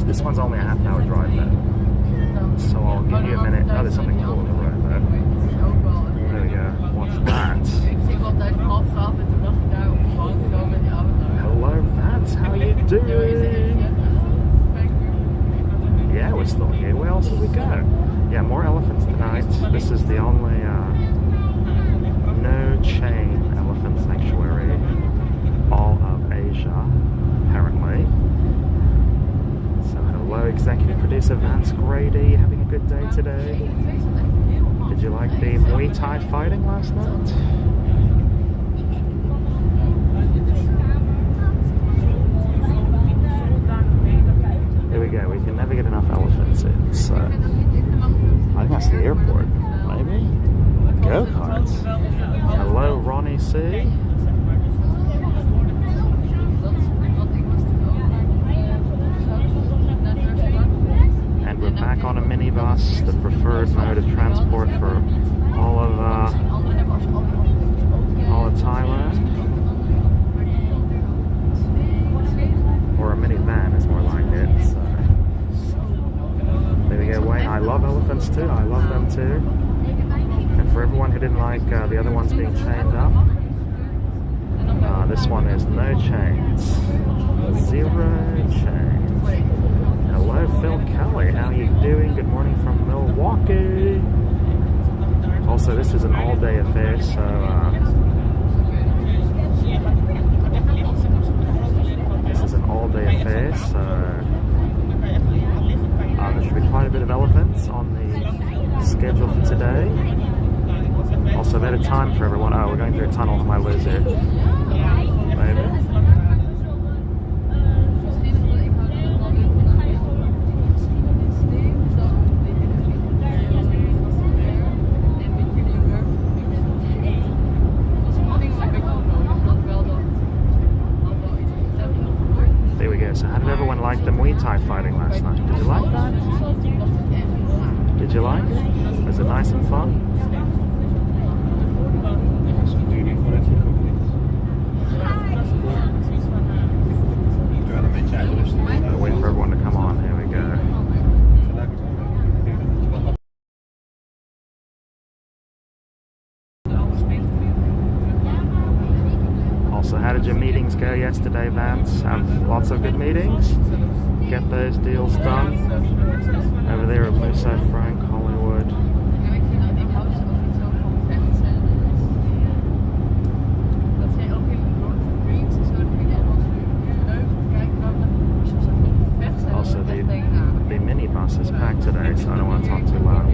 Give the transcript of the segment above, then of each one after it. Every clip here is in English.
This one's only a half-hour drive though, so I'll give you a minute. Oh, there's something cool on the road there. There we go. What's that? Hello, Vance. How are you doing? Yeah, we're still here. Where else did we go? Yeah, more elephants tonight. This is the only no-chain elephant sanctuary all of Asia, apparently. So hello, executive producer Vance Grady. Having a good day today? Did you like the Muay Thai fighting last night? Here we go. We can never get enough elephants in. So I think that's the airport, maybe? Go-karts. Hello, Ronnie C. And we're back on a minibus, the preferred mode of transport for all of Thailand. Or a minivan is more like it. So. There we go, Wayne. I love elephants too. I love them too. And for everyone who didn't like the other ones being chained up, this one is no chains. 0 chains. Hello, Phil Kelly. How are you doing? Good morning from Milwaukee. Also, this is an all-day affair, so this is an all-day affair, so there should be quite a bit of elephants on the schedule for today. Also, better time for everyone. Oh, we're going through a tunnel. I might lose it. Maybe. There we go. So, how did everyone like the Muay Thai fighting last night? Did you like that? Did you like it? Was it nice and fun? Wait for everyone to come on. Here we go. Also, how did your meetings go yesterday, Vance? Have lots of good meetings? Get those deals done over there at Musa Frank Hollywood. Also, the minibus is packed today, so I don't want to talk too loud.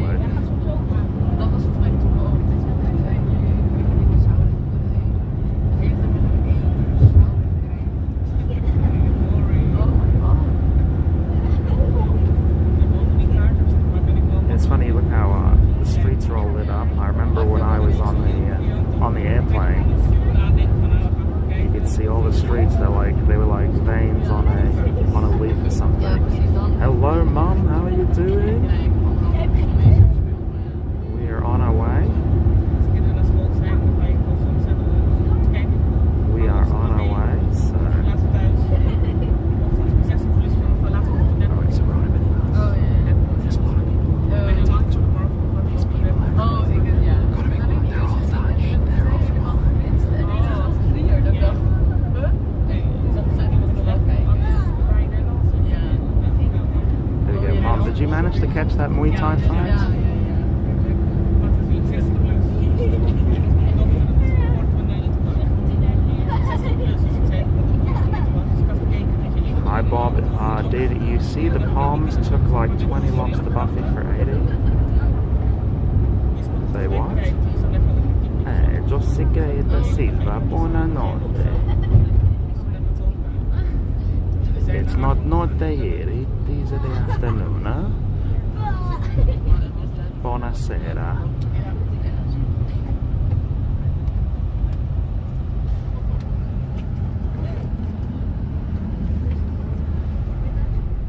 It's funny, look how the streets are all lit up. I remember when I was on the airplane, you could see all the streets. They were like veins on a leaf or something. Hello, Mum. How are you doing? We are on our way. We are on our way. So. Oh, it's arriving. Oh yeah. There's a lot of people. Talk to these people. Gotta be quick. They're all Dutch. They're all from Holland. There we go. Mom, did you manage to catch that Muay Thai fight? Hi Bob, did you see the palms took like 20 locks to Buffy for 80? Say what? Jessica da Silva, buonanotte. It's not notte here, it is the afternoon, huh? Buonasera.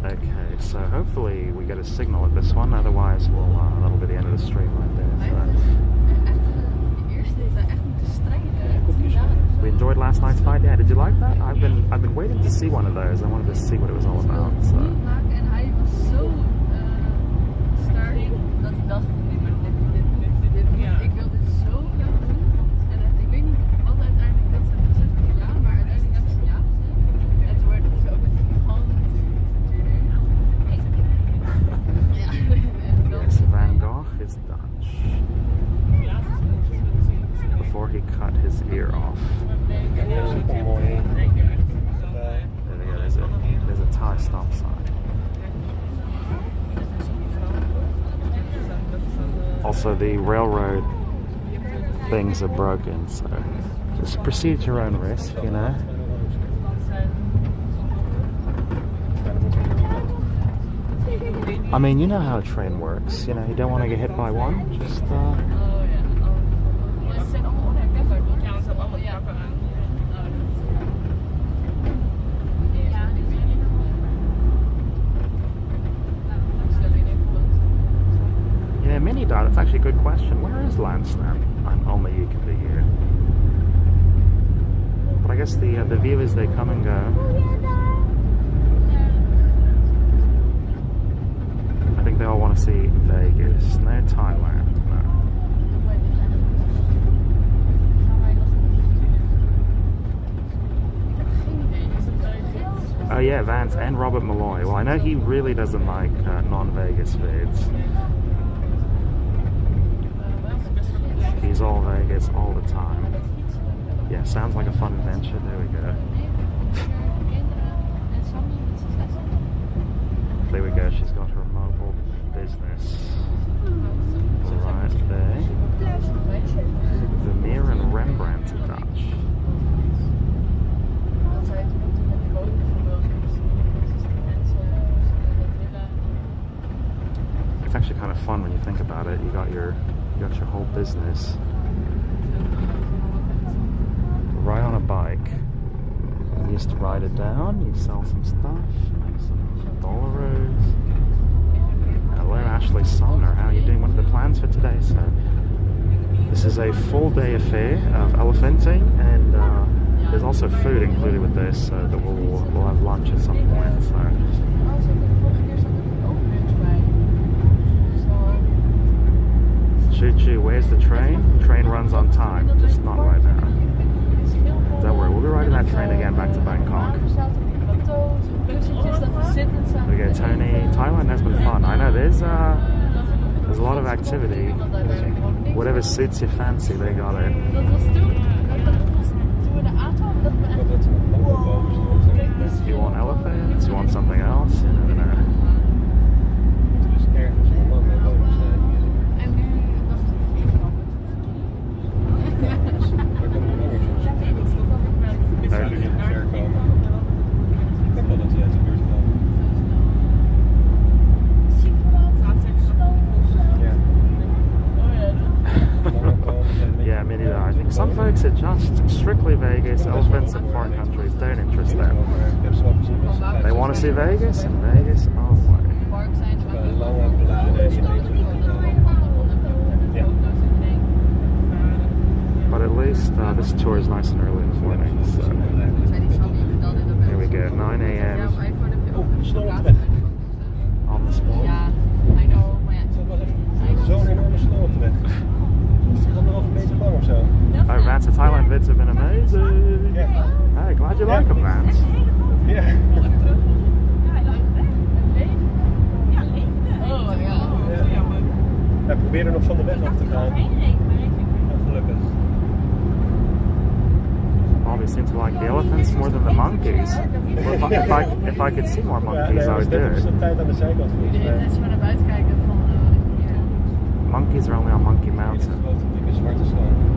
Okay, so hopefully we get a signal at this one, otherwise that'll be the end of the stream right there. So. We enjoyed last night's fight. Yeah, did you like that? I've been waiting to see one of those. I wanted to see what it was all about. So. stop sign. Also, the railroad things are broken, so just proceed at your own risk, you know. I mean, you know how a train works, you know, you don't want to get hit by one, just yeah, mini dot, that's actually a good question. Where is Lansdowne? Only you can be here. But I guess the viewers, they come and go. I think they all want to see Vegas, no Thailand. No. Oh yeah, Vance and Robert Malloy. Well, I know he really doesn't like non-Vegas vids. He's all Vegas all the time. Yeah, sounds like a fun adventure. There we go. There we go. She's got her mobile business right there. Vermeer and Rembrandt to Dutch. It's actually kind of fun when you think about it. You got your whole business right on a bike. You used to ride it down, you sell some stuff, make some dollaros. Hello Ashley Sumner, how are you doing? What are the plans for today? So this is a full day affair of elephanting, and there's also food included with this, so that we'll have lunch at some point. So choo-choo, where's the train? The train runs on time, just not right now. Don't worry, we'll be riding that train again back to Bangkok. We go, Tony. Thailand has been fun. I know there's a lot of activity. Whatever suits your fancy, they got it. You want elephants? You want something else? You never know. Yeah, me neither. I think some folks are just strictly Vegas. Elephants in foreign countries don't interest them. They want to see Vegas, and Vegas only. But at least this tour is nice and early in the morning. So here we go, 9 a.m. on the spot. Oh, Vance, the Thailand vids have been amazing. Hey, glad you like them, Vance. Yeah. Wij proberen nog van de weg af te gaan. Gelukkig. Oh, they seem to like the elephants more than the monkeys. Well, if I could see more monkeys, I would do it. Monkeys are only on Monkey Mountain.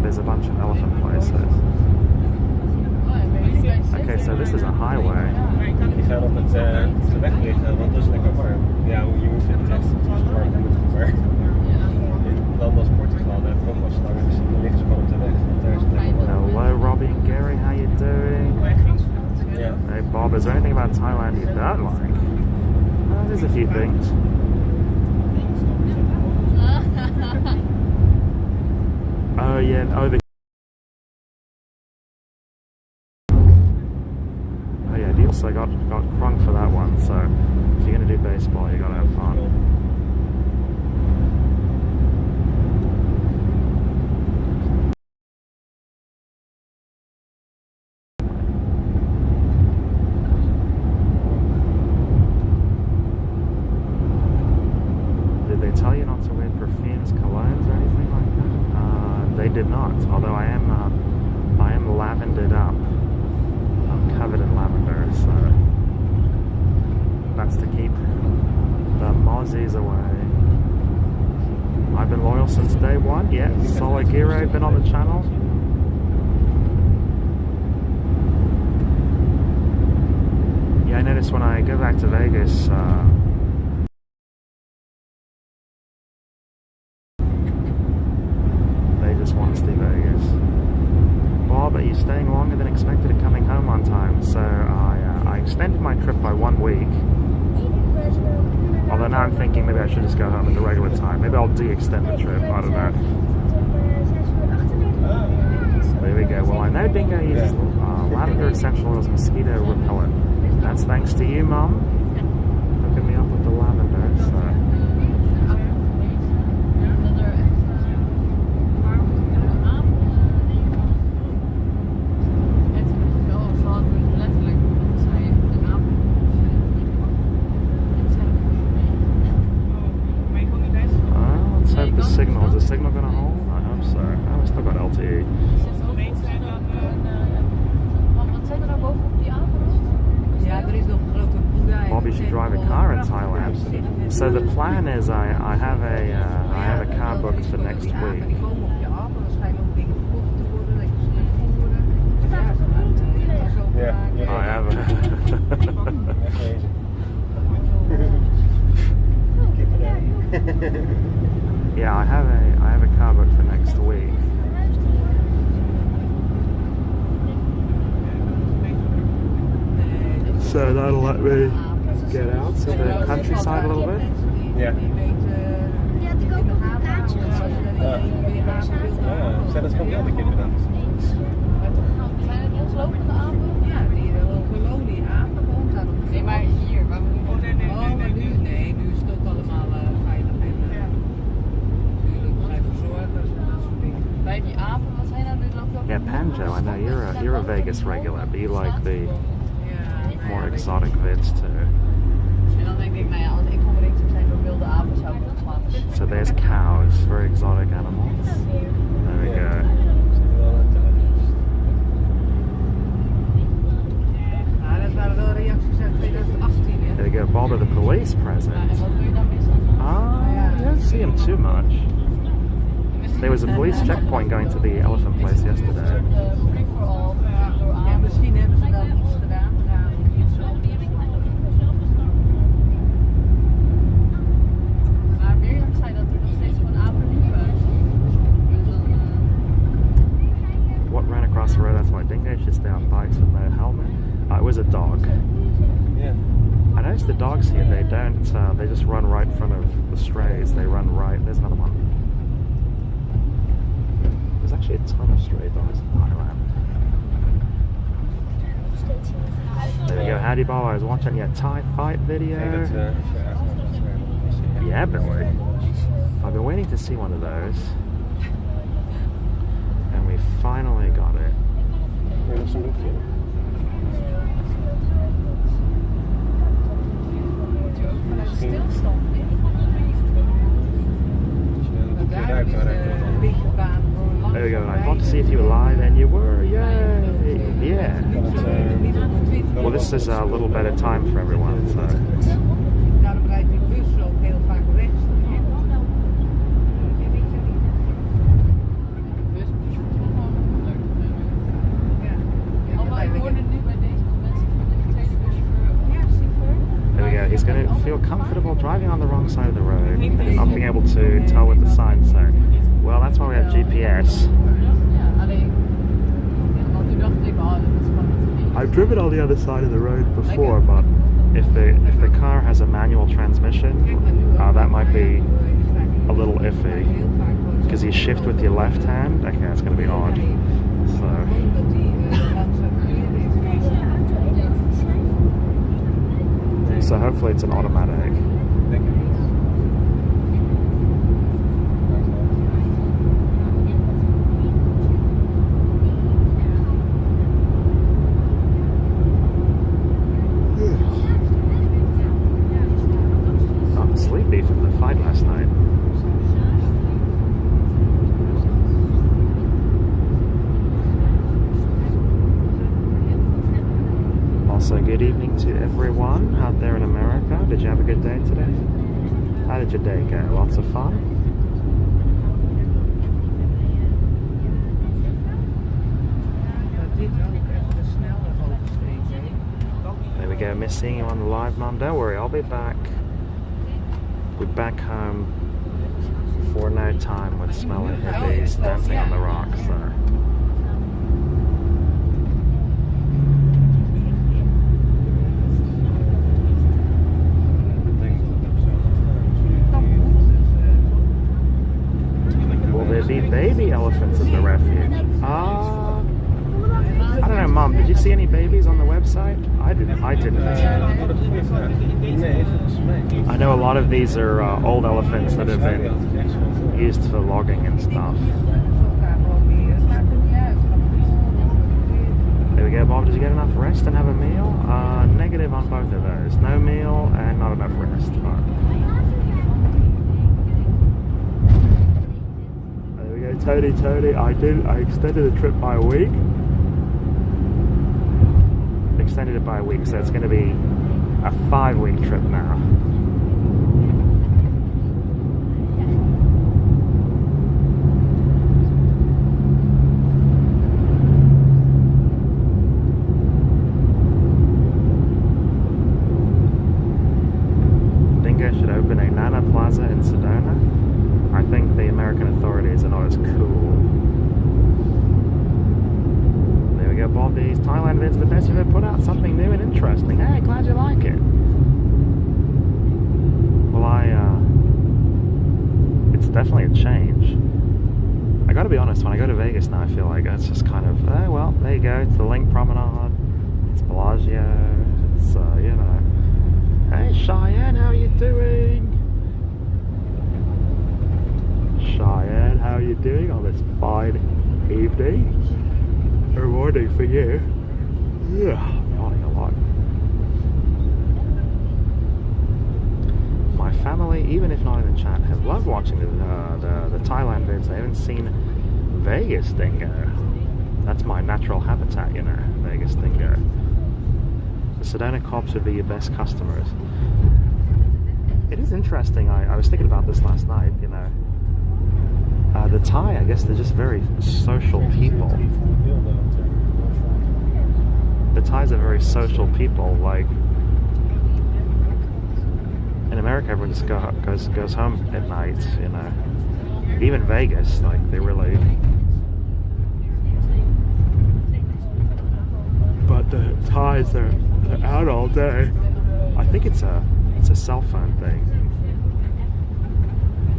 There's a bunch of elephant places. Okay, so this is a highway. Die gaan op het de weg liggen, want dat is lekker warm. Ja, je hoeft het echt warm te moeten warm. In landen als Portugal, daar heb ik ook wel slangen gezien, dan liggen ze gewoon op de weg. Daar is het lekker warm. Hello, Robbie and Gary, how you doing? Yeah. Hey, Bob, is there anything about Thailand you don't like? There's a few things. Oh yeah, oh yeah, the also got crunk for that one, so if you're gonna do baseball, you gotta have fun. Did they tell you not to wear perfumes, colognes, or anything like that? They did not, although I am lavendered up. I'm covered in lavender, so chimpanzees away. I've been loyal since day one. Yeah, Sologiro, been on the channel. Yeah, I noticed when I go back to Vegas, they just want to stay Vegas. Bob, are you staying longer than expected and coming home on time? So I extended my trip by 1 week. Although now I'm thinking maybe I should just go home at the regular time. Maybe I'll de-extend the trip, I don't know. So there we go. Well, I know Dingo uses lavender essential oils mosquito repellent. That's thanks to you, Mum, hooking me up with the lavender. So. Is the signal going to hold? I hope so. Oh, we still got LTE. Bobby should drive a car in Thailand. So the plan is I have a car booked for next week. Yeah. I have a Keep it out. yeah, I have a car booked for next week. So that'll let me get out to the countryside a little bit. Ja. Zijn dat gewoon wel de kinderen? Zijn het loslopende apen? Ja, die kolonie apen woont daar op. Nee, maar hier, waar we nu van zijn. Nee, nu is het ook allemaal veilig. Natuurlijk, we zijn verzorgers en dat soort dingen. Bij die apen, wat zijn nou de lopen? Yeah, Panjo, I know you're a Vegas regular, but you like the more exotic vids too. En dan denk ik, nou ja, als ik omringd zou zijn door wilde apen, zou ik dat slaan. So there's cows, very exotic animals. There we go. Nou, dat waren wel reacties uit 2018, hè? There we go, Bob, the police present. En wat doe je dan meestal? I don't see him too much. There was a police checkpoint going to the elephant place yesterday. Free-for-all door apen. Ja, misschien hebben ze wel iets gedaan. Maar Mirjam zei dat er nog steeds gewoon apen liepen. What ran across the road? That's why dingoes should stay on bikes with no helmet. It was a dog. Yeah. I noticed the dogs here, they don't, they just run right in front of the strays. They run right, there's another one. There's actually a ton of stray dogs in Thailand. There we go, howdy Bob, I was watching your Thai fight video. Yeah, boy. I've been waiting to see one of those. And we finally got it. Stilstand. There we go, and I thought to see if you were live, and you were, yay! Yeah. Well, this is a little better time for everyone, so. Daarom rijdt die bus ook heel vaak rechts. There we go, he's going to feel comfortable driving on the wrong side of the road and not being able to tell with the signs, so. Well, that's why we have GPS. I've driven on the other side of the road before, but if the car has a manual transmission, that might be a little iffy. Because you shift with your left hand, okay, that's going to be odd. So hopefully it's an automatic. I'm sleepy from the fight last night. Also, good evening to everyone out there in America. Did you have a good day today? How did your day go? Lots of fun? There we go, missing you on the live, Mum. Don't worry, I'll be back. We're back home for no time with smelly hippies dancing on the rocks there. Will there be baby elephants at the refuge? I don't know, Mum, did you see any babies on the website? I didn't. I know a lot of these are old elephants that have been used for logging and stuff. There we go, Bob. Did you get enough rest and have a meal? Negative on both of those. No meal and not enough rest. There we go, Tony. I extended the trip by a week. Extended it by a week, so it's going to be a 5-week trip now. Dingo should open a Nana Plaza in Sedona. I think the American authorities are not as cool. Bob, these Thailand vids are the best you've ever put out. Something new and interesting. Hey, glad you like it. Well, it's definitely a change. I gotta be honest, when I go to Vegas now, I feel like it's just kind of, oh, well, there you go. It's the Link Promenade. It's Bellagio. It's, you know. Hey, Cheyenne, how you doing? Cheyenne, how you doing on this fine evening? Or morning for you. Yeah, I'm yawning a lot. My family, even if not in the chat, have loved watching the Thailand vids. They haven't seen Vegas dingo. That's my natural habitat, you know, Vegas dingo. The Sedona cops would be your best customers. It is interesting. I was thinking about this last night, you know. The Thai, I guess they're just very social people. The Thais are very social people. Like in America, everyone just goes home at night. You know, even Vegas, like they really. But the Thais, they're out all day. I think it's a cell phone thing.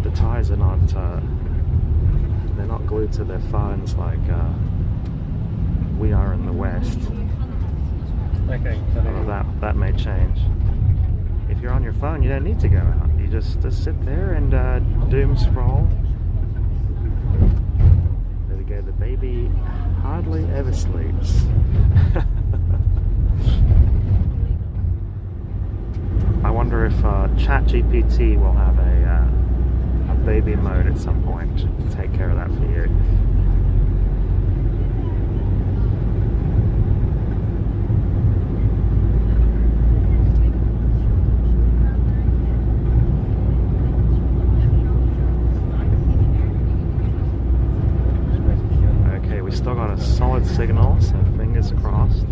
The Thais are not. They're not glued to their phones like we are in the West. Okay, that may change. If you're on your phone, you don't need to go out. You just sit there and doom scroll. There we go. The baby hardly ever sleeps. I wonder if ChatGPT will have a baby mode at some point to take care of that for you. Okay, we still got a solid signal, so fingers crossed.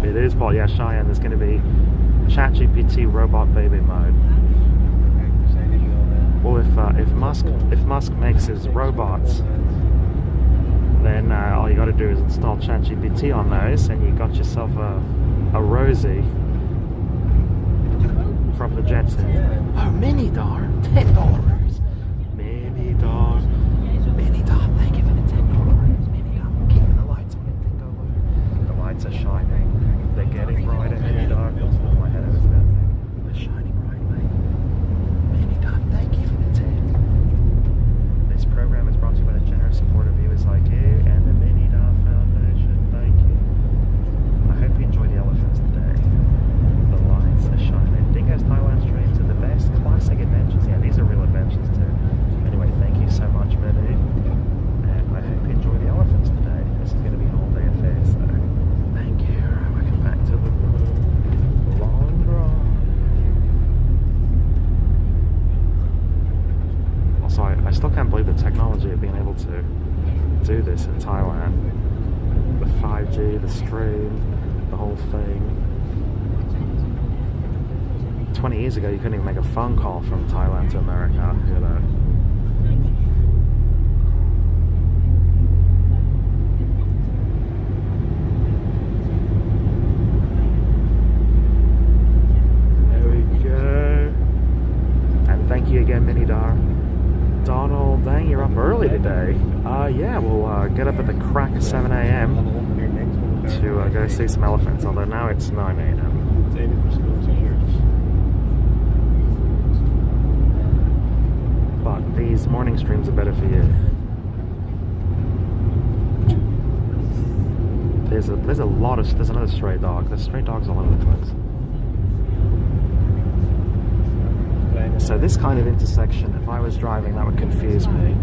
It is, Paul. Yeah, Cheyenne. There's going to be ChatGPT robot baby mode. Well, if Musk makes his robots, then all you got to do is install ChatGPT on those, and you got yourself a Rosie from the Jetsons. Oh, Mini Dar, $10. Mini Dar, thank you for the $10. Mini Dar, keeping the lights on it. The lights are shining. They're getting brighter. Mini Dar, my head over there. They're shining brightly. Mini Dar, thank you for the 10. This program is brought to you by the generous support of viewers like you and the Mini Dar Foundation. Thank you. I hope you enjoy the elephants today. The lights are shining. Dingo's Thailand streams are the best classic adventures. Yeah, these are real adventures too. Anyway, thank you so much, Medi. And I hope you enjoy the elephants today. This is going to be an all-day affair, so thank you. Fiji, the stream, the whole thing. 20 years ago, you couldn't even make a phone call from Thailand to America, you know. Thank you again, Minnie Dar. Donald, dang, you're up early today. Yeah, we'll get up at the crack of 7 a.m. to go see some elephants, although now it's 9 a.m. But these morning streams are better for you. There's another stray dog. There's stray dogs all over the place. So this kind of intersection, if I was driving, that would confuse me.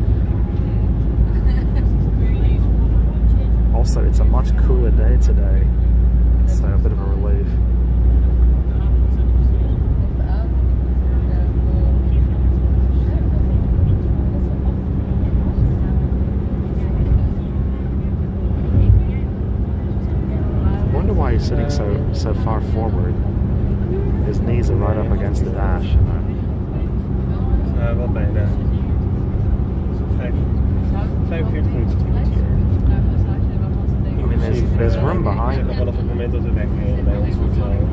Also, it's a much cooler day today, so a bit of a relief. I wonder why he's sitting so far forward. His knees are right up against the dash. You know? Wat bijna. 45 minuten terug hier. I mean, there's room behind. Nog wel op het moment dat we wegrijden bij ons hotel.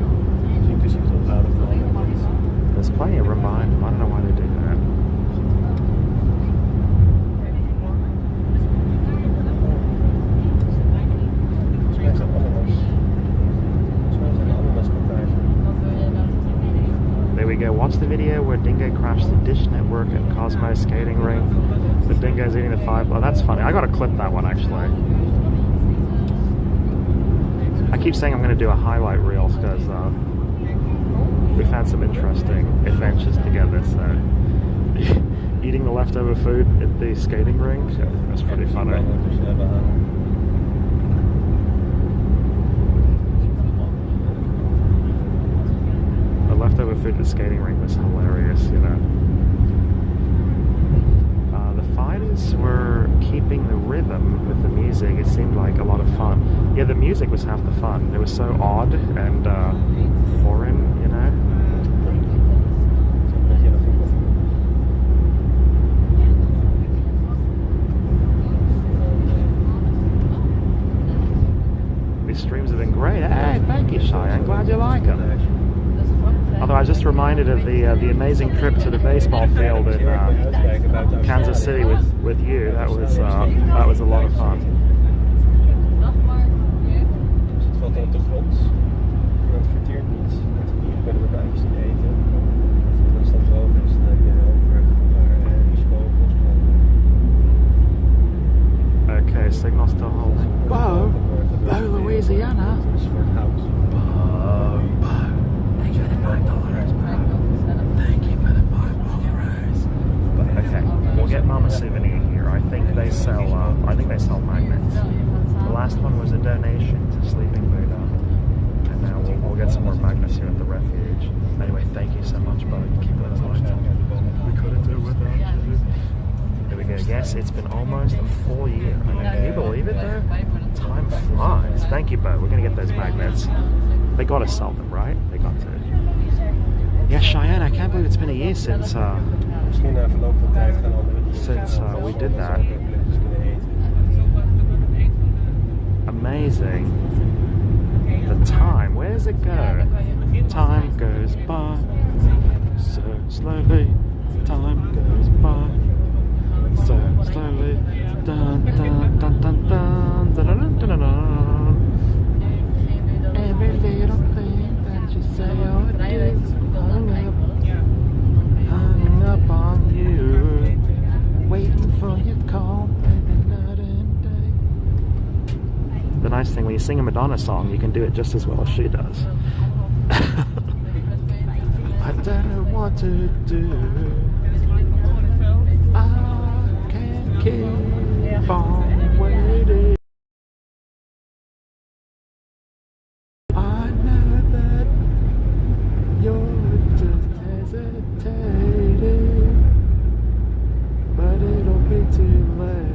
Dus inclusief het ophalen van alle mensen. There's plenty of room behind him. I don't know why they do that. Volgens mij zijn ananas partij. There we go. Watch the video where Dingo crashed the Dish Network at Cosmo skating rink. The dingo's eating the five. Oh, that's funny. I gotta clip that one actually. I keep saying I'm gonna do a highlight reel because we've had some interesting adventures together. So eating the leftover food at the skating rink, that's pretty funny. Leftover food at the skating rink was hilarious, you know. The fighters were keeping the rhythm with the music. It seemed like a lot of fun. Yeah, the music was half the fun. It was so odd and foreign, you know. These streams have been great. Hey, thank you, Shai. I'm glad you like them. Although I was just reminded of the amazing trip to the baseball field in Kansas City with you. That was a lot of fun. Het valt op de grond. Het verteert niet. Je kunnen we buitjes niet eten. En als dat droog is, dan heb je over gevaar en risico. Okay, signal still holding. Bo, Louisiana. Een soort hout. Bo. Thank you for the $5, bro. Thank you for the $5. But okay, we'll get Mama Souvenir here. I think they sell magnets. The last one was a donation to Sleeping Buddha, and now we'll get some more magnets here at the Refuge. Anyway, thank you so much, bud. Keep those lights on. We couldn't do it without you. There we go. Yes, it's been almost a full year. I mean, can you believe it though? Time flies. Thank you, Bo. We're gonna get those magnets. They gotta sell them, right? They got to. Yeah, Cheyenne, I can't believe it's been a year since we did that. Amazing. The time, where does it go? Time goes by so slowly. Time goes by so slowly. Dun dun dun dun dun dun dun dun dun. Every little thing that you say or do, hung up on you, waiting for your call, baby, night and day. The nice thing, when you sing a Madonna song, you can do it just as well as she does. I don't know what to do. I can't keep on waiting. I know that you're just hesitating, but it'll be too late.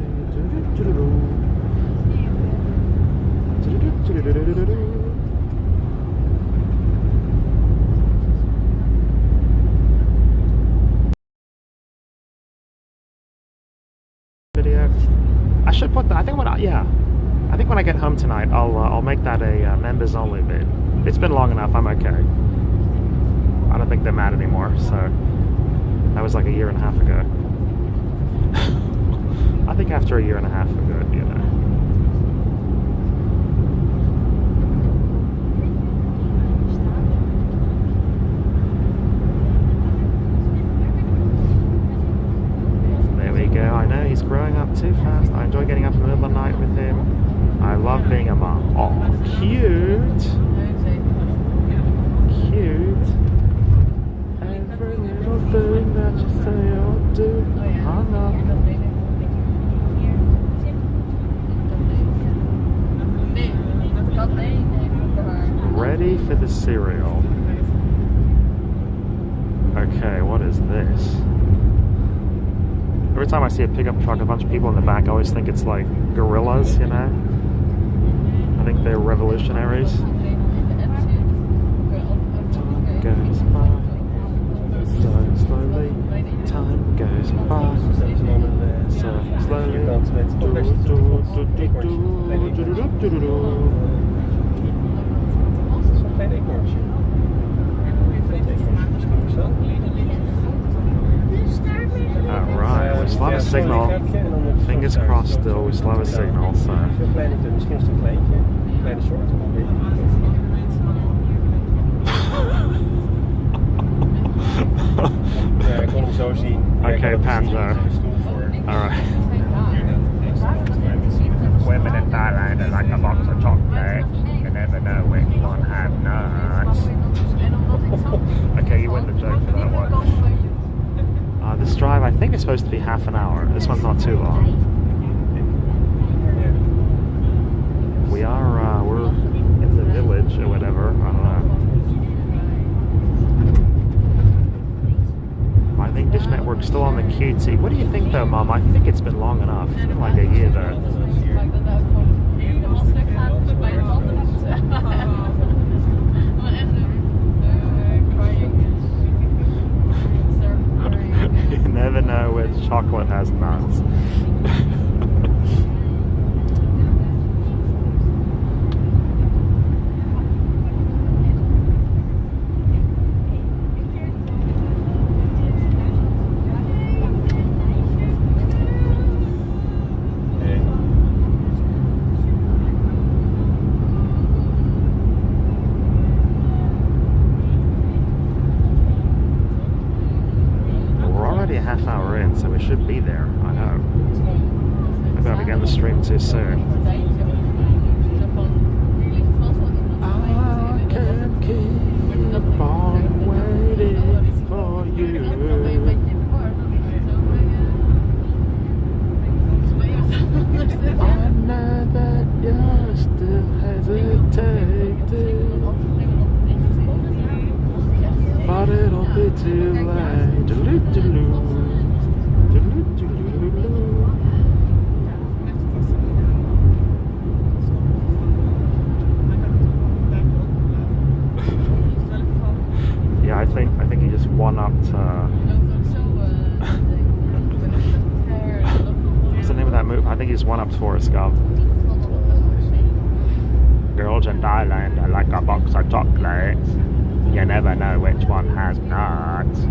Video. I should put that. I think when I get home tonight, I'll make that a members only vid. It's been long enough. I'm okay. I don't think they're mad anymore. So that was like a year and a half ago. I think after a year and a half we're good, you know. There we go. I know he's growing up too fast. I enjoy getting up in the middle of the night with him. I love being a mom. Oh, cute. Cute. Every little thing that you say or do. Hung up. Ready for the cereal. Okay, what is this? Every time I see a pickup truck, a bunch of people in the back, I always think it's like gorillas, you know? I think they're revolutionaries. Time goes by, so slowly. Time goes by, so slowly. Alright, we still have a signal. Fingers crossed still, we still have a signal, so. Okay, Panzo. Alright. Women in Thailand are like a box of chocolates. You never know which one has nuts. Okay, you win the joke for that one. This drive, I think, is supposed to be half an hour. This one's not too long. We are, we're in the village or whatever. I don't know. I think Dish Network's still on the QT. What do you think, though, Mom? I think it's been long enough. It's been like a year, though. You never know which chocolate has nuts. A half hour in, so we should be there, I hope. Maybe I began the stream too soon. I can't keep on waiting for you. I know that you're still hesitating, but it'll be too late. Yeah, I think he just one-upped. What's the name of that movie? I think he just one-upped Forrest Gump. Girls in Thailand are like a box of chocolates. You never know which one has nuts.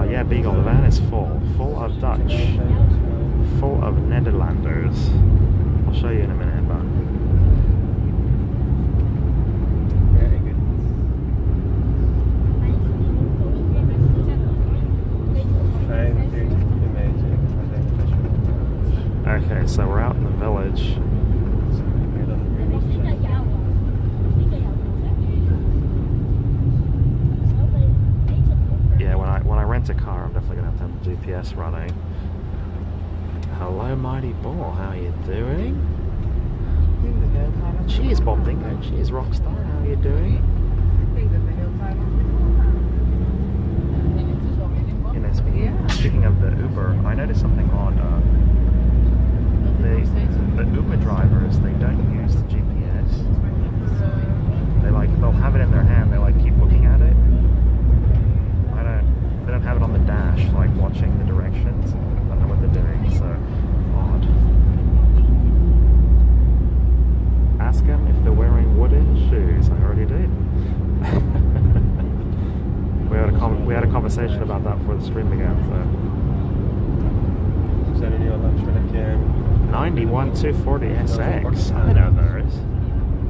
Yeah, Beagle, the van is full. Full of Dutch. Full of Netherlanders. I'll show you in a minute, but... Okay, so we're out in the village. Yeah, when I rent a car, I'm definitely gonna have to have the GPS running. Hello, Mighty Ball. How are you doing? Cheers, Bob Dingo. Cheers, Rockstar. How are you doing? You know, speaking of the Uber, I noticed streaming out there. We zijn er nu al langs met een keer. 91 240 SX. I know those.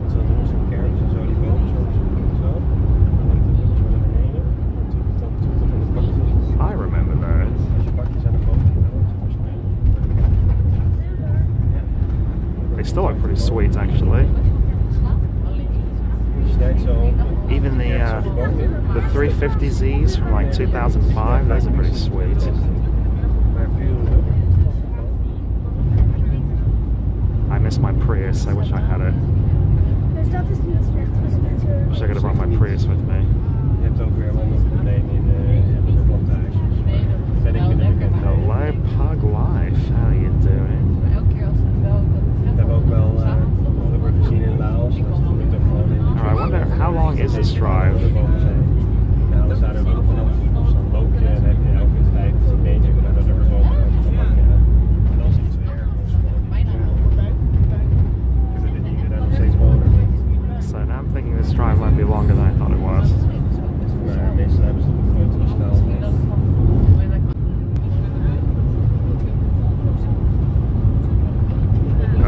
Wat zullen we doen? Zo'n cairns en zo, die bomen zo. I remember those. Als je bakjes aan de boom. They still look pretty sweet, actually. Even the 350Zs from like 2005, those are pretty sweet. I miss my Prius. I wish I had it. Wish I could have brought my Prius with me. Hello, Pug Life. How are you doing? I wonder, how long is this drive? So now I'm thinking this drive might be longer than I thought it was.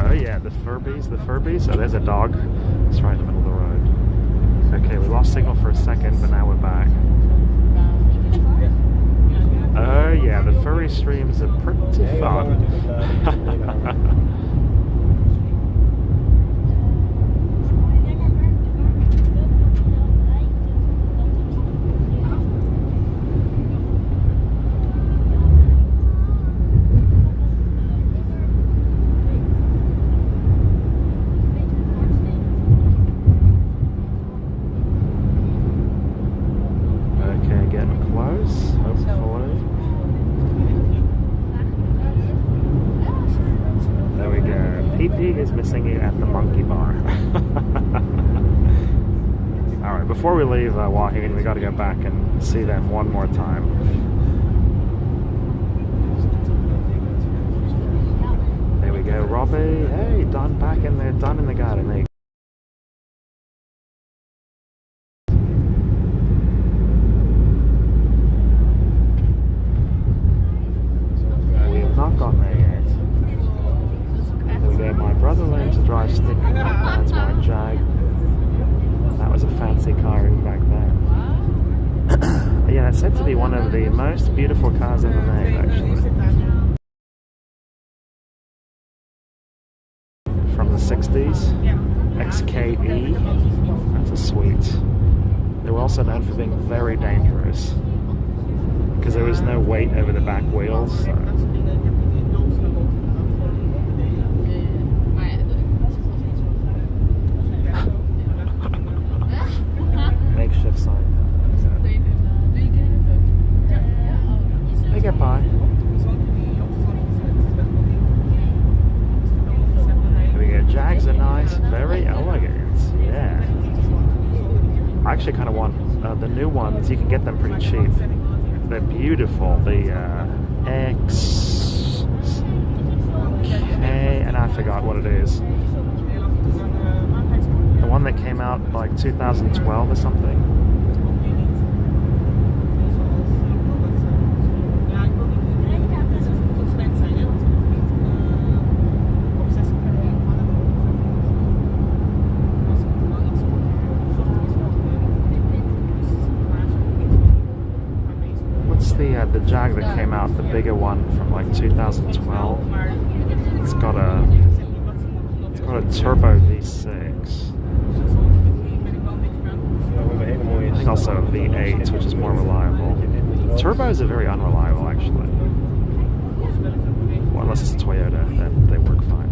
Oh yeah, the Furbies. Oh, there's a dog. It's right in the middle of the road. Okay, we lost signal for a second, but now we're back. Oh yeah, the furry streams are pretty fun. Is missing you at the monkey bar. Alright, before we leave Wahine, we got to go back and see them one more time. There we go, Robbie. Hey, done back in there, done in the garden. There you go. We have not gone there yet. My brother learned to drive stick on that's my Jag. That was a fancy car even back then. Yeah, it's said to be one of the most beautiful cars ever made, actually. From the 60s. XKE. That's a sweet. They were also known for being very dangerous. Because there was no weight over the back wheels. So. Makeshift sign. Hey, get by. Here we go. Jags are nice, very elegant. Yeah. I actually kind of want the new ones. You can get them pretty cheap. They're beautiful. The X. Okay, and I forgot what it is. The one that came out like 2012 or something. What's the Jag that came out, the bigger one from like 2012? It's got a turbo V6. I think also a V8, which is more reliable. Turbos are very unreliable, actually. Well, unless it's a Toyota, then they work fine.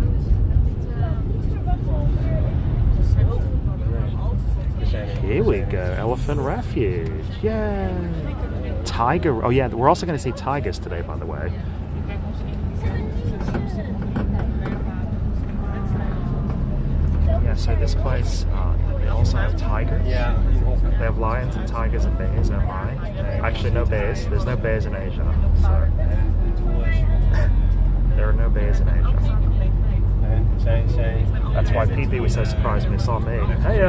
Here we go, Elephant Refuge. Yay! Tiger. Oh yeah, we're also going to see tigers today, by the way. Yeah, so this place, they also have tigers. Yeah. They have lions and tigers and bears, oh my. Actually, no bears. There's no bears in Asia. So. There are no bears in Asia. That's why PP was so surprised when he saw me. Hey!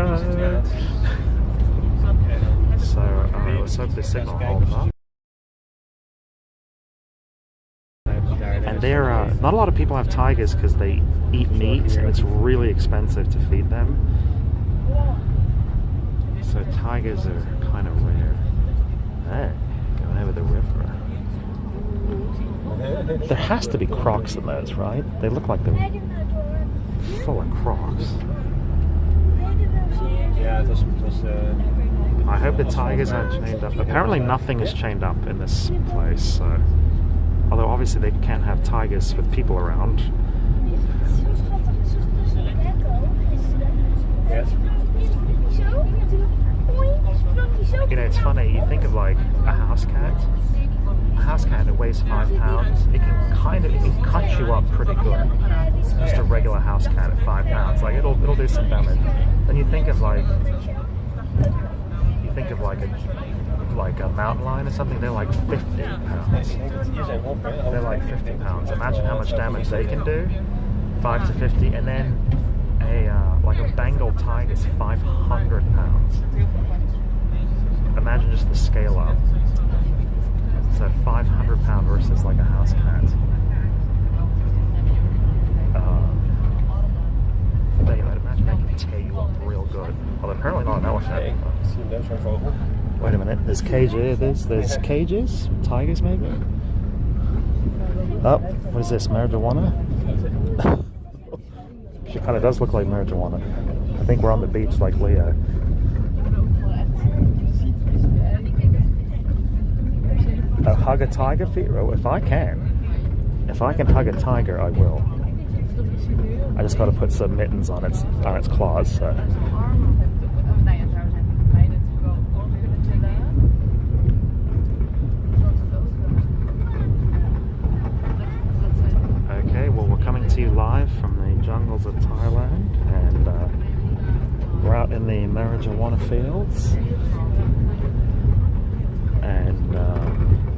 So, let's hope this signal holds up. And they're not a lot of people have tigers because they eat meat and it's really expensive to feed them. So tigers are kind of rare. Hey, going over the river. There has to be crocs in those, right? They look like they're full of crocs. Ja, het was I hope the tigers aren't chained up. Apparently nothing is chained up in this place, so... Although obviously they can't have tigers with people around. Yes. You know, it's funny, you think of like a house cat. A house cat that weighs 5 pounds, it can cut you up pretty good. Just a regular house cat at 5 pounds, like it'll do some damage. Then you think of like a mountain lion or something, they're like 50 pounds. They're like 50 pounds. Imagine how much damage they can do. 5 to 50, and then like a Bengal tiger is 500 pounds. Imagine just the scale up. So 500 pound versus like a house cat. I'd imagine they can tear you up real good. Well, apparently not an elephant. Wait a minute, there's cages. There's cages? Tigers maybe? Oh, what is this, marijuana? She kind of does look like marijuana. I think we're on the beach like Leo. Oh, hug a tiger feet? Oh, if I can hug a tiger, I will. I just got to put some mittens on its claws. So. Okay, well, we're coming to you live from the jungles of Thailand, and we're out in the marijuana fields. And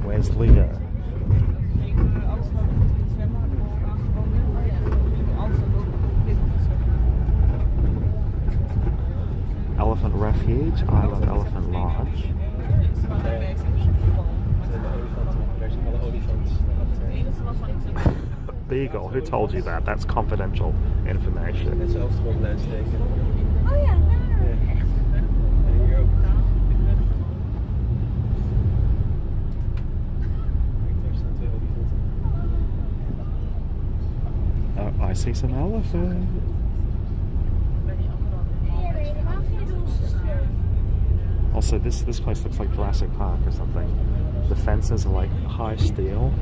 where's Leo? Elephant Refuge, Island Elephant Lodge. Beagle, who told you that? That's confidential information. Oh yeah, Oh, I see some elephants. Also, this place looks like Jurassic Park or something. The fences are like high steel.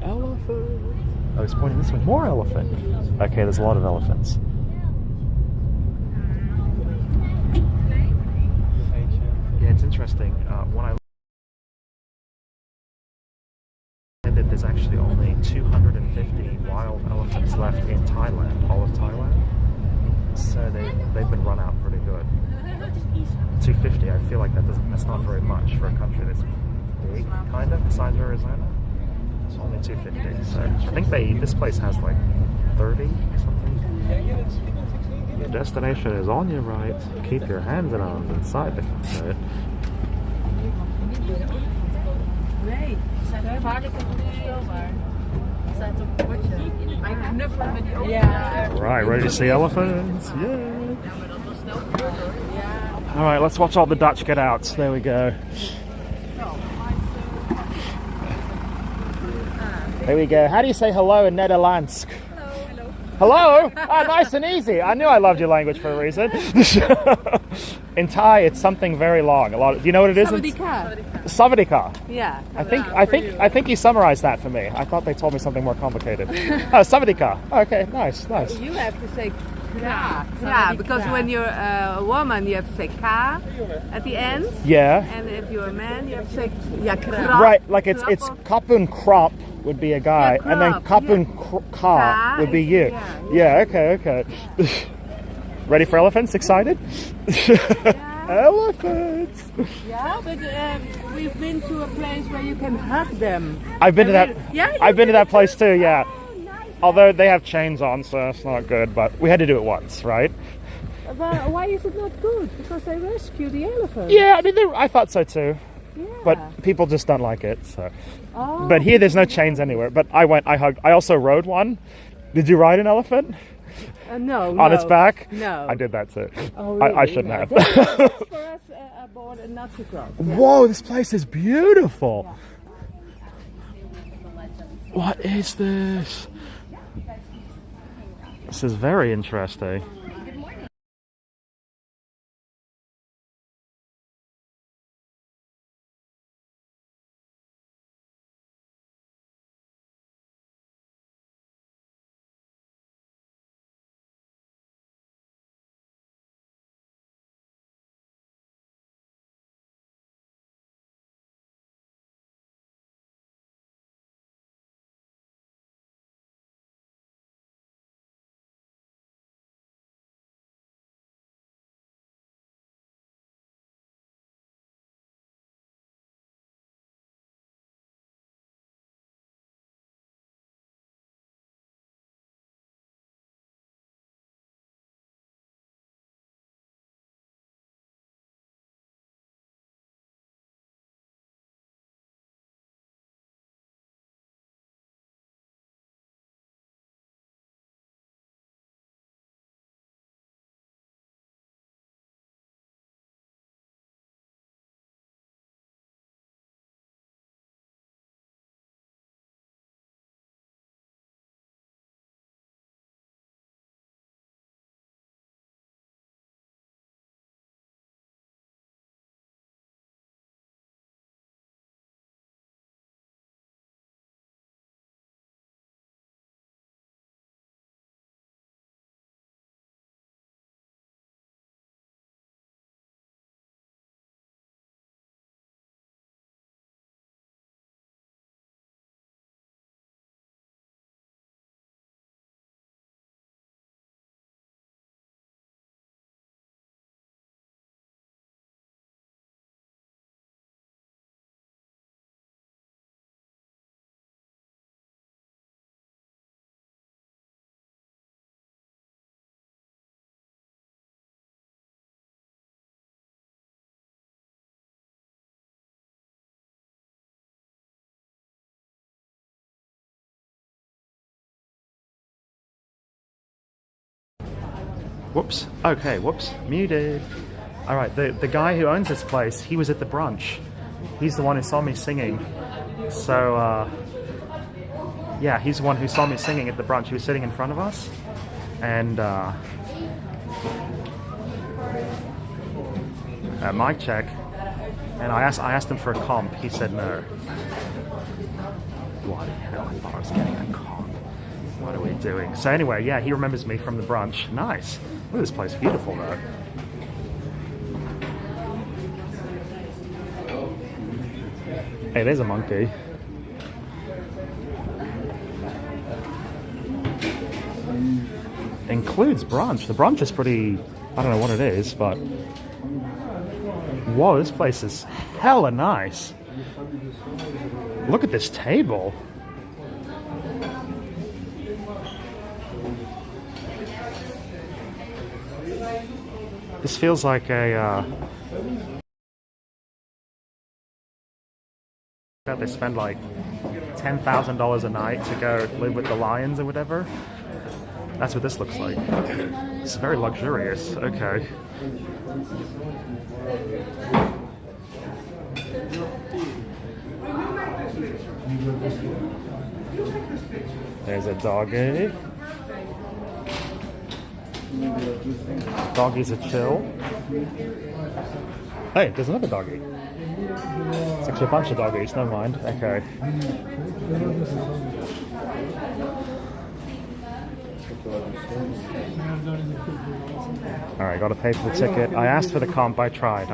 Elephant! Oh, he's pointing this way. More elephant! Okay, there's a lot of elephants. Yeah, it's interesting. When I that there's actually only 250 wild elephants left in Thailand, all of Thailand. So they've been run out pretty good. 250, I feel like that's not very much for a country that's big, kind of, the size of Arizona. It's only 250. So I think this place has like 30 or something. Your destination is on your right. Keep your hands and arms inside the cockpit. Nee, ze zijn gevaarlijk en onvoorspelbaar. Ze zijn op het bordje. Wij knuffelen met die ogen. Ja. Right, ready to see elephants? Yeah. Ja, maar dat was snel gebeurd hoor. Ja. Alright, let's watch all the Dutch get outs. There we go. There we go. How do you say hello in Netherlands? Hello? Oh, nice and easy. I knew I loved your language for a reason. In Thai, it's something very long. Do you know what it is? Savadika. Yeah. I think you summarized that for me. I thought they told me something more complicated. Oh, Savadika. Okay, nice. You have to say ka. Yeah, because when you're a woman, you have to say ka at the end. Yeah. And if you're a man, you have to say krap. Right, like it's kapun krop would be a guy, Yeah, and then kapun ka would be you. Yeah, okay. Ready for elephants? Excited? Elephants! Yeah, but we've been to a place where you can hug them. I've been to that. Yeah, I've been to that place too. Yeah. Although they have chains on, so it's not good. But we had to do it once, right? But why is it not good? Because they rescue the elephant. Yeah, I mean, I thought so too. but people just don't like it. So, Oh. but here there's no chains anywhere. But I hugged. I also rode one. Did you ride an elephant No. on its back? No. I did that too. Oh, I really? shouldn't have. That's for us aboard a Nazi cross. Whoa, this place is beautiful. What is this? This is very interesting. Whoops. Okay, whoops. Muted. Alright, the guy who owns this place, he was at the brunch. He's the one who saw me singing. So, yeah, he's the one who saw me singing at the brunch. He was sitting in front of us. And, mic check. And I asked him for a comp. He said no. Bloody hell, I thought I was getting a comp. What are we doing? So anyway, yeah, he remembers me from the brunch. Nice. Look at this place, beautiful though. Hey, there's a monkey. Includes brunch. The brunch is pretty, I don't know what it is, but whoa, this place is hella nice. Look at this table. This feels like a they spend like $10,000 a night to go live with the lions or whatever. That's what this looks like. It's very luxurious. Okay. There's a doggy. Doggies are chill. Hey, there's another doggy. It's actually a bunch of doggies, never mind. Okay. Alright, gotta pay for the ticket. I asked for the comp, I tried.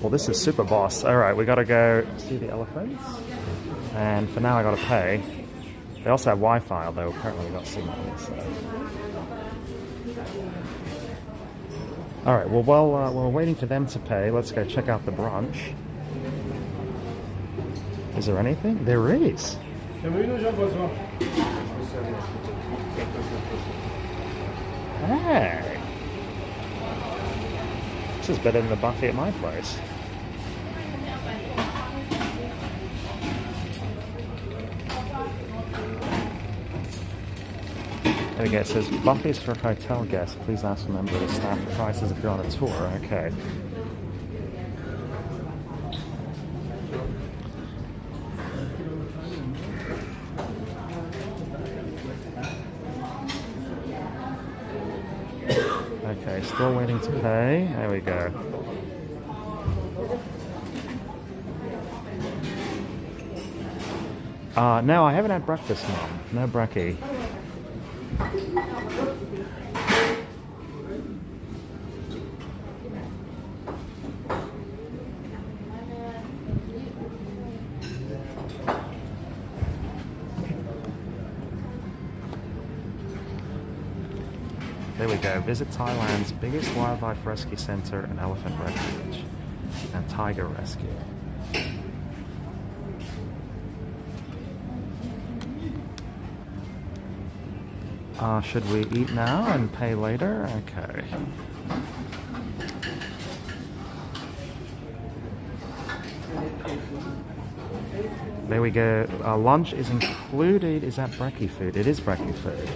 Well, this is super boss. Alright, we gotta go see the elephants. And for now I gotta pay. They also have Wi-Fi, although apparently we got signal. So. All right. Well, while we're waiting for them to pay, let's go check out the brunch. Is there anything? There is. Hey. This is better than the buffet at my place. There we go. It says buffets for hotel guests. Please ask a member of the staff for prices if you're on a tour. Okay. Okay, still waiting to pay. There we go. No, I haven't had breakfast, Mum. No brekkie. There we go. Visit Thailand's biggest wildlife rescue center and elephant refuge and tiger rescue. Should we eat now and pay later? Okay. There we go. Lunch is included. Is that brekkie food? It is brekkie food.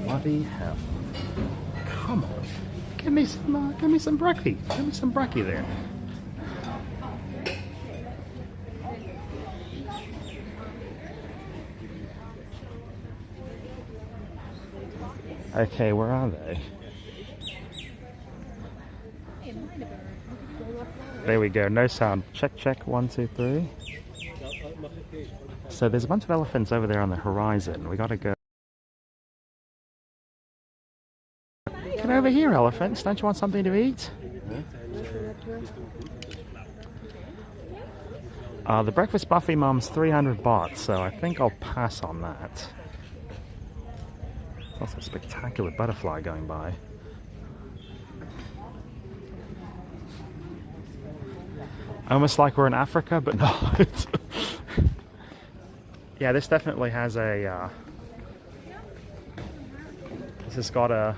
Bloody hell. Come on. Give me some brekkie. Give me some brekkie there. Okay, where are they? There we go, no sound. Check, check, 1, 2, 3. So there's a bunch of elephants over there on the horizon. We gotta go. Get over here, elephants. Don't you want something to eat? The breakfast buffet, Mum's 300 baht, so I think I'll pass on that. There's also a spectacular butterfly going by. Almost like we're in Africa, but not. Yeah, this definitely has a... this has got a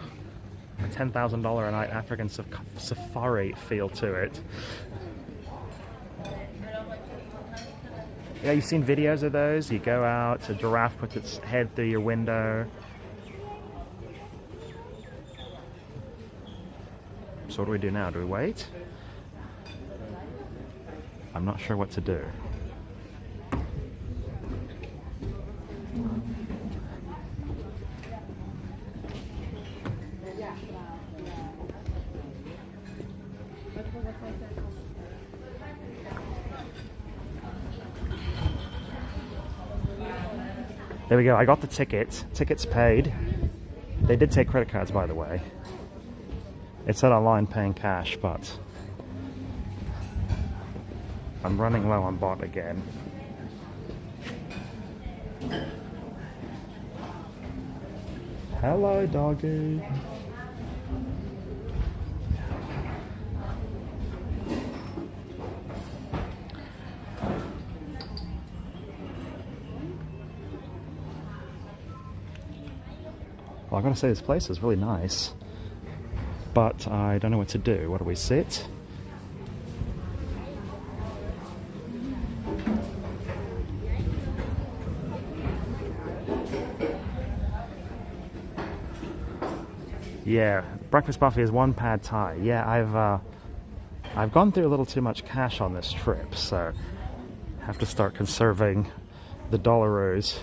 $10,000 a night African safari feel to it. Yeah, you've seen videos of those. You go out, a giraffe puts its head through your window. So what do we do now? Do we wait? I'm not sure what to do. There we go, I got the ticket. Ticket's paid. They did take credit cards, by the way. It said online paying cash, but I'm running low on bot again. Hello, doggy. Well, I gotta say, this place is really nice, but I don't know what to do. Where do we sit? Yeah, breakfast buffet is 1 pad Thai. Yeah, I've gone through a little too much cash on this trip, so I have to start conserving the dollaros.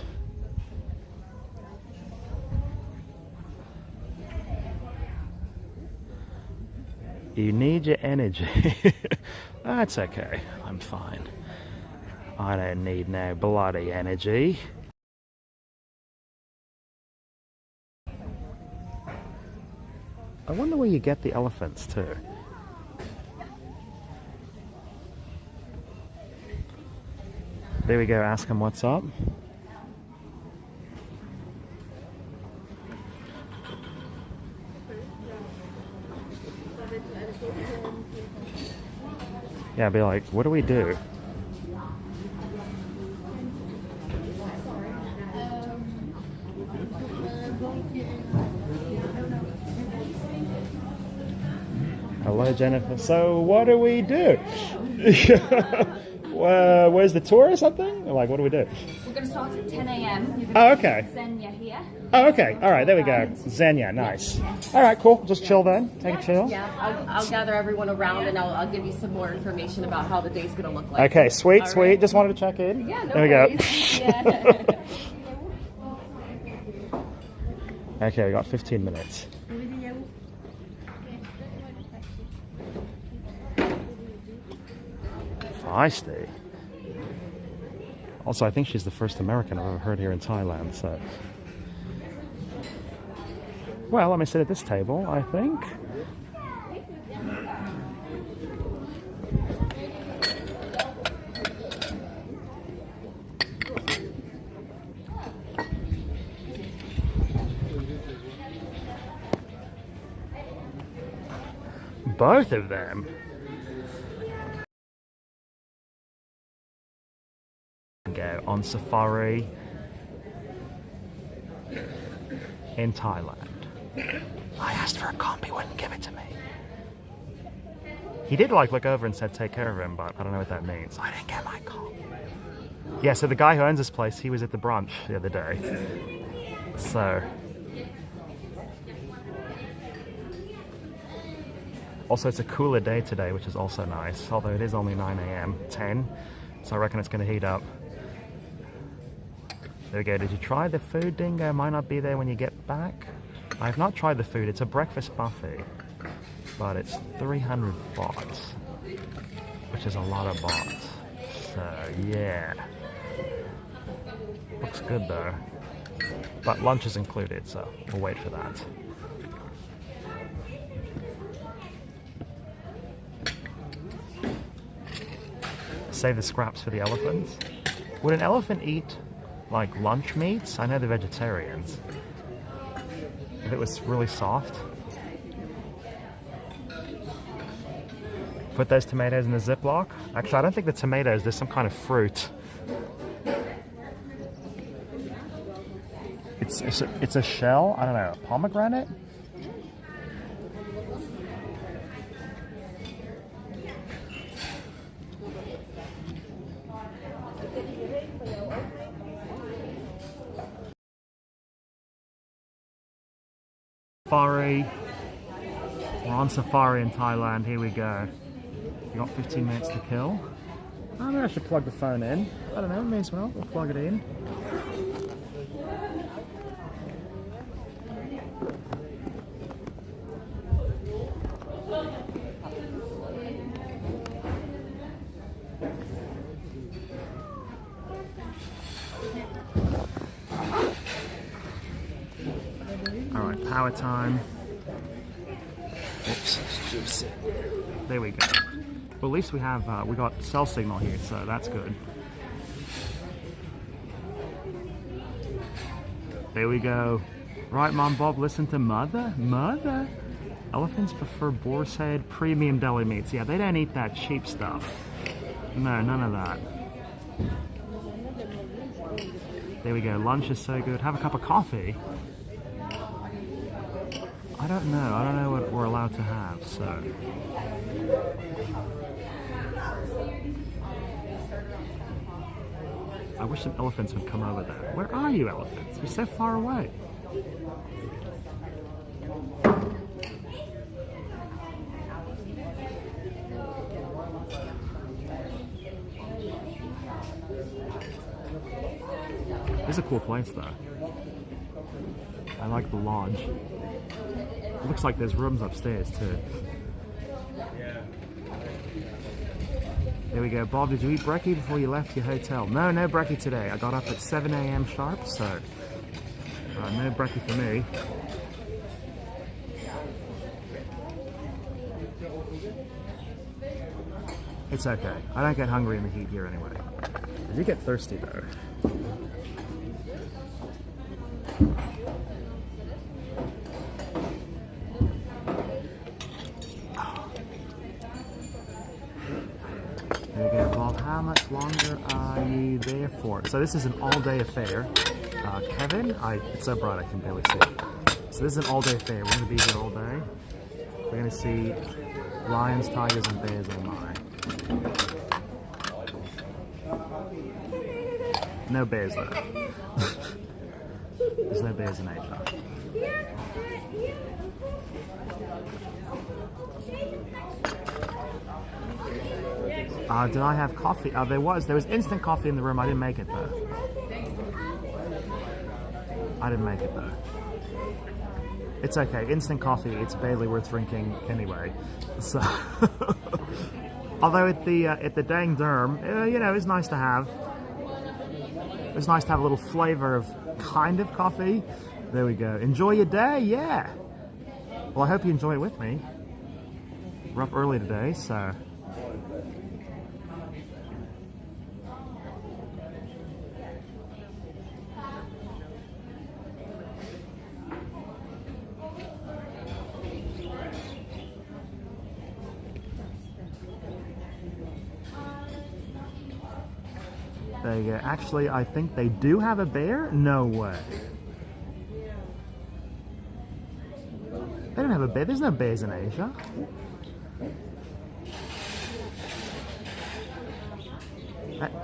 You need your energy. That's okay. I'm fine. I don't need no bloody energy. I wonder where you get the elephants too. There we go, ask him what's up. Yeah, be like, what do we do? Hello, Jennifer. So, what do we do? Where's the tour or something? Like, what do we do? We're going to start at 10 a.m. Oh, okay. Xenia here. Oh, okay. All right, there we go. Xenia, nice. All right, cool. Just chill then. Take a chill. Yeah, I'll gather everyone around and I'll give you some more information about how the day's going to look like. Okay, sweet, All sweet. right. Just wanted to check in. Yeah, no there we worries. go. Okay, we got 15 minutes. Feisty. Also, I think she's the first American I've ever heard here in Thailand, so... Well, let me sit at this table, I think. Both of them. Go on safari in Thailand. I asked for a comp, he wouldn't give it to me. He did look over and said take care of him, but I don't know what that means. I didn't get my comp. Yeah, so the guy who owns this place, he was at the brunch the other day. So... Also, it's a cooler day today, which is also nice, although it is only 9 a.m., 10, so I reckon it's going to heat up. There we go. Did you try the food, Dingo? Might not be there when you get back. I have not tried the food. It's a breakfast buffet, but it's 300 baht, which is a lot of baht. So, yeah. Looks good, though. But lunch is included, so we'll wait for that. Save the scraps for the elephants. Would an elephant eat like lunch meats? I know they're vegetarians. If it was really soft. Put those tomatoes in the Ziploc. Actually, I don't think the tomatoes, there's some kind of fruit. It's a shell, I don't know, pomegranate? Safari. We're on safari in Thailand. Here we go. We got 15 minutes to kill. Maybe I should plug the phone in. I don't know, may as well. We'll plug it in. shower time. Oops, juicy. There we go. Well, at least we have, we got cell signal here, so that's good. There we go. Right, Mom, Bob, listen to Mother. Mother. Elephants prefer boar's head, premium deli meats. Yeah, they don't eat that cheap stuff. No, none of that. There we go. Lunch is so good. Have a cup of coffee. I don't know. I don't know what we're allowed to have, so. I wish some elephants would come over there. Where are you, elephants? You're so far away. It's a cool place, though. I like the lodge. It looks like there's rooms upstairs, too. There we go. Bob, did you eat brekkie before you left your hotel? No, no brekkie today. I got up at 7 a.m. sharp, so no brekkie for me. It's okay. I don't get hungry in the heat here anyway. I do get thirsty, though. There we go, Bob. How much longer are you there for? So this is an all-day affair. Kevin, it's so bright I can barely see. So this is an all-day affair. We're going to be here all day. We're going to see lions, tigers, and bears all night. No bears though. There's no bears in Asia. Did I have coffee? There was instant coffee in the room. I didn't make it though. I didn't make it though. It's okay. Instant coffee, it's barely worth drinking anyway. So, although at the dang derm, you know, it's nice to have. It's nice to have a little flavor of kind of coffee. There we go. Enjoy your day, yeah. Well, I hope you enjoy it with me. We're up early today, so. There you go. Actually, I think they do have a bear? No way. They don't have a bear. There's no bears in Asia.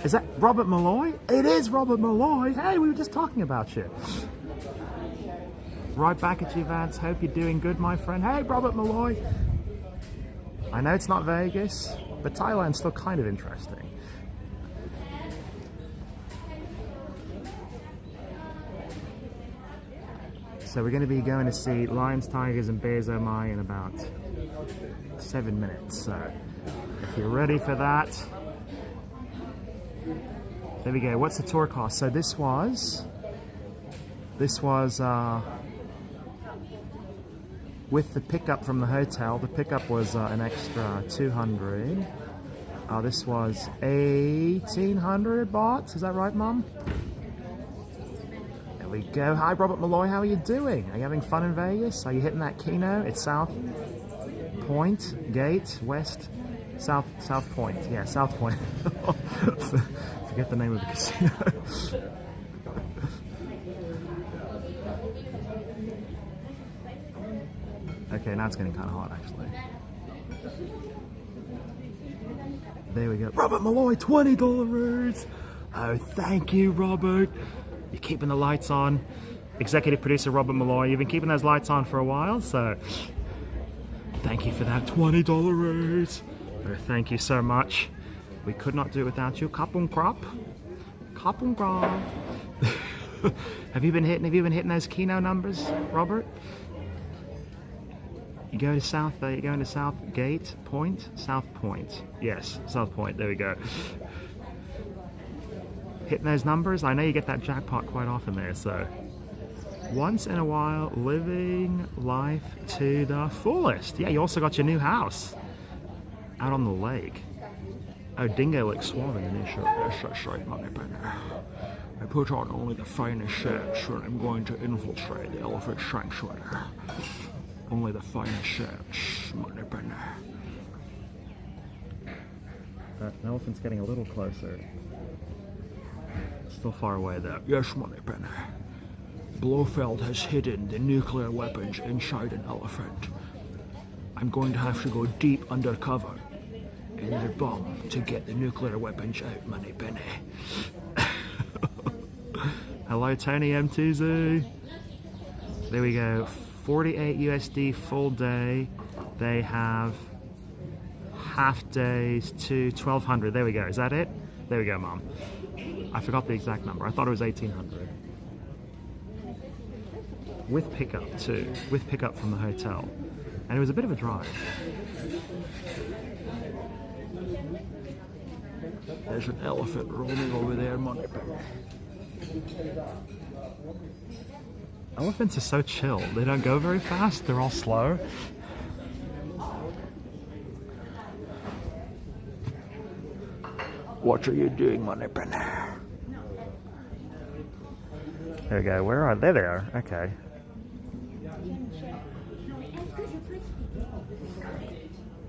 Is that Robert Malloy? It is Robert Malloy. Hey, we were just talking about you. Right back at you, Vance. Hope you're doing good, my friend. Hey, Robert Malloy. I know it's not Vegas, but Thailand's still kind of interesting. So we're going to be going to see lions, tigers, and bears oh my in about 7 minutes. So if you're ready for that, there we go. What's the tour cost? So this was with the pickup from the hotel. The pickup was an extra 200. This was 1,800 bahts. Is that right, Mum? There we go. Hi, Robert Malloy. How are you doing? Are you having fun in Vegas? Are you hitting that Keno? It's South Point, Gate, West, South Point. Yeah, South Point. Forget the name of the casino. Okay, now it's getting kind of hot, actually. There we go. Robert Malloy, $20. Oh, thank you, Robert. You're keeping the lights on. Executive producer Robert Malloy, you've been keeping those lights on for a while, so thank you for that $20. Oh, thank you so much. We could not do it without you. Kapung krop. Kapung krop. Have you been hitting those Keno numbers, Robert? You go to South, you're going to South Gate Point? South Point. Yes, South Point. There we go. Hitting those numbers? I know you get that jackpot quite often there, so Once in a while, living life to the fullest. Yeah, you also got your new house out on the lake. Oh, Dingo looks suave in the new shirt. Yes, that's right, money penny. I put on only the finest shirts when I'm going to infiltrate the elephant sanctuary. Only the finest shirts, money penny. That elephant's getting a little closer. Still far away though. Yes, money penny. Blofeld has hidden the nuclear weapons inside an elephant. I'm going to have to go deep undercover in the bomb to get the nuclear weapons out, money penny. Hello, Tony M2Z. There we go. 48 USD full day. They have half days to 1200. There we go. Is that it? There we go, Mom. I forgot the exact number. I thought it was 1800. With pickup too. With pickup from the hotel. And it was a bit of a drive. There's an elephant rolling over there, money penny. Elephants are so chill. They don't go very fast. They're all slow. What are you doing, money penny? There we go. Where are they? There they are. Okay.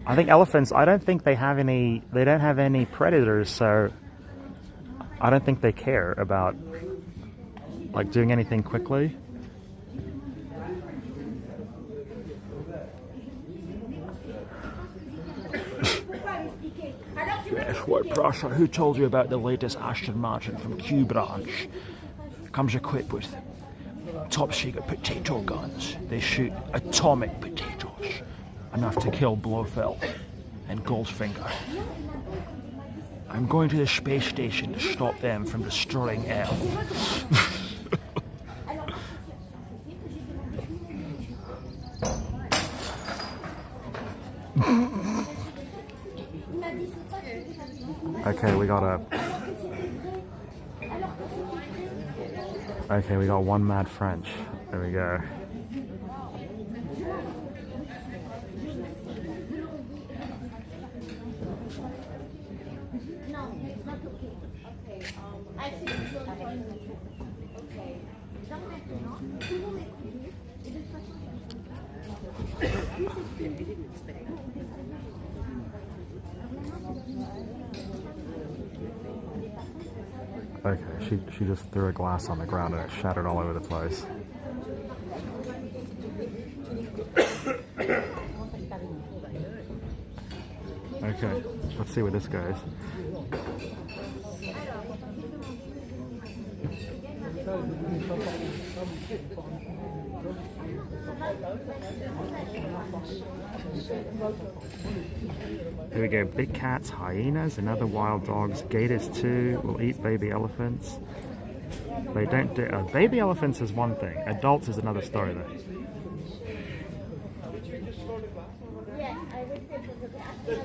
I think elephants, I don't think they have any, they don't have any predators, so I don't think they care about like doing anything quickly. Yes, what Prussia? Who told you about the latest Aston Martin from Q Branch? Comes equipped with top secret potato guns. They shoot atomic potatoes. Enough to kill Blofeld and Goldfinger. I'm going to the space station to stop them from destroying Earth. Okay, we got one mad French. There we go. Okay, she just threw a glass on the ground and it shattered all over the place. Okay, let's see where this goes. Here we go, big cats, hyenas, and other wild dogs. Gators too will eat baby elephants. They don't do, baby elephants is one thing, adults is another story though. You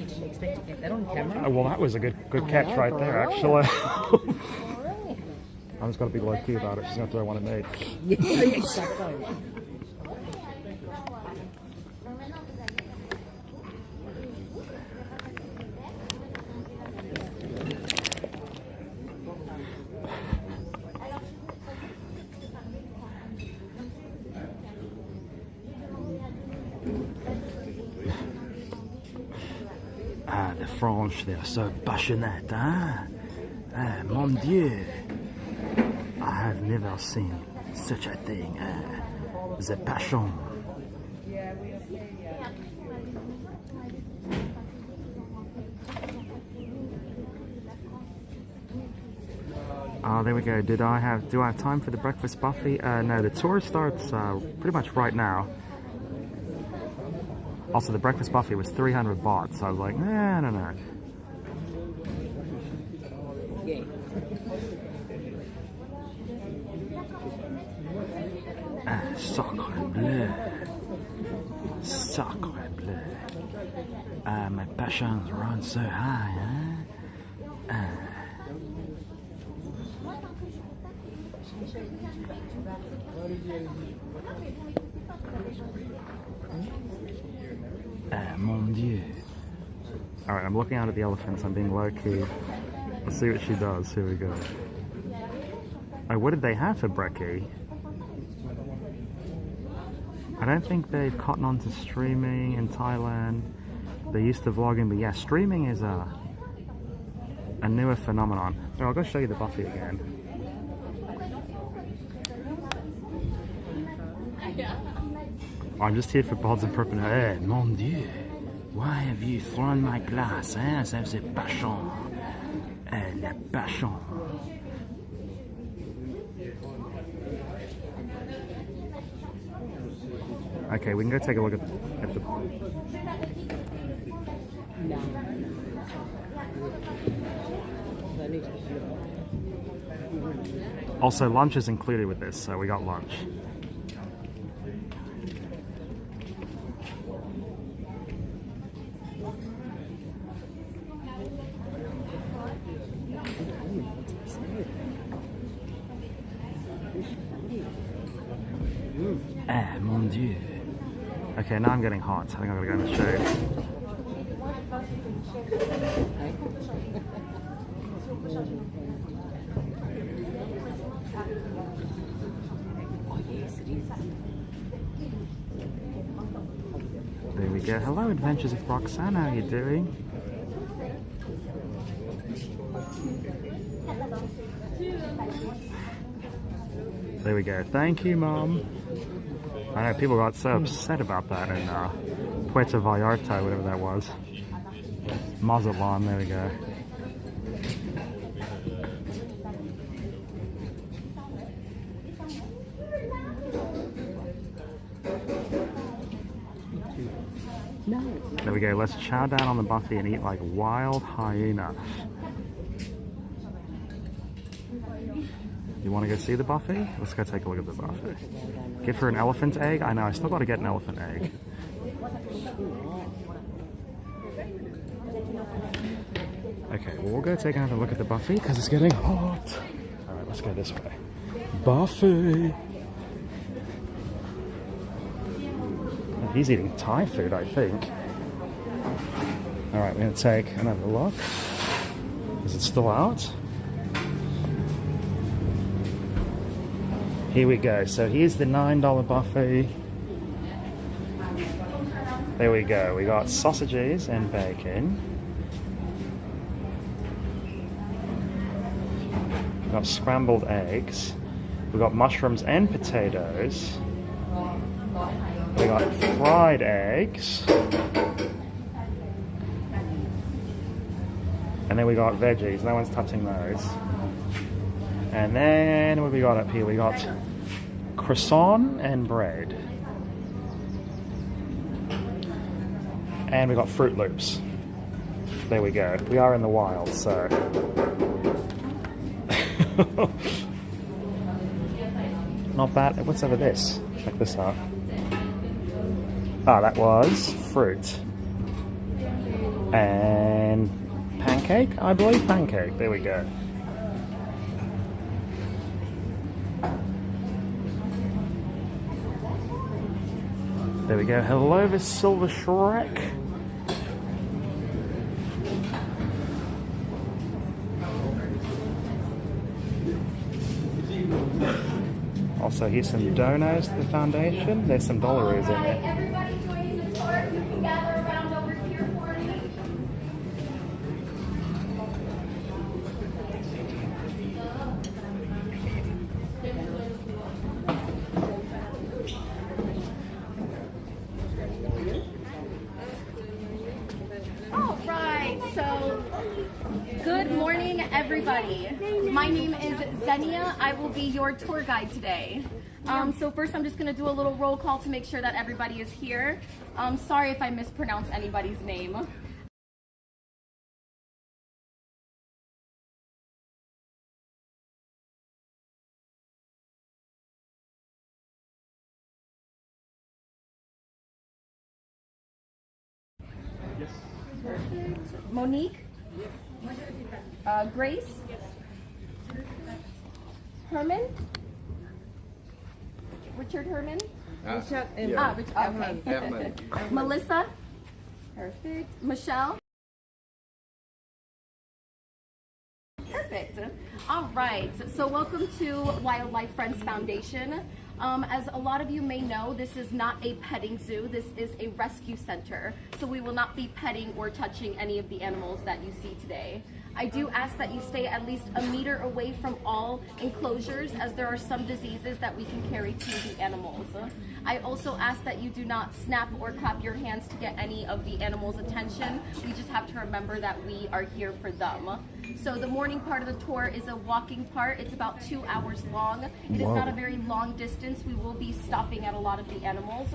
didn't expect to get that on camera? Oh, well, that was a good catch right there, actually. I'm just going to be low key about it. She's going to throw one at me. Exactly. Ah, the French, they're so passionate, huh? Ah, mon Dieu. I have never seen such a thing. The passion. Oh, there we go. Do I have time for the breakfast buffet? No, the tour starts pretty much right now. Also, the breakfast buffet was 300 baht, so I was like, no. Yeah. Sacre bleu. Sacre bleu. My passions run so high, huh? Ah, mon Dieu. Alright, I'm looking out at the elephants. I'm being low-key. Let's see what she does. Here we go. Oh, what did they have for brekkie? I don't think they've cotton on to streaming in Thailand. They used to vlogging, but yeah, streaming is a newer phenomenon. So I'll go show you the buffet again. I'm just here for pods and prep. Eh, mon Dieu! Why have you thrown my glass? Eh? Ça c'est passion. Eh, la passion. Okay, we can go take a look at the... Also, lunch is included with this, so we got lunch. Ah, mon Dieu. Okay, now I'm getting hot. I think I'm gonna go in the shade. There we go. Hello, Adventures of Roxanne. How are you doing? There we go. Thank you, Mom. I know people got so upset about that in Puerto Vallarta, whatever that was. Mazatlan, there we go. There we go. Let's chow down on the buffet and eat like wild hyenas. You want to go see the buffet? Let's go take a look at the buffet. Give her an elephant egg? I know, I still got to get an elephant egg. Okay, well, we'll go take another look at the buffet because it's getting hot. Alright, let's go this way. Buffet! Oh, he's eating Thai food, I think. Alright, we're going to take another look. Is it still out? Here we go. So here's the $9 buffet. There we go. We got sausages and bacon. We got scrambled eggs. We got mushrooms and potatoes. We got fried eggs. And then we got veggies. No one's touching those. And then what have we got up here? We got croissant and bread. And we got Fruit Loops. There we go. We are in the wild, so. Not bad. What's over this? Check this out. Ah, that was fruit. And pancake? I believe pancake. There we go. There we go. Hello, the Silver Shrek. Also, here's some donos to the foundation. There's some dollaroos in there. Everybody joining the tour, you can gather around over here for me. All right, so good morning, everybody. My name is Zenia. I will be your tour guide today. So first I'm just going to do a little roll call to make sure that everybody is here. Sorry if I mispronounce anybody's name. Yes. Perfect. Monique? Yes. Grace? Yes. Herman? Richard Herman? Richard and Okay. Melissa? Perfect. Michelle? Perfect. All right. So welcome to Wildlife Friends Foundation. As a lot of you may know, this is not a petting zoo. This is a rescue center. So we will not be petting or touching any of the animals that you see today. I do ask that you stay at least a meter away from all enclosures, as there are some diseases that we can carry to the animals. I also ask that you do not snap or clap your hands to get any of the animals' attention. We just have to remember that we are here for them. So the morning part of the tour is a walking part. It's about 2 hours long. It is not a very long distance. We will be stopping at a lot of the animals.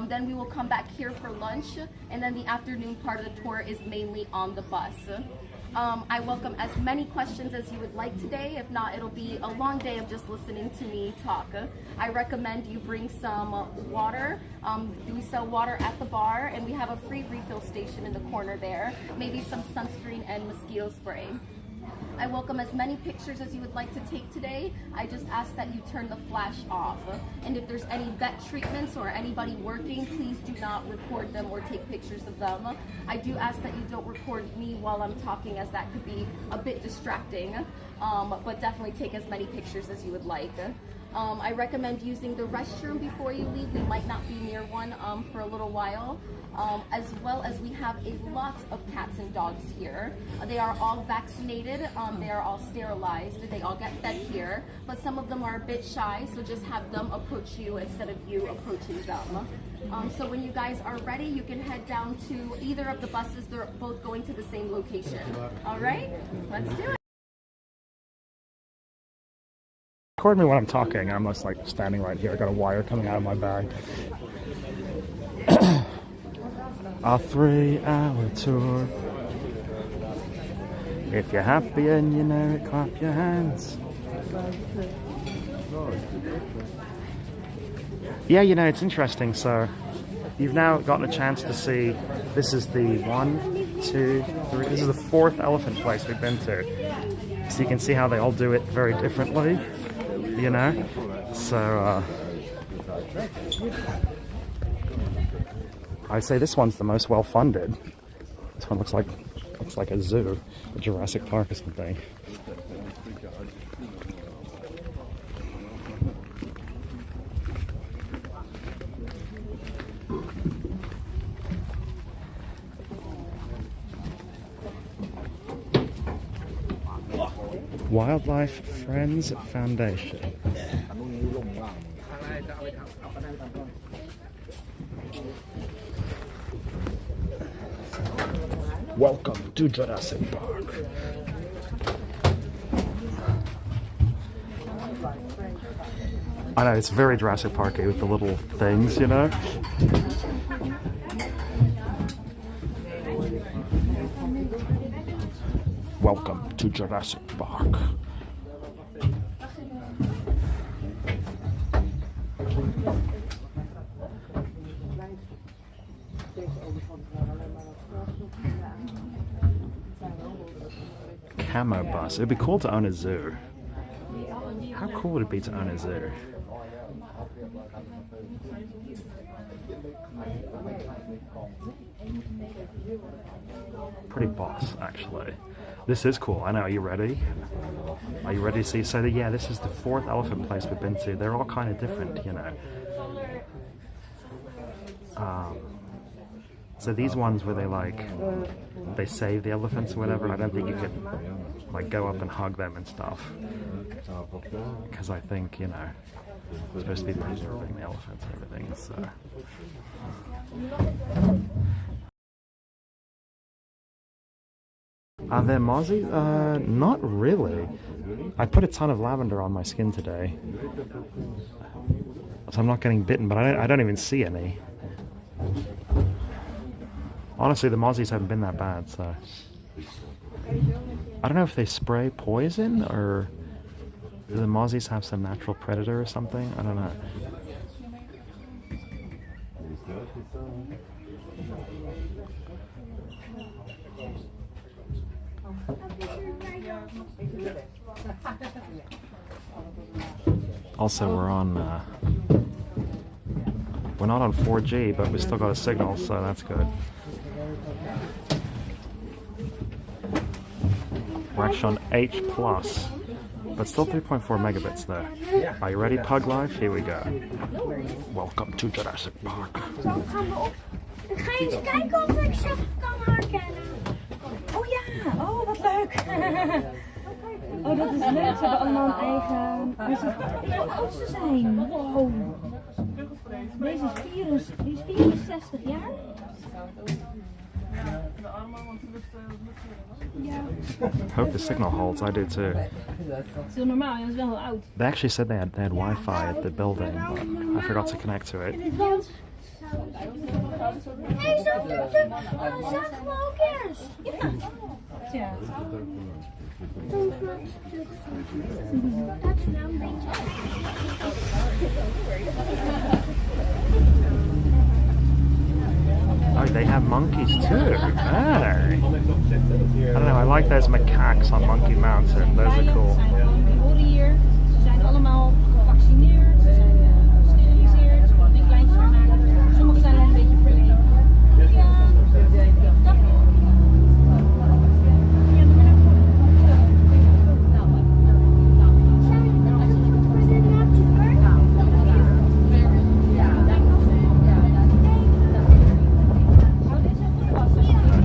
Then we will come back here for lunch, and then the afternoon part of the tour is mainly on the bus. I welcome as many questions as you would like today. If not, it'll be a long day of just listening to me talk. I recommend you bring some water. We sell water at the bar, and we have a free refill station in the corner there. Maybe some sunscreen and mosquito spray. I welcome as many pictures as you would like to take today. I just ask that you turn the flash off. And if there's any vet treatments or anybody working, please do not record them or take pictures of them. I do ask that you don't record me while I'm talking, as that could be a bit distracting, but definitely take as many pictures as you would like. I recommend using the restroom before you leave. We might not be near one for a little while. As well as we have a lot of cats and dogs here. They are all vaccinated, they are all sterilized, they all get fed here, but some of them are a bit shy, so just have them approach you instead of you approaching them. So when you guys are ready, you can head down to either of the buses. They're both going to the same location. All right, let's do it. Record me when I'm talking. I'm just like standing right here. I got a wire coming out of my bag. Our 3-hour tour. If you're happy and you know it, clap your hands. Yeah, you know, it's interesting. So you've now gotten a chance to see, this is the 1, 2, 3, this is the 4th elephant place we've been to. So you can see how they all do it very differently, you know. So I say this one's the most well funded. This one looks like a zoo, a Jurassic Park or something. Wildlife Friends Foundation. Welcome to Jurassic Park. I know, it's very Jurassic Park-y with the little things, you know? Welcome to Jurassic Park. Camo bus. It'd be cool to own a zoo. How cool would it be to own a zoo? Pretty boss, actually. This is cool. I know. Are you ready? Are you ready to see? So, yeah, this is the 4th elephant place we've been to. They're all kind of different, you know. So these ones where they save the elephants or whatever, I don't think you could like go up and hug them and stuff, because I think, you know, it's supposed to be preserving the elephants and everything. So are there mozzies? Not really. I put a ton of lavender on my skin today, so I'm not getting bitten, but I don't even see any. Honestly, the mozzies haven't been that bad, so I don't know if they spray poison or do the mozzies have some natural predator or something? I don't know. Also, we're not on 4G, but we still got a signal, so that's good. We're actually on H+, but still 3.4 megabits there. Are you ready, Pug Life? Here we go. Welcome to Jurassic Park. Zo gaan we op. Dan ga je eens kijken of ik ze kan herkennen. Oh ja, oh wat leuk. Oh, dat is leuk. Ze hebben allemaal een eigen... Hoe oud ze zijn. Oh. Deze is 64 jaar. Ja. Hope the signal holds. I do too. Dat is heel normaal, dat is wel heel oud. They actually said they had Wi-Fi at the building, but I forgot to connect to it. Hé, zo doet het. Zagen we ook eerst. Ja. Ja. Dat is nou een beetje. Oh, they have monkeys too. Hey. I don't know, I like those macaques on Monkey Mountain. Those are cool. Die horen hier. Ze zijn allemaal gevaccineerd. Ze zijn gesteriliseerd. Ze worden in kleintjes gemaakt. Sommigen zijn nog een beetje verlegen.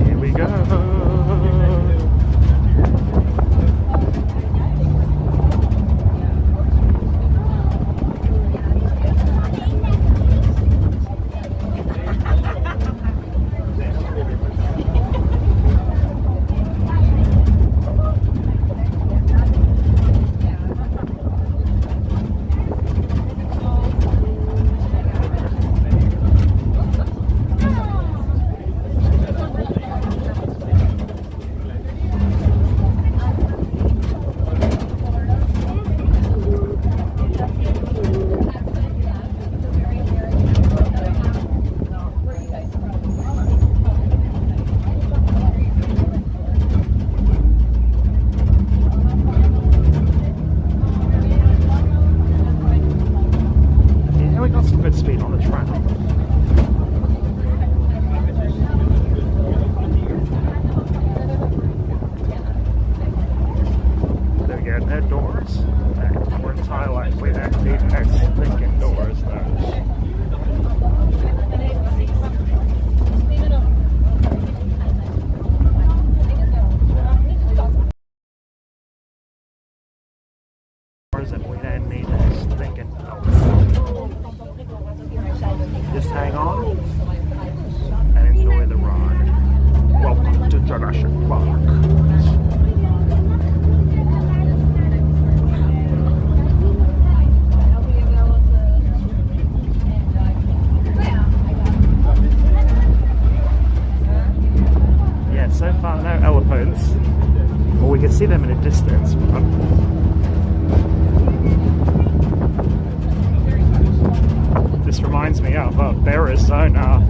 Here we go. Just hang on and enjoy the ride. Welcome to Jurassic Park. Yeah, so far no elephants. Well, we can see them in a distance, but this reminds me of Arizona.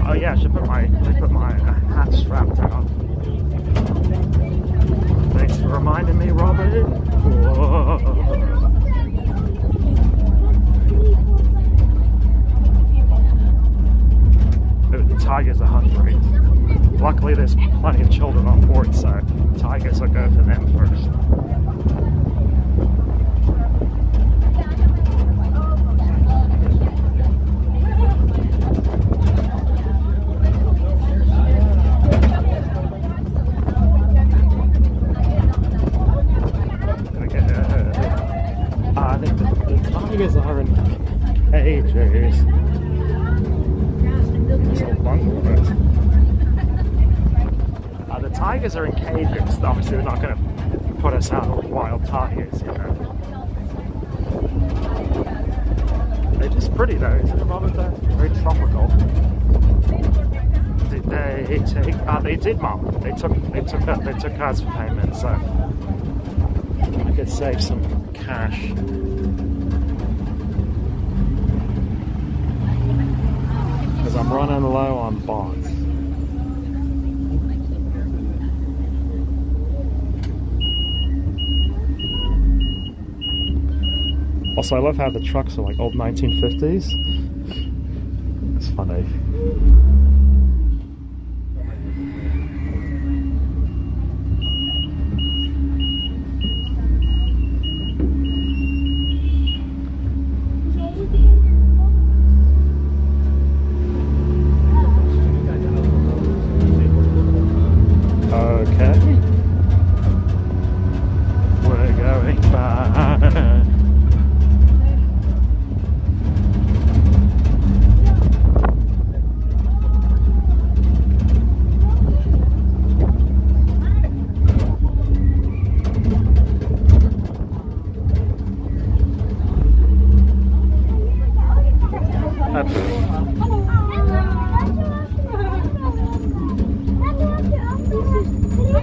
Oh yeah, I should put my hat strapped on. Thanks for reminding me, Robert. Whoa. The tigers are hungry. Luckily there's plenty of children on board, so tigers will go for them first. I think the tigers are in cages. It's all bungalows. The tigers are in cages. Obviously, they're not going to put us out with wild tigers, you know. It is pretty though, isn't it, rather though? Very tropical. Did they take? They did, Mum. They took cards for payment, so I could save some cash. Because I'm running low on bonds. Also, I love how the trucks are like old 1950s. It's funny. Okay. We're going back.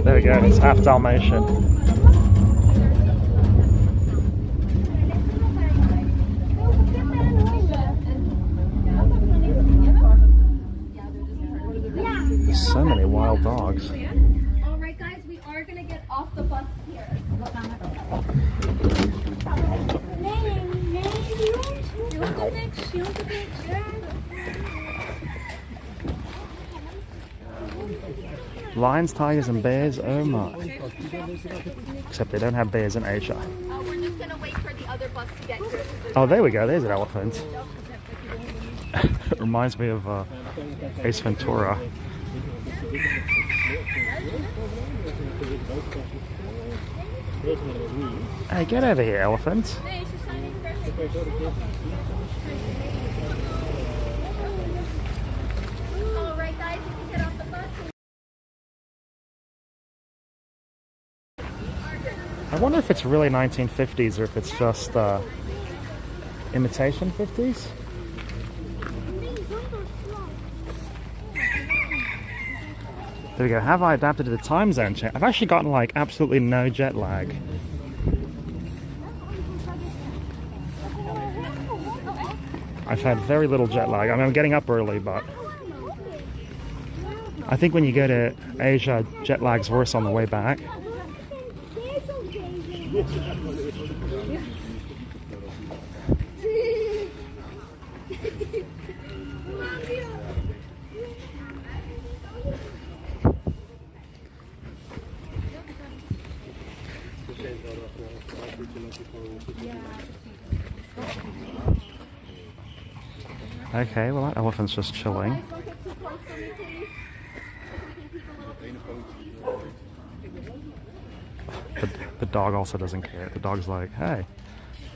There we go, it's half Dalmatian. There's so many wild dogs. Alright guys, we are gonna get off the bus here. Lions, tigers and bears, oh my. Except they don't have bears in Asia. We're just gonna wait for the other bus to get here. Oh, there we go, there's an elephant. It reminds me of Ace Ventura. Hey, get over here, elephant. Alright guys, you can get off the bus. I wonder if it's really 1950s or if it's just imitation 50s. There we go. Have I adapted to the time zone change? I've actually gotten like absolutely no jet lag. I've had very little jet lag. I mean, I'm getting up early, but I think when you go to Asia, jet lag's worse on the way back. Okay, well that elephant's just chilling. The dog also doesn't care. The dog's like, hey.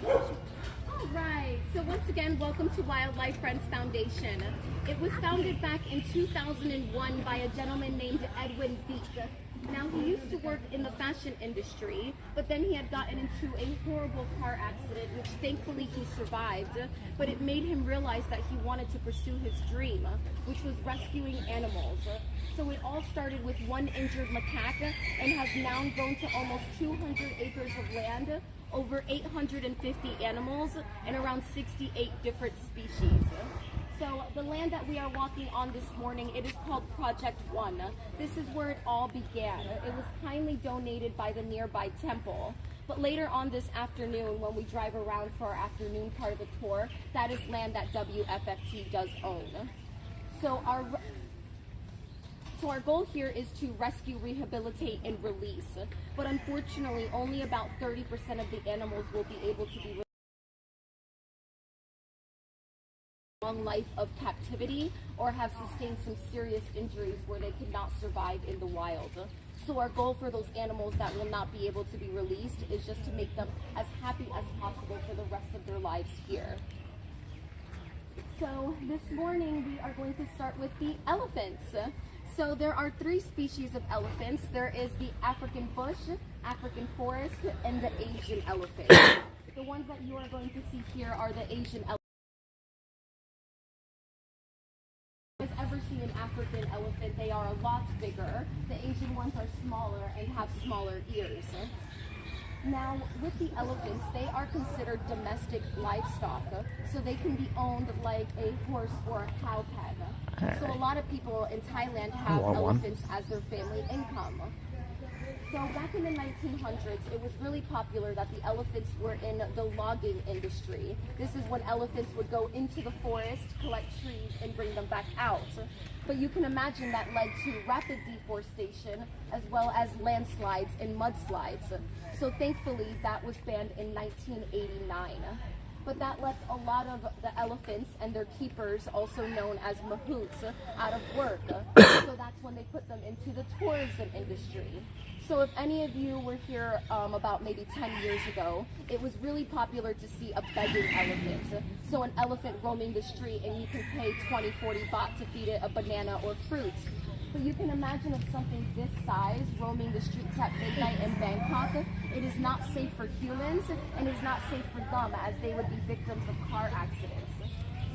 Alright, so once again, welcome to Wildlife Friends Foundation. It was founded back in 2001 by a gentleman named Edwin Beek. Now, he used to work in the fashion industry, but then he had gotten into a horrible car accident, which thankfully he survived, but it made him realize that he wanted to pursue his dream, which was rescuing animals. So it all started with one injured macaque and has now grown to almost 200 acres of land, over 850 animals, and around 68 different species. So the land that we are walking on this morning, it is called Project One. This is where it all began. It was kindly donated by the nearby temple. But later on this afternoon, when we drive around for our afternoon part of the tour, that is land that WFFT does own. So our goal here is to rescue, rehabilitate, and release. But unfortunately, only about 30% of the animals will be able to be released. Long life of captivity or have sustained some serious injuries where they could not survive in the wild. So our goal for those animals that will not be able to be released is just to make them as happy as possible for the rest of their lives here. So this morning we are going to start with the elephants. So there are 3 species of elephants. There is the African bush, African forest, and the Asian elephant. The ones that you are going to see here are the Asian elephants. If you guys ever see an African elephant, they are a lot bigger. The Asian ones are smaller and have smaller ears. Now, with the elephants, they are considered domestic livestock, so they can be owned like a horse or a cow pet. So a lot of people in Thailand have elephants as their family income. So back in the 1900s, it was really popular that the elephants were in the logging industry. This is when elephants would go into the forest, collect trees, and bring them back out. But you can imagine that led to rapid deforestation as well as landslides and mudslides. So thankfully, that was banned in 1989. But that left a lot of the elephants and their keepers, also known as mahouts, out of work. So that's when they put them into the tourism industry. So if any of you were here about maybe 10 years ago, it was really popular to see a begging elephant. So an elephant roaming the street and you can pay 20, 40 baht to feed it a banana or fruit. But you can imagine if something this size roaming the streets at midnight in Bangkok, it is not safe for humans and is not safe for them as they would be victims of car accidents.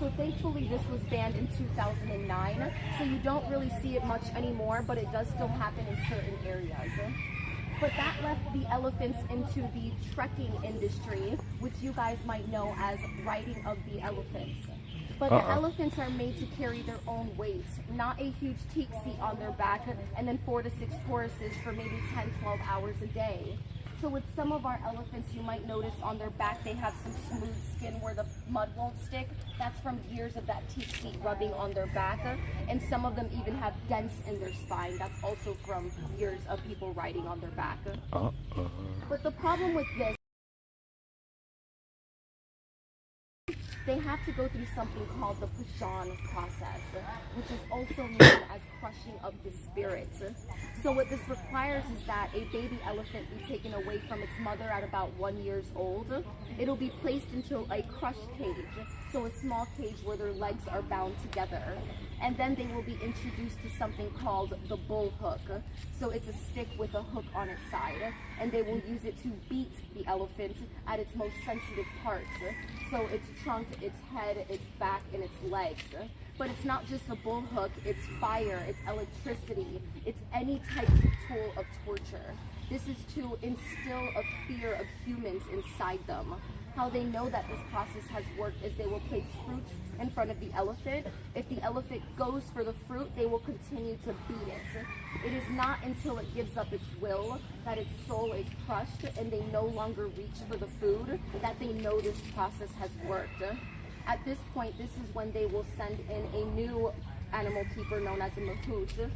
So thankfully this was banned in 2009, so you don't really see it much anymore, but it does still happen in certain areas. But that left the elephants into the trekking industry, which you guys might know as riding of the elephants. But the elephants are made to carry their own weight, not a huge teak seat on their back, and then 4 to 6 horses for maybe 10, 12 hours a day. So with some of our elephants, you might notice on their back they have some smooth skin where the mud won't stick. That's from years of that teak seat rubbing on their back. And some of them even have dents in their spine. That's also from years of people riding on their back. But the problem with this, they have to go through something called the Pajan process, which is also known as crushing of the spirit. So what this requires is that a baby elephant be taken away from its mother at about 1 year old. It'll be placed into a crushed cage, so a small cage where their legs are bound together. And then they will be introduced to something called the bull hook. So it's a stick with a hook on its side, and they will use it to beat the elephant at its most sensitive parts. So its trunk, its head, its back, and its legs. But it's not just a bull hook, it's fire, it's electricity, it's any type of tool of torture. This is to instill a fear of humans inside them. How they know that this process has worked is they will place fruit in front of the elephant. If the elephant goes for the fruit, they will continue to beat it. It is not until it gives up its will that its soul is crushed and they no longer reach for the food that they know this process has worked. At this point, this is when they will send in a new animal keeper known as a mahout,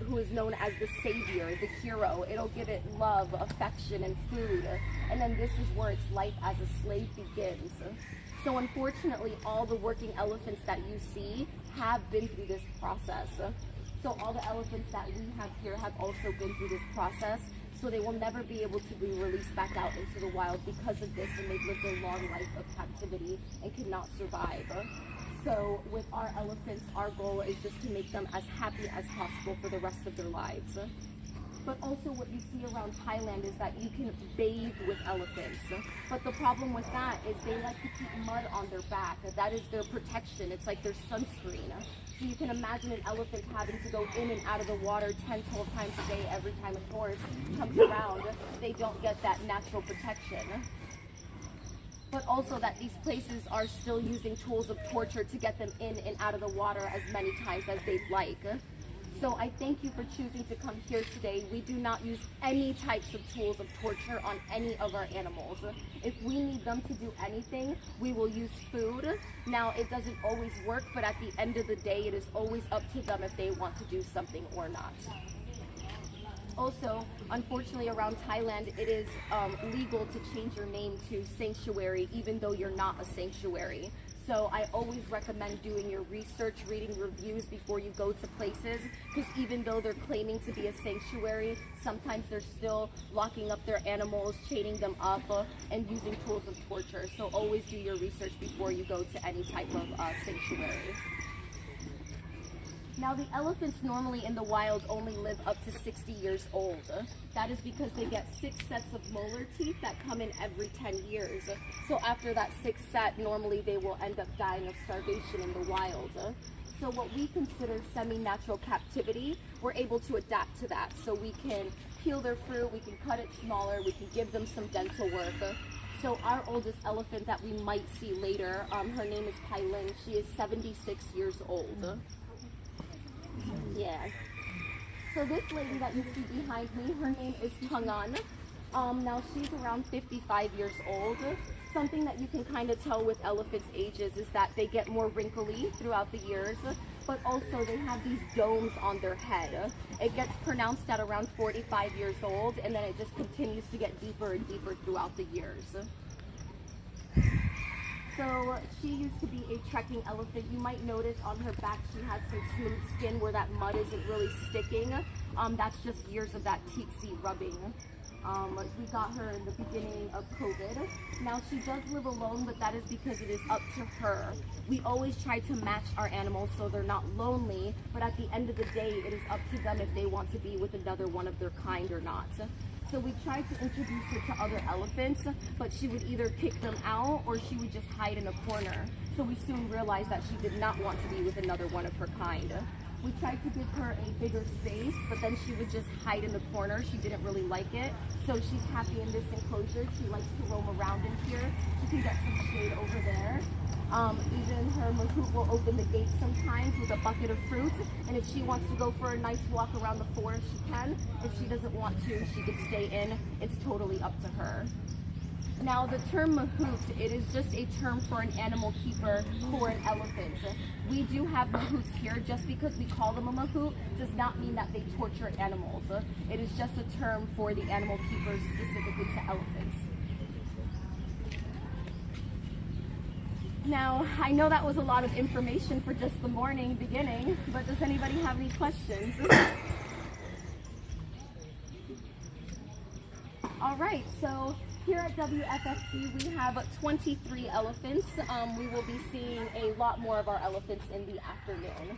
who is known as the savior, the hero. It'll give it love, affection, and food. And then this is where its life as a slave begins. So unfortunately, all the working elephants that you see have been through this process. So all the elephants that we have here have also been through this process. So they will never be able to be released back out into the wild because of this, and they've lived a long life of captivity and cannot survive. So with our elephants, our goal is just to make them as happy as possible for the rest of their lives. But also what you see around Thailand is that you can bathe with elephants. But the problem with that is they like to keep mud on their back. That is their protection. It's like their sunscreen. So you can imagine an elephant having to go in and out of the water 10, 12 times a day every time a tourist comes around. They don't get that natural protection. But also that these places are still using tools of torture to get them in and out of the water as many times as they'd like. So I thank you for choosing to come here today. We do not use any types of tools of torture on any of our animals. If we need them to do anything, we will use food. Now, it doesn't always work, but at the end of the day, it is always up to them if they want to do something or not. Also, unfortunately, around Thailand, it is legal to change your name to sanctuary, even though you're not a sanctuary. So I always recommend doing your research, reading reviews before you go to places, because even though they're claiming to be a sanctuary, sometimes they're still locking up their animals, chaining them up, and using tools of torture. So always do your research before you go to any type of sanctuary. Now, the elephants normally in the wild only live up to 60 years old. That is because they get 6 sets of molar teeth that come in every 10 years. So after that 6th set, normally they will end up dying of starvation in the wild. So what we consider semi-natural captivity, we're able to adapt to that. So we can peel their fruit, we can cut it smaller, we can give them some dental work. So our oldest elephant that we might see later, her name is Pai Lin. She is 76 years old. Yeah. So this lady that you see behind me, her name is Chang'an. Now she's around 55 years old. Something that you can kind of tell with elephants' ages is that they get more wrinkly throughout the years, but also they have these domes on their head. It gets pronounced at around 45 years old, and then it just continues to get deeper and deeper throughout the years. So she used to be a trekking elephant. You might notice on her back she has some smooth skin where that mud isn't really sticking. That's just years of that tsetse rubbing. We got her in the beginning of COVID. Now she does live alone, but that is because it is up to her. We always try to match our animals so they're not lonely, but at the end of the day, it is up to them if they want to be with another one of their kind or not. So we tried to introduce her to other elephants, but she would either kick them out or she would just hide in a corner. So we soon realized that she did not want to be with another one of her kind. We tried to give her a bigger space, but then she would just hide in the corner. She didn't really like it. So she's happy in this enclosure. She likes to roam around in here. She can get some shade over there. Even her mahout will open the gate sometimes with a bucket of fruit. And if she wants to go for a nice walk around the forest, she can. If she doesn't want to, she could stay in. It's totally up to her. Now the term mahout, it is just a term for an animal keeper for an elephant. We do have mahouts here. Just because we call them a mahout does not mean that they torture animals. It is just a term for the animal keepers specifically to elephants. Now, I know that was a lot of information for just the morning beginning, but does anybody have any questions? All right, so here at WFFT, we have 23 elephants. We will be seeing a lot more of our elephants in the afternoon.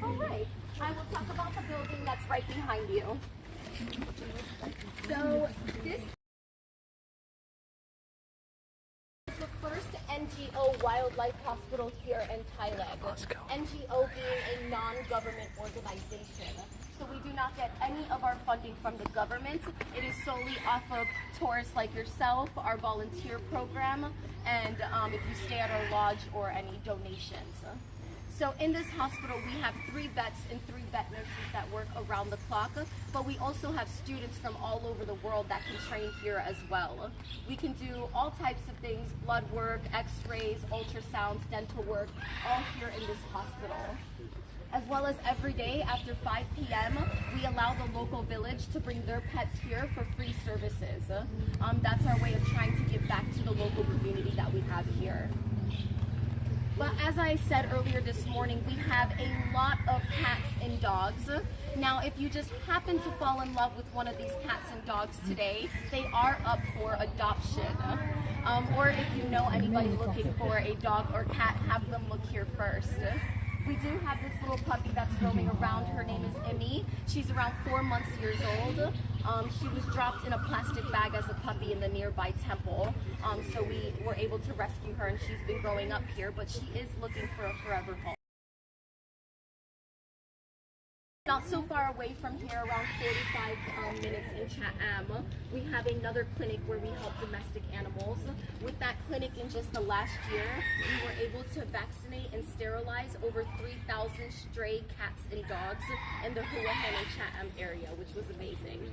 All right, I will talk about the building that's right behind you. So this is the first NGO wildlife hospital here in Thailand. NGO being a non-government organization. So we do not get any of our funding from the government. It is solely off of tourists like yourself, our volunteer program, and if you stay at our lodge or any donations. So in this hospital, we have 3 vets and 3 vet nurses that work around the clock, but we also have students from all over the world that can train here as well. We can do all types of things: blood work, x-rays, ultrasounds, dental work, all here in this hospital. As well as every day after 5 p.m., we allow the local village to bring their pets here for free services. That's our way of trying to give back to the local community that we have here. But as I said earlier this morning, we have a lot of cats and dogs. Now, if you just happen to fall in love with one of these cats and dogs today, they are up for adoption. Or if you know anybody looking for a dog or cat, have them look here first. We do have this little puppy that's roaming around. Her name is Emmy. She's around 4 years old. She was dropped in a plastic bag as a puppy in the nearby temple. So we were able to rescue her, and she's been growing up here, but she is looking for a forever home. Not so far away from here, around 45 minutes in Chatham, we have another clinic where we help domestic animals. With that clinic, in just the last year, we were able to vaccinate and sterilize over 3,000 stray cats and dogs in the Hua Hin and Chatham area, which was amazing.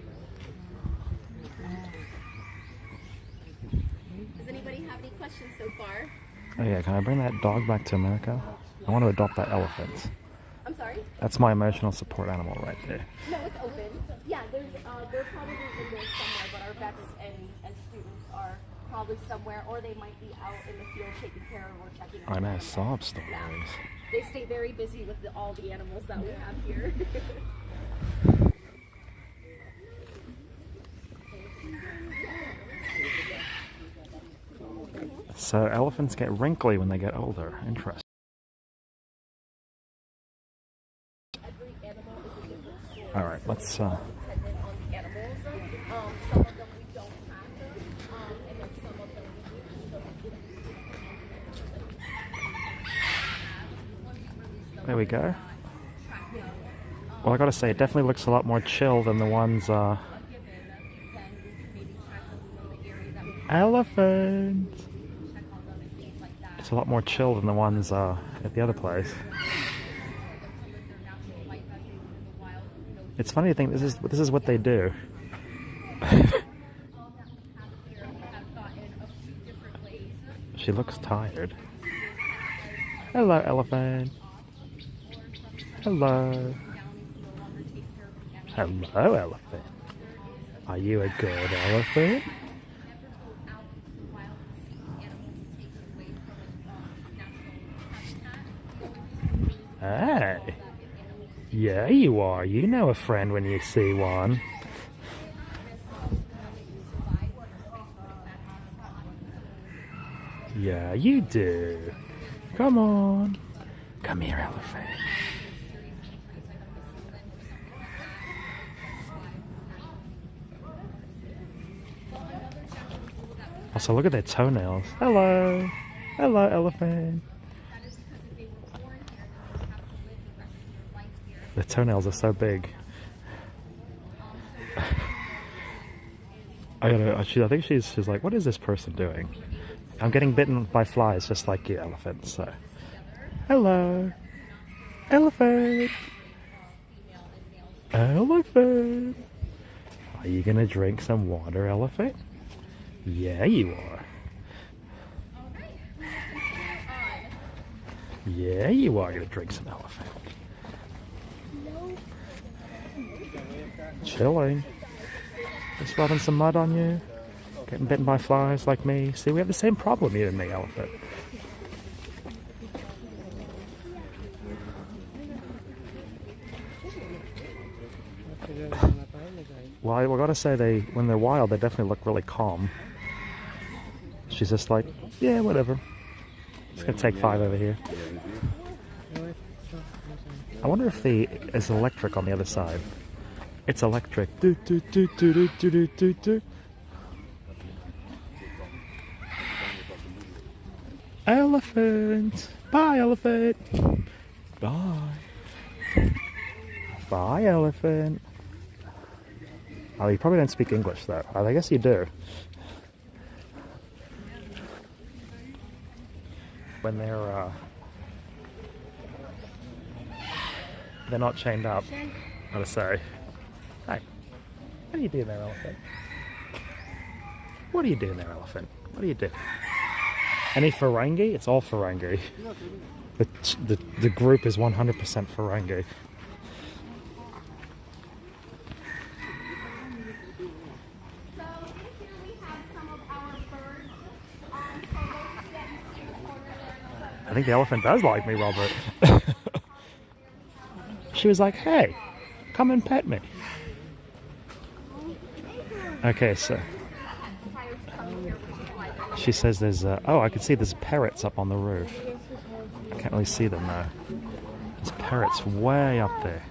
Does anybody have any questions so far? Oh yeah, can I bring that dog back to America? I want to adopt that elephant. I'm sorry? That's my emotional support animal right there. No, it's open. Yeah, they're probably in there somewhere, but our vets and students are probably somewhere, or they might be out in the field taking care of or checking out. I know, sob stories. Yeah. They stay very busy with all the animals that we have here. So elephants get wrinkly when they get older. Interesting. All right, let's. Dependent on the animals. Some of them we don't have, and then some of them we do. There we go. Well, I gotta say, it definitely looks a lot more chill than the ones, elephant! It's a lot more chill than the ones, at the other place. It's funny to think this is what they do. She looks tired. Hello, elephant. Hello. Hello, elephant. Are you a good elephant? Hey. Yeah, you are. You know a friend when you see one. Yeah, you do. Come on. Come here, elephant. Also, look at their toenails. Hello. Hello, elephant. The toenails are so big. I think she's like, what is this person doing? I'm getting bitten by flies just like you, elephant, so. Hello. Elephant. Elephant. Are you gonna drink some water, elephant? Yeah, you are. Yeah, you are gonna drink some elephant. Chilling. Just rubbing some mud on you. Getting bitten by flies like me. See, we have the same problem, you and me, elephant. Well, I gotta say, when they're wild, they definitely look really calm. She's just like, yeah, whatever. Just gonna take 5 over here. I wonder if it's electric on the other side. It's electric. Do, do, do, do, do, do, do, do. Elephant. Bye, elephant. Bye. Bye, elephant. Oh, you probably don't speak English, though. I guess you do. When they're not chained up, I gotta say. Hey, what are you doing there, elephant? What are you doing there, elephant? What are you doing? Any Ferengi? It's all Ferengi. The group is 100% Ferengi. I think the elephant does like me, Robert. She was like, hey, come and pet me. Okay, so she says there's oh, I can see there's parrots up on the roof. I can't really see them though. There's parrots way up there.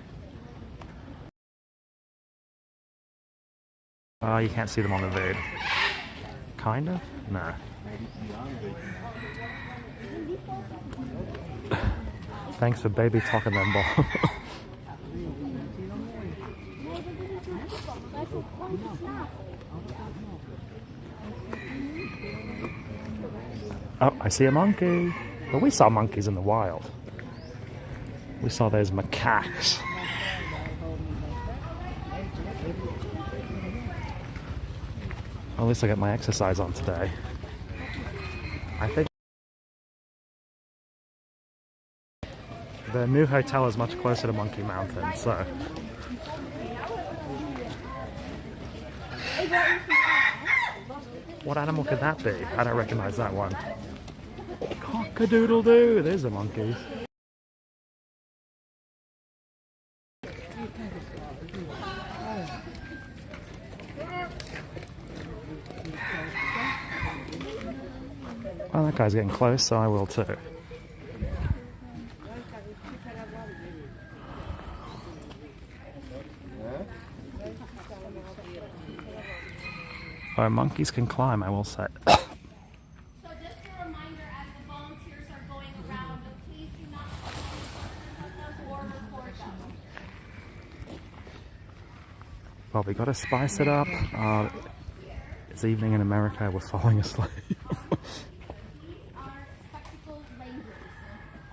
Oh, you can't see them on the vid. Kind of? No. Thanks for baby talking them ball. Oh, I see a monkey. But we saw monkeys in the wild. We saw those macaques. Well, at least I got my exercise on today. I think the new hotel is much closer to Monkey Mountain, so. What animal could that be? I don't recognize that one. Cock-a-doodle-doo! There's the monkeys. Well, that guy's getting close, so I will too. Oh, monkeys can climb, I will say. So just a reminder, as the volunteers are going around, please do not Well, we got to spice it up. It's evening in America. We're falling asleep. These are spectacled langurs,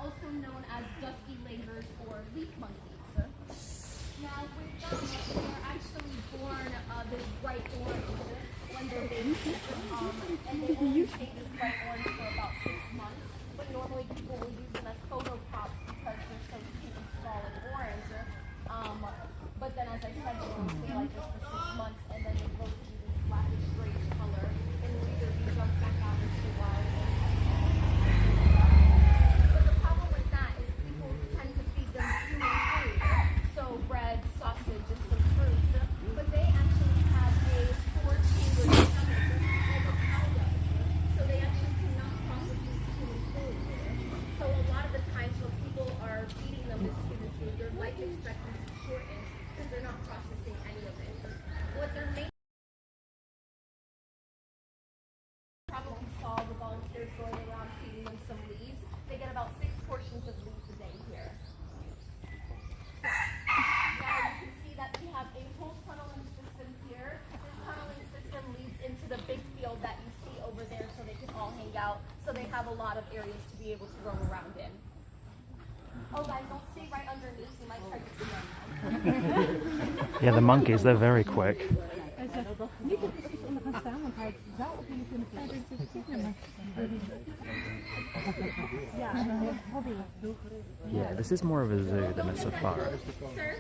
also known as dusky langurs or leaf monkeys. Now, with them, they're actually born this bright orange when they're babies, and they only stay this bright orange for about 6 months. But normally people will use them as photo props because they're so cute and small and orange. But then, as I said, they only stay like this for 6 months, and then they grow to be this blackish grayish color, and later they jump back out into the wild. But the problem with that is people tend to feed them human food, so bread, sausage, and some fruits. But they actually have a 4-chambered stomach like a cow does, so they actually cannot process this human food. So a lot of the times when people are feeding them this human food, their life expectancy shortens because they're not processing any of it. What their main probably saw the volunteers going around feeding them some leaves. They get about 6 portions of leaves a day here. Now you can see that we have a whole tunneling system here. This tunneling system leads into the big field that you see over there so they can all hang out. So they have a lot of areas to be able to roam around in. Oh guys, don't stay right underneath. You might try to do that. Yeah, the monkeys, they're very quick. Yeah, this is more of a zoo than a safari. Sir?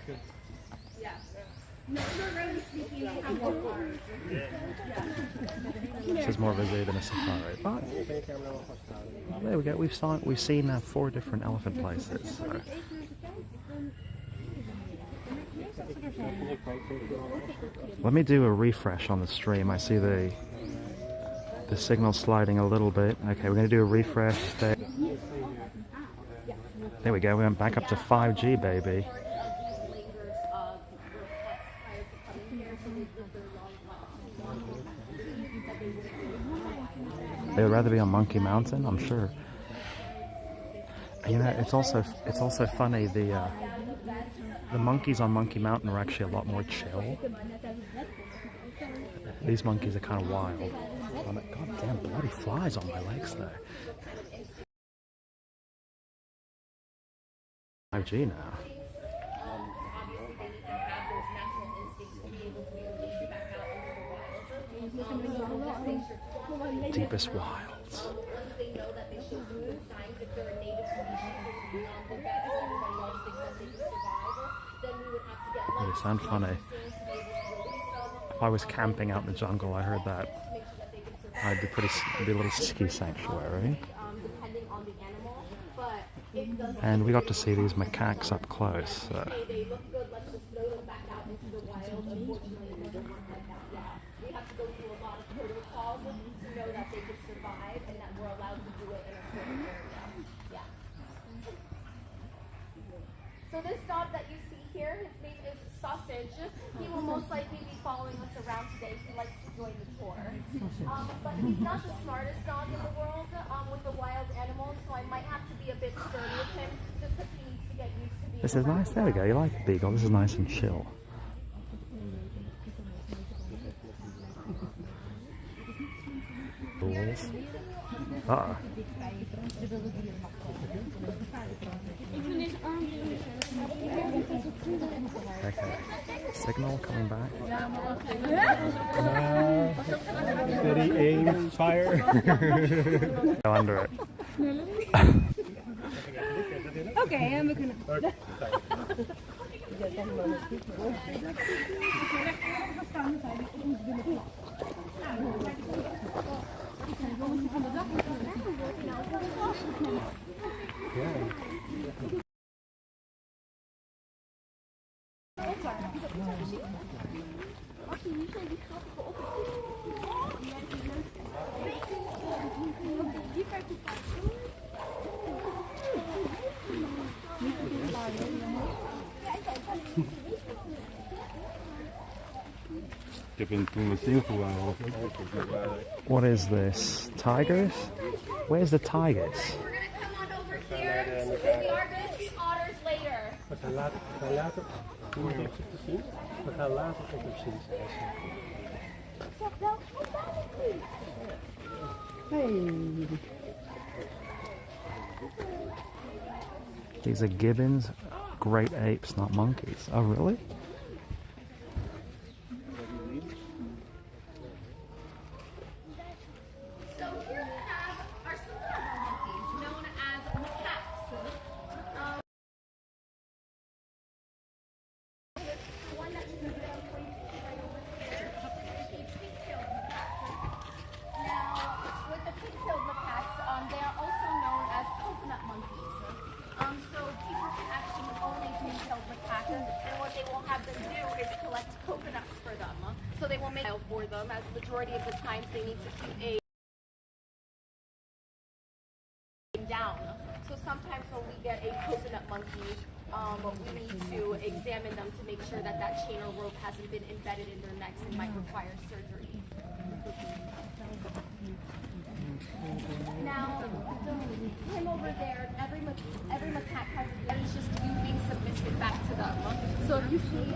Yeah. No, really speaking, they have more cars. This is more of a zoo than a safari. But there we go. We've seen 4 different elephant places. So. Let me do a refresh on the stream. I see the signal sliding a little bit. Okay, we're going to do a refresh. There we go. We went back up to 5G, baby. They would rather be on Monkey Mountain, I'm sure. You know, it's also funny. The monkeys on Monkey Mountain are actually a lot more chill. These monkeys are kind of wild. God damn, bloody flies on my legs there. 5G now. Deepest wilds. They sound funny. If I was camping out in the jungle, I heard that, I'd be a little ski sanctuary. And we got to see these macaques up close. So. So this dog that you see here, his name is Sausage. He will most likely be following us around today. He likes to join the tour. But he's not the smartest dog in the world with the wild animals, so I might have to be a bit sturdy with him just because he needs to get used to being This is nice. There we go. You like a beagle. This is nice and chill. Bulls. Uh-oh. Okay. Signal coming back. Steady aim, fire. Go under it. Oké, en we kunnen. What is this? Tigers? Where's the tigers? We're going to come on over here. We are going to see otters later. Later, hoe moet ik ze te zien? We gaan later op het zien, zei ze. These are gibbons, great apes, not monkeys. Oh, really? So here we have our cerebral monkeys, known as macaques. The one that's right over there is the pink-tailed macaque. Now, with the pink-tailed macaques, they are also known as coconut monkeys. So people can actually own a pink-tailed macaque, and what they will have them do is collect coconuts for them. So they will make it for them, as the majority of the times they need to keep a down. So sometimes when we get a coconut monkey, we need to examine them to make sure that that chain or rope hasn't been embedded in their necks and might require surgery. Now, him over there, every macaque has that is just you being submissive back to them. So if you see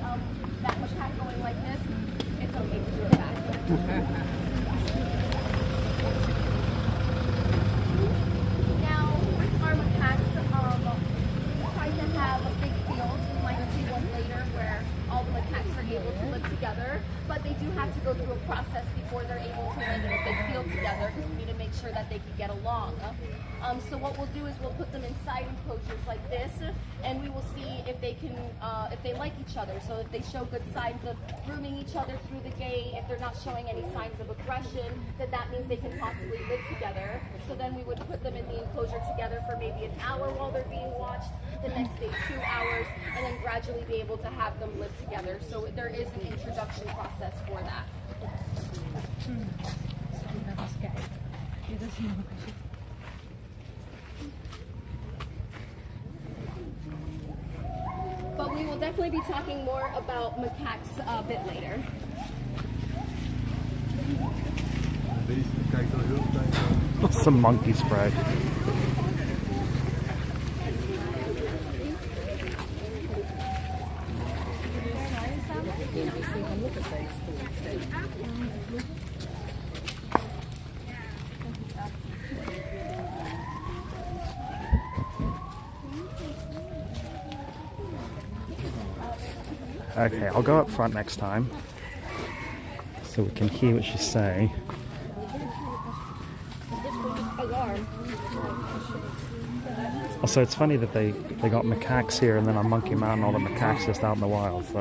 that macaque going like this, it's okay to do it back. Now, with our macaques, we try to have a big field. We might see one later where all the macaques are able to live together, but they do have to go through a process before they're able to live in a big field together because we need to make sure that they can get along. So what we'll do is we'll put them inside enclosures like this, and we will see if they can, if they like each other. So if they show good signs of grooming each other through the gate, if they're not showing any signs of aggression, then that means they can possibly live together. So then we would put them in the enclosure together for maybe an hour while they're being watched, the next day 2 hours, and then gradually be able to have them live together. So there is an introduction process for that. But we will definitely be talking more about macaques a bit later. Some monkey spray. Okay, I'll go up front next time so we can hear what she's saying. Also, it's funny that they got macaques here and then on Monkey Mountain all the macaques just out in the wild. So.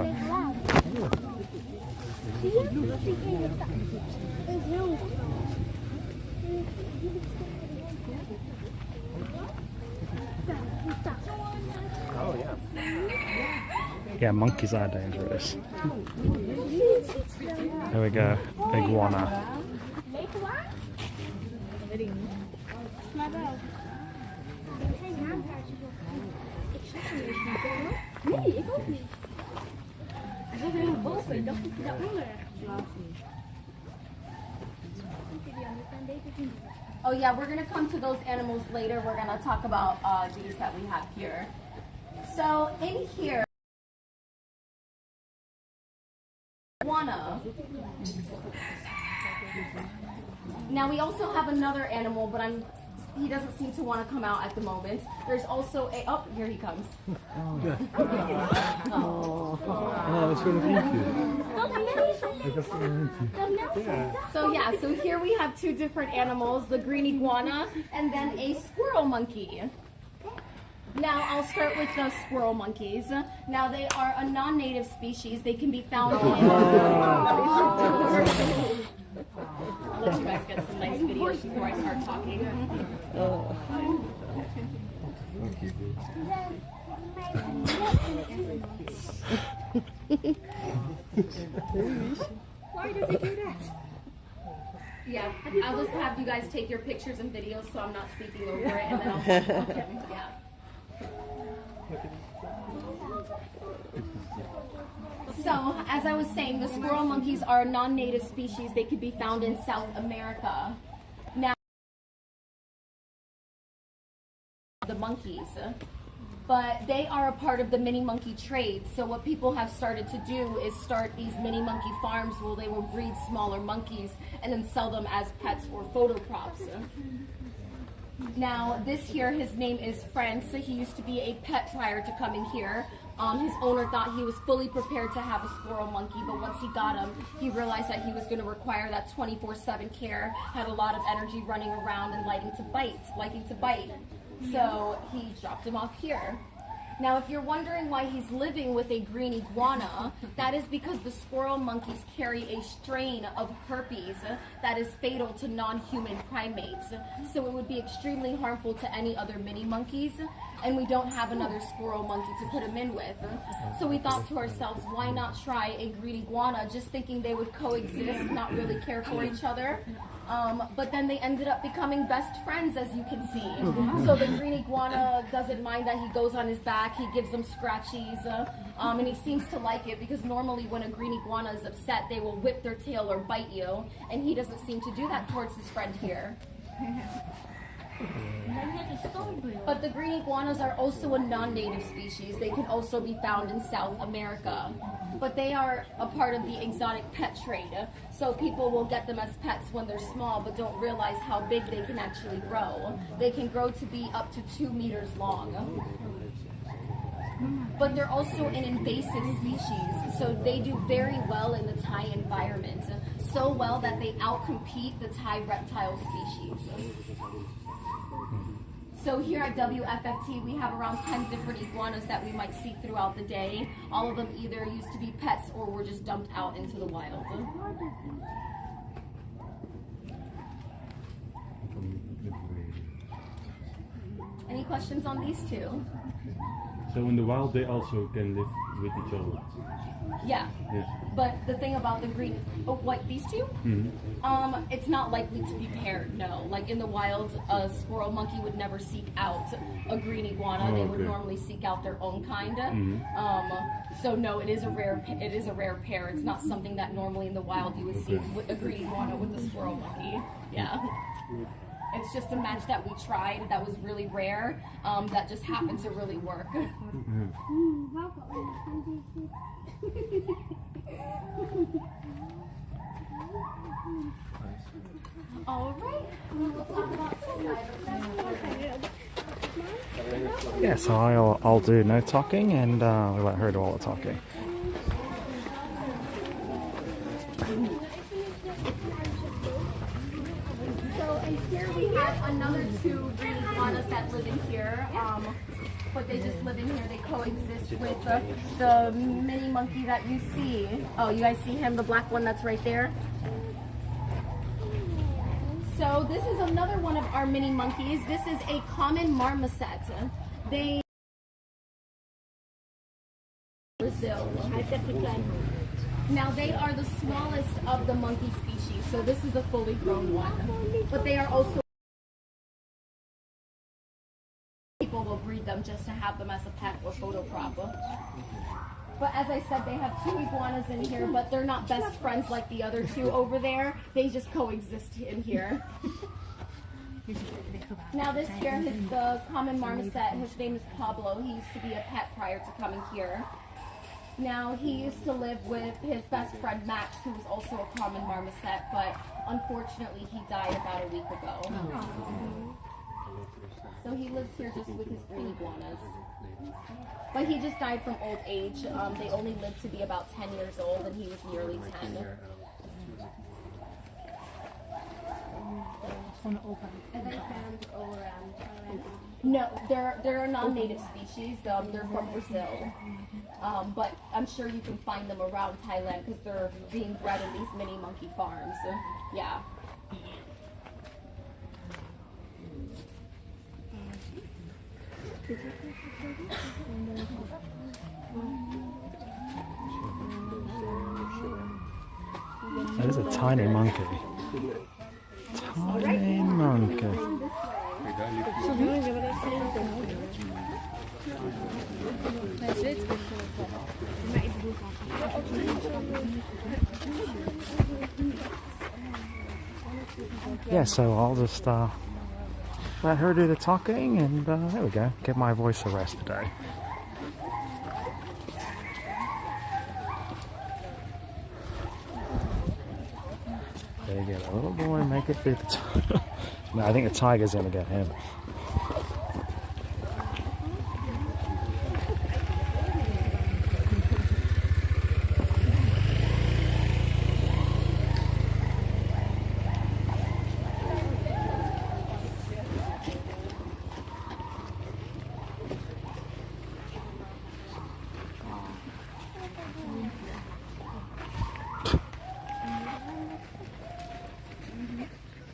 Oh, yeah. Yeah, monkeys are dangerous. There we go, iguana. Nee, ik ook niet. Hij zat helemaal boven, ik dacht dat hij daaronder Oh yeah, we're gonna come to those animals later. We're gonna talk about these that we have here. So in here, iguana. Now we also have another animal, but he doesn't seem to want to come out at the moment. There's also a, oh, here he comes. Oh, dat is gewoon een vriendje. So yeah, so here we have two different animals, the green iguana and then a squirrel monkey. Now I'll start with the squirrel monkeys. Now they are a non-native species. They can be found in... I'll let you guys get some nice videos before I start talking. Why does he do that? Yeah, I'll just have you guys take your pictures and videos so I'm not speaking over it, and then I'll talk about him. Yeah. So, as I was saying, the squirrel monkeys are a non-native species. They could be found in South America. Now, the monkeys. But they are a part of the mini monkey trade. So what people have started to do is start these mini monkey farms where they will breed smaller monkeys and then sell them as pets or photo props. Now this here, his name is France. He used to be a pet prior to coming here. His owner thought he was fully prepared to have a squirrel monkey, but once he got him, he realized that he was going to require that 24/7 care, had a lot of energy running around and liking to bite. So he dropped him off here. Now, if you're wondering why he's living with a green iguana, that is because the squirrel monkeys carry a strain of herpes that is fatal to non-human primates. So it would be extremely harmful to any other mini monkeys, and we don't have another squirrel monkey to put him in with. So we thought to ourselves, why not try a green iguana, just thinking they would coexist, not really care for each other. But then they ended up becoming best friends, as you can see. So the green iguana doesn't mind that he goes on his back, he gives them scratchies, and he seems to like it because normally when a green iguana is upset, they will whip their tail or bite you, and he doesn't seem to do that towards his friend here. But the green iguanas are also a non-native species. They can also be found in South America. But they are a part of the exotic pet trade. So people will get them as pets when they're small, but don't realize how big they can actually grow. They can grow to be up to 2 meters long. But they're also an invasive species, so they do very well in the Thai environment. So well that they outcompete the Thai reptile species. So here at WFFT, we have around 10 different iguanas that we might see throughout the day. All of them either used to be pets or were just dumped out into the wild. Any questions on these two? So in the wild they also can live with each other? Yeah. But the thing about the green, these two? It's not likely to be paired, no. Like in the wild, a squirrel monkey would never seek out a green iguana. They would normally seek out their own kind. So no, it is a rare pair. It's not something that normally in the wild you would see with a green iguana with a squirrel monkey. Yeah. It's just a match that we tried that was really rare, that just happened to really work. All right. We'll talk about Yeah, so I'll do no talking, and we'll let her do all the talking. So, and here we have another 2 green iguanas that live in here. But they just live in here. They coexist with the mini monkey that you see. Oh, you guys see him, the black one that's right there? So this is another one of our mini monkeys. This is a common marmoset. They Brazil. Now they are the smallest of the monkey species. So this is a fully grown one. But they are also people will breed them just to have them as a pet or photo prop. But as I said, they have 2 iguanas in here, but they're not best friends like the other 2 over there. They just coexist in here. Now this here is the common marmoset. His name is Pablo. He used to be a pet prior to coming here. Now he used to live with his best friend Max, who was also a common marmoset, but unfortunately he died about a week ago. So he lives here just with his 3 iguanas. But he just died from old age. They only lived to be about 10 years old, and he was nearly 10. No, they're a non-native species. They're from Brazil. But I'm sure you can find them around Thailand because they're being bred in these mini monkey farms. Yeah. That is a tiny monkey. Tiny monkey. Yeah, so I'll just let her do the talking, and there we go. Give my voice a rest today. There you go, the little boy, make it through the tunnel. No, I think the tiger's gonna get him.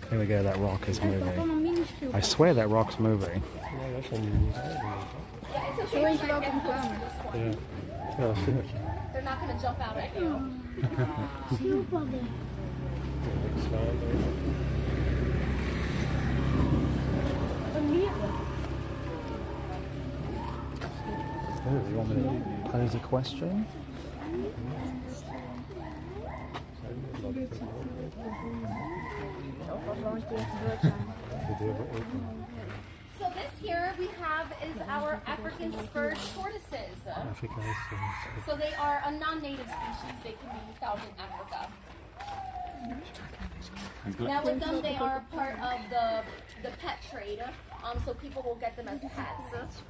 Here we go, that rock is moving. I swear that rock's moving. They're not going to jump out at you. Oh, you want me to pose a question? So this here we have is our African spurred tortoises. So they are a non-native species. They can be found in Africa. Now with them, they are part of the pet trade. So people will get them as pets.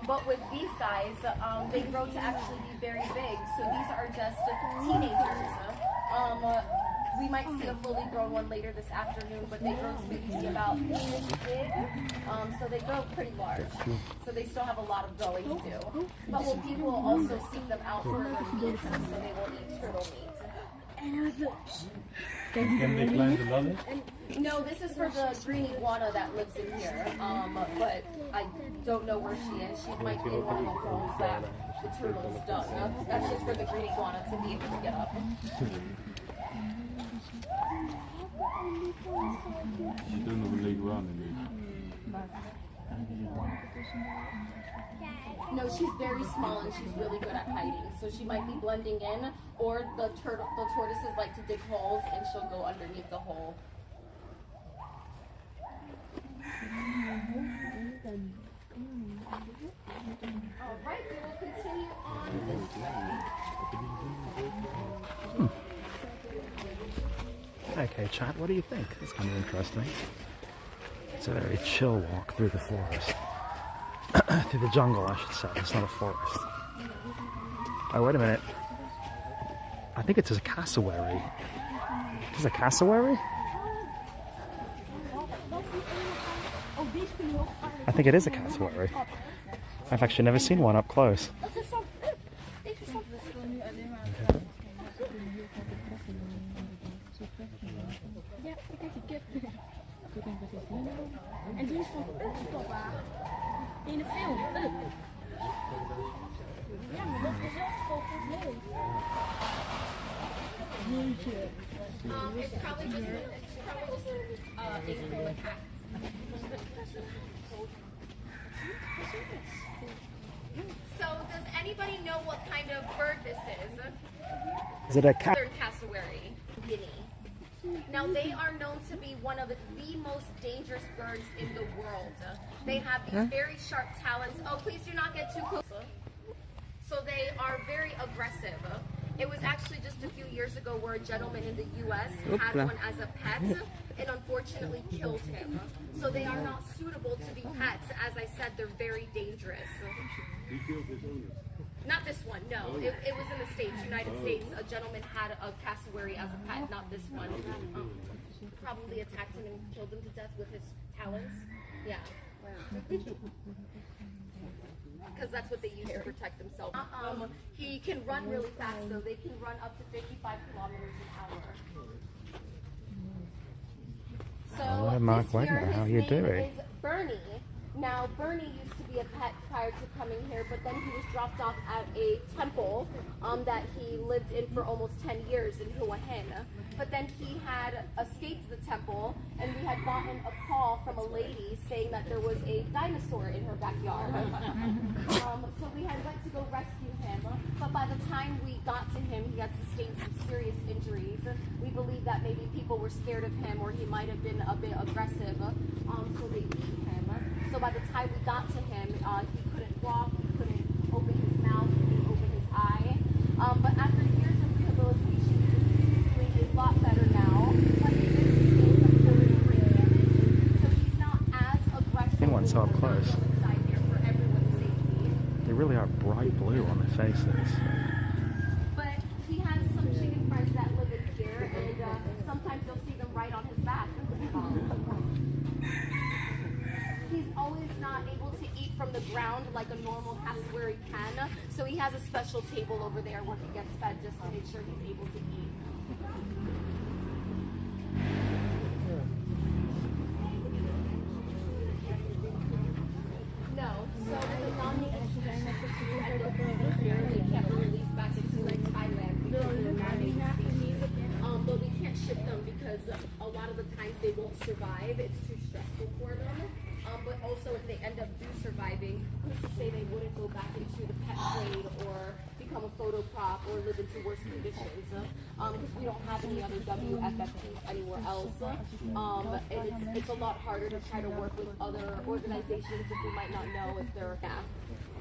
But with these guys, they grow to actually be very big. So these are just teenagers. We might see a fully grown one later this afternoon, but they grow to maybe be about this big. So they grow pretty large. So they still have a lot of growing to do. But will people also seek them out for their meat, so they will eat turtle meat. Can they climb the ladder? No, this is for the green iguana that lives in here. But I don't know where she is. She might be in one of the holes that the turtle's done. That's just for the green iguana to be able to get up. She doesn't know the iguana. No, she's very small and she's really good at hiding. So she might be blending in, or the tortoises like to dig holes and she'll go underneath the hole. All right, we will continue on this way. Okay, chat, what do you think? It's kind of interesting. It's a very chill walk through the forest. Through the jungle, I should say. It's not a forest. Oh, wait a minute. I think it's a cassowary. Is it a cassowary? I think it is a cassowary. I've actually never seen one up close. En die is van papa. In de film. Ja, maar dat is dezelfde vogel als leeuw. Jeetje. It's probably just a cat. So, does anybody know what kind of bird this is? Is it a cat? Southern cassowary, Guinea. Now, they are known to be one of the most dangerous birds in the world. They have these very sharp talons. Oh, please do not get too close. So they are very aggressive. It was actually just a few years ago where a gentleman in the U.S. had one as a pet and unfortunately killed him. So they are not suitable to be pets. As I said, they're very dangerous. He killed his owner. Not this one, no. It was in the States, United States. A gentleman had a cassowary as a pet, not this one. Probably attacked him and killed him to death with his talons. Yeah. Because that's what they use to protect themselves. He can run really fast, though. They can run up to 55 kilometers an hour. So, Hello, Mark Wagner. How are you doing? Is Bernie. Now, Bernie used to be a pet prior to coming here, but then he was dropped off at a temple that he lived in for almost 10 years in Hua Hin. But then he had escaped the temple, and we had gotten a call from a lady saying that there was a dinosaur in her backyard. So we had went to go rescue him, but by the time we got to him, he had sustained some serious injuries. We believe that maybe people were scared of him, or he might have been a bit aggressive, so they beat him. So by the time we got to him, he couldn't walk, he couldn't open his mouth, he couldn't open his eye. But after years of rehabilitation, he's doing a lot better now. But he did sustain some permanent brain damage, so he's not as aggressive. Anyone saw up close. Inside here for everyone's safety. They really are bright blue on their faces. But he has some chicken friends that live in here, and sometimes you'll see them right on his back. He's always not able to eat from the ground like a normal cassowary can, so he has a special table over there where he gets fed just to make sure he's able to eat. No, so the non-native species end up being here. They can't be released back into Thailand because they're non-native species. But we can't ship them because a lot of the times they won't survive. It's too stressful for them. But also if they end up surviving, who's to say they wouldn't go back into the pet trade or become a photo prop or live into worse conditions? Because we don't have any other WFFPs anywhere else. And it's a lot harder to try to work with other organizations if we might not know if they're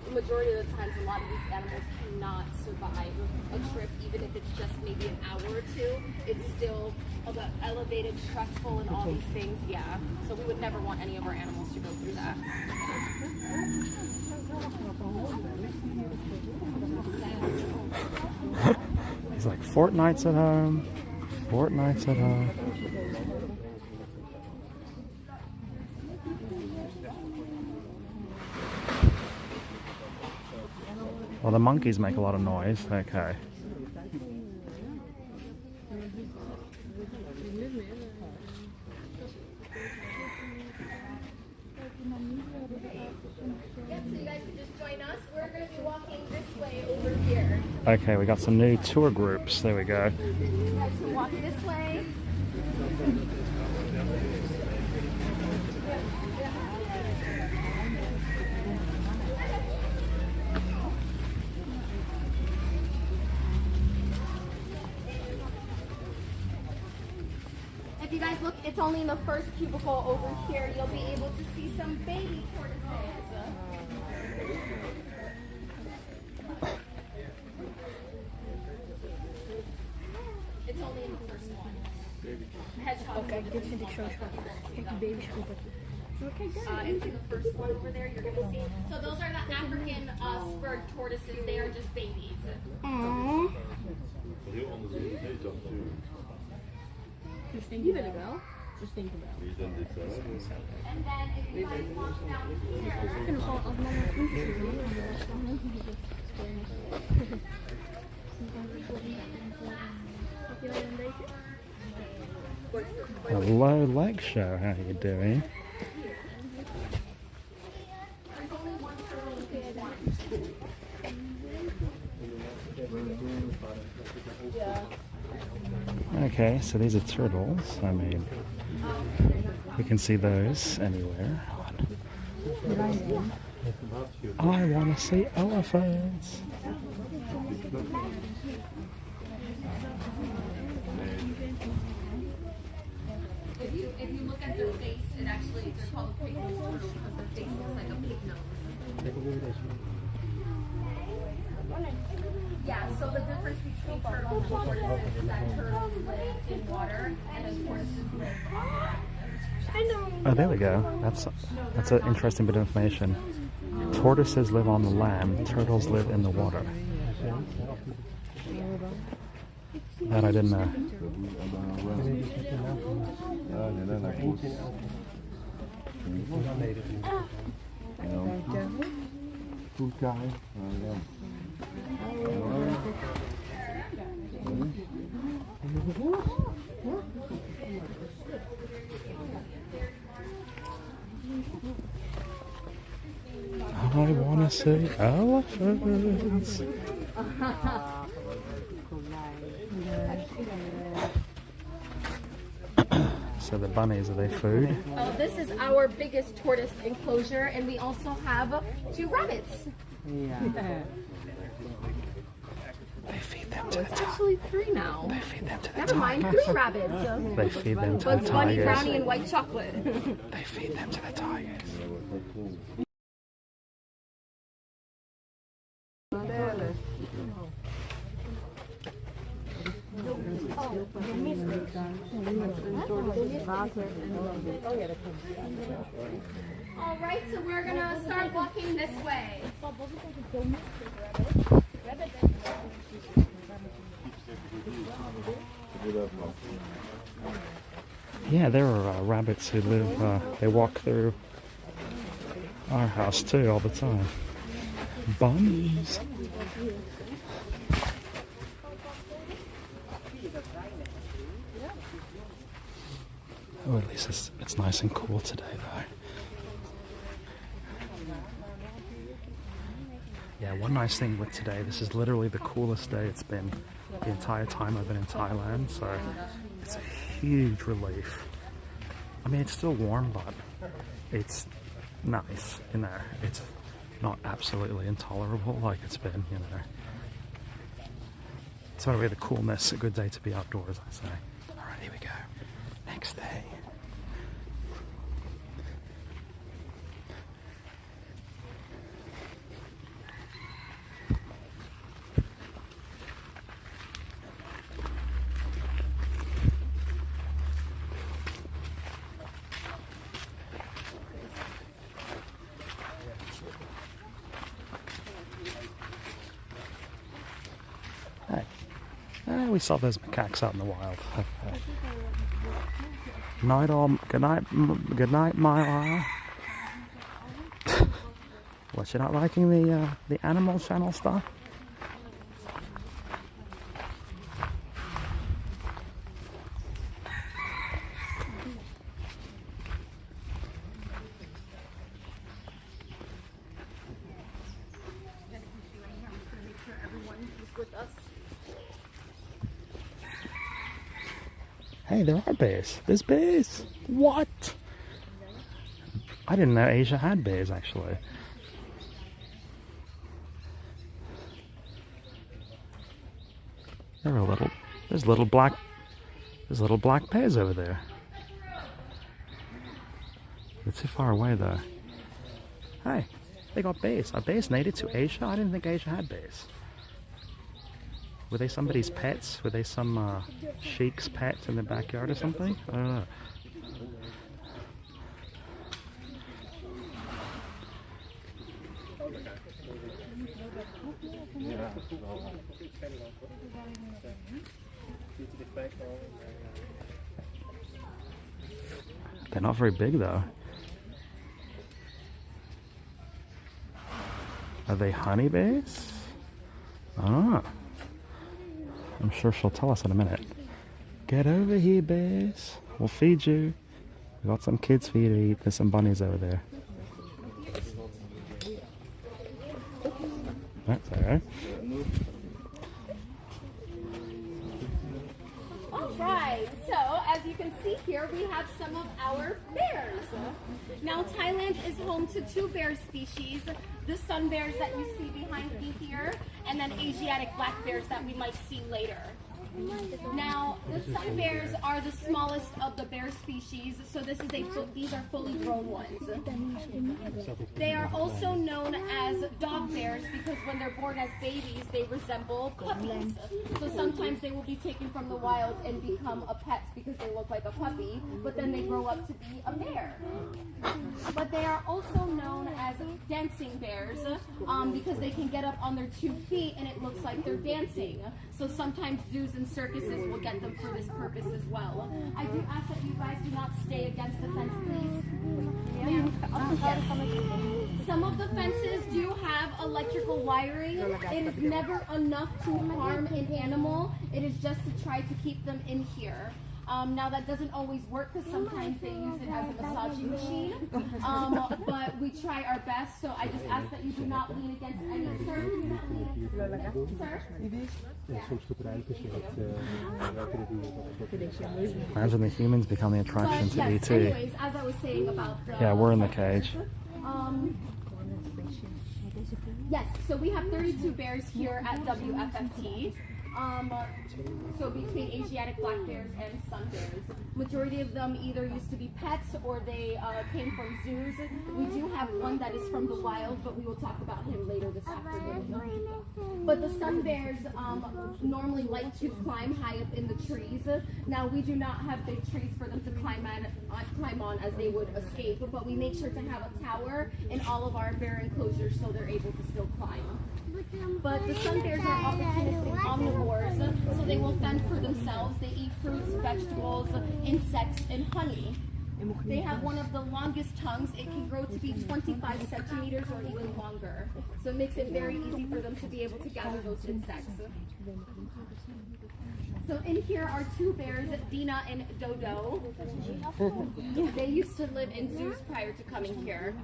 the majority of the times, a lot of these animals cannot survive a trip, even if it's just maybe an hour or two. It's still about elevated, stressful, and all these things. Yeah. So we would never want any of our animals to go through that. He's like fortnights at home, fortnights at home. Well, the monkeys make a lot of noise. Okay. Yep, so you guys can just join us. We're going to be walking this way over here. Okay, we got some new tour groups. There we go. You guys can walk this way. If you guys look, it's only in the first cubicle over here. You'll be able to see some baby tortoises. It's only in the first one. Hedgehogs. Kijk, dit vind ik zo schattig. Kijk die babyschoenen. It's in the first one over there. You're going to see. So those are the African spurred tortoises. They are just babies. Aww. Heel anders in de zee dan natuurlijk. Die wil ik wel. Dus denk ik wel. Die is dan dit zo. And then if you guys walk down here. Ik vind het gewoon als mama groentjes doen. Heb je wel een beetje? Hello, leg show. How you doing? Okay, so these are turtles. I mean, you can see those anywhere. I want to see elephants. If you look at their face, it actually, they're called pig nose turtles because their face looks like a pig nose. Yeah, so the difference between turtles and tortoises is that turtles live in water and then tortoises live on land. Oh, there we go. That's an interesting bit of information. Tortoises live on the land. Turtles live in the water. That I didn't know. I want to see elephants. So the bunnies, are they food? This is our biggest tortoise enclosure, and we also have 2 rabbits. They feed them to the it's actually 3 now. They feed them to the Never mind, 3 rabbits. They feed them to Bugs the Bunny, tigers. brownie, and white chocolate. They feed them to the tigers. All right, so we're gonna start walking this way. Yeah, there are rabbits who live, they walk through our house too all the time. Bunnies. Oh, at least it's nice and cool today though. Yeah, one nice thing with today, this is literally the coolest day it's been the entire time I've been in Thailand, so it's a huge relief. I mean, it's still warm, but it's nice, you know. It's not absolutely intolerable like it's been, you know. It's sort of the coolness, a good day to be outdoors, I say. Alright, here we go. Next day. We saw those macaques out in the wild. Night all, good night, Myra. What, you're not liking the Animal Channel stuff? Hey, there are bears. There's bears. What? I didn't know Asia had bears, actually. There's little black bears over there. They're too far away though. Hey, they got bears. Are bears native to Asia? I didn't think Asia had bears. Were they somebody's pets? Were they some sheik's pets in the backyard or something? I don't know. They're not very big though. Are they honey bears? Ah. I'm sure she'll tell us in a minute. Get over here, bears. We'll feed you. We got some kids for you to eat. There's some bunnies over there. That's alright. Alright, so as you can see here, we have some of our bears. Now, Thailand is home to 2 bear species. The sun bears that you see behind me here, and then Asiatic black bears that we might see later. Now, the sun bears are the smallest of the bear species, so these are fully grown ones. They are also known as dog bears because when they're born as babies, they resemble puppies. So sometimes they will be taken from the wild and become a pet because they look like a puppy, but then they grow up to be a bear. But they are also known as dancing bears because they can get up on their 2 feet and it looks like they're dancing. So sometimes zoos and circuses will get them for this purpose as well. I do ask that you guys do not stay against the fence, please. Yes. Some of the fences do have electrical wiring. It is never enough to harm an animal. It is just to try to keep them in here. Now that doesn't always work because sometimes they use it as a massaging machine, but we try our best, so I just ask that you do not lean against any. Sir, do not lean against. Sir? Imagine the humans become the attraction to yes, ET. anyways, as I was saying about the... Yeah, we're in the cage. Yes, so we have 32 bears here at WFFT. So between Asiatic black bears and sun bears. Majority of them either used to be pets or they came from zoos. We do have one that is from the wild, but we will talk about him later this afternoon. But the sun bears normally like to climb high up in the trees. Now we do not have big trees for them to climb on as they would escape, but we make sure to have a tower in all of our bear enclosures so they're able to still climb. But the sun bears are opportunistic omnivores, so they will fend for themselves. They eat fruits, vegetables, insects, and honey. They have one of the longest tongues. It can grow to be 25 centimeters or even longer. So it makes it very easy for them to be able to gather those insects. So in here are two bears, Dina and Dodo. They used to live in zoos prior to coming here.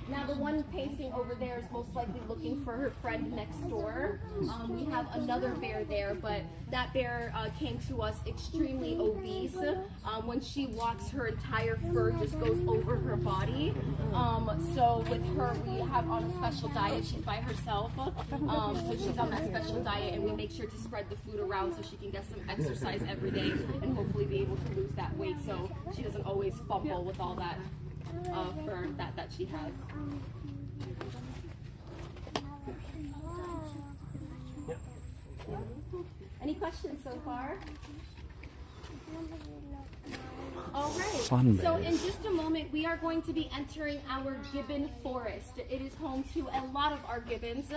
Now the one pacing over there is most likely looking for her friend next door. We have another bear there, but that bear came to us extremely obese. When she walks, her entire fur just goes over her body. So with her, we have on a special diet. She's by herself, so she's on that special diet, and we make sure to spread the food around so she can get some exercise every day and hopefully be able to lose that weight so she doesn't always fumble with all that fur that she has. Any questions so far? All right. So in just a moment, we are going to be entering our gibbon forest. It is home to a lot of our gibbons.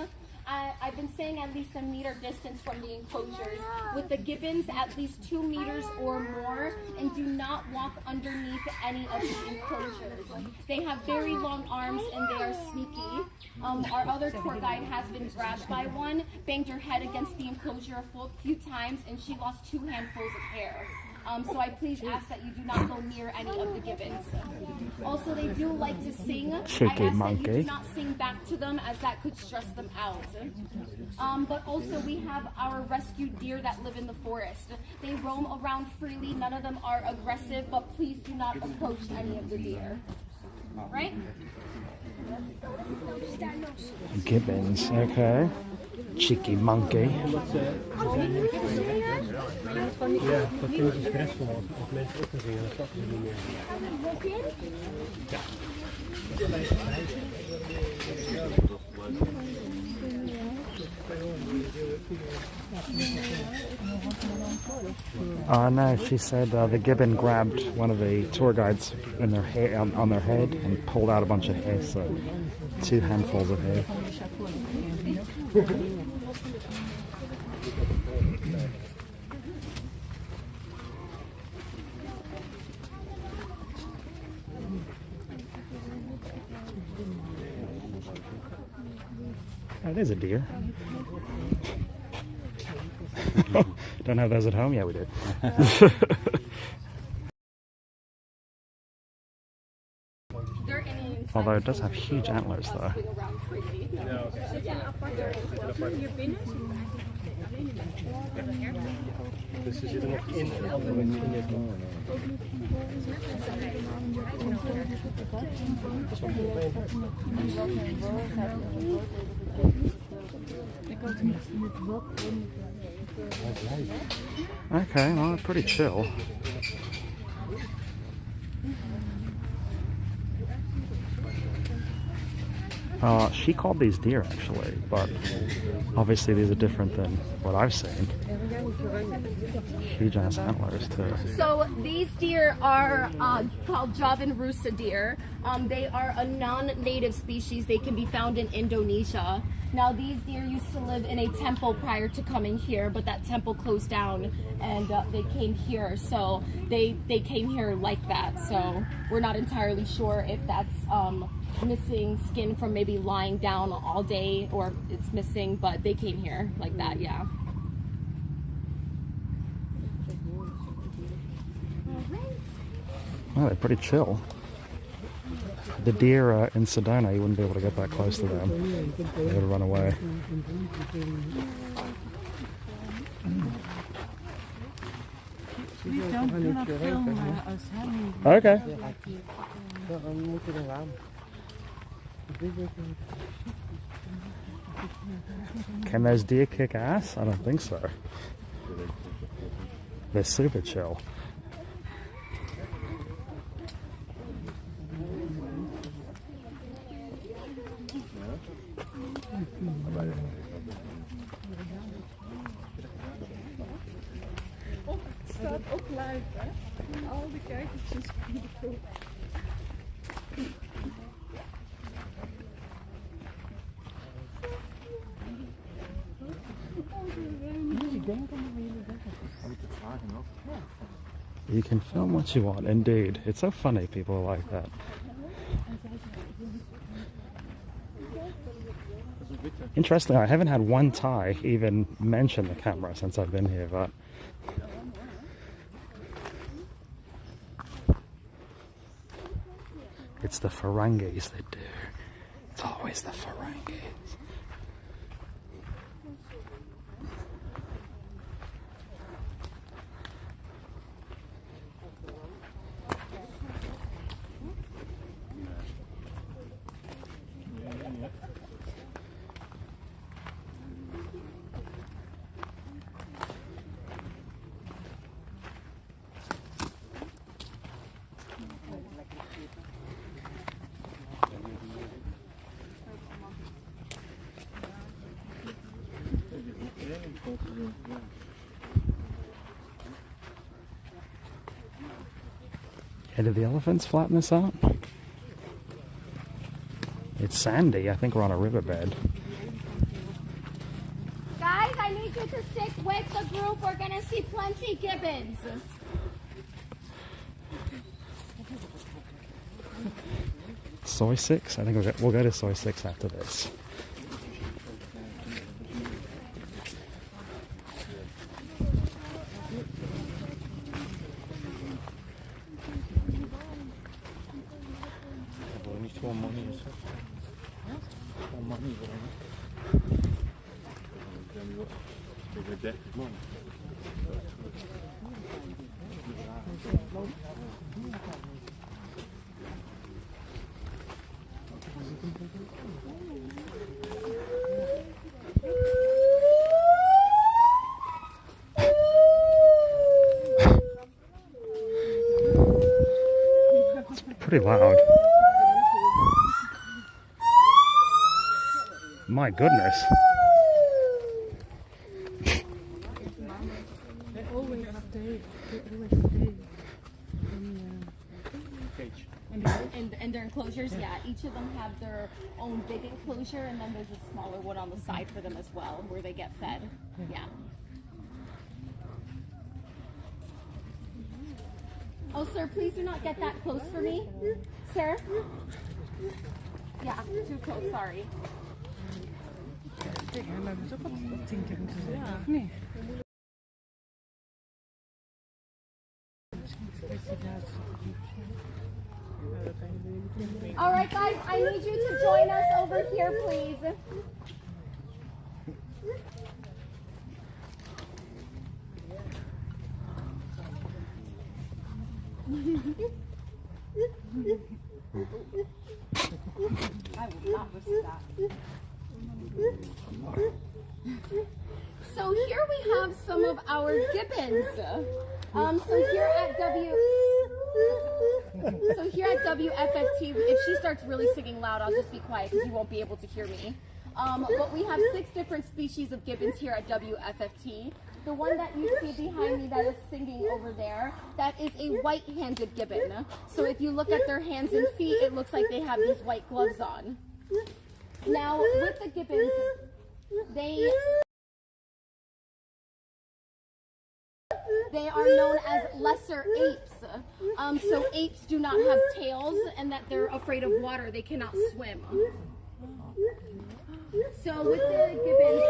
I've been saying at least a meter distance from the enclosures. With the gibbons, at least 2 meters or more, and do not walk underneath any of the enclosures. They have very long arms and they are sneaky. Our other tour guide has been grabbed by one, banged her head against the enclosure a few times, and she lost 2 handfuls of hair. So I please ask that you do not go near any of the gibbons. Also, they do like to sing. Cheeky I ask monkey. that you do not sing back to them, as that could stress them out. But also we have our rescued deer that live in the forest. They roam around freely. None of them are aggressive, but please do not approach any of the deer. All right? Gibbons, okay. Cheeky monkey. Ja, dat vinden ze stressvol als mensen op gaan zingen, dan snappen ze niet meer. No, she said the gibbon grabbed one of the tour guides in their hair, on their head and pulled out a bunch of hair, so 2 handfuls of hair. Oh, there's a deer. Don't have those at home? Yeah, we do. Although it does have huge antlers, though. Dus ze zitten nog in een andere in dit moment. Okay, well, pretty chill. She called these deer, actually, but obviously these are different than what I've seen. Huge ass antlers, too. So these deer are called Javan rusa deer. They are a non-native species. They can be found in Indonesia. Now these deer used to live in a temple prior to coming here, but that temple closed down and they came here. So they came here like that. So we're not entirely sure if that's missing skin from maybe lying down all day or it's missing, but they came here like that, yeah. Well, they're pretty chill. The deer in Sedona, you wouldn't be able to get that close to them. They would run away. Okay. Can those deer kick ass? I don't think so. They're super chill. Het staat ook live, hè? Al die kijkertjes. You can film what you want, indeed. It's so funny people are like that. Interestingly, I haven't had one Thai even mention the camera since I've been here, but it's the Ferengis that do. It's always the Ferengis. Yeah, did the elephants flatten this out? It's sandy. I think we're on a riverbed. Guys, I need you to stick with the group. We're gonna see plenty gibbons. Soy 6? I think we'll go to Soy 6 after this. Pretty loud. My goodness. They always stay in cage. And their enclosures, yeah. Each of them have their own big enclosure, and then there's a smaller one on the side for them as well, where they get fed. Yeah. Oh, sir, please do not get that close for me. Sir? Yeah, too close, sorry. All right, guys, I need you to join us over here, please. I will not risk that. So here we have some of our gibbons. So here at WFFT, if she starts really singing loud, I'll just be quiet because you won't be able to hear me. But we have 6 different species of gibbons here at WFFT. The one that you see behind me that is singing over there, that is a white-handed gibbon. So if you look at their hands and feet, it looks like they have these white gloves on. Now, with the gibbons, they are known as lesser apes. So apes do not have tails, and that they're afraid of water. They cannot swim. So with the gibbons,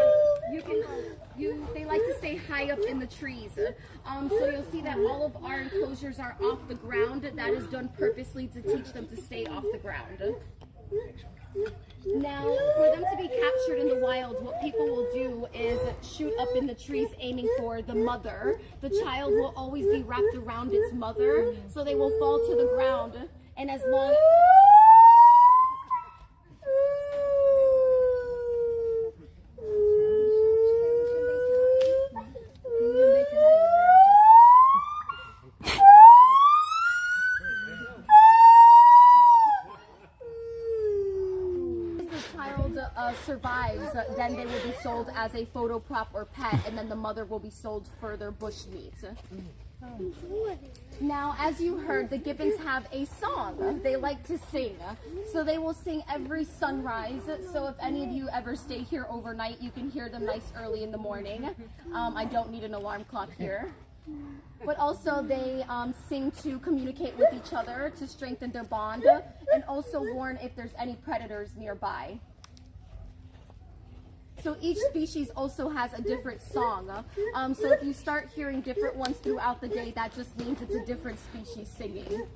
they like to stay high up in the trees. So you'll see that all of our enclosures are off the ground. That is done purposely to teach them to stay off the ground. Now, for them to be captured in the wild, what people will do is shoot up in the trees aiming for the mother. The child will always be wrapped around its mother, so they will fall to the ground. And as long survives, then they will be sold as a photo prop or pet, and then the mother will be sold for their bush meat. Now, as you heard, the Gibbons have a song. They like to sing. So they will sing every sunrise. So if any of you ever stay here overnight, you can hear them nice early in the morning. I don't need an alarm clock here. But also they sing to communicate with each other, to strengthen their bond, and also warn if there's any predators nearby. So each species also has a different song. So if you start hearing different ones throughout the day, that just means it's a different species singing.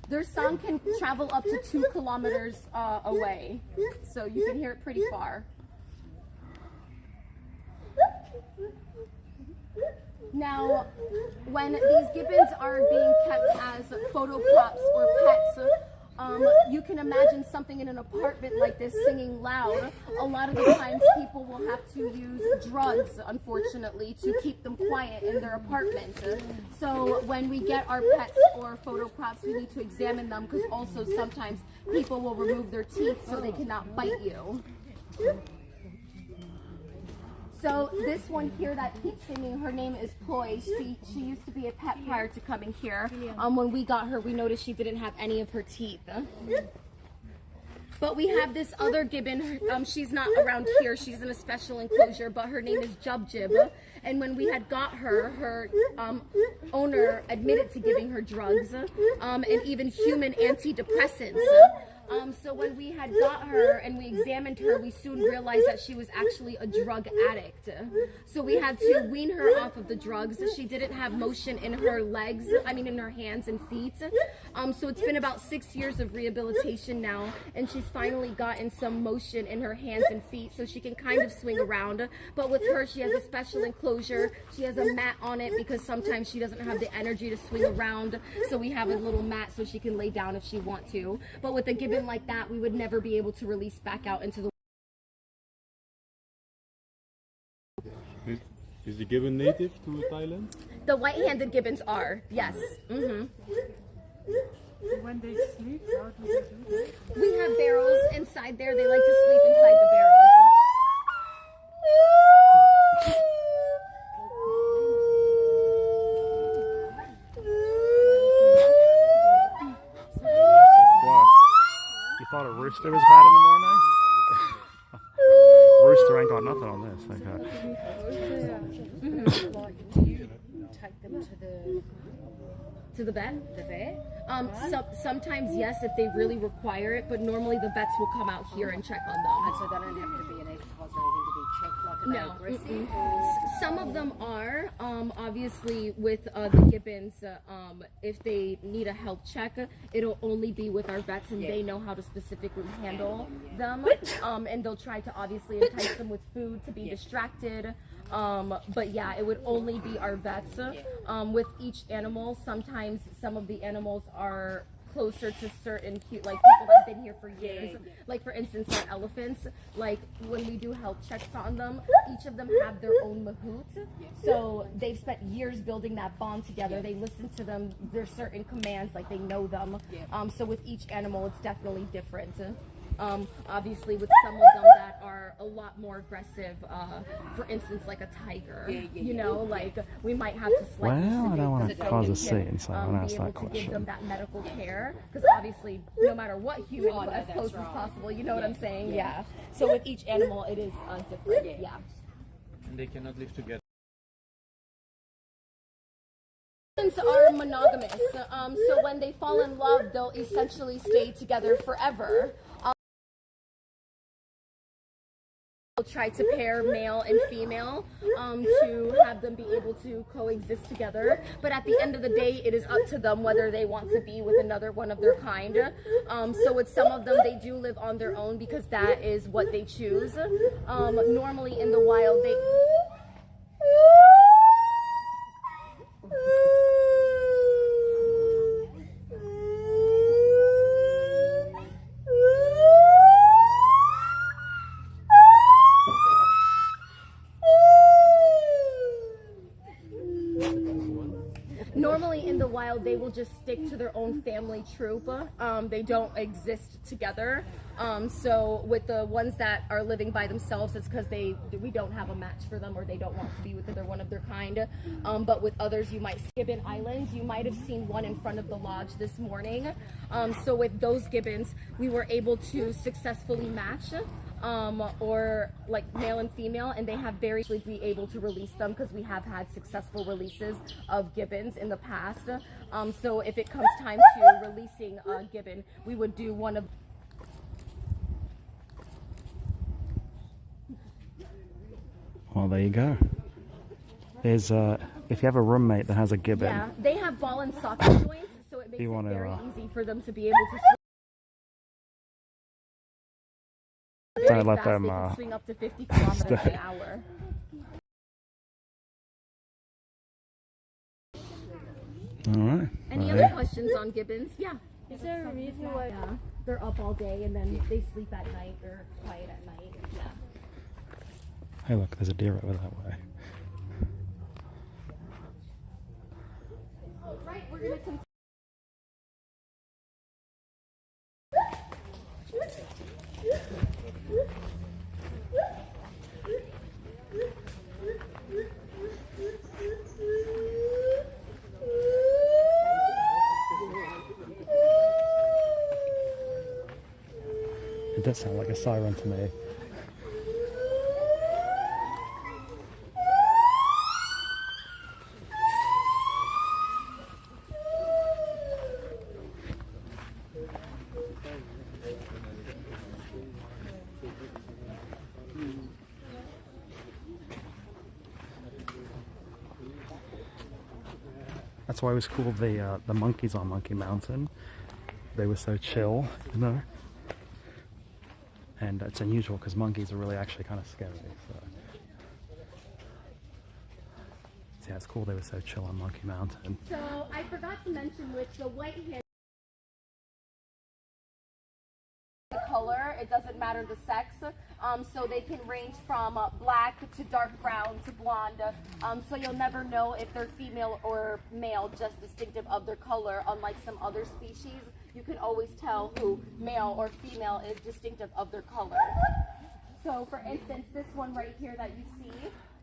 Their song can travel up to 2 kilometers away, so you can hear it pretty far. Now, when these gibbons are being kept as photo props or pets, you can imagine something in an apartment like this singing loud. A lot of the times people will have to use drugs, unfortunately, to keep them quiet in their apartment. So when we get our pets or photo props, we need to examine them, because also sometimes people will remove their teeth so they cannot bite you. So this one here that keeps singing, her name is Ploy. She used to be a pet prior to coming here. When we got her, we noticed she didn't have any of her teeth. But we have this other gibbon. She's not around here. She's in a special enclosure, but her name is Jub. And when we had got her, her owner admitted to giving her drugs and even human antidepressants. So when we had got her and we examined her, we soon realized that she was actually a drug addict. So we had to wean her off of the drugs. She didn't have motion in her legs, in her hands and feet. So it's been about 6 years of rehabilitation now, and she's finally gotten some motion in her hands and feet, so she can kind of swing around. But with her, she has a special enclosure. She has a mat on it because sometimes she doesn't have the energy to swing around. So we have a little mat so she can lay down if she wants to. But with a gibbon like that, we would never be able to release back out into the Is the gibbon native to Thailand? The white-handed gibbons are, yes. When they sleep, how do they do that? We have barrels inside there. They like to sleep inside the barrels. What? You thought a rooster was bad in the morning? Rooster ain't got nothing on this. Okay. Like, do you take them To the vet? to the vet? Sometimes yes, if they really require it, but normally the vets will come out here and check on them. And so they don't have to be an exercise or anything to be checked, like an No. aggressive? Some of them are, obviously with the gibbons, if they need a health check, it'll only be with our vets, and they know how to specifically handle them. And they'll try to obviously entice them with food to be distracted. But yeah, it would only be our vets. With each animal, sometimes some of the animals are closer to certain people that have been here for years. Like for instance, our elephants, like when we do health checks on them, each of them have their own mahout. So they've spent years building that bond together. They listen to them. There's certain commands, like they know them. So with each animal, it's definitely different. Obviously with some of them that are a lot more aggressive, for instance like a tiger, like we might have to slightly Well, I don't want to sedate them cause a so we scene, so can, I'm going to ask be that able to give them question. that medical care, because obviously no matter what human, as close as possible, you know what I'm saying? Yeah. So with each animal it is different. Yeah. And they cannot live together. Gibbons are monogamous, so when they fall in love, they'll essentially stay together forever. We'll try to pair male and female to have them be able to coexist together, but at the end of the day, it is up to them whether they want to be with another one of their kind. So with some of them, they do live on their own because that is what they choose. Normally in the wild, they... normally in the wild, they will just stick to their own family troop. They don't exist together. So with the ones that are living by themselves, it's because we don't have a match for them, or they don't want to be with another one of their kind. But with others, you might see Gibbon Islands. You might have seen one in front of the lodge this morning. So with those gibbons, we were able to successfully match. Or like male and female, and they have very be able to release them because we have had successful releases of gibbons in the past. So if it comes time to releasing a gibbon, we would do one of. Well, there you go. There's if you have a roommate that has a gibbon. Yeah, they have ball and socket joints, so it makes it very easy for them to be able to. Don't let them swing up to 50 kilometers an hour. All right. Any other questions on gibbons? Yeah. Is there a reason why? Yeah. They're up all day and then they sleep at night. They're quiet at night. Yeah. Hey, look, there's a deer over that way. All right, we're gonna continue. It does sound like a siren to me. That's why it was called the monkeys on Monkey Mountain. They were so chill, you know. And it's unusual because monkeys are really actually kind of scary. So yeah, it's cool they were so chill on Monkey Mountain. So I forgot to mention with the white hair color, it doesn't matter the sex. So they can range from black to dark brown to blonde. So you'll never know if they're female or male, just distinctive of their color. Unlike some other species, you can always tell who male or female is distinctive of their color. So for instance, this one right here that you see,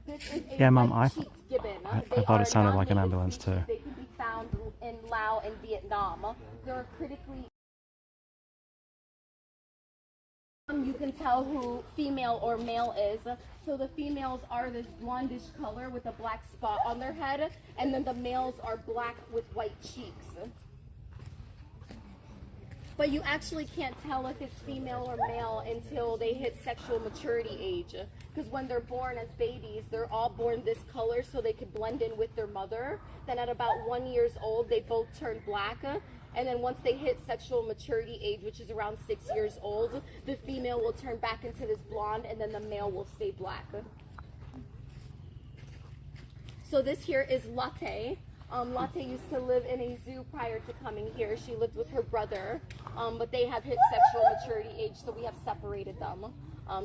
this is a Yeah, Mum, white-cheeked gibbon. I thought it sounded like an non-native ambulance species. too. They can be found in Laos and Vietnam. They're critically. You can tell who female or male is. So the females are this blondish color with a black spot on their head, and then the males are black with white cheeks. But you actually can't tell if it's female or male until they hit sexual maturity age. Because when they're born as babies, they're all born this color so they could blend in with their mother. Then at about 1 year old, they both turn black. And then once they hit sexual maturity age, which is around 6 years old, the female will turn back into this blonde, and then the male will stay black. So this here is Latte. Latte used to live in a zoo prior to coming here. She lived with her brother, but they have hit sexual maturity age, so we have separated them.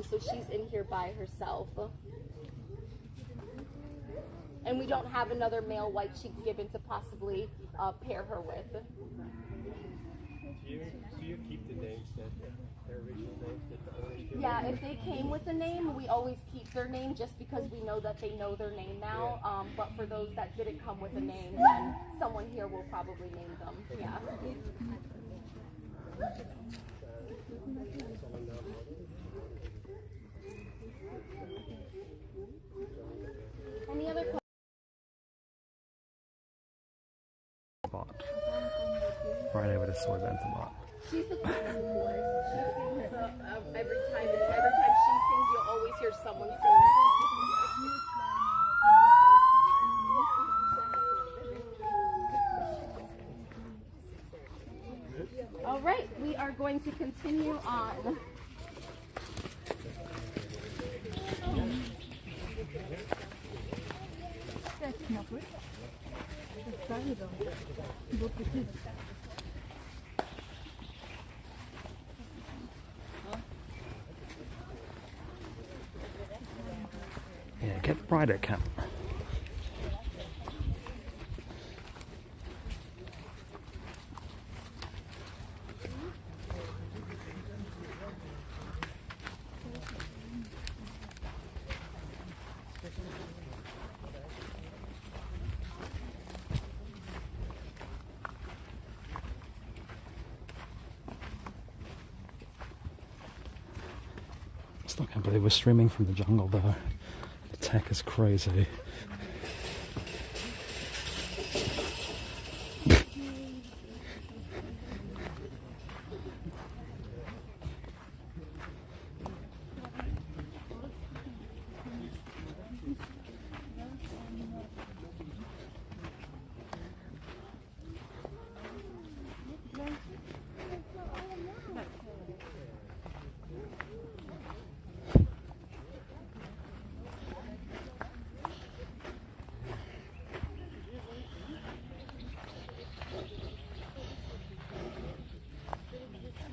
So she's in here by herself. And we don't have another male white-cheeked gibbon to possibly pair her with. Do you keep the names their original names that the owners give? Yeah, if they came with a name, we always keep their name just because we know that they know their name now. But for those that didn't come with a name, then someone here will probably name them. Yeah. Any other questions? Right over to Soy Bentham. She's the queen of the forest. She sings every time, and every time she sings, you'll always hear someone sing it. All right, we are going to continue on. Yeah, get right at camp. Still can't believe we're streaming from the jungle though. The tech is crazy.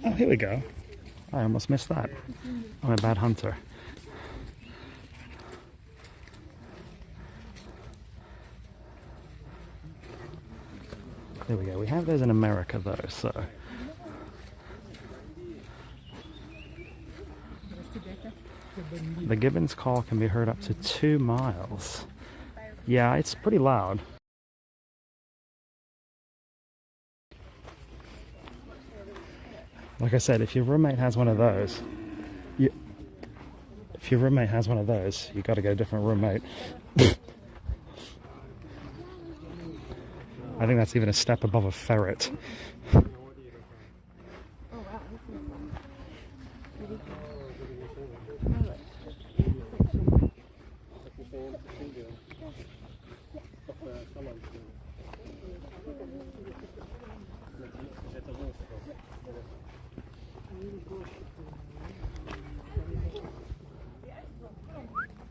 Oh, here we go. I almost missed that. I'm a bad hunter. There we go. We have those in America though, so. The Gibbons call can be heard up to 2 miles. Yeah, it's pretty loud. Like I said, if your roommate has one of those, you got to get a different roommate. I think that's even a step above a ferret.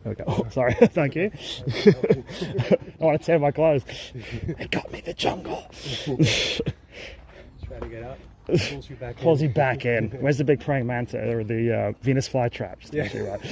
Okay. Oh, sorry. Thank you. I want to tear my clothes. They got me the jungle. Try to get out. Pulls you back in. Where's the big praying mantis or the Venus flytraps? Yeah. Right.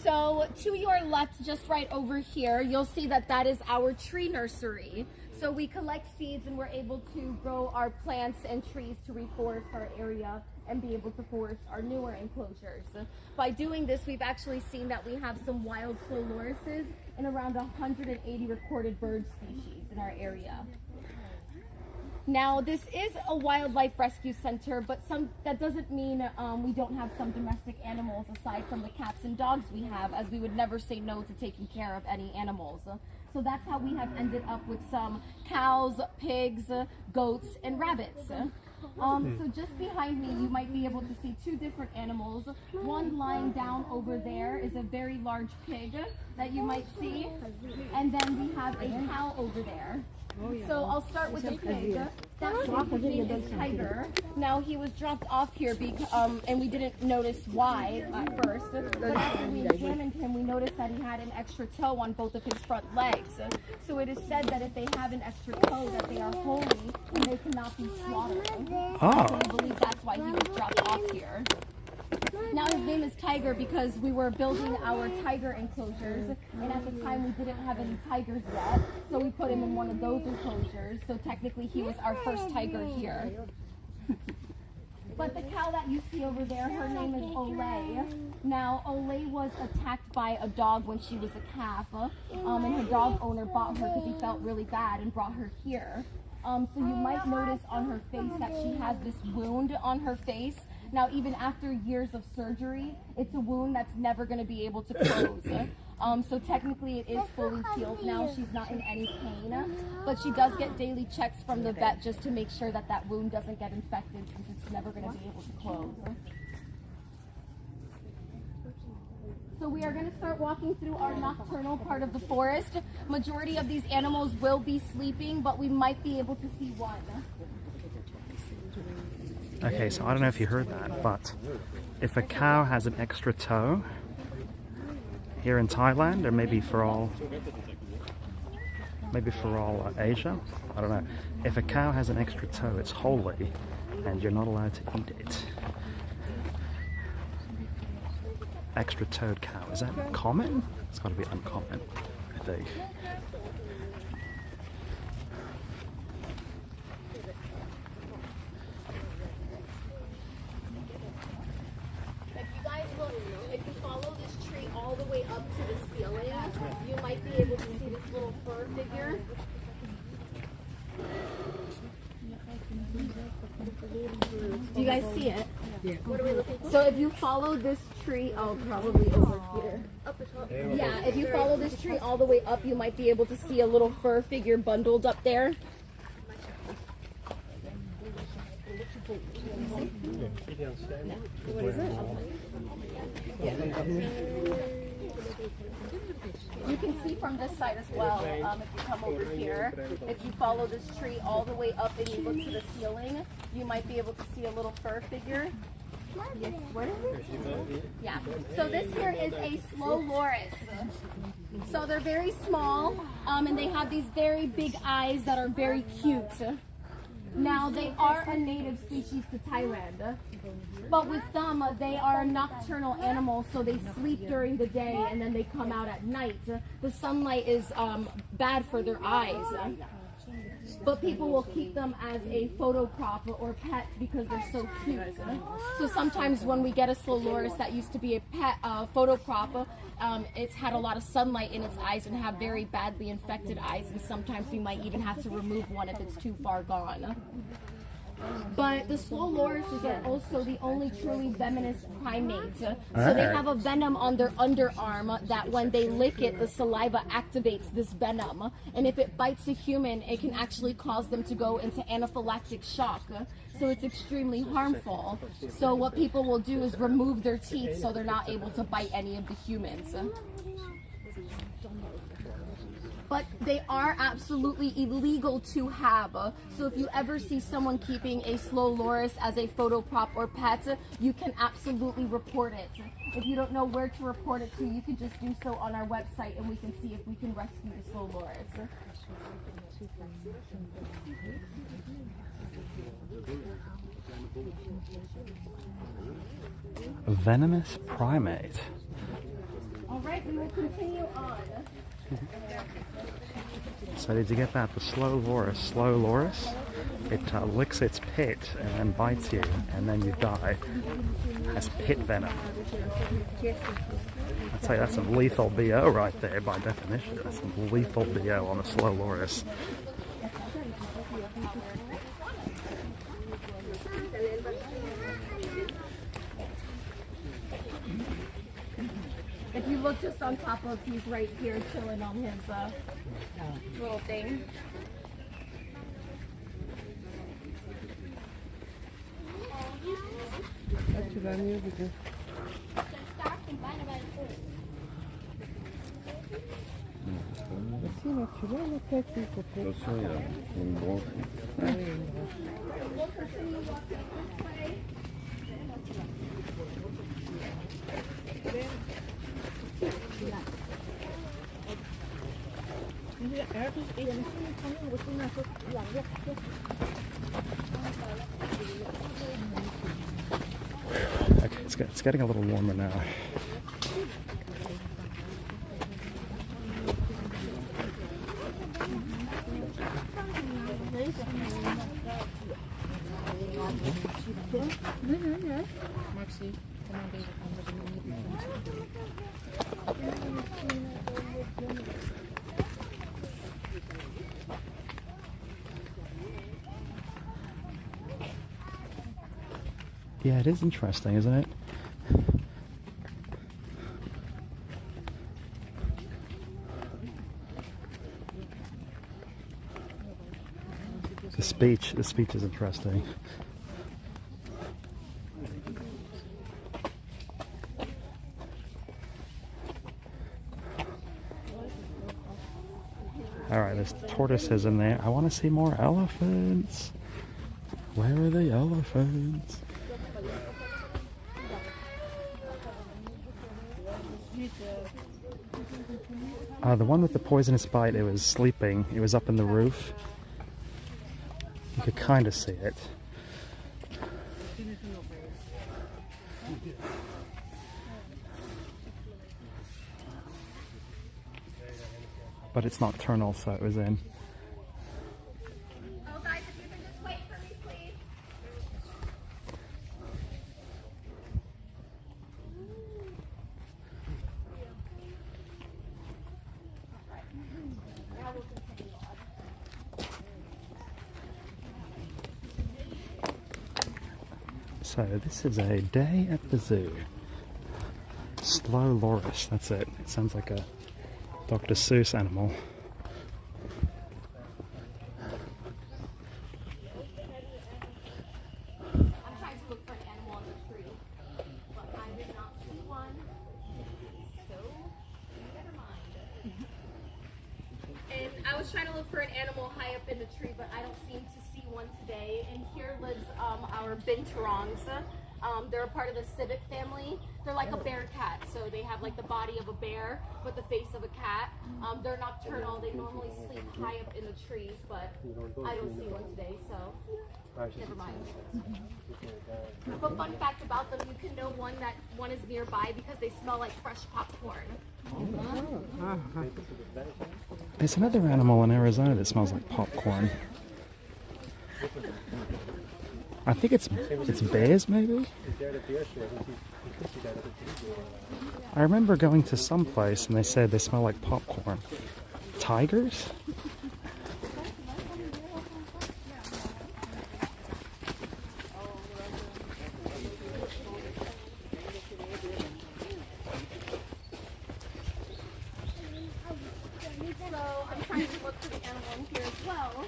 So to your left, just right over here, you'll see that that is our tree nursery. So we collect seeds and we're able to grow our plants and trees to reforest our area and be able to forest our newer enclosures. By doing this, we've actually seen that we have some wild lorises and around 180 recorded bird species in our area. Now, this is a wildlife rescue center, but that doesn't mean we don't have some domestic animals aside from the cats and dogs we have, as we would never say no to taking care of any animals. So that's how we have ended up with some cows, pigs, goats, and rabbits. So just behind me, you might be able to see 2 different animals. One lying down over there is a very large pig that you might see, and then we have a cow over there. So I'll start with the pig. That pig's name is Tiger. Now he was dropped off here and we didn't notice why at first. But after we examined him, we noticed that he had an extra toe on both of his front legs. So it is said that if they have an extra toe, that they are holy and they cannot be slaughtered. Oh. So we believe that's why he was dropped off here. Now his name is Tiger because we were building our tiger enclosures, and at the time we didn't have any tigers yet, so we put him in one of those enclosures. So technically he was our first tiger here. But the cow that you see over there, her name is Olay. Now Olay was attacked by a dog when she was a calf, and her dog owner bought her because he felt really bad and brought her here. So you might notice on her face that she has this wound on her face. Now, even after years of surgery, it's a wound that's never going to be able to close. So technically it is fully healed now. She's not in any pain, but she does get daily checks from the vet just to make sure that that wound doesn't get infected, since it's never going to be able to close. So we are going to start walking through our nocturnal part of the forest. Majority of these animals will be sleeping, but we might be able to see one. Okay, so I don't know if you heard that, but if a cow has an extra toe here in Thailand, or maybe for all Asia, I don't know. If a cow has an extra toe, it's holy, and you're not allowed to eat it. Extra-toed cow, is that common? It's got to be uncommon, I think. If you up to the ceiling, you might be able to see this little fur figure. Do you guys see it? Yeah. What are we looking for? So if you follow this tree, oh, probably over here. Up the top. Yeah, if you follow this tree all the way up, you might be able to see a little fur figure bundled up there. What is it? You can see from this side as well, if you come over here. If you follow this tree all the way up and you look to the ceiling, you might be able to see a little fur figure. Yes. What is it? Yeah. So this here is a slow loris. So they're very small, and they have these very big eyes that are very cute. Now, they are a native species to Thailand, but with them, they are a nocturnal animal, so they sleep during the day and then they come out at night. The sunlight is bad for their eyes, but people will keep them as a photo prop or pet because they're so cute. So sometimes when we get a slow loris that used to be a pet photo prop, it's had a lot of sunlight in its eyes and have very badly infected eyes, and sometimes we might even have to remove one if it's too far gone. But the slow lorises are also the only truly venomous primate. So they have a venom on their underarm that when they lick it, the saliva activates this venom. And if it bites a human, it can actually cause them to go into anaphylactic shock. So it's extremely harmful. So what people will do is remove their teeth so they're not able to bite any of the humans. But they are absolutely illegal to have. So if you ever see someone keeping a slow loris as a photo prop or pet, you can absolutely report it. If you don't know where to report it to, you can just do so on our website and we can see if we can rescue the slow loris. A venomous primate. All right, we will continue on. So did you get that? The slow loris. It licks its pit and then bites you, and then you die. That's pit venom. I'd say that's some lethal BO right there by definition. That's some lethal BO on a slow loris. If you look just on top of, he's right here chilling on his little thing. Attention, il y a une branche. Okay, it's getting a little warmer now. Yeah, it is interesting, isn't it? The speech is interesting. Alright, there's tortoises in there. I want to see more elephants. Where are the elephants? The one with the poisonous bite, it was sleeping. It was up in the roof. You could kind of see it. But it's nocturnal, so it was in. Oh, guys, if you can just wait for me, please. So this is a day at the zoo. Slow loris, that's it. It sounds like a Dr. Seuss animal. I'm trying to look for an animal on the tree, but I did not see one. So, never mind. And I was trying to look for an animal high up in the tree, but I don't seem to see one today. And here lives our binturongs. They're a part of the civet family. They're like a bear cat, so they have like the body of a bear but the face of a cat. They're nocturnal. They normally sleep high up in the trees, but I don't see one today, so never mind. But fun fact about them, you can know one is nearby because they smell like fresh popcorn. There's another animal in Arizona that smells like popcorn. I think it's bears, maybe? I remember going to some place and they said they smell like popcorn. Tigers? So I'm trying to look for the animal in here as well,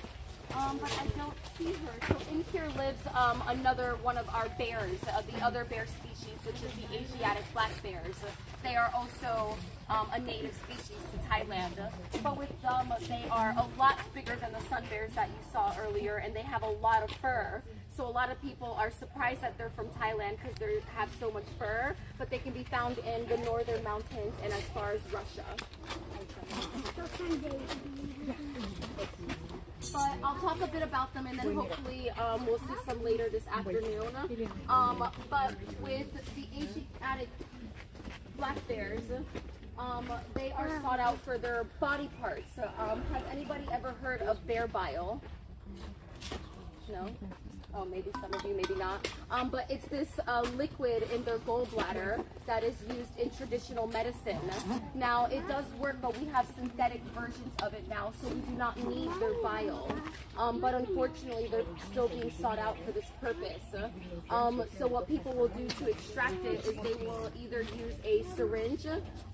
but I don't see her. So in here lives another one of our bears, the other bear species, which is the Asiatic black bears. They are also a native species to Thailand, but with them they are a lot bigger than the sun bears that you saw earlier, and they have a lot of fur. So a lot of people are surprised that they're from Thailand because they have so much fur, but they can be found in the northern mountains and as far as Russia. But I'll talk a bit about them and then hopefully we'll see some later this afternoon. But with the Asiatic black bears, they are sought out for their body parts. Has anybody ever heard of bear bile? No? Oh, maybe some of you, maybe not. But it's this liquid in their gallbladder that is used in traditional medicine. Now, it does work, but we have synthetic versions of it now, so we do not need their bile. But unfortunately, they're still being sought out for this purpose. So what people will do to extract it is they will either use a syringe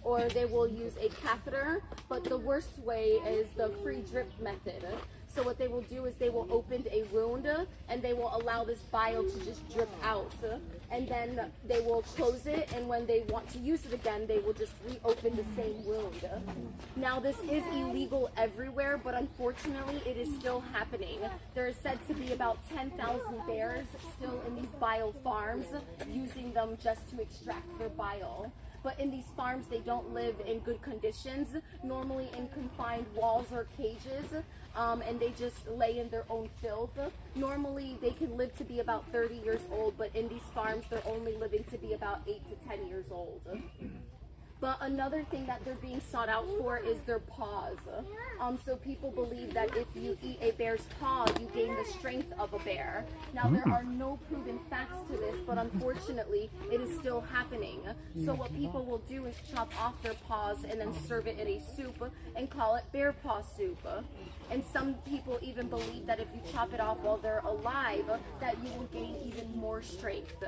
or they will use a catheter, but the worst way is the free drip method. So what they will do is they will open a wound and they will allow this bile to just drip out. And then they will close it, and when they want to use it again, they will just reopen the same wound. Now this is illegal everywhere, but unfortunately it is still happening. There is said to be about 10,000 bears still in these bile farms using them just to extract their bile. But in these farms, they don't live in good conditions, normally in confined walls or cages, and they just lay in their own filth. Normally, they can live to be about 30 years old, but in these farms, they're only living to be about 8 to 10 years old. But another thing that they're being sought out for is their paws. So people believe that if you eat a bear's paw, you gain the strength of a bear. Now, there are no proven facts to this, but unfortunately, it is still happening. So what people will do is chop off their paws and then serve it in a soup and call it bear paw soup. And some people even believe that if you chop it off while they're alive, that you will gain even more strength.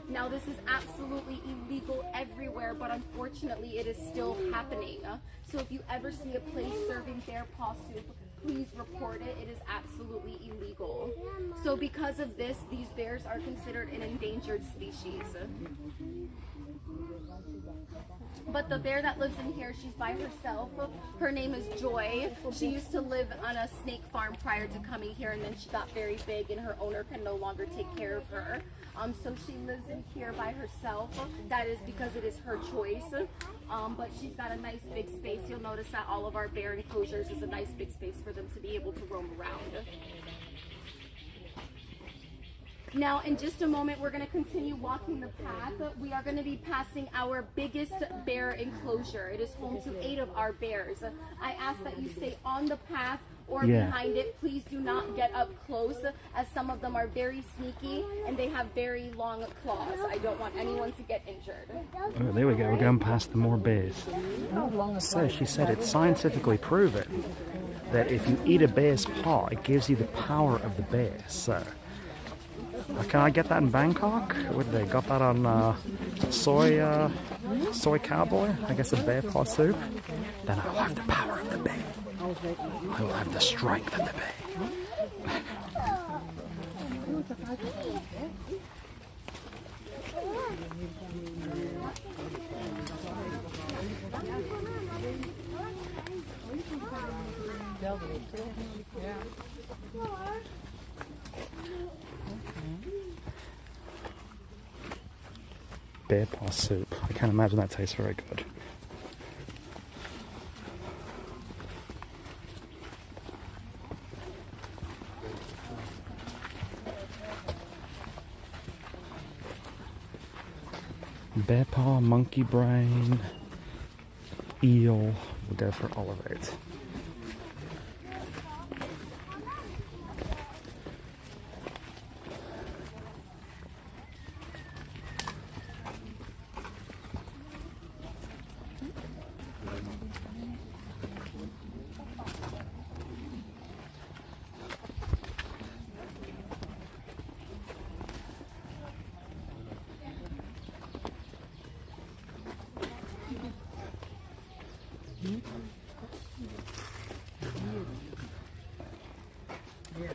Now, this is absolutely illegal everywhere, but unfortunately, it is still happening. So if you ever see a place serving bear paw soup, please report it. It is absolutely illegal. So because of this, these bears are considered an endangered species. But the bear that lives in here, she's by herself. Her name is Joy. She used to live on a snake farm prior to coming here, and then she got very big and her owner can no longer take care of her. So she lives in here by herself. That is because it is her choice. But she's got a nice big space. You'll notice that all of our bear enclosures is a nice big space for them to be able to roam around. Now, in just a moment, we're going to continue walking the path. We are going to be passing our biggest bear enclosure. It is home to 8 of our bears. I ask that you stay on the path or behind it. Please do not get up close, as some of them are very sneaky and they have very long claws. I don't want anyone to get injured. Oh, there we go. We're going past the more bears. So she said it's scientifically proven that if you eat a bear's paw, it gives you the power of the bear. So Can I get that in Bangkok? What they got that on soy cowboy? I guess a bear paw soup. Then I will have the power of the bay. I will have the strength of the bay. Bear paw soup. I can't imagine that tastes very good. Bear paw, monkey brain, eel. We'll go for all of it.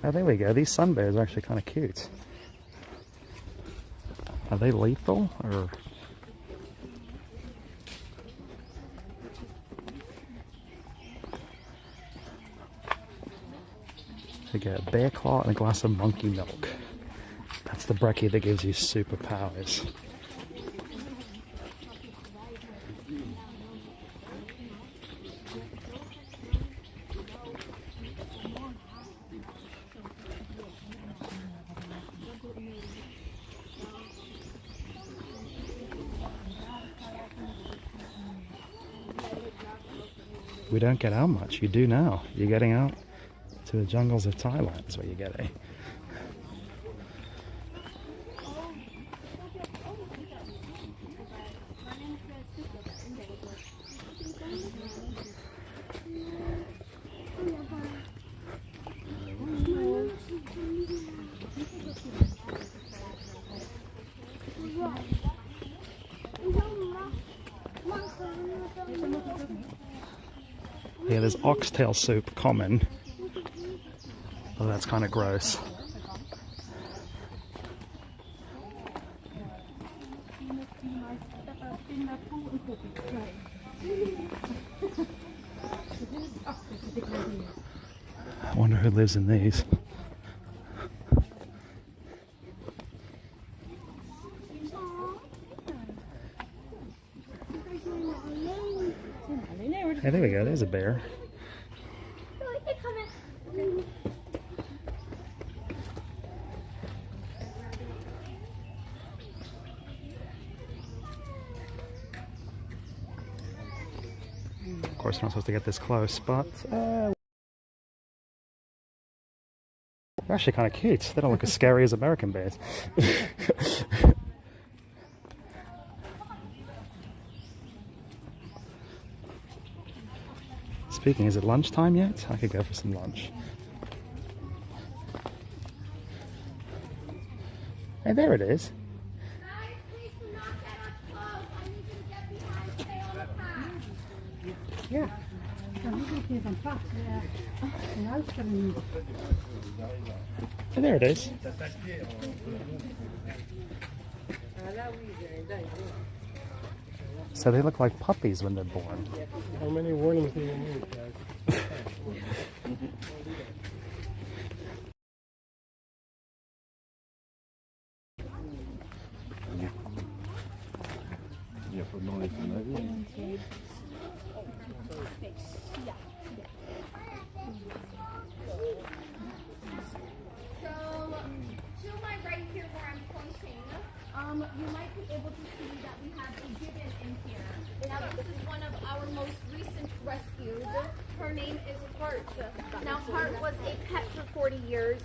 Oh, there we go. These sun bears are actually kind of cute. Are they lethal or? You get a bear claw and a glass of monkey milk. That's the brekkie that gives you superpowers. We don't get out much. You do now. You're getting out to the jungles of Thailand is where you're getting. Yeah, there's oxtail soup common. Oh, that's kind of gross. I wonder who lives in these. Hey, there we go. There's a bear. Of course, we're not supposed to get this close, but they're actually kind of cute. They don't look as scary as American bears. Speaking, is it lunchtime yet? I could go for some lunch. Hey, there it is. Ja, dan moet ik hier van pad. Luisteren. Hey, there it is. So they look like puppies when they're born. How many warnings do you need, guys? You might be able to see that we have a gibbon in here. Now this is one of our most recent rescues. Her name is Hart. Now Hart was a pet for 40 years.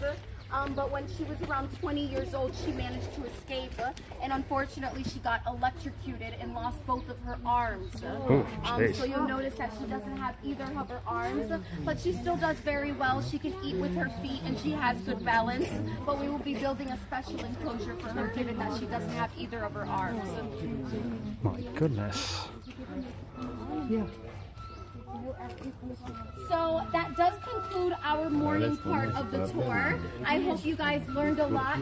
But when she was around 20 years old, she managed to escape, and unfortunately she got electrocuted and lost both of her arms. So you'll notice that she doesn't have either of her arms, but she still does very well. She can eat with her feet and she has good balance, but we will be building a special enclosure for her given that she doesn't have either of her arms. My goodness. So that does conclude our morning part of the tour. I hope you guys learned a lot.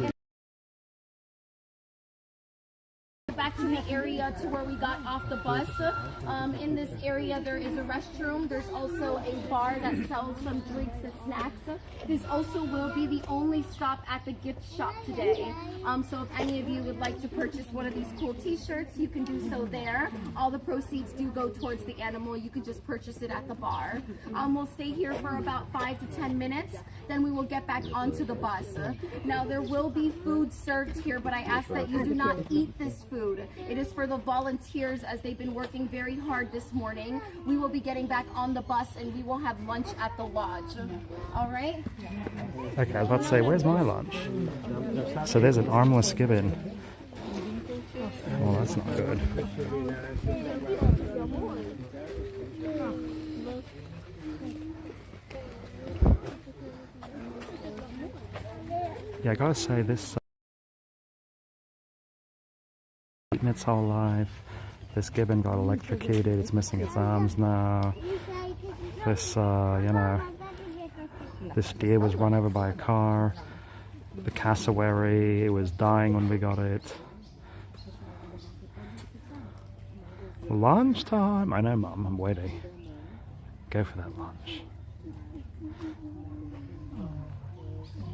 Back to the area to where we got off the bus. In this area there is a restroom. There's also a bar that sells some drinks and snacks. This also will be the only stop at the gift shop today. So if any of you would like to purchase one of these cool t-shirts, you can do so there. All the proceeds do go towards the animal. You can just purchase it at the bar. We'll stay here for about 5 to 10 minutes. Then we will get back onto the bus. Now there will be food served here, but I ask that you do not eat this food. It is for the volunteers as they've been working very hard this morning. We will be getting back on the bus and we will have lunch at the lodge. All right? Okay, I was about to say, where's my lunch? So there's an armless gibbon. Oh, that's not good. Yeah, I gotta say, this eaten its whole life. This gibbon got electrocuted. It's missing its arms now. This, this deer was run over by a car. The cassowary, it was dying when we got it. Lunchtime! I know, Mum, I'm waiting. Go for that lunch.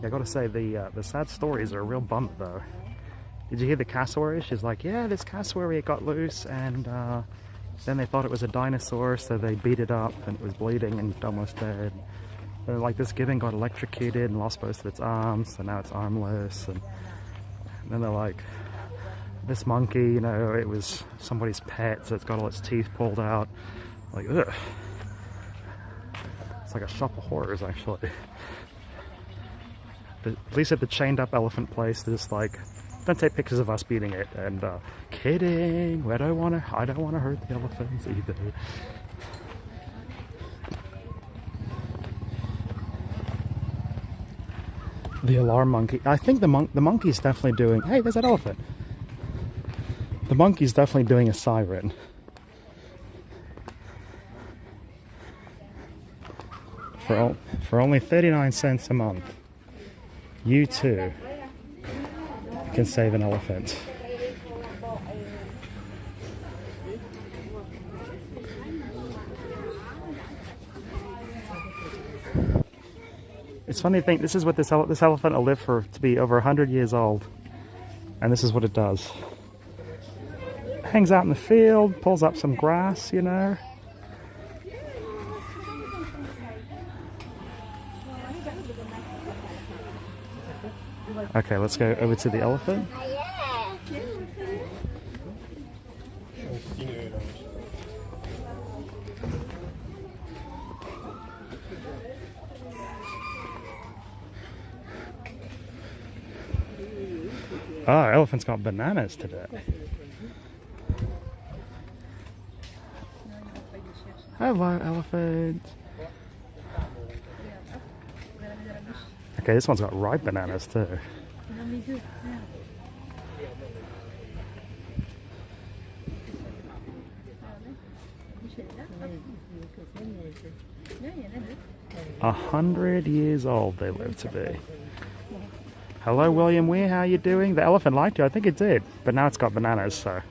Yeah, I gotta say, the sad stories are a real bummer, though. Did you hear the cassowary? She's like, yeah, this cassowary got loose, and then they thought it was a dinosaur, so they beat it up, and it was bleeding and almost dead. And like, this gibbon got electrocuted and lost both of its arms, so now it's armless. And then they're like, this monkey, you know, it was somebody's pet, so it's got all its teeth pulled out. Like, ugh. It's like a shop of horrors, actually. But at least at the chained up elephant place, they're just like, don't take pictures of us beating it, and kidding, I don't want to hurt the elephants either. The alarm monkey. I think the monkey's definitely doing, hey, there's that elephant. The monkey's definitely doing a siren. For only 39 cents a month, you too can save an elephant. It's funny to think this is what this elephant will live to be over 100 years old, and this is what it does. Hangs out in the field, pulls up some grass, you know. Okay, let's go over to the elephant. Oh, elephant's got bananas today. Hello, elephant. Okay, this one's got ripe bananas too. A 100 years old they live to be. Hello, William Weir, how are you doing? The elephant liked you, I think it did, but now it's got bananas, so.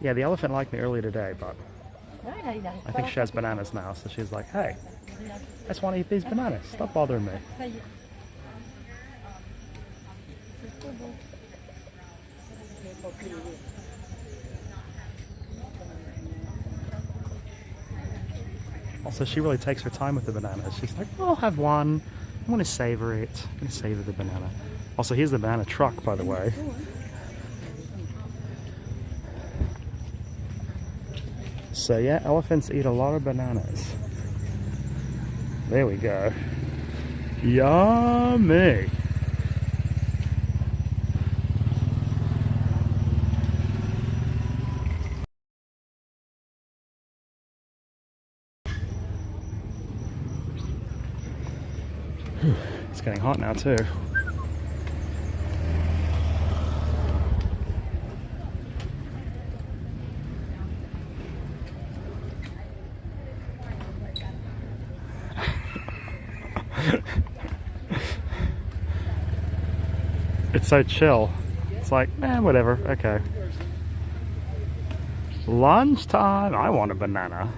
Yeah, the elephant liked me earlier today, but I think she has bananas now, so she's like, hey, I just want to eat these bananas, stop bothering me. Also, she really takes her time with the bananas. She's like, oh, I'll have one. I'm going to savor it. I'm going to savor the banana. Also, here's the banana truck, by the way. So yeah, elephants eat a lot of bananas. There we go. Yummy. It's getting hot now too. It's so chill. It's like, whatever, okay. Lunchtime, I want a banana.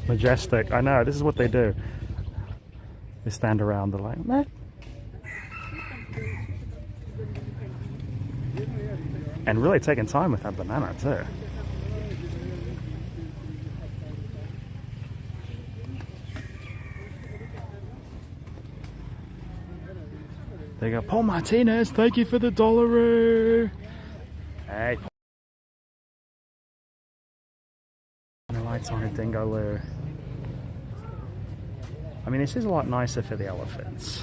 Majestic. I know, this is what they do. They stand around, they're like, meh. And really taking time with that banana too. They go, Paul Martinez, thank you for the $1. Hey. The lights on a dingo. I mean, this is a lot nicer for the elephants.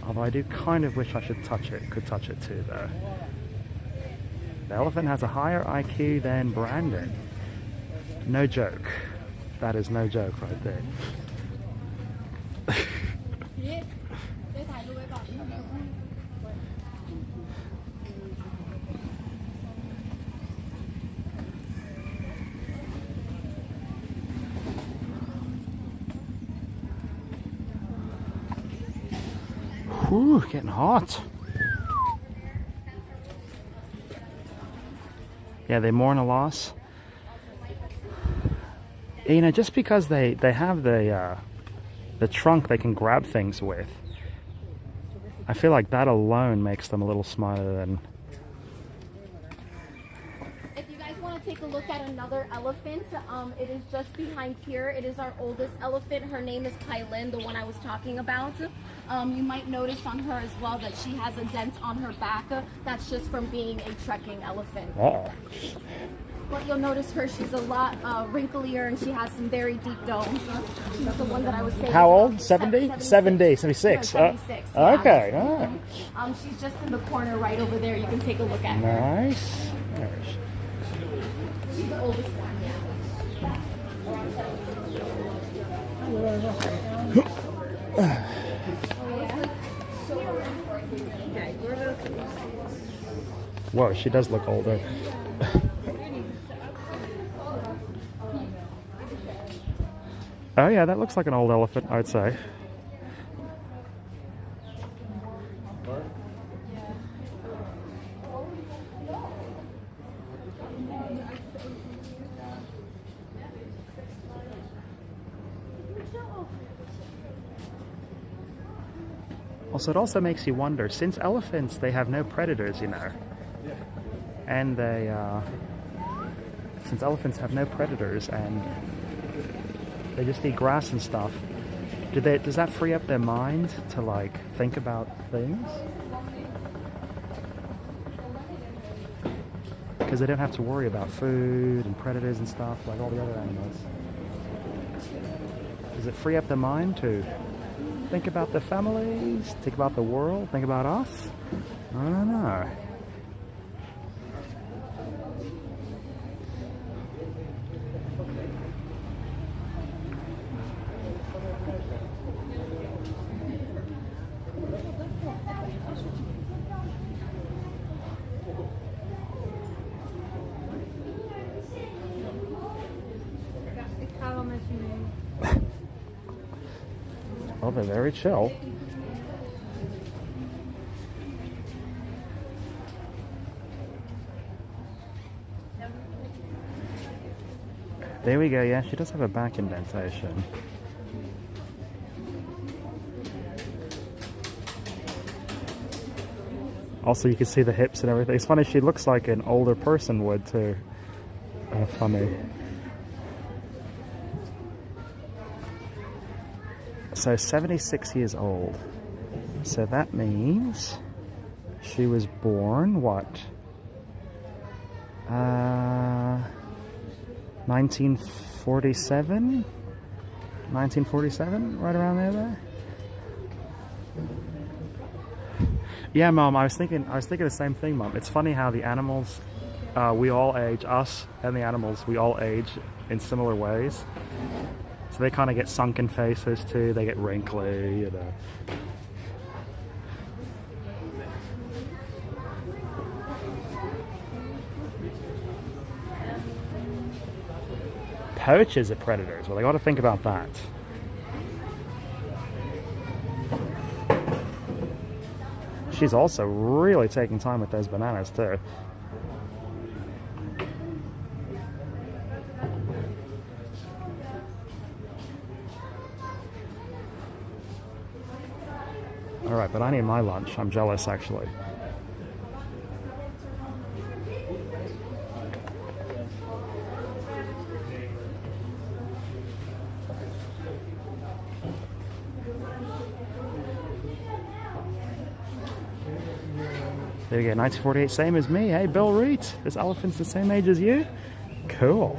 Although I do kind of wish I could touch it too though. The elephant has a higher IQ than Brandon. No joke. That is no joke right there. Whew, getting hot. Yeah, they mourn a loss. You know, just because they have the trunk they can grab things with, I feel like that alone makes them a little smarter than... If you guys want to take a look at another elephant, it is just behind here. It is our oldest elephant. Her name is Thailand, the one I was talking about. You might notice on her as well that she has a dent on her back. That's just from being a trekking elephant. Oh. But you'll notice her, she's a lot wrinklier and she has some very deep domes. She's the one that I was saying. How old? 70? 76. 76, yeah. Okay. Oh. She's just in the corner right over there. You can take a look at her. Nice. There she is. She's the oldest one, yeah. Whoa, she does look older. Oh yeah, that looks like an old elephant, I'd say. Also, it also makes you wonder, since elephants, they have no predators, you know, and since elephants have no predators and they just eat grass and stuff, does that free up their mind to, like, think about things? Because they don't have to worry about food and predators and stuff like all the other animals. Does it free up their mind to think about their families, think about the world, think about us? I don't know. Oh, they're very chill. There we go, yeah, she does have a back indentation. Also, you can see the hips and everything. It's funny, she looks like an older person would too. Funny. So 76 years old. So that means she was born, what? 1947? 1947? Right around there? Yeah, Mom, I was thinking the same thing, Mom. It's funny how the animals, we all age, us and the animals, we all age in similar ways. So they kind of get sunken faces too, they get wrinkly, you know. Poachers are predators. Well, they got to think about that. She's also really taking time with those bananas too. Alright, but I need my lunch. I'm jealous, actually. There you go, 1948, same as me. Hey, Bill Reed, this elephant's the same age as you? Cool.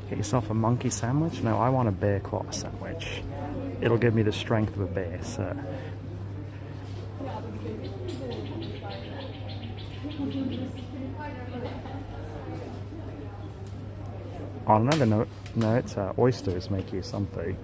Get yourself a monkey sandwich? No, I want a bear claw sandwich. It'll give me the strength of a bear, so. On another note, oysters make you something.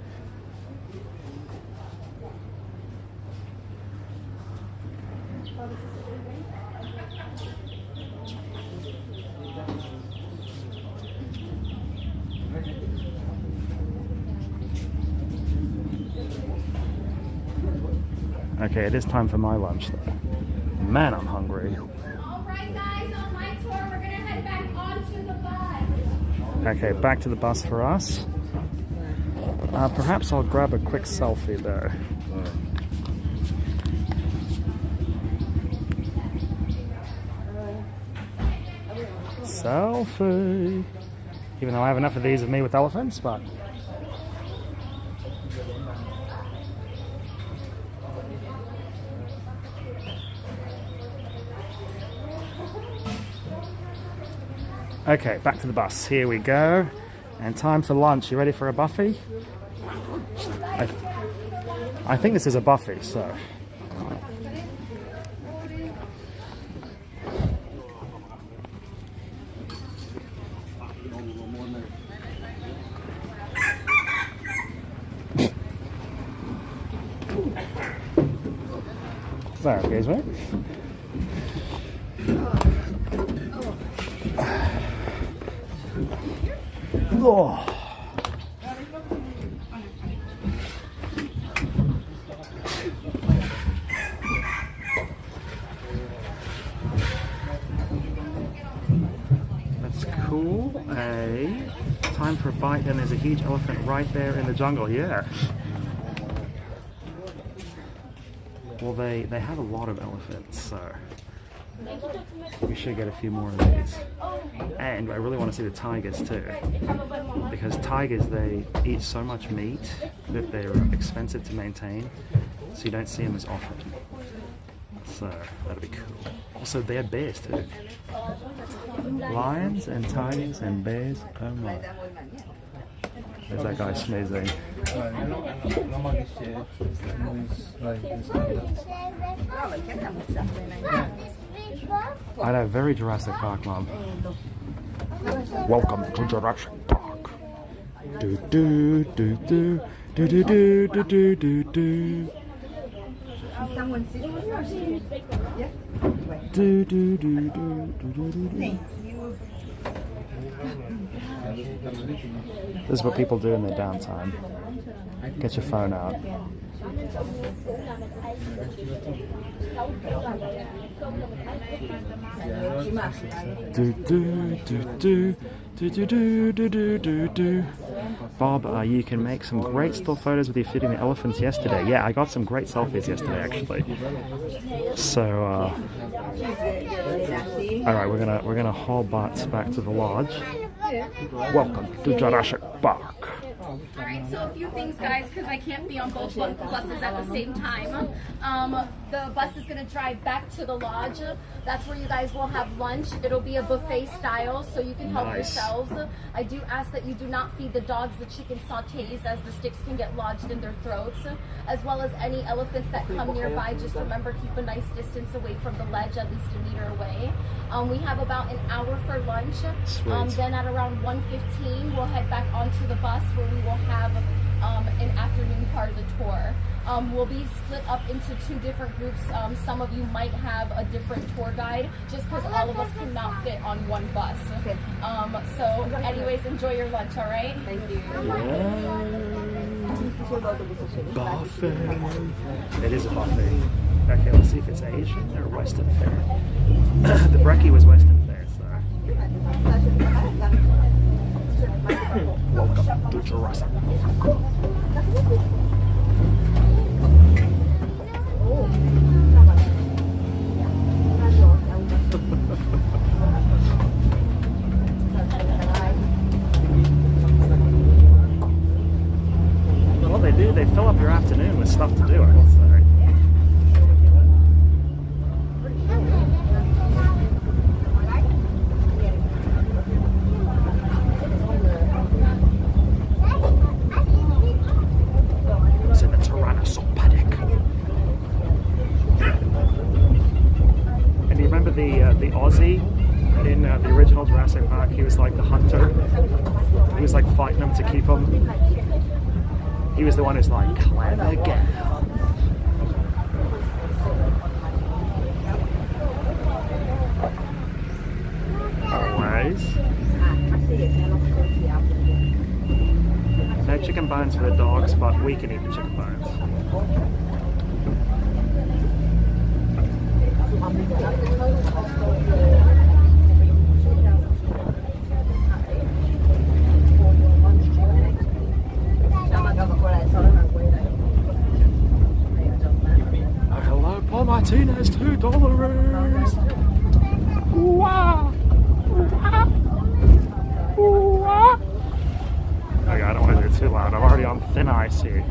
Okay, it is time for my lunch though. Man, I'm hungry. Alright guys, on my tour, we're gonna head back onto the bus. Okay, back to the bus for us. Perhaps I'll grab a quick selfie though. Selfie. Even though I have enough of these of me with elephants, but. Okay, back to the bus. Here we go. And time for lunch. You ready for a buffet? I think this is a buffet, so. Sorry, guys, mate. Oh. That's cool. Time for a bite, and there's a huge elephant right there in the jungle. Yeah. Well, they have a lot of elephants, so we should get a few more of these. And I really want to see the tigers too, because tigers, they eat so much meat that they're expensive to maintain, so you don't see them as often. So that'll be cool. Also, they're bears too. Lions and tigers and bears. Oh my. There's that guy sneezing. I know, very Jurassic Park, Mom. Welcome to Jurassic Park. Do do do do do do do do do do do. Do do do do do do do. This is what people do in their downtime. Get your phone out. Do do do do do do do do do do do. Bob, you can make some great still photos with you feeding the elephants yesterday. Yeah, I got some great selfies yesterday actually. So alright, we're gonna haul butts back to the lodge. Welcome to Jurassic Park. Alright, so a few things, guys, because I can't be on both buses at the same time. The bus is going to drive back to the lodge. That's where you guys will have lunch. It'll be a buffet style, so you can help yourselves. I do ask that you do not feed the dogs the chicken sautés, as the sticks can get lodged in their throats, as well as any elephants that come nearby. Just remember, keep a nice distance away from the ledge, at least a meter away. We have about an hour for lunch. Then at around 1:15, we'll head back onto the bus where we will have an afternoon part of the tour. We'll be split up into two different groups. Some of you might have a different tour guide, just because all of us cannot fit on one bus. So anyways, enjoy your lunch, all right? Thank you. Buffet. It is a buffet. Okay, let's see if it's Asian or Western fare. The brekkie was Western fare, so. Welcome to Jurassic Park. What they do, they fill up your afternoon with stuff to do, I will say. The Aussie in the original Jurassic Park, he was like the hunter. He was like fighting them to keep them. He was the one who's like, clever gal. Always. No chicken bones for the dogs, but we can eat the chicken bones. Oh, hello, Paul Martinez, $2. Wow. Okay, I don't want to do it too loud. I'm already on thin ice here.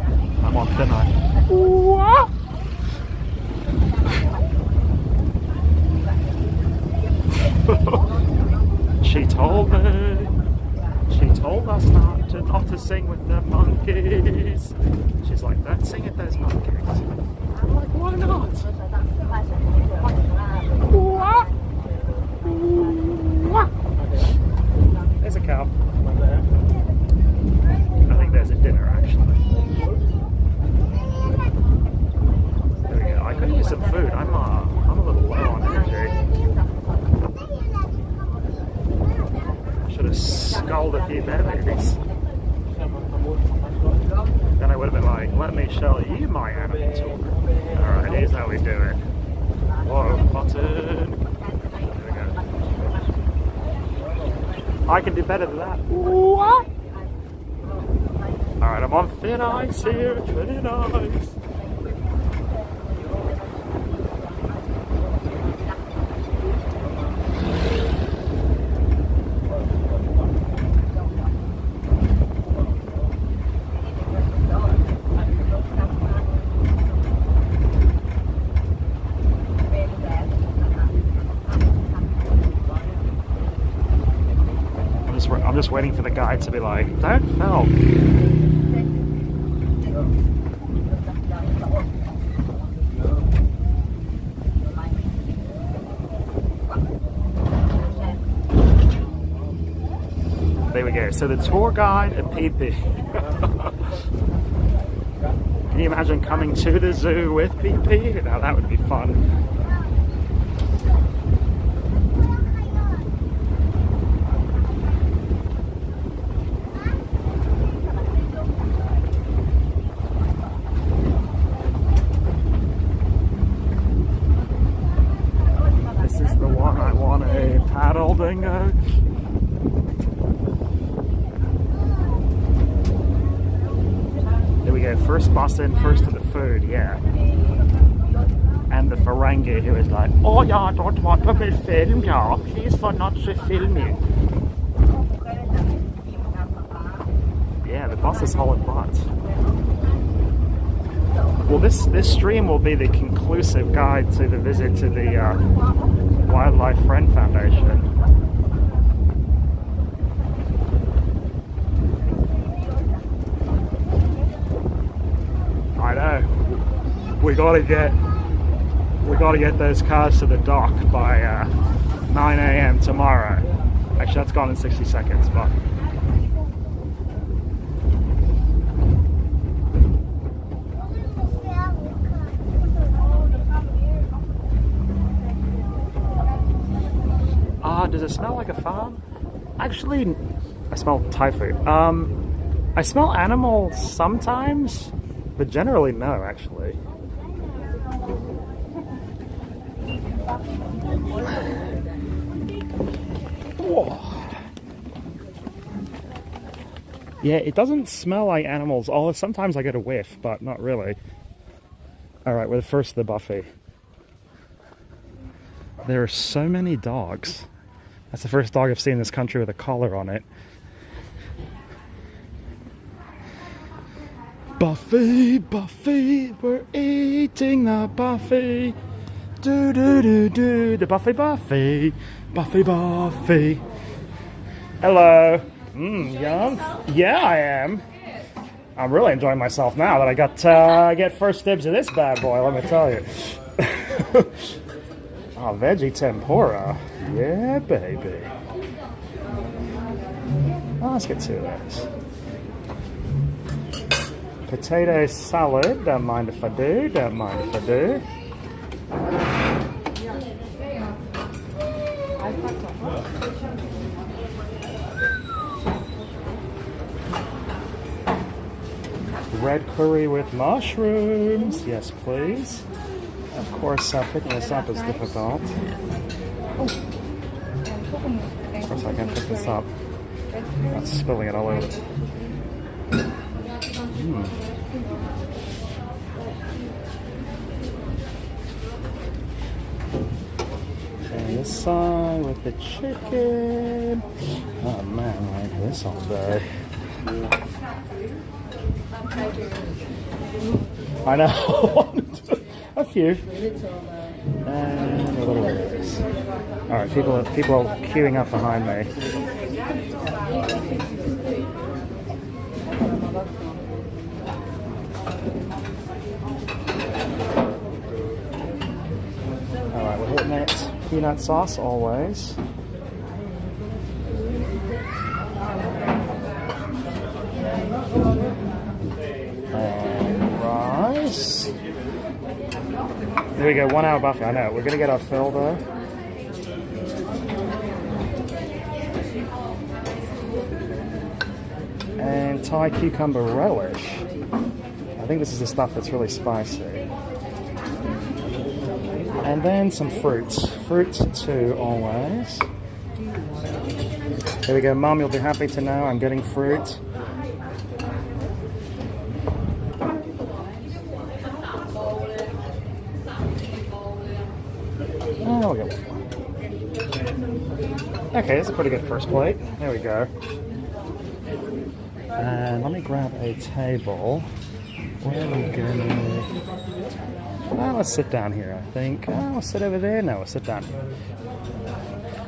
I'm on thin ice. Wow. She told us not to sing with the monkeys. She's like, don't sing at those monkeys. I'm like, why not? There's a cow. I think there's a dinner actually. There we go. I could use some food. I'm a little low on energy. Should have sculled a few babies. Then I would have been like, let me show you my animal tour. Alright, here's how we do it. Whoa, button. There we go. I can do better than that. What? Alright, I'm on thin ice here, thin ice. I'm just waiting for the guide to be like, don't film. There we go. So the tour guide and PP. Can you imagine coming to the zoo with PP? Now that would be fun. flamingo. Here we go, first bus in, first to the food, yeah. And the Ferengi who is like, oh yeah, I don't want to be filmed, yeah, please for not to film you. Yeah, the bus is hauling butt. Well, this stream will be the conclusive guide to the visit to the Wildlife Friend Foundation. I know. We gotta get those cars to the dock by 9 a.m. tomorrow. Actually, that's gone in 60 seconds, but. Does it smell like a farm? Actually, I smell Thai food. I smell animals sometimes, but generally no, actually. Whoa. Yeah, it doesn't smell like animals. Although sometimes I get a whiff, but not really. Alright, we're first to the buffet. There are so many dogs. That's the first dog I've seen in this country with a collar on it. Buffet, buffet, we're eating the buffet. Do do do do, the buffet, buffet, buffet, buffet. Hello. Yum. Yeah, I am. I'm really enjoying myself now that I get first dibs of this bad boy. Let me tell you. Oh, veggie tempura. Yeah, baby. Oh, let's get two of those. Potato salad. Don't mind if I do. Don't mind if I do. Red curry with mushrooms. Yes, please. Of course, picking this up is difficult. Of course, I can pick this up. Not spilling it all over. And this side with the chicken. Oh man, I like this all day. I know. A few. And a little bit of this. Alright, people are queuing up behind me. Alright, we're hitting it. Peanut sauce always. And rice. There we go, 1 hour buffet. I know, we're gonna get our fill though. And Thai cucumber relish. I think this is the stuff that's really spicy. And then some fruits. Fruits too, always. There we go, Mum, you'll be happy to know I'm getting fruit. Oh, we'll get one more. Okay, that's a pretty good first plate. There we go. And let me grab a table. Where are we going? Well, let's sit down here, I think. Oh, we'll sit over there. No, we'll sit down here.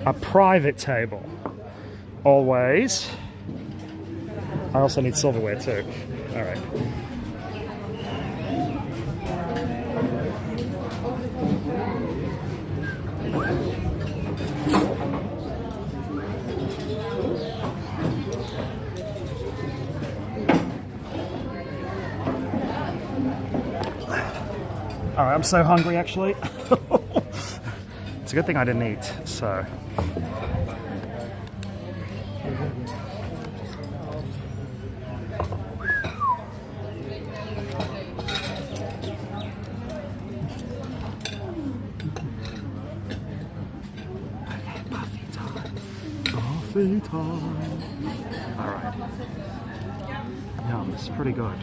A private table. Always. I also need silverware too. All right. Alright, I'm so hungry actually. It's a good thing I didn't eat, so. Okay, buffet time. coffee time. Alright. Yum, this is pretty good.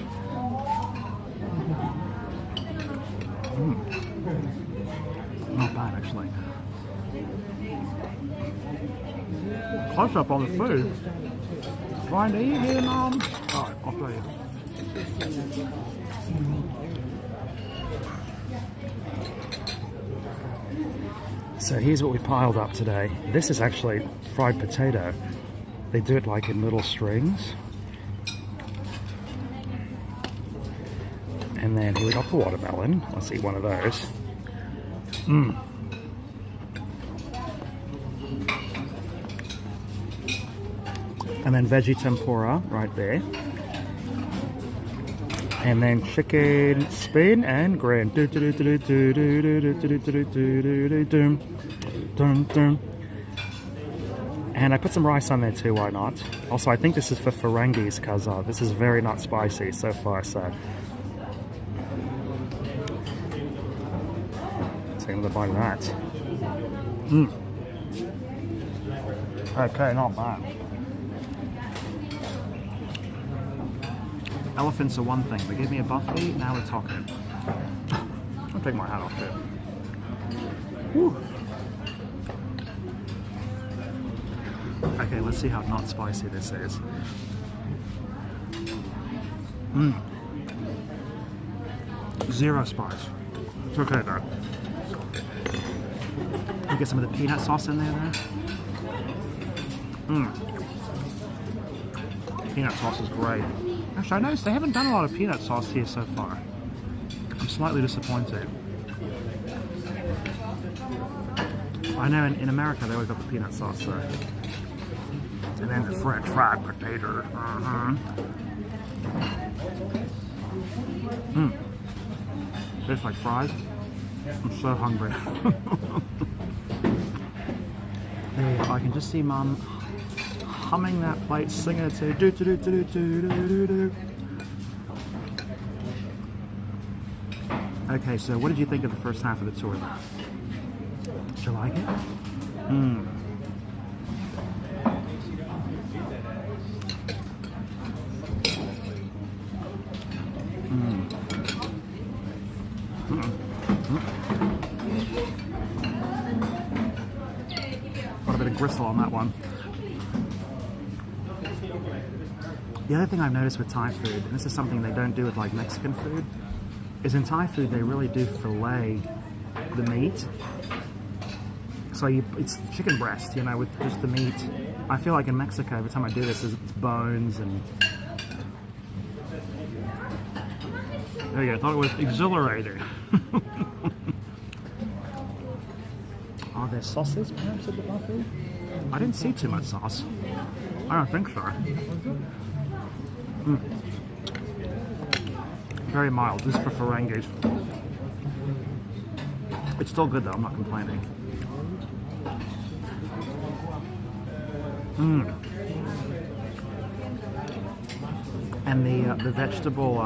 Not bad, actually. Close up on the food. Trying to eat here, Mom? Alright, I'll show you. So here's what we piled up today. This is actually fried potato. They do it like in little strings. And then here we got the watermelon. Let's eat one of those. And then veggie tempura right there. And then chicken spin and grind. And I put some rice on there too, why not? Also, I think this is for Ferengis because this is very not spicy so far, so. Take another bite of that. Okay, not bad. Elephants are one thing, but give me a buffet, now we're talking. I'll take my hat off too. Woo. Okay, let's see how not spicy this is. Zero spice. It's okay though. You get some of the peanut sauce in there. Peanut sauce is great. Actually, I noticed they haven't done a lot of peanut sauce here so far. I'm slightly disappointed. I know in America they always got the peanut sauce, so. And then the French fried potatoes. Tastes like fries. I'm so hungry. There you go. I can just see Mum humming that plate, singing it to do do do do do do do. Okay, so what did you think of the first half of the tour? Did you like it? Got a bit of gristle on that one. The other thing I've noticed with Thai food, and this is something they don't do with like Mexican food, is in Thai food they really do fillet the meat. So it's chicken breast, you know, with just the meat. I feel like in Mexico, every time I do this, it's bones and... There you go, I thought it was exhilarating. Are there sauces perhaps at the buffet? I didn't see too much sauce. I don't think so. Very mild. This is for Ferengis. It's still good though, I'm not complaining. And the vegetable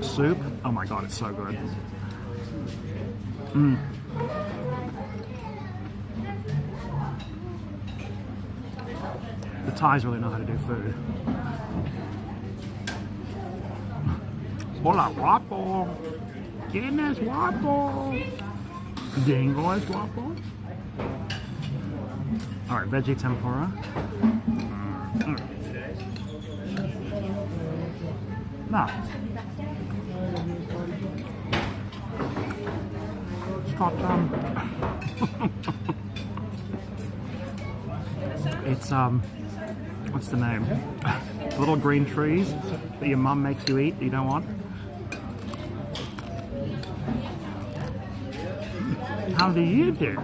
soup, oh my god, it's so good. The Thais really know how to do food. Hola guapo, ¿quién es guapo? Dingo es guapo. Alright, veggie tempura. Now, it's got it's what's the name? Little green trees that your mum makes you eat that you don't want. How do you do?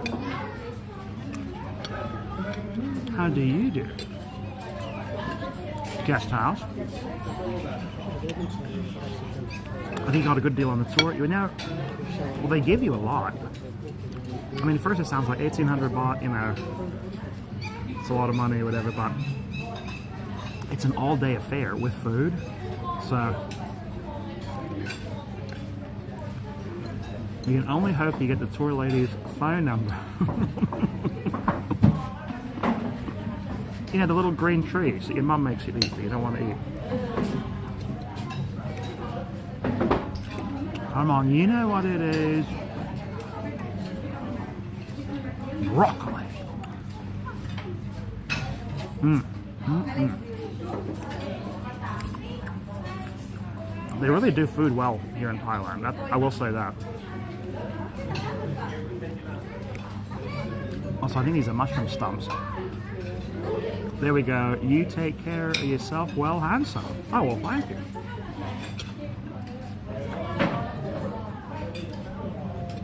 How do you do? Guest house. I think you got a good deal on the tour. You know, well, they give you a lot. I mean, at first it sounds like 1,800 baht, you know, it's a lot of money or whatever, but it's an all-day affair with food, so you can only hope you get the tour lady's phone number. You know, the little green trees that your mum makes you eat that you don't want to eat. Come on, you know what it is. Broccoli. They really do food well here in Thailand. I will say that. Also, I think these are mushroom stumps. There we go. You take care of yourself well, handsome. Oh, well, thank you.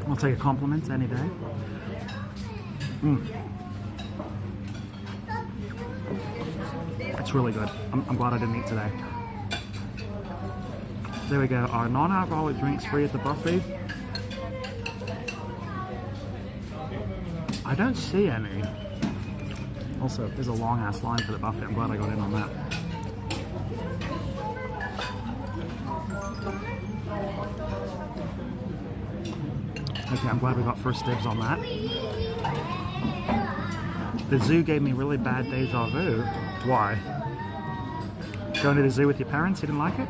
I'll take a compliment any day. It's really good. I'm glad I didn't eat today. There we go. Our non-alcoholic drinks free at the buffet. I don't see any. Also, there's a long-ass line for the buffet. I'm glad I got in on that. Okay, I'm glad we got first dibs on that. The zoo gave me really bad deja vu. Why? Going to the zoo with your parents, you didn't like it?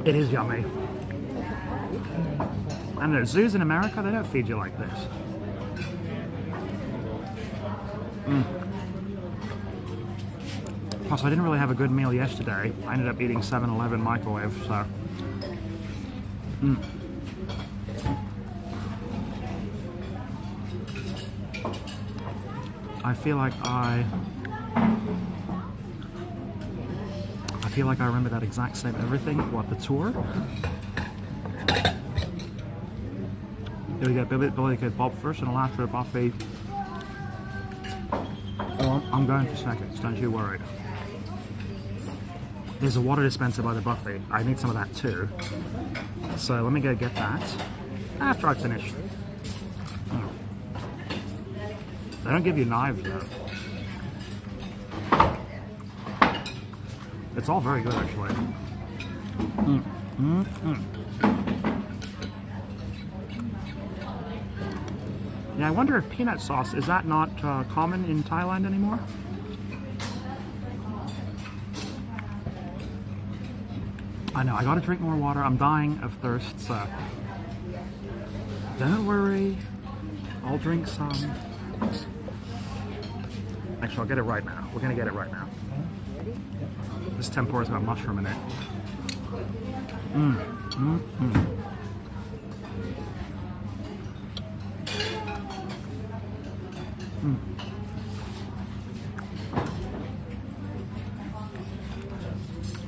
It is yummy. I don't know, zoos in America, they don't feed you like this. Plus, I didn't really have a good meal yesterday. I ended up eating 7-Eleven microwave, so... I feel like I remember that exact same everything. What, the tour? There we go, Billy could Bob first and I'll after a buffet. Oh, I'm going for seconds, don't you worry. There's a water dispenser by the buffet. I need some of that too. So let me go get that after I finish. Oh. They don't give you knives though. It's all very good actually. Yeah, I wonder if peanut sauce, is that not common in Thailand anymore? I know, I gotta drink more water. I'm dying of thirst, so don't worry, I'll drink some. Actually, I'll get it right now. We're gonna get it right now. This tempura's got mushroom in it.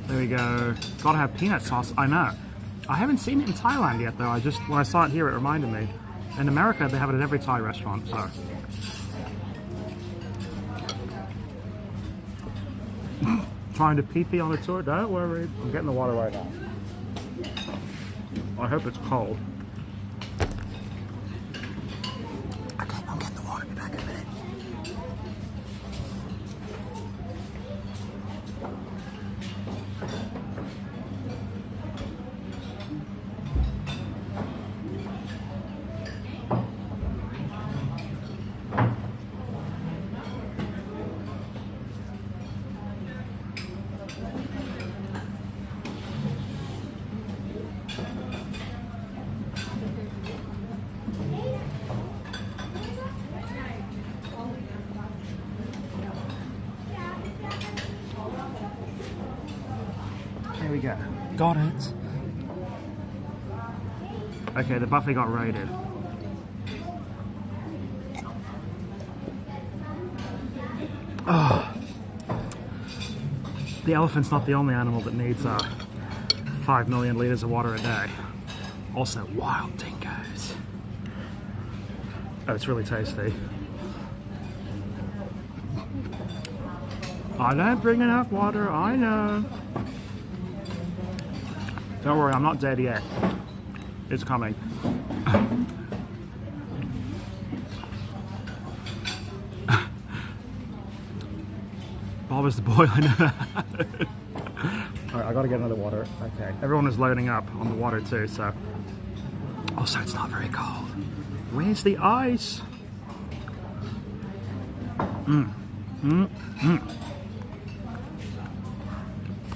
There we go. Gotta have peanut sauce. I know. I haven't seen it in Thailand yet, though. When I saw it here, it reminded me. In America, they have it at every Thai restaurant, so. Trying to pee-pee on a tour? Don't worry. I'm getting the water right now. I hope it's cold. Okay, I'm getting the water. Be back in a minute. There we go. Got it. Okay, the buffet got raided. Oh. The elephant's not the only animal that needs 5 million liters of water a day. Also, wild dingoes. Oh, it's really tasty. I don't bring enough water, I know. Don't worry, I'm not dead yet. It's coming. Bob is the boy, I know. Alright, I gotta get another water. Okay, everyone is loading up on the water too, so Oh, so it's not very cold. Where's the ice?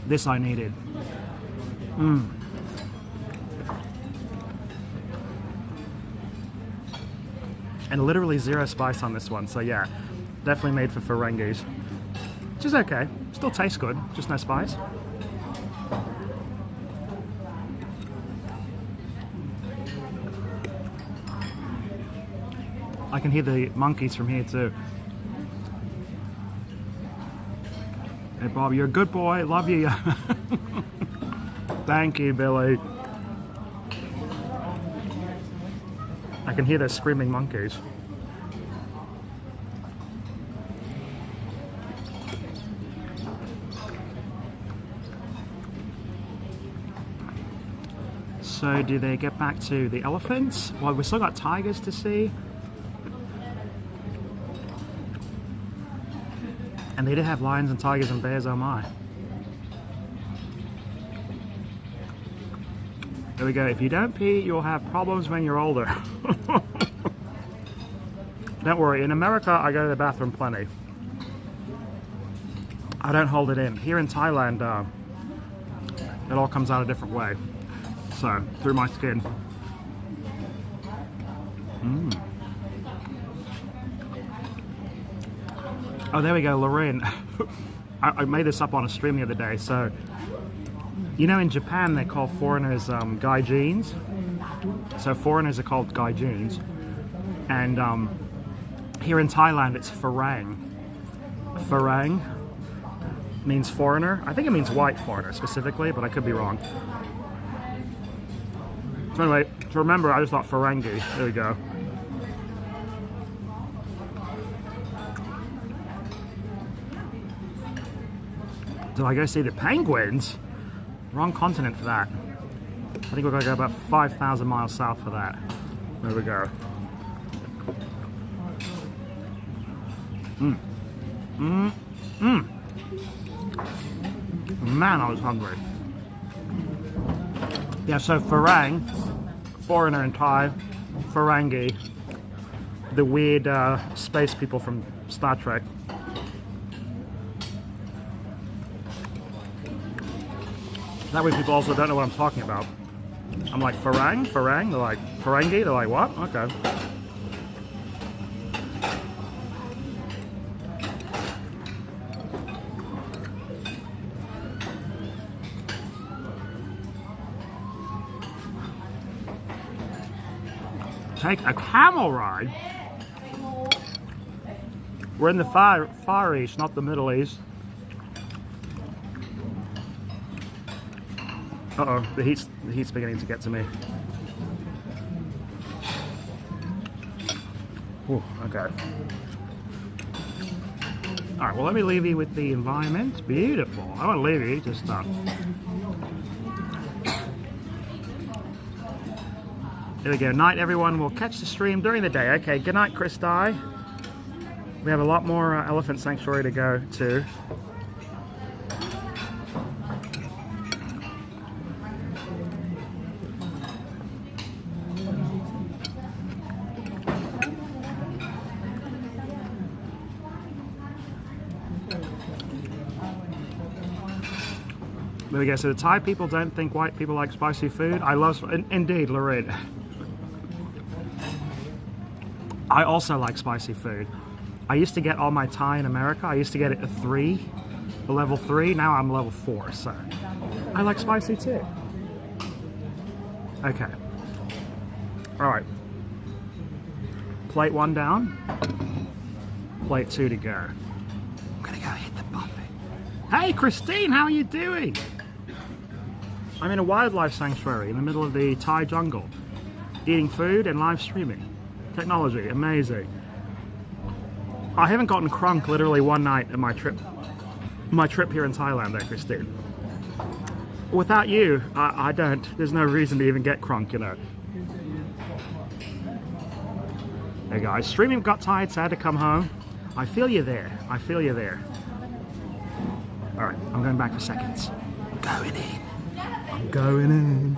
This I needed. And literally 0 spice on this one, so yeah, definitely made for Ferengis. Which is okay, still tastes good, just no spice. I can hear the monkeys from here too. Hey Bob, you're a good boy, love you. Thank you, Billy. I can hear those screaming monkeys. So do they get back to the elephants? Well, we've still got tigers to see. And they did have lions and tigers and bears, oh my. There we go. If you don't pee, you'll have problems when you're older. Don't worry, in America, I go to the bathroom plenty. I don't hold it in. Here in Thailand, it all comes out a different way. So, through my skin. Oh, there we go, Lorraine. I made this up on a stream the other day. So, you know, in Japan they call foreigners gaijins. So foreigners are called gaijins, and here in Thailand it's farang. Farang means foreigner. I think it means white foreigner specifically, but I could be wrong. So anyway, to remember, I just thought Ferengi. There we go. Did I go see the penguins? Wrong continent for that. I think we're going to go about 5,000 miles south for that. There we go. Man, I was hungry. Yeah, so Farang, foreigner in Thai, Ferengi, the weird space people from Star Trek. That way people also don't know what I'm talking about. I'm like, Farang? Farang? They're like, Ferengi? They're like, what? Okay. Take a camel ride? We're in the Far East, not the Middle East. Uh-oh, the heat's beginning to get to me. Ooh, okay. Alright, well let me leave you with the environment. Beautiful. I won't leave you, just There we go. Night everyone. We'll catch the stream during the day. Okay, good night, Chris Dye. We have a lot more elephant sanctuary to go to. There we go. So the Thai people don't think white people like spicy food. I love, indeed, Lorraine. I also like spicy food. I used to get all my Thai in America. I used to get it a 3, a level 3. Now I'm level 4, so I like spicy too. Okay. All right. Plate 1 down. Plate 2 to go. I'm gonna go hit the buffet. Hey, Christine, how are you doing? I'm in a wildlife sanctuary in the middle of the Thai jungle, eating food and live streaming. Technology, amazing. I haven't gotten crunk literally one night in my trip here in Thailand there, Christine. Without you, I don't. There's no reason to even get crunk, you know. Hey guys, streaming got tired, so I had to come home. I feel you there. I feel you there. Alright, I'm going back for seconds. I'm going in. I'm going in.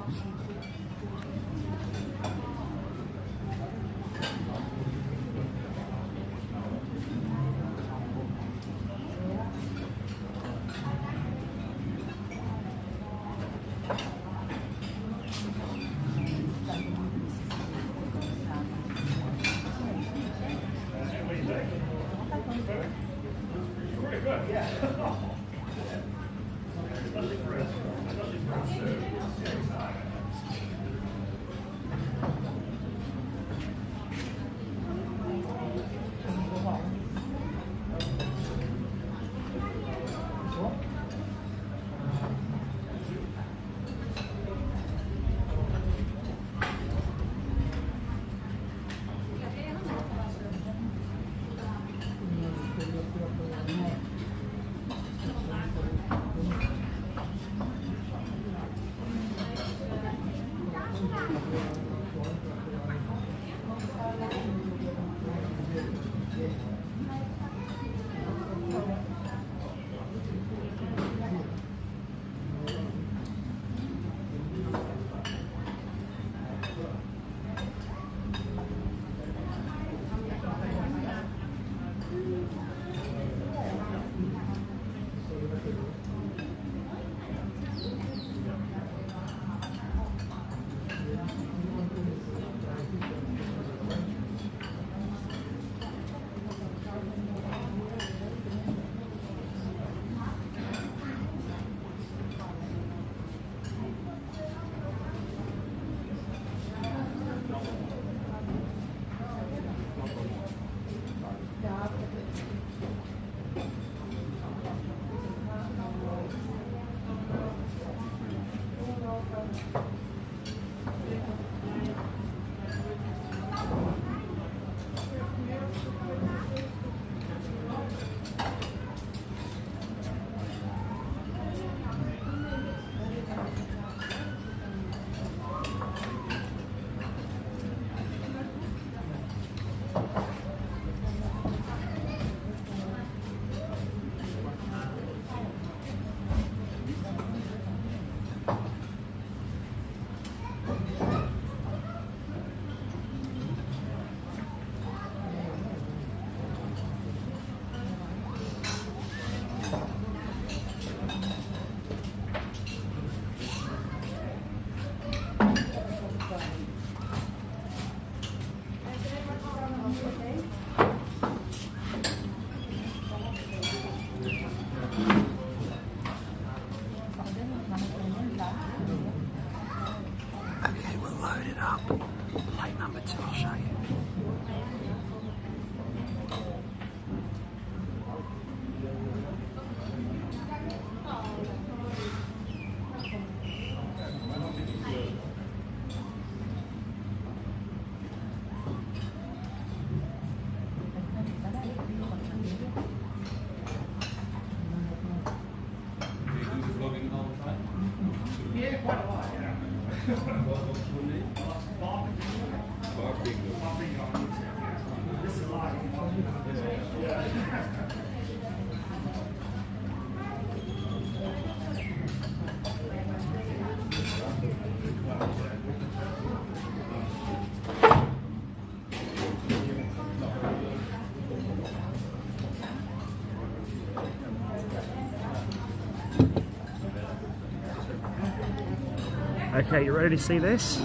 Okay, you ready to see this?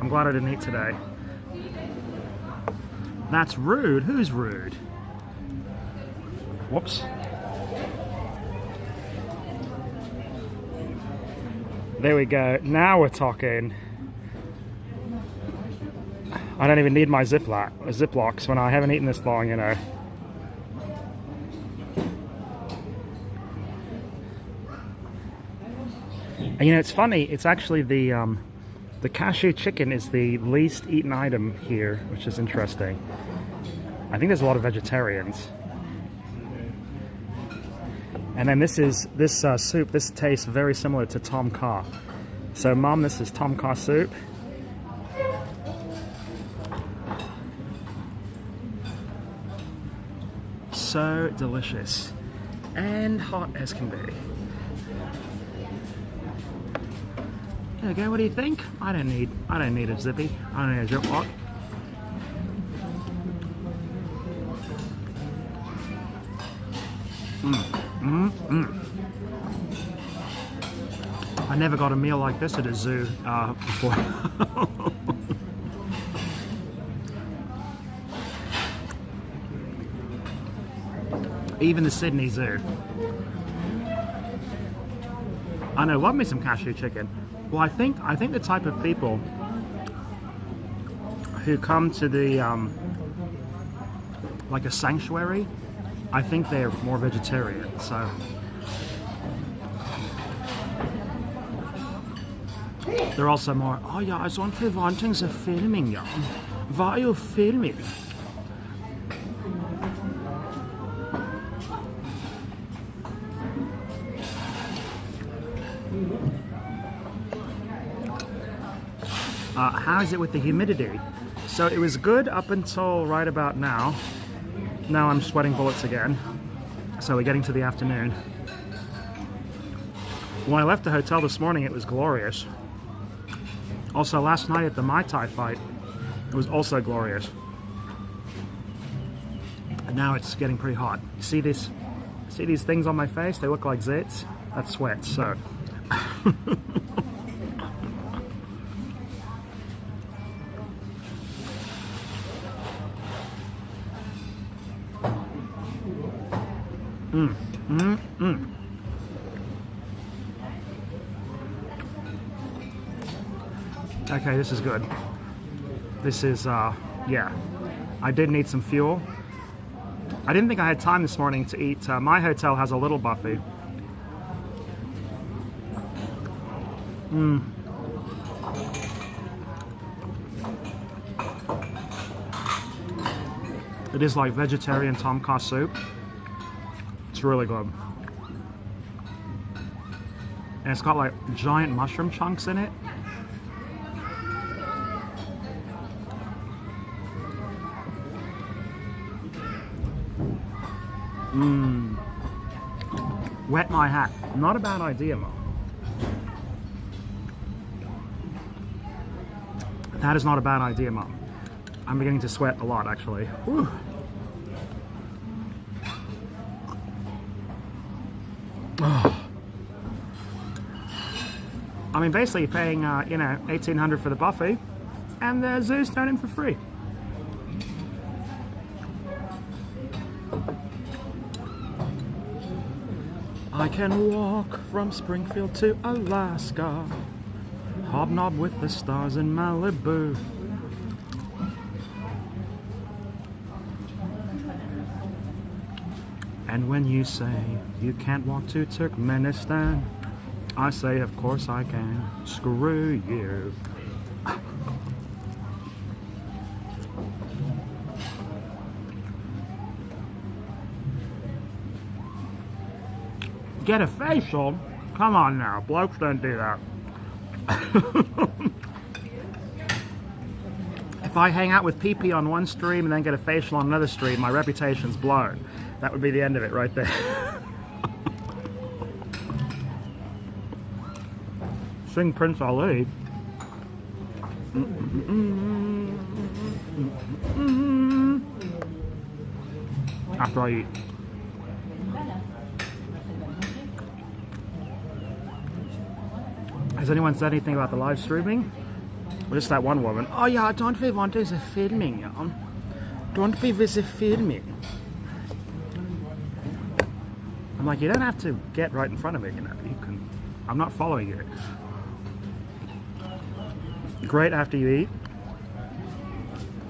I'm glad I didn't eat today. That's rude. Who's rude? Whoops. There we go. Now we're talking. I don't even need my Ziplocs when I haven't eaten this long, you know. And you know, it's funny, it's actually the cashew chicken is the least eaten item here, which is interesting. I think there's a lot of vegetarians. And then this soup, this tastes very similar to tom kha. So Mom, this is tom kha soup. So delicious and hot as can be. There you go. What do you think? I don't need a zippy. I don't need a Ziploc. I never got a meal like this at a zoo before. Even the Sydney Zoo. I know, love me some cashew chicken. Well, I think the type of people who come to the like a sanctuary, I think they're more vegetarian. So they're also more. Oh ja, I sånt förvantings of filming, ja. Vad är ju filming? How is it with the humidity? So it was good up until right about now. Now I'm sweating bullets again. So we're getting to the afternoon. When I left the hotel this morning, it was glorious. Also, last night at the Mai Tai fight, it was also glorious. And now it's getting pretty hot. See these things on my face? They look like zits. That's sweat. So. Okay, this is good. This is, yeah. I did need some fuel. I didn't think I had time this morning to eat. My hotel has a little buffet. It is like vegetarian tom kha soup. It's really good. And it's got like giant mushroom chunks in it. Wet my hat. Not a bad idea, Mom. That is not a bad idea, Mom. I'm beginning to sweat a lot, actually. Whew. Oh. I mean, basically paying, you know, $1,800 for the buffet, and the zoo's thrown in for free. I can walk from Springfield to Alaska, hobnob with the stars in Malibu. And when you say you can't walk to Turkmenistan, I say, of course I can. Screw you. Get a facial? Come on now, blokes don't do that. If I hang out with PP on one stream and then get a facial on another stream, my reputation's blown. That would be the end of it right there. Sing Prince Ali. After I eat. Has anyone said anything about the live streaming? Well, just that one woman. Oh yeah, don't we want to filming? Yeah? Don't we visit filming? I'm like, you don't have to get right in front of it, you know. You can. I'm not following you. Great after you eat.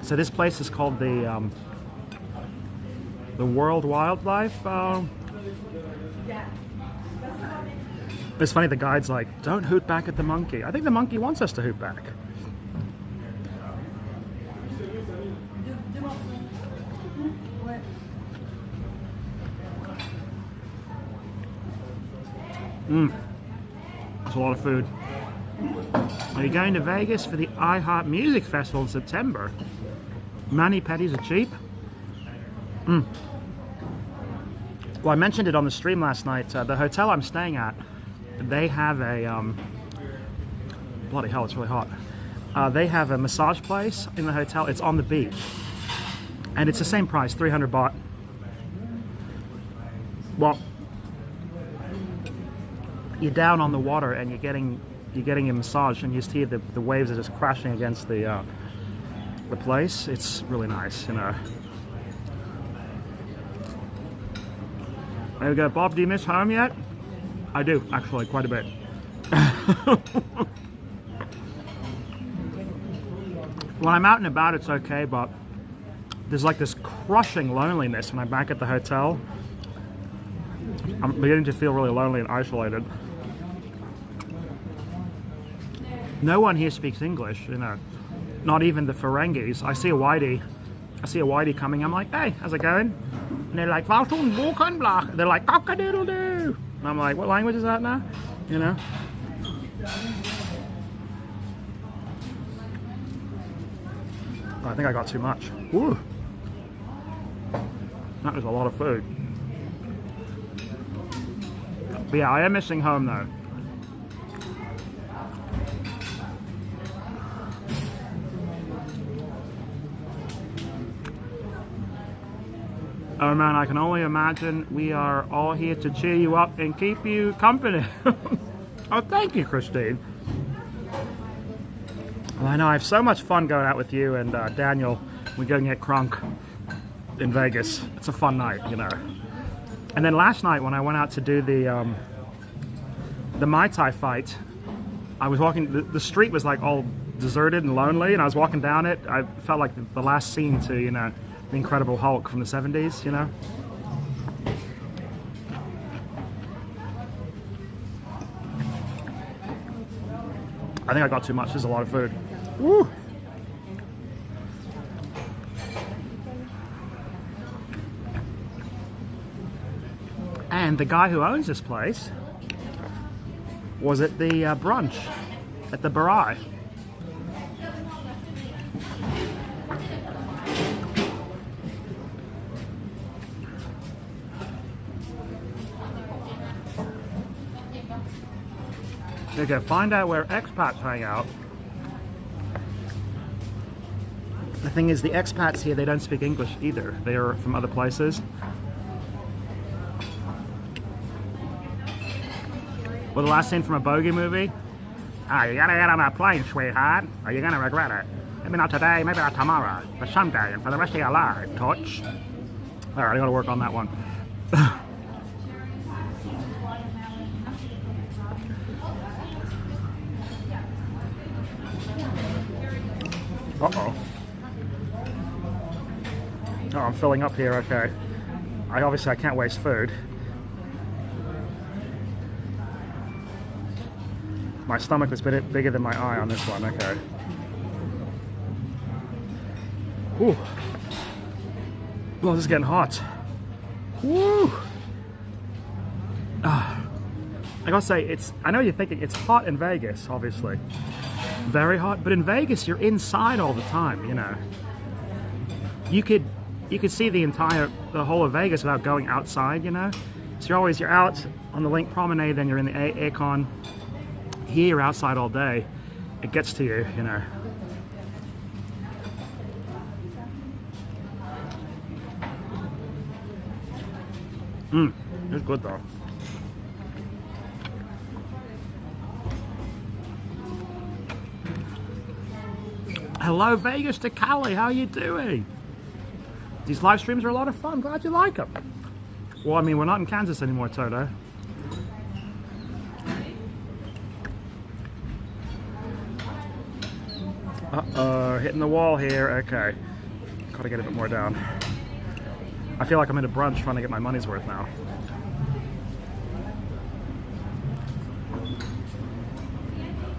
So this place is called the World Wildlife. It's funny, the guide's like, don't hoot back at the monkey. I think the monkey wants us to hoot back. That's a lot of food. Are you going to Vegas for the iHeart Music Festival in September? Mani pedis are cheap. Well, I mentioned it on the stream last night. The hotel I'm staying at, they have a bloody hell, it's really hot. They have a massage place in the hotel. It's on the beach, and it's the same price, 300 baht. Well, you're down on the water and you're getting a massage, and you just hear the waves are just crashing against the place. It's really nice, you know. There we go. Bob, do you miss home yet? I do, actually, quite a bit. When I'm out and about, it's okay, but there's like this crushing loneliness when I'm back at the hotel. I'm beginning to feel really lonely and isolated. No one here speaks English, you know, not even the Ferengis. I see a whitey coming. I'm like, hey, how's it going? And they're like, they're like, cock-a-doodle-doo. And I'm like, what language is that now? You know? Oh, I think I got too much. Woo. That was a lot of food. But yeah, I am missing home though. Oh man, I can only imagine we are all here to cheer you up and keep you company. Oh, thank you, Christine. Well, I know I have so much fun going out with you and Daniel. We're going to get crunk in Vegas. It's a fun night, you know. And then last night when I went out to do the Mai Tai fight, I was walking, the street was like all deserted and lonely, and I was walking down it. I felt like the last scene to, you know, the Incredible Hulk from the 70s, you know. I think I got too much. There's a lot of food. Woo! And the guy who owns this place was at the brunch at the Barai. Okay, find out where expats hang out. The thing is, the expats here, they don't speak English either. They are from other places. Well, the last scene from a bogey movie? Ah, you gotta get on that plane, sweetheart, or you're gonna regret it. Maybe not today, maybe not tomorrow, but someday, and for the rest of your life, Torch. Alright, I gotta work on that one. Uh-oh. Oh, I'm filling up here, okay. I can't waste food. My stomach was a bit bigger than my eye on this one, okay. Whew. Well, this is getting hot. Woo! I gotta say, I know you're thinking it's hot in Vegas, obviously. Very hot, but in Vegas, you're inside all the time, you know. You could see the whole of Vegas without going outside, you know. So you're out on the Link Promenade, then you're in the aircon. Here, you're outside all day. It gets to you, you know. It's good though. Hello Vegas to Cali, how you doing? These live streams are a lot of fun, glad you like them. Well, I mean, we're not in Kansas anymore, Toto. Uh-oh, hitting the wall here, okay. Gotta get a bit more down. I feel like I'm in a brunch trying to get my money's worth now.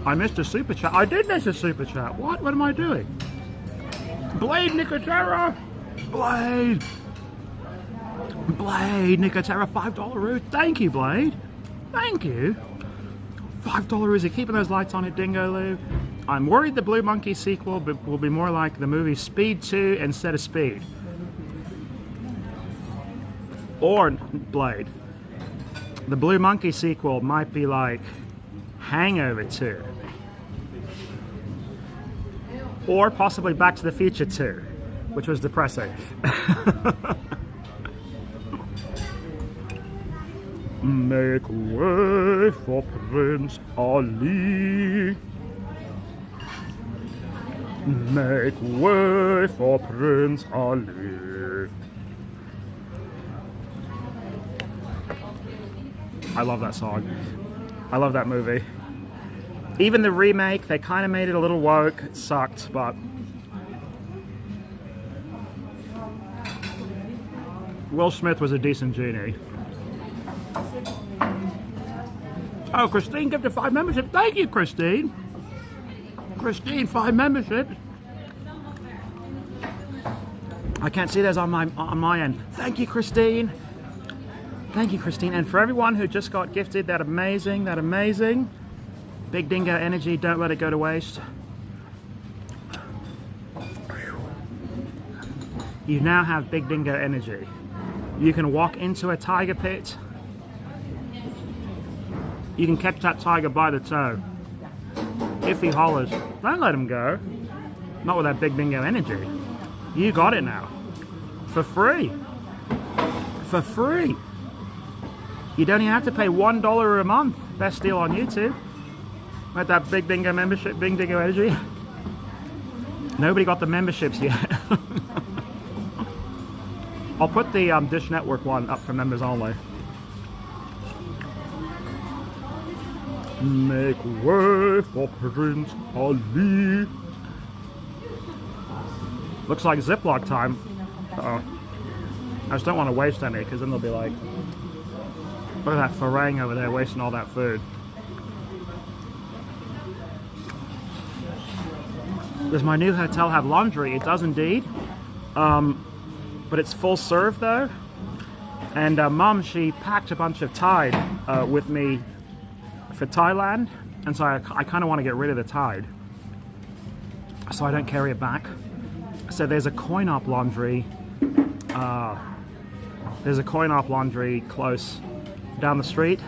I missed a super chat. I did miss a super chat. What? What am I doing? Blade Nicotera! Blade! Blade Nicotera, $5 root. Thank you, Blade. Thank you. $5 Uzi. Keeping those lights on it, Dingo Lou. I'm worried the Blue Monkey sequel will be more like the movie Speed 2 instead of Speed. Or, Blade, the Blue Monkey sequel might be like Hangover 2. Or possibly Back to the Future 2, which was depressing. Make way for Prince Ali. Make way for Prince Ali. I love that song. I love that movie. Even the remake, they kind of made it a little woke. It sucked, but Will Smith was a decent genie. Oh, Christine gifted 5 memberships. Thank you, Christine. Christine, 5 memberships. I can't see those on my end. Thank you, Christine. Thank you, Christine. And for everyone who just got gifted that amazing Big Dingo energy, don't let it go to waste. You now have Big Dingo energy. You can walk into a tiger pit. You can catch that tiger by the toe. If he hollers, don't let him go. Not with that Big Dingo energy. You got it now. For free. For free. You don't even have to pay $1 a month. Best deal on YouTube. With that Big Dingo membership, Big Dingo energy. Nobody got the memberships yet. I'll put the Dish Network one up for members only. Make way for Prince Ali. Looks like Ziploc time. Uh-oh. I just don't want to waste any, because then they'll be like, look at that farang over there wasting all that food. Does my new hotel have laundry? It does indeed. But it's full serve though. And Mom, she packed a bunch of Tide with me for Thailand. And so I kind of want to get rid of the Tide, so I don't carry it back. So there's a coin-op laundry. There's a coin-op laundry close down the street.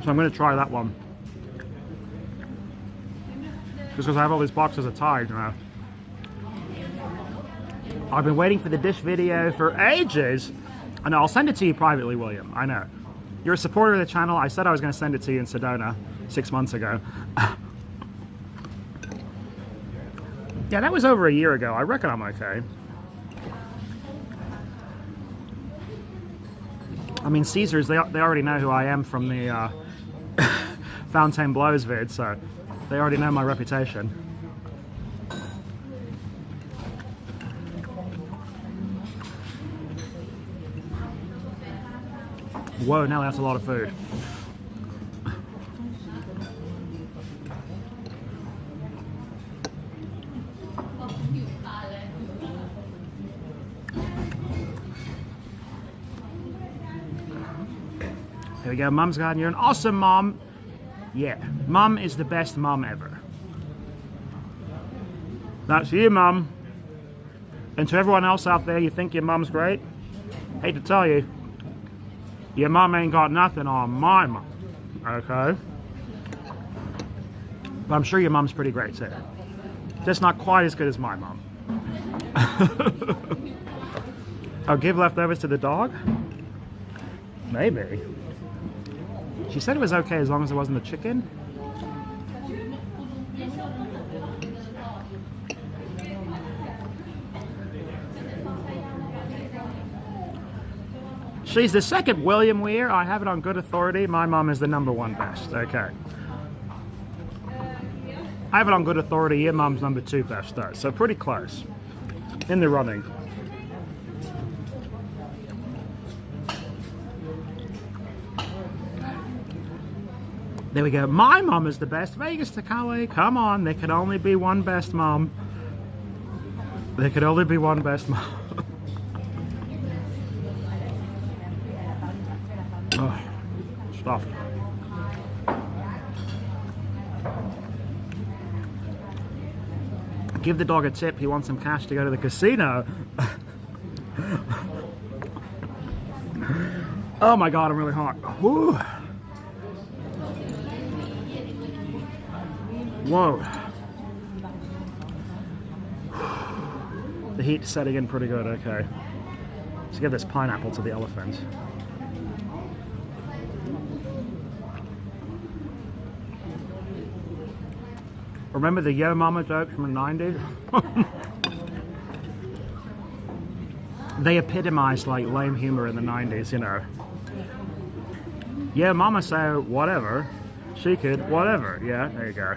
So I'm going to try that one. Just because I have all these boxes of Tide, you know. I've been waiting for the Dish video for ages. I know, I'll send it to you privately, William. I know. You're a supporter of the channel. I said I was going to send it to you in Sedona 6 months ago. Yeah, that was over a year ago. I reckon I'm okay. I mean, Caesars, they already know who I am from the Fontainebleau's vid, so they already know my reputation. Whoa, now that's a lot of food. Here we go, Mum's Garden. You're an awesome mom. Yeah, Mum is the best mum ever. That's you, Mum. And to everyone else out there, you think your mum's great? Hate to tell you, your mum ain't got nothing on my mum, okay? But I'm sure your mum's pretty great too. Just not quite as good as my mum. I'll give leftovers to the dog? Maybe. She said it was okay as long as it wasn't the chicken. She's the second William Weir. I have it on good authority. My mom is the #1 best. Okay. I have it on good authority. Your mom's #2 best though. So pretty close. In the running. There we go. My mom is the best. Vegas to Cali. Come on. There can only be one best mom. There could only be one best mom. Oh, stuffed. Give the dog a tip. He wants some cash to go to the casino. Oh my God, I'm really hot. Whew. Whoa. The heat's setting in pretty good, okay. Let's give this pineapple to the elephant. Remember the Yo Mama jokes from the 90s? They epitomized like lame humor in the 90s, you know. Yeah, Mama said whatever. She could whatever. Yeah, there you go.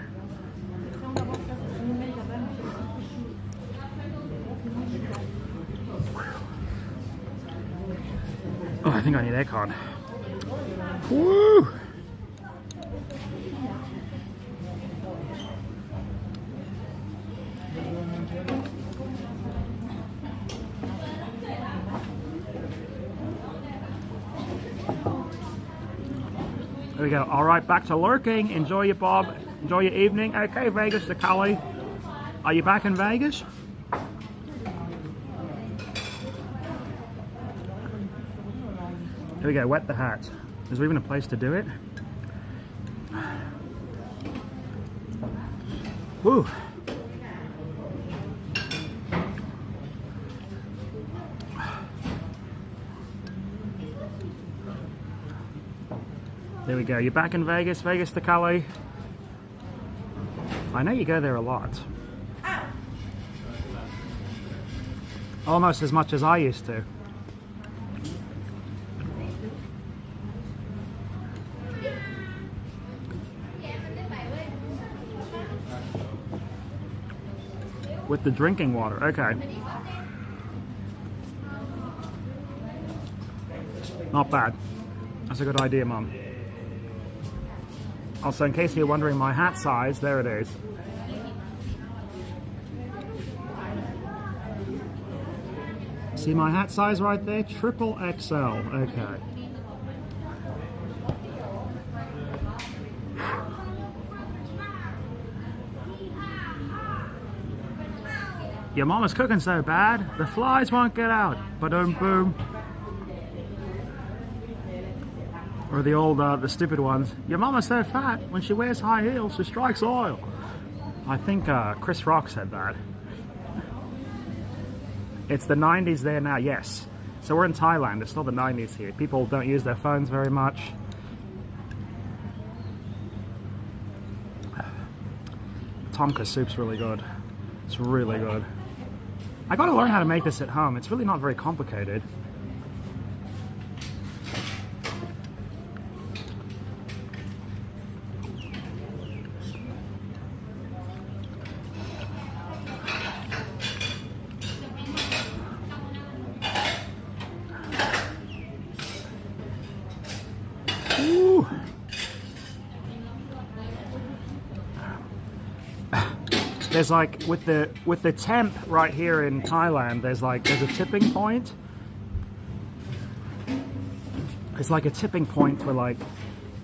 Oh, I think I need aircon. Woo! There we go. All right, back to lurking. Enjoy your Bob. Enjoy your evening. Okay, Vegas to Cali. Are you back in Vegas? Here we go. Wet the hat. Is there even a place to do it? Woo. There we go. You're back in Vegas, Vegas to Cali. I know you go there a lot. Almost as much as I used to. With the drinking water, okay. Not bad. That's a good idea, Mum. Also, in case you're wondering my hat size, there it is. See my hat size right there? Triple XL. Okay. Your mama's cooking so bad, the flies won't get out. Ba-dum boom. Or the old, the stupid ones. Your mama's so fat, when she wears high heels, she strikes oil. I think Chris Rock said that. It's the 90s there now, yes. So we're in Thailand, it's still the 90s here. People don't use their phones very much. Tomka soup's really good. It's really good. I gotta learn how to make this at home. It's really not very complicated. Ooh. There's like with the temp right here in Thailand, there's a tipping point. It's like a tipping point where like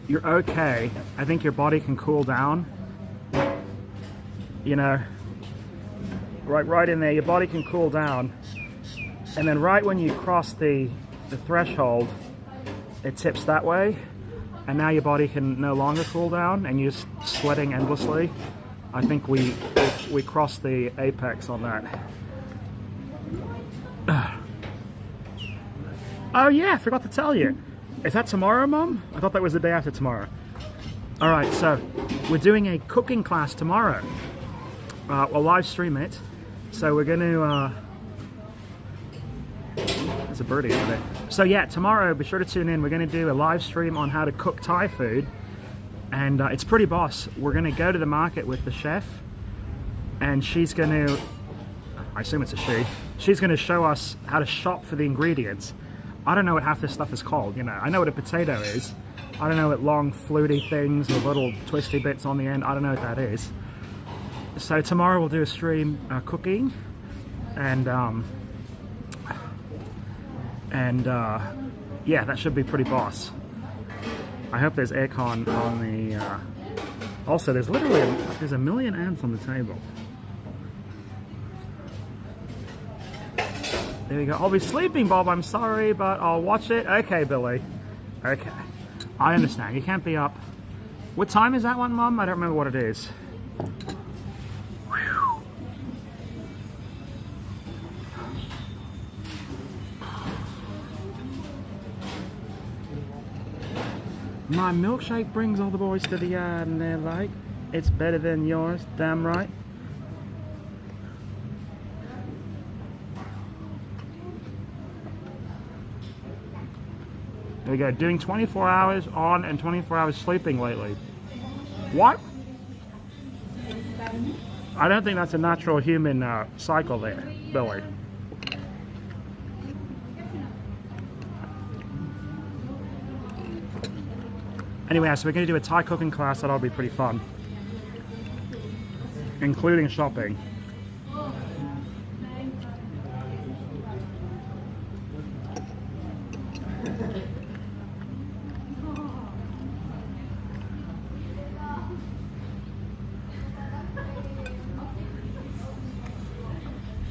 you're okay. I think your body can cool down. You know, right in there, your body can cool down, and then right when you cross the threshold, it tips that way, and now your body can no longer cool down, and you're sweating endlessly. I think we crossed the apex on that. Oh yeah, I forgot to tell you. Is that tomorrow, Mum? I thought that was the day after tomorrow. All right, so we're doing a cooking class tomorrow. We'll live stream it. So we're gonna, there's a birdie over there. So yeah, tomorrow, be sure to tune in. We're gonna do a live stream on how to cook Thai food. And it's pretty boss. We're gonna go to the market with the chef, and she's gonna, I assume it's a she, she's gonna show us how to shop for the ingredients. I don't know what half this stuff is called, you know. I know what a potato is. I don't know what long fluty things with little twisty bits on the end. I don't know what that is. So tomorrow we'll do a stream cooking, and yeah, that should be pretty boss. I hope there's aircon on the, also there's literally, there's a million ants on the table. There we go. I'll be sleeping, Bob, I'm sorry, but I'll watch it. Okay, Billy. Okay. I understand. You can't be up. What time is that one, Mum? I don't remember what it is. Whew. My milkshake brings all the boys to the yard, and they're like, it's better than yours, damn right. There we go, doing 24 hours on and 24 hours sleeping lately. What? I don't think that's a natural human cycle there, Billy. Anyway, so we're going to do a Thai cooking class. That'll be pretty fun, including shopping.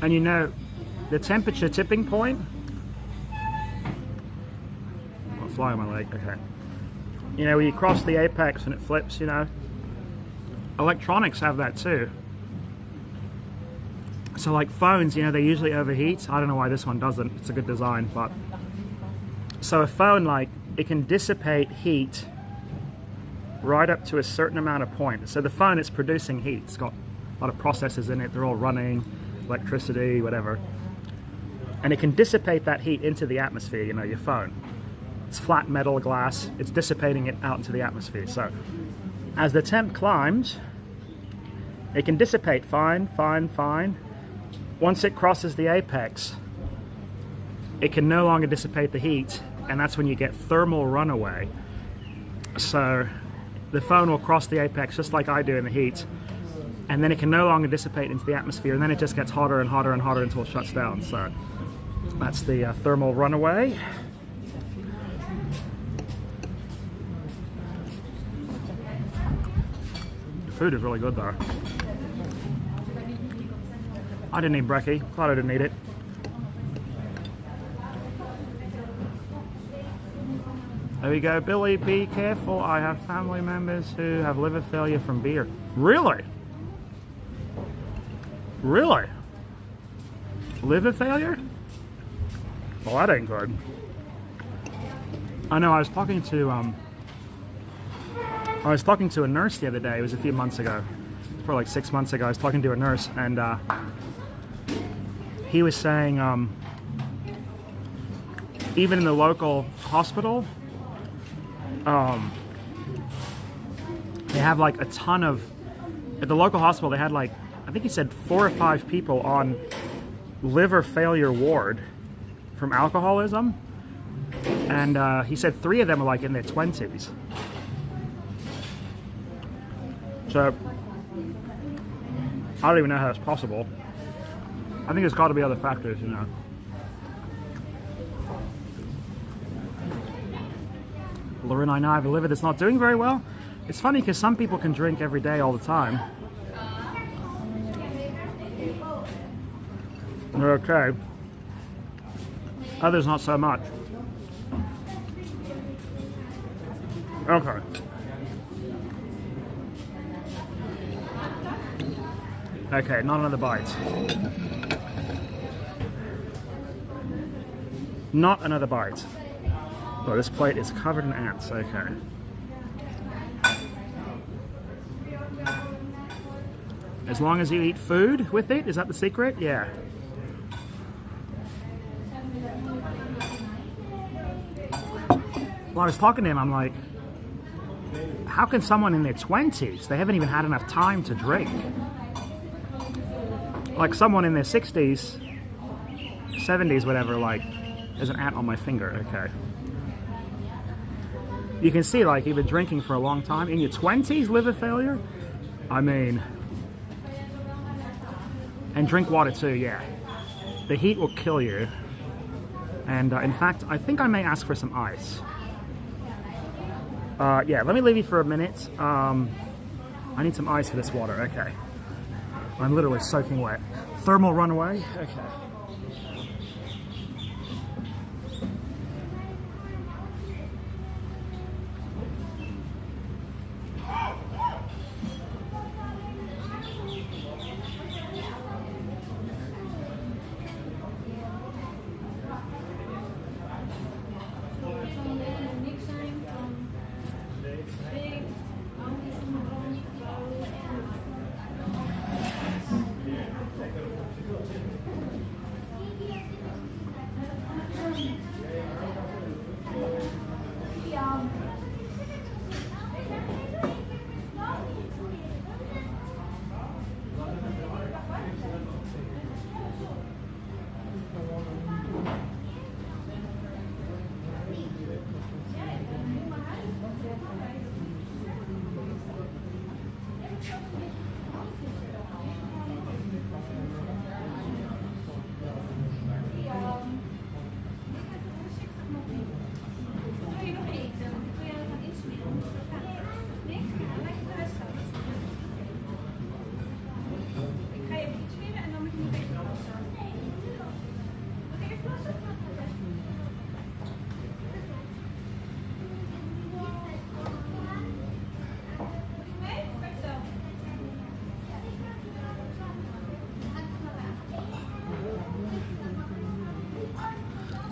And you know, the temperature tipping point. I'll fly on my leg, okay. You know, when you cross the apex and it flips, you know. Electronics have that too. So like phones, you know, they usually overheat. I don't know why this one doesn't. It's a good design, but. So a phone, like, it can dissipate heat right up to a certain amount of point. So the phone is producing heat. It's got a lot of processors in it. They're all running. Electricity, whatever, and it can dissipate that heat into the atmosphere. You know, your phone, it's flat metal glass, it's dissipating it out into the atmosphere. So as the temp climbs, it can dissipate fine. Once it crosses the apex, it can no longer dissipate the heat, and that's when you get thermal runaway. So the phone will cross the apex just like I do in the heat, and then it can no longer dissipate into the atmosphere, and then it just gets hotter and hotter and hotter until it shuts down. So that's the thermal runaway. The food is really good though. I didn't eat brekkie. Glad I didn't eat it. There we go. Billy, be careful. I have family members who have liver failure from beer. Really? Really? Liver failure? Well, that ain't good. I know, I was talking to a nurse the other day. It was a few months ago. It was probably like 6 months ago. I was talking to a nurse, and he was saying even in the local hospital, they have like a ton of, at the local hospital they had like, I think he said 4 or 5 people on liver failure ward from alcoholism, and he said 3 of them are like in their 20s. So I don't even know how that's possible. I think there's got to be other factors, you know. Laura and I now have a liver that's not doing very well. It's funny because some people can drink every day all the time. They're okay. Others not so much. Okay. Okay, not another bite. Not another bite. Oh, this plate is covered in ants. Okay. As long as you eat food with it, is that the secret? Yeah. Well, I was talking to him, I'm like, how can someone in their 20s, they haven't even had enough time to drink? Like someone in their 60s, 70s, whatever, like, there's an ant on my finger, okay. You can see, like, you've been drinking for a long time. In your 20s, liver failure? I mean, and drink water too, yeah. The heat will kill you. And in fact, I think I may ask for some ice. Yeah, let me leave you for a minute. I need some ice for this water, okay. I'm literally soaking wet. Thermal runaway, okay.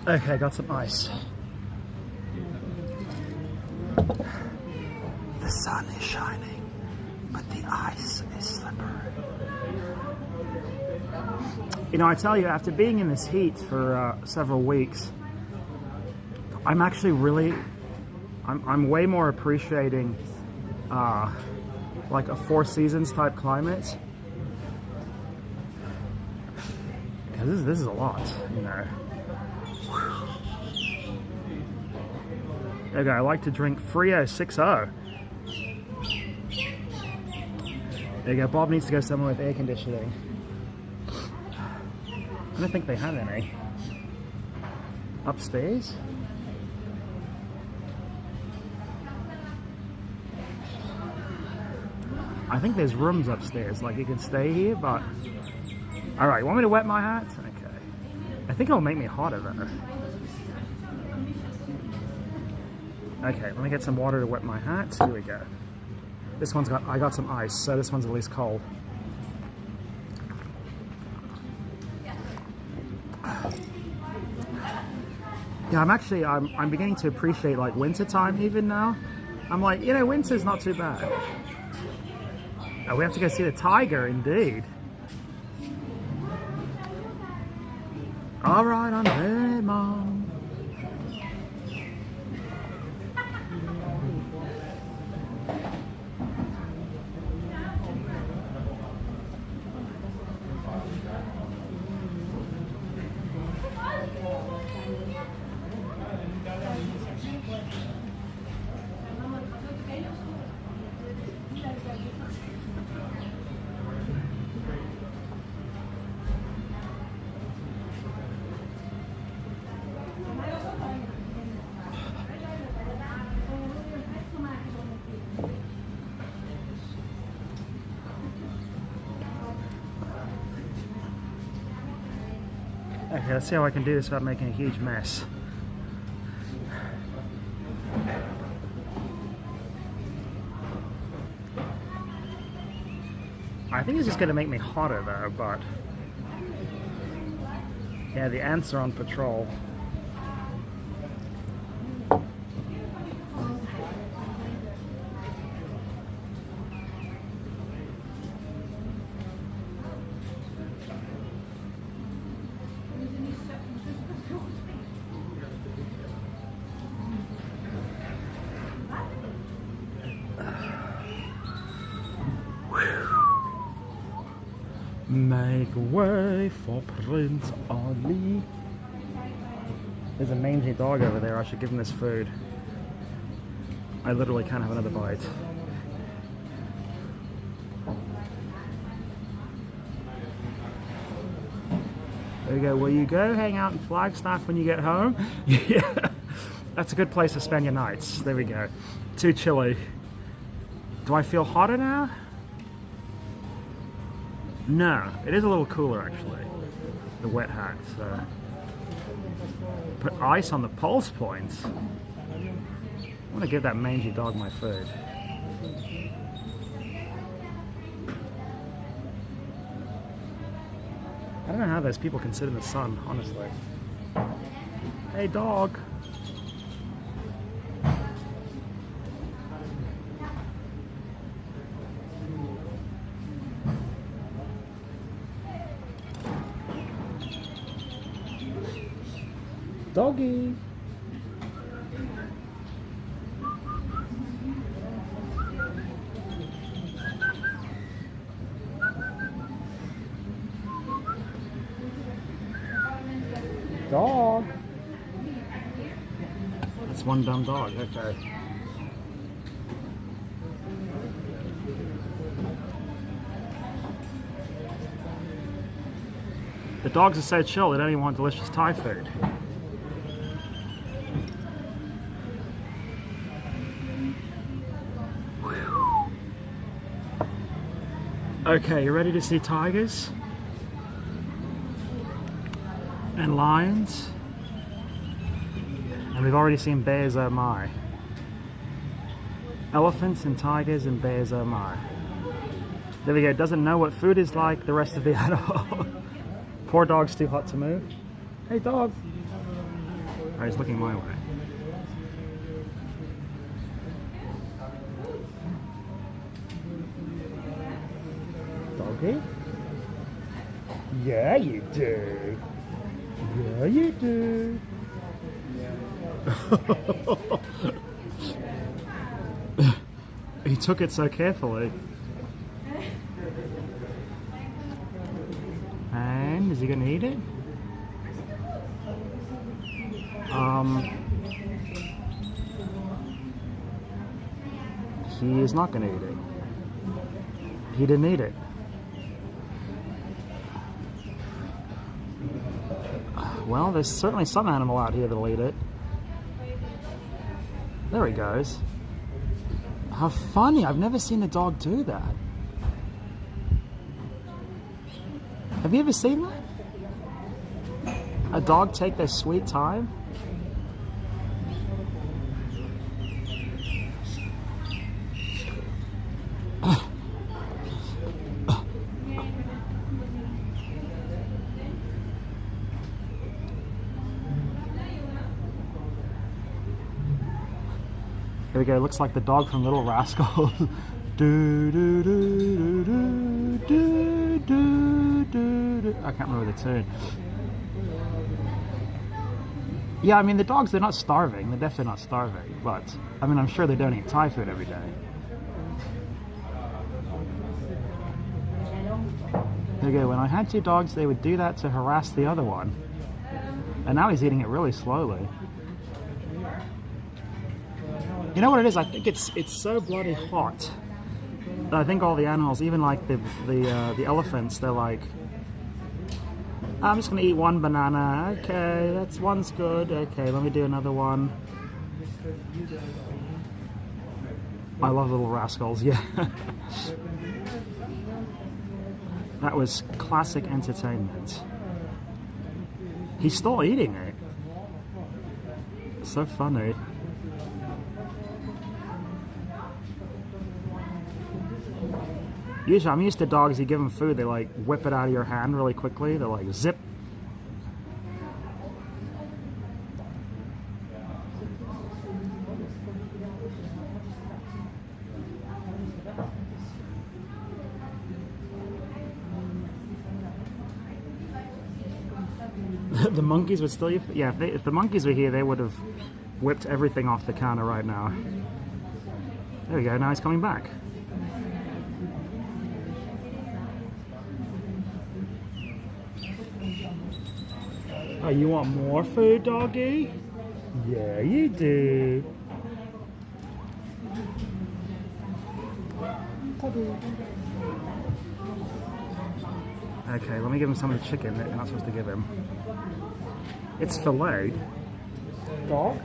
Okay, got some ice. The sun is shining, but the ice is slippery. You know, I tell you, after being in this heat for several weeks, I'm actually really, I'm way more appreciating like a Four Seasons type climate. Because this is a lot, you know. Okay, I like to drink Frio 6.0. There you go, Bob needs to go somewhere with air conditioning. I don't think they have any. Upstairs? I think there's rooms upstairs, like you can stay here, but... Alright, you want me to wet my hat? Okay. I think it'll make me hotter though. Okay, let me get some water to wet my hat. Here we go. This one's got, I got some ice, so this one's at least cold. Yeah, I'm beginning to appreciate like winter time even now. I'm like, you know, winter's not too bad. Oh, we have to go see the tiger, indeed. All right, I'm ready, Mom. Okay, let's see how I can do this without making a huge mess. I think it's just going to make me hotter though, but... Yeah, the ants are on patrol. Make way for Prince Ali. There's a mangy dog over there. I should give him this food. I literally can't have another bite. There you go. Will you go hang out in Flagstaff when you get home? Yeah, that's a good place to spend your nights. There we go. Too chilly. Do I feel hotter now? No, it is a little cooler actually, the wet hat. So. Put ice on the pulse points. I want to give that mangy dog my food. I don't know how those people can sit in the sun, honestly. Hey dog! Doggy! Dog! That's one dumb dog, okay. The dogs are so chill, they don't even want delicious Thai food. Okay, you ready to see tigers? And lions? And we've already seen bears, oh my. Elephants and tigers and bears, oh my. There we go, doesn't know what food is like, the rest of the animal. Poor dog's too hot to move. Hey dog. Oh, he's looking my way. Doggy? Yeah, you do. Yeah, you do. He took it so carefully. And is he going to eat it? He is not going to eat it. He didn't eat it. Well, there's certainly some animal out here that'll eat it. There he goes. How funny, I've never seen a dog do that. Have you ever seen that? A dog take their sweet time? Here we go, looks like the dog from Little Rascals. Do, do, do, do, do, do, do, do, do. I can't remember the tune. Yeah, I mean, the dogs, they're not starving. They're definitely not starving. But, I mean, I'm sure they don't eat Thai food every day. There you go, when I had two dogs, they would do that to harass the other one. And now he's eating it really slowly. You know what it is? I think it's so bloody hot that I think all the animals, even like the elephants, they're like, I'm just gonna eat one banana. Okay, that's one's good. Okay, let me do another one. I love Little Rascals. Yeah, that was classic entertainment. He's still eating it. So funny. Usually, I'm used to dogs, you give them food, they like whip it out of your hand really quickly. They're like, zip. The monkeys would still, yeah, if the monkeys were here, they would have whipped everything off the counter right now. There we go, now he's coming back. Oh, you want more food, doggy? Yeah, you do. Okay, let me give him some of the chicken that you're not supposed to give him. It's filleted. Dog?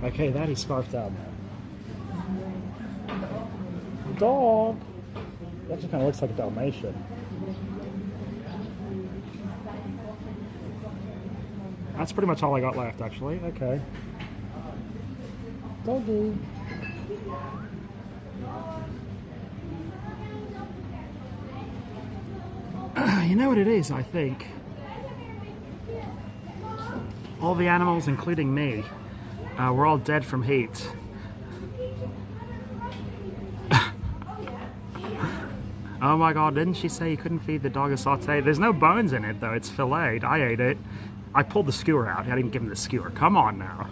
Okay, that he scarfed out now. Dog! That just kind of looks like a Dalmatian. That's pretty much all I got left, actually. Okay. Doggy. You know what it is, I think? All the animals, including me, we're all dead from heat. Oh my god, didn't she say you couldn't feed the dog a sauté? There's no bones in it though, it's filleted. I ate it. I pulled the skewer out. I didn't give him the skewer. Come on now.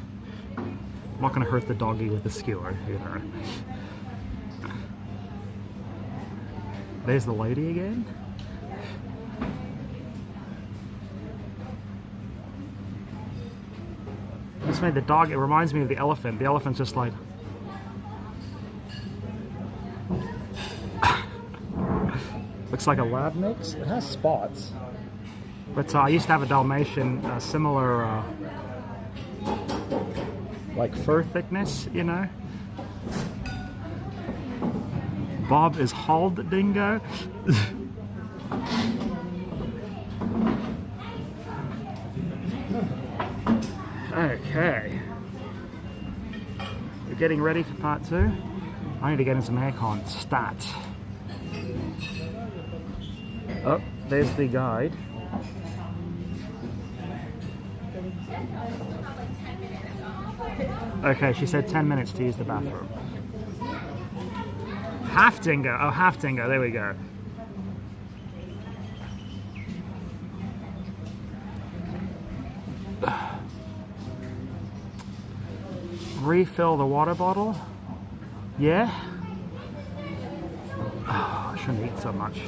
I'm not gonna hurt the doggy with the skewer either. There's the lady again. This made the dog, it reminds me of the elephant. The elephant's just like... Looks like a lab mix. It has spots. But I used to have a Dalmatian, similar, like fur thickness, you know? Bob is hauled dingo. Okay. We're getting ready for part 2. I need to get in some aircon. Stat. Oh, there's the guide. Okay, she said 10 minutes to use the bathroom. Haftinga. Oh, Haftinga. There we go. Refill the water bottle. Yeah? Oh, I shouldn't eat so much.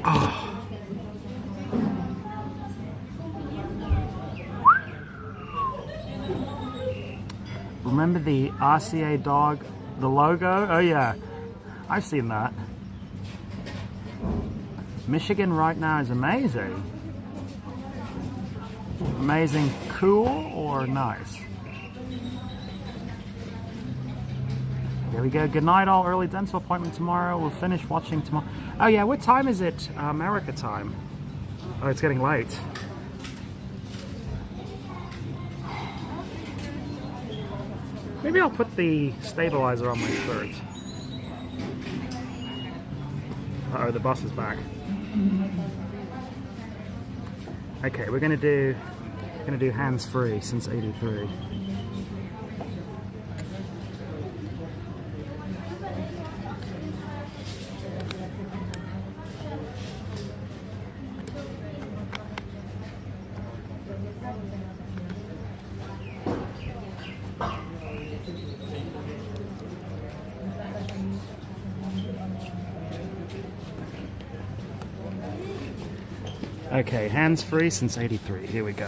Oh. Remember the RCA dog, the logo? Oh yeah. I've seen that. Michigan right now is amazing. Amazing, cool, or nice? There we go. Good night, all. Early dental appointment tomorrow. We'll finish watching tomorrow. Oh yeah, what time is it? America time. Oh, it's getting late. Maybe I'll put the stabilizer on my shirt. Uh-oh, the bus is back. Okay, we're gonna do hands-free since '83. Okay, hands-free since '83. Here we go.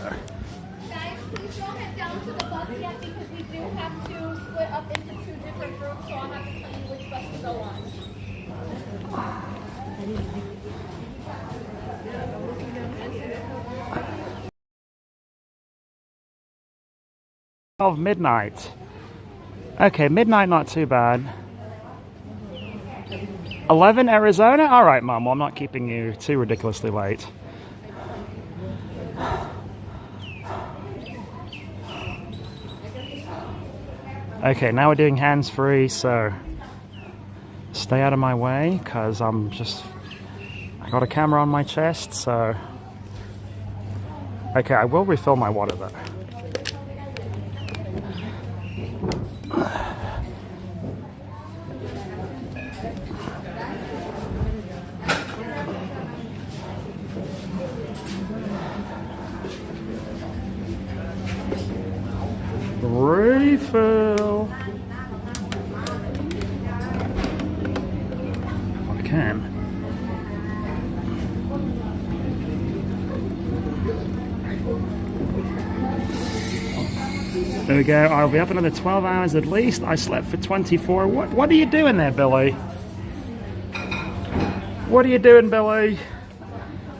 Guys, please don't head down to the bus yet because we do have to split up into 2 different groups, so I'll have to tell you which bus to go on. 12 midnight. Okay, midnight not too bad. 11 Arizona? Alright, Mum, well, I'm not keeping you too ridiculously late. Okay, now we're doing hands-free, so stay out of my way, because I got a camera on my chest, so... Okay, I will refill my water, though. Refill. I can. There we go. I'll be up another 12 hours at least. I slept for 24. What are you doing there, Billy? What are you doing, Billy?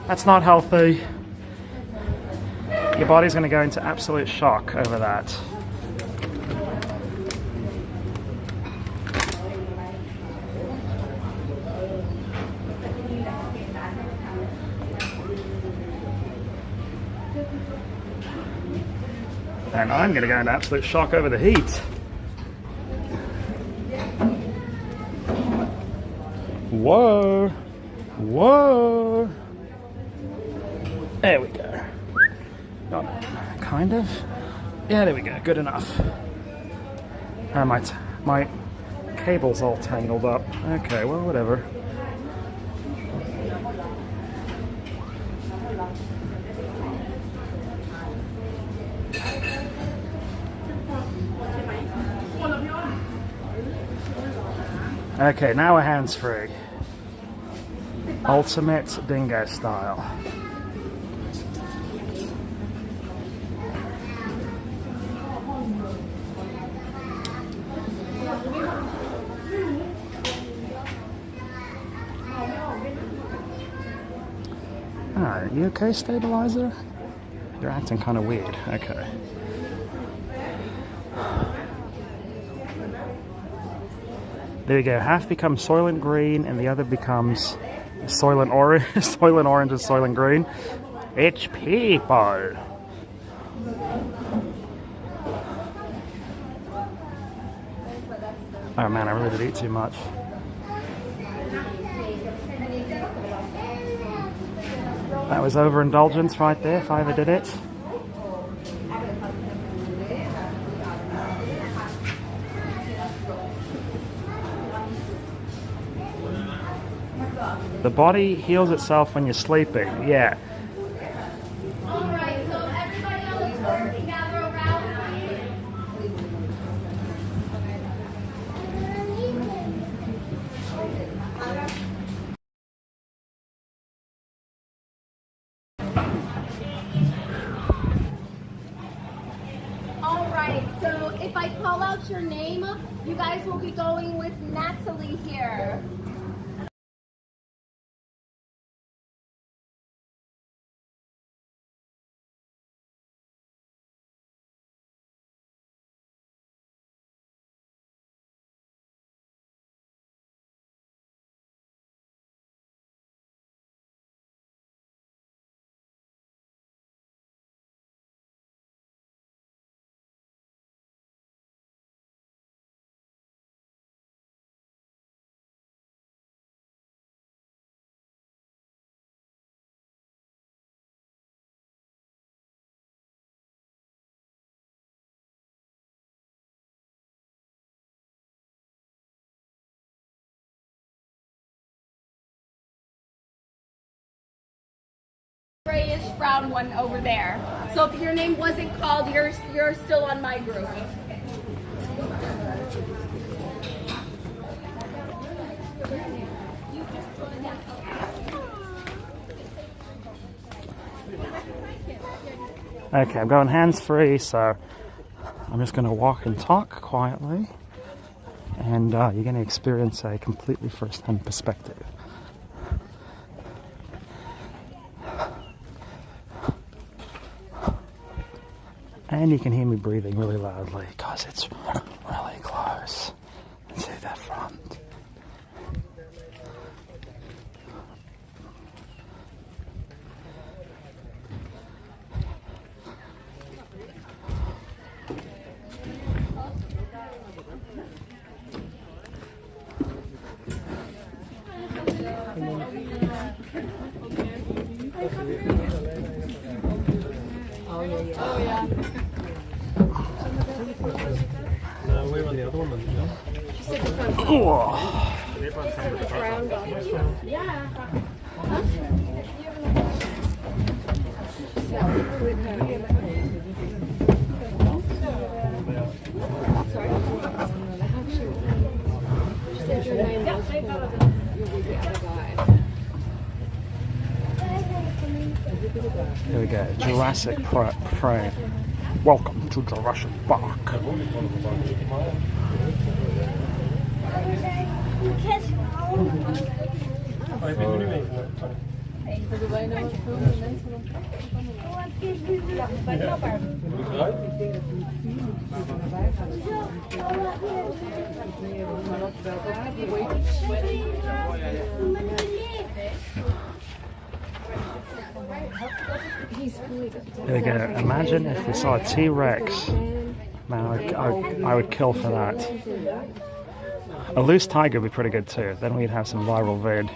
That's not healthy. Your body's going to go into absolute shock over that. And I'm going to go into absolute shock over the heat. Whoa. Whoa. There we go. Got it. Kind of. Yeah, there we go. Good enough. My cable's all tangled up. Okay, well, whatever. Okay, now we're hands-free. Ultimate dingo style. Alright, you okay, stabilizer? You're acting kind of weird. Okay. There you go. Half becomes Soylent Green and the other becomes Soylent Orange. Soylent Orange and Soylent Green. It's people. Oh man, I really did eat too much. That was overindulgence right there, if I ever did it. The body heals itself when you're sleeping, yeah. Alright, so everybody on the tour can gather around Alright, so if I call out your name, you guys will be going with Natalie here. Grayish brown one over there. So if your name wasn't called, you're still on my group. Okay, I'm going hands-free, so I'm just going to walk and talk quietly, and you're going to experience a completely first-hand perspective. And you can hear me breathing really loudly because it's really close. See that front. Oh yeah. No, we're on the other one. She said the front. Oh. Brown dog. Yeah. Sorry. She said your name was you're with the other guy. Here we go, Jurassic Park. Welcome to Jurassic Park. There we go. Imagine if we saw a T-Rex. Man, I would kill for that. A loose tiger would be pretty good too. Then we'd have some viral vid.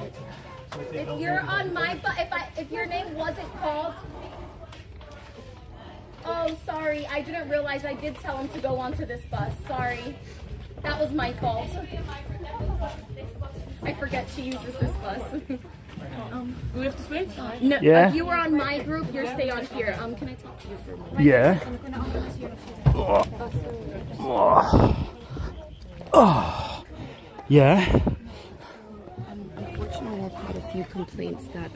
If you're on my if your name wasn't called, oh sorry, I didn't realize I did tell him to go onto this bus. Sorry, that was my fault. I forget she uses this bus. Do we have to switch? No, Yeah. if you were on my group, you're stay on here. Can I talk to you for a moment? Yeah. Yeah. Unfortunately, I've had a few complaints that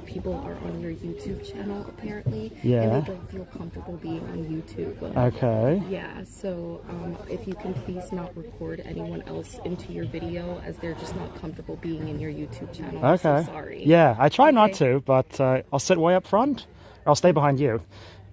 people are on your YouTube channel apparently, Yeah. and they don't feel comfortable being on YouTube. Okay. Yeah, so if you can please not record anyone else into your video, as they're just not comfortable being in your YouTube channel. I'm Okay. so sorry. Yeah, I try not Okay. to, but I'll sit way up front, or I'll stay behind you,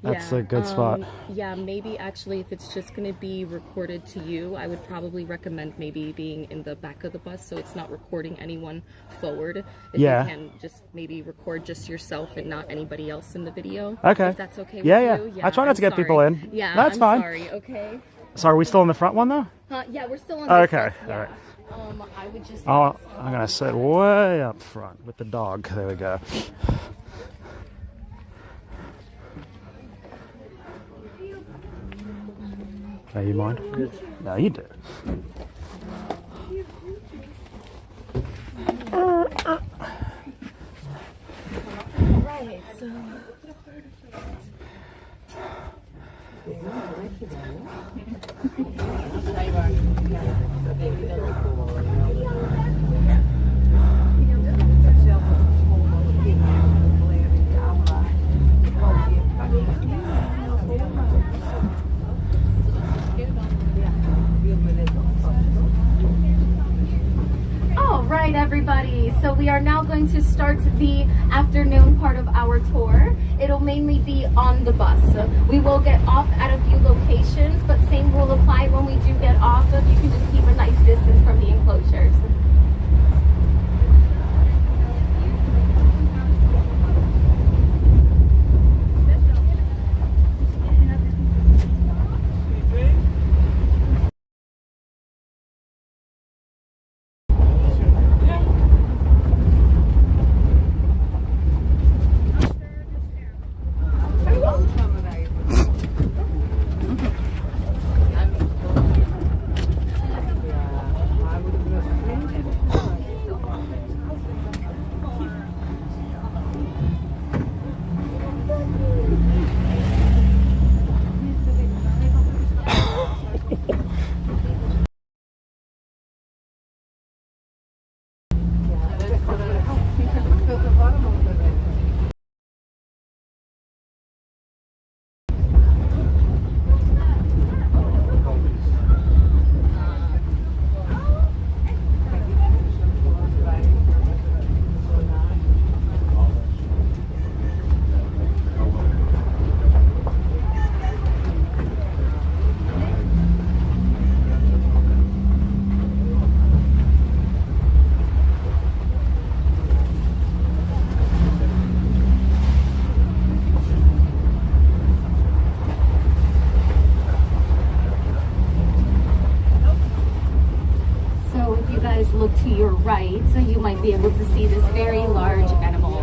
That's Yeah, a good spot. Yeah, maybe actually if it's just going to be recorded to you, I would probably recommend maybe being in the back of the bus so it's not recording anyone forward. If Yeah. you can just maybe record just yourself and not anybody else in the video. Okay. If that's okay Yeah, with you. I try not to get people sorry. in. Yeah, That's I'm fine. sorry, okay? So are we still in the front one though? Yeah, we're still on Okay, this bus, all right. I would just... Oh, I'm gonna sit way up front with the dog. There we go. Oh, you mind? No, you do. Right, so... All right, everybody. So we are now going to start the afternoon part of our tour. It'll mainly be on the bus. We will get off at a few locations, but same rule apply when we do get off. You can just keep a nice distance from the enclosures. Look to your right, so you might be able to see this very large animal.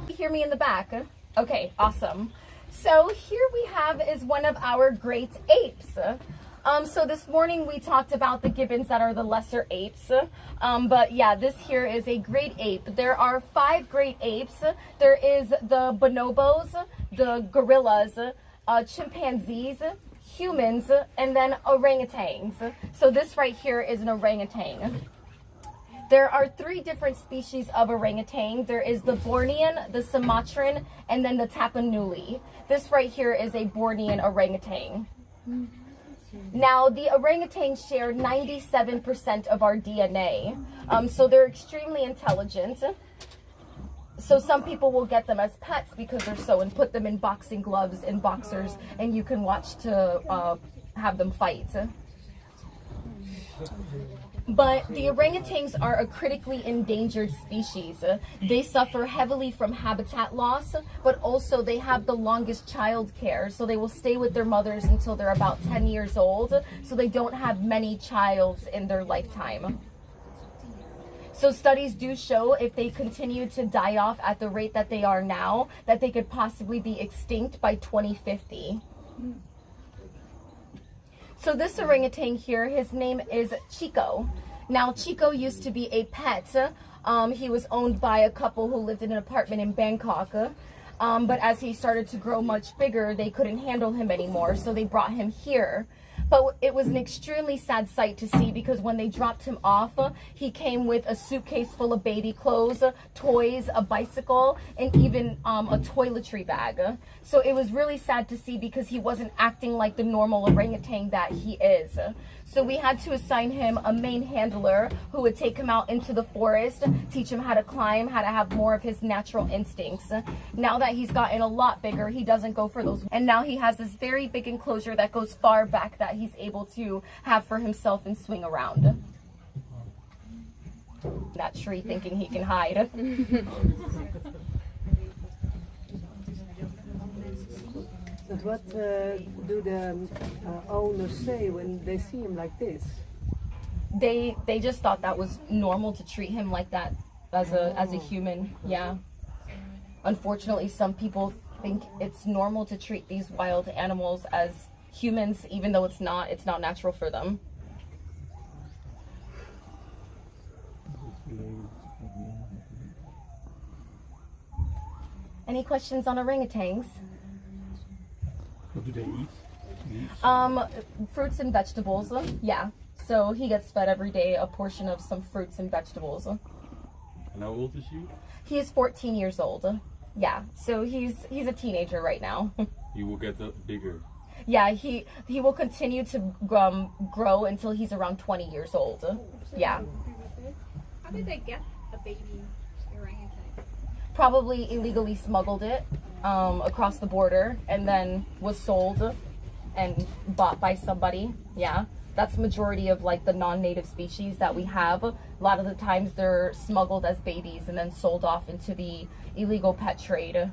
Hear me in the back? Okay, awesome. So here we have is one of our great apes. So this morning we talked about the gibbons that are the lesser apes, but yeah, this here is a great ape. There are 5 great apes. There is the bonobos, the gorillas, chimpanzees, humans, and then orangutans. So this right here is an orangutan. There are 3 different species of orangutan. There is the Bornean, the Sumatran, and then the Tapanuli. This right here is a Bornean orangutan. Now, the orangutans share 97% of our DNA, so they're extremely intelligent. So some people will get them as pets because they're so, and put them in boxing gloves and boxers, and you can watch to have them fight. But the orangutans are a critically endangered species. They suffer heavily from habitat loss, but also they have the longest child care. So they will stay with their mothers until they're about 10 years old. So they don't have many childs in their lifetime. So studies do show if they continue to die off at the rate that they are now, that they could possibly be extinct by 2050. So this orangutan here, his name is Chico. Now Chico used to be a pet. He was owned by a couple who lived in an apartment in Bangkok. But as he started to grow much bigger, they couldn't handle him anymore, so they brought him here. But it was an extremely sad sight to see because when they dropped him off, he came with a suitcase full of baby clothes, toys, a bicycle, and even a toiletry bag. So it was really sad to see because he wasn't acting like the normal orangutan that he is. So we had to assign him a main handler who would take him out into the forest, teach him how to climb, how to have more of his natural instincts. Now that he's gotten a lot bigger, he doesn't go for those. And now he has this very big enclosure that goes far back that he's able to have for himself and swing around. That tree thinking he can hide. But what do the owners say when they see him like this? They just thought that was normal to treat him like that as a human. Yeah. Unfortunately, some people think it's normal to treat these wild animals as humans, even though it's not natural for them. Any questions on orangutans? What do they eat? Fruits and vegetables. Yeah. So he gets fed every day a portion of some fruits and vegetables. And how old is he? He is 14 years old. Yeah. So he's a teenager right now. He will get bigger. Yeah, he will continue to grow until he's around 20 years old. Yeah. How did they get a baby orangutan? Probably illegally smuggled it across the border and then was sold and bought by somebody. Yeah, that's the majority of like the non-native species that we have. A lot of the times they're smuggled as babies and then sold off into the illegal pet trade.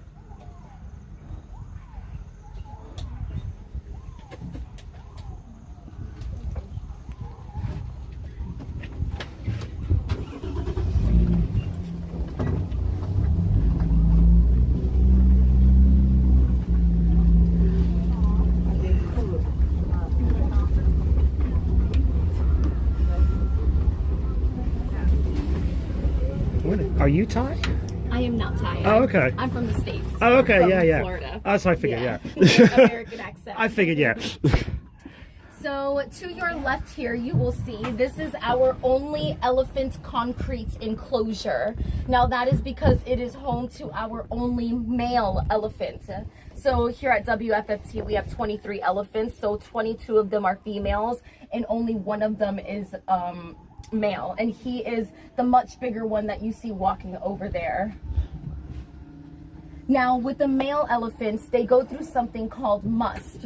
Are you Thai? I am not Thai. Oh, okay. I'm from the States. Oh, okay, From yeah. Florida. Oh, so I figured, yeah. American accent. I figured, yeah. So to your left here, you will see this is our only elephant concrete enclosure. Now that is because it is home to our only male elephant. So here at WFFT, we have 23 elephants. So 22 of them are females and only one of them is male. And he is the much bigger one that you see walking over there. Now with the male elephants, they go through something called must.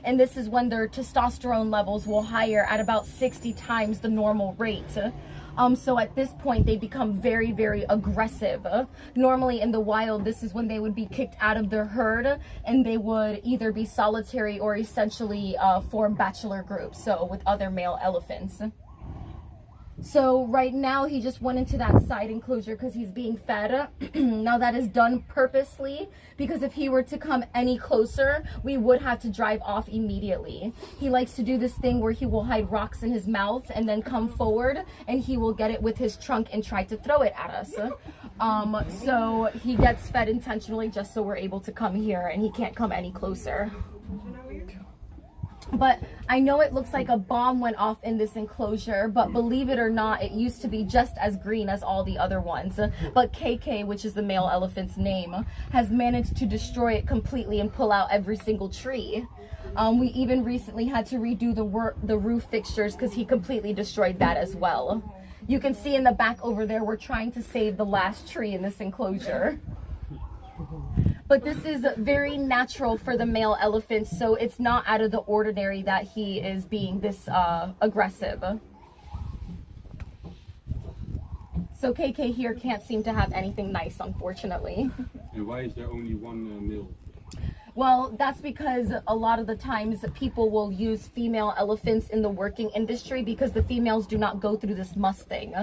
And this is when their testosterone levels will higher at about 60 times the normal rate. So at this point they become very, very aggressive. Normally in the wild, this is when they would be kicked out of their herd and they would either be solitary or essentially form bachelor groups, so with other male elephants. So right now he just went into that side enclosure because he's being fed. Now that is done purposely because if he were to come any closer, we would have to drive off immediately. He likes to do this thing where he will hide rocks in his mouth and then come forward and he will get it with his trunk and try to throw it at us. So he gets fed intentionally just so we're able to come here and he can't come any closer. But I know it looks like a bomb went off in this enclosure, but believe it or not, it used to be just as green as all the other ones. But KK, which is the male elephant's name, has managed to destroy it completely and pull out every single tree. We even recently had to redo the roof fixtures because he completely destroyed that as well. You can see in the back over there, we're trying to save the last tree in this enclosure. But this is very natural for the male elephant, so it's not out of the ordinary that he is being this aggressive. So KK here can't seem to have anything nice, unfortunately. And why is there only one male? Well, that's because a lot of the times people will use female elephants in the working industry because the females do not go through this must thing.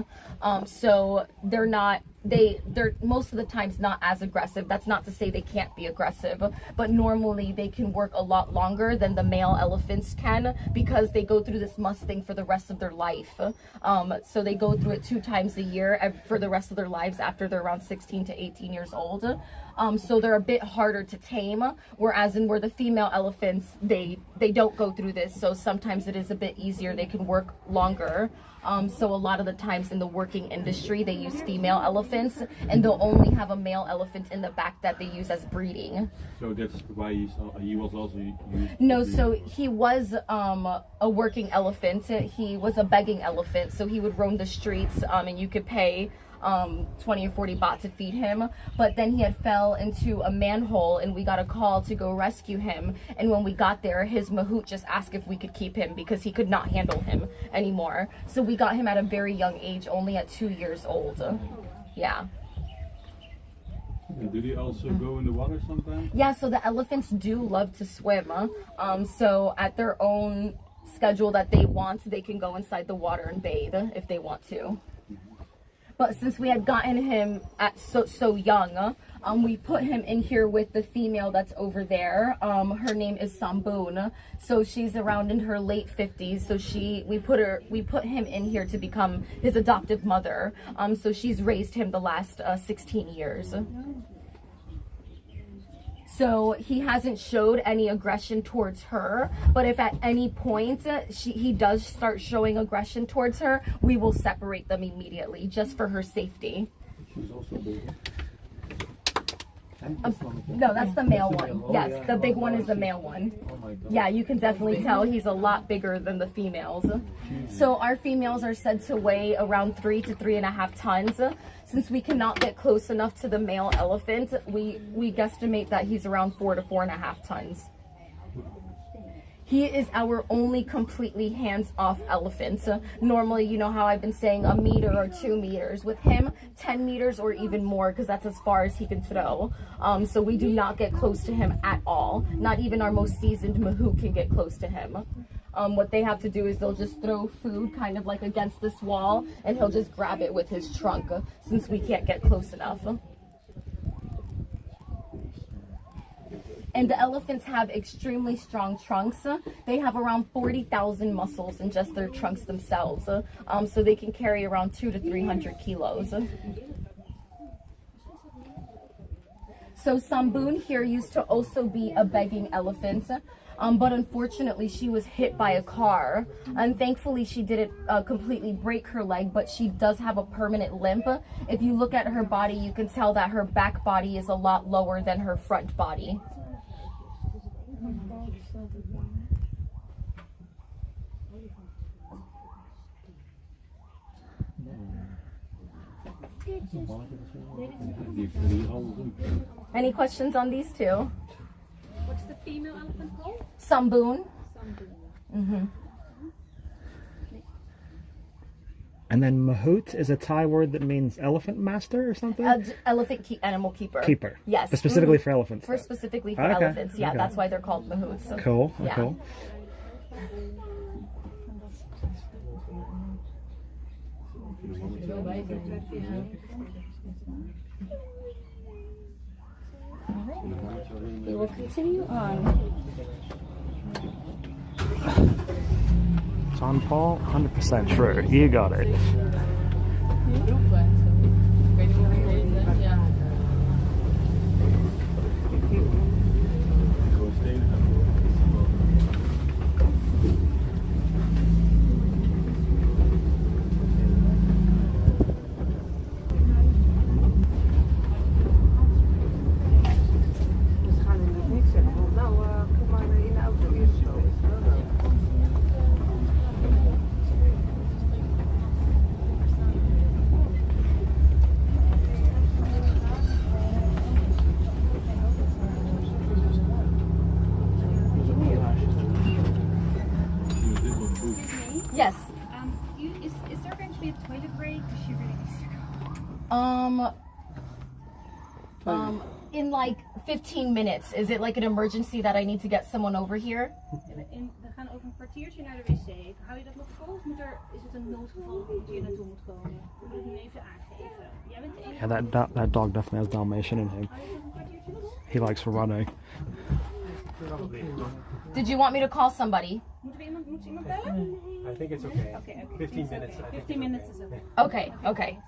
So they're not they're most of the times not as aggressive. That's not to say they can't be aggressive, but normally they can work a lot longer than the male elephants can because they go through this musting for the rest of their life. So they go through it 2 times a year for the rest of their lives after they're around 16 to 18 years old. So they're a bit harder to tame, whereas where the female elephants, they don't go through this, so sometimes it is a bit easier. They can work longer. So a lot of the times in the working industry, they use female elephants, and they'll only have a male elephant in the back that they use as breeding. So that's why he was also used. No, so he was a working elephant. He was a begging elephant, so he would roam the streets, and you could pay 20 or 40 baht to feed him. But then he had fell into a manhole, and we got a call to go rescue him. And when we got there, his mahout just asked if we could keep him because he could not handle him anymore. So we got him at a very young age, only at 2 years old. Yeah. And do they also go in the water sometimes? Yeah, so the elephants do love to swim. So at their own schedule that they want, they can go inside the water and bathe if they want to. But since we had gotten him at so young, we put him in here with the female that's over there. Her name is Samboon. So she's around in her late 50s. So we put him in here to become his adoptive mother. So she's raised him the last 16 years. So he hasn't showed any aggression towards her, but if at any point he does start showing aggression towards her, we will separate them immediately just for her safety. She's also big. No, that's the male one. Yes, the big one is the male one. Yeah, you can definitely tell he's a lot bigger than the females. So our females are said to weigh around 3 to 3.5 tons. Since we cannot get close enough to the male elephant, we guesstimate that he's around 4 to 4.5 tons. He is our only completely hands-off elephant. Normally, you know how I've been saying 1 meter or 2 meters. With him, 10 meters or even more, because that's as far as he can throw. So we do not get close to him at all. Not even our most seasoned mahout can get close to him. What they have to do is they'll just throw food kind of like against this wall, and he'll just grab it with his trunk, since we can't get close enough. And the elephants have extremely strong trunks. They have around 40,000 muscles in just their trunks themselves. So they can carry around 200 to 300 kilos. So Samboon here used to also be a begging elephant. But unfortunately she was hit by a car, and thankfully she didn't completely break her leg, but she does have a permanent limp. If you look at her body, you can tell that her back body is a lot lower than her front body. Any questions on these two? What's the female elephant called? Samboon. Mm-hmm. And then mahout is a Thai word that means elephant master or something? Animal keeper. Keeper. Yes. But specifically for elephants. For specifically for elephants, yeah. Okay. That's why they're called mahouts. So, cool. Yeah. Cool. We will continue on. John Paul, 100% true. You got it. Yes. Is there going to be a toilet break? Because she really needs to go. In like 15 minutes. Is it like an emergency that I need to get someone over here? We gaan over een kwartiertje naar de wc. Hou je dat nog vol? Of is het een noodgeval dat je naartoe moet komen? Ik moet het nu even aangeven. Jij Yeah, that dog definitely has Dalmatian in him. He likes running. Did you want me to call somebody? I think it's okay. 15 minutes. 15 minutes is okay. Okay, okay.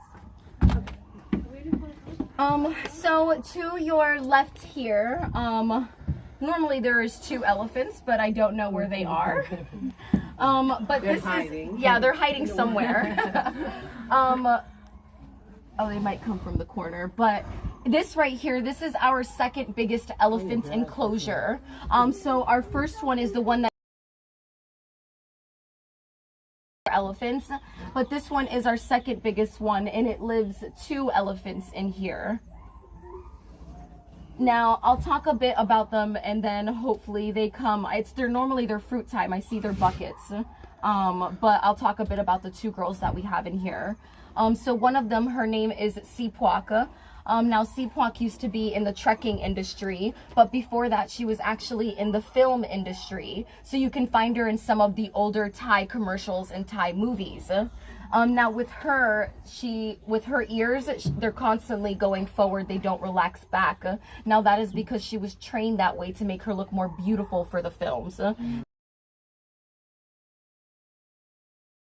So to your left here, normally there is 2 elephants, but I don't know where they are. But They're this hiding. is, yeah, they're hiding somewhere. Oh, they might come from the corner, but this right here, this is our second biggest elephant enclosure. So our first one is the one that elephants, but this one is our second biggest one, and it lives 2 elephants in here. Now I'll talk a bit about them, and then hopefully they come. They're normally their fruit time. I see their buckets, but I'll talk a bit about the 2 girls that we have in here. So one of them, her name is Sipuak. Now Sipuak used to be in the trekking industry, but before that she was actually in the film industry. So you can find her in some of the older Thai commercials and Thai movies. Now with her ears, they're constantly going forward. They don't relax back. Now that is because she was trained that way to make her look more beautiful for the films.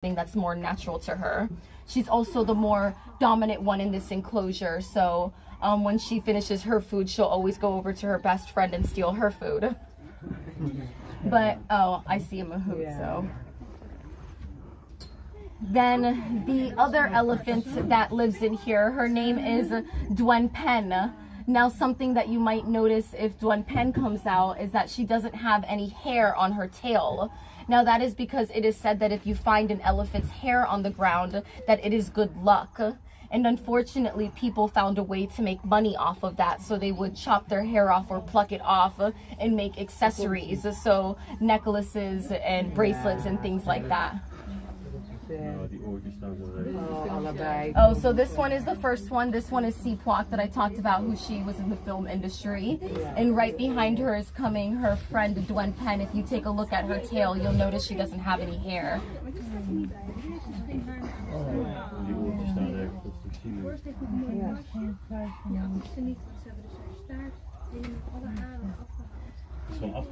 That's more natural to her. She's also the more dominant one in this enclosure, so when she finishes her food, she'll always go over to her best friend and steal her food. But oh, I see a mahout, so. Then the other elephant that lives in here, her name is Duen Pen. Now something that you might notice if Duen Pen comes out is that she doesn't have any hair on her tail. Now that is because it is said that if you find an elephant's hair on the ground, that it is good luck. And unfortunately, people found a way to make money off of that. So they would chop their hair off or pluck it off and make accessories. So necklaces and bracelets and things like that. Oh, so this one is the first one. This one is Sipuak that I talked about, who she was in the film industry. And right behind her is coming her friend Duen Pen. If you take a look at her tail, you'll notice she doesn't have any hair.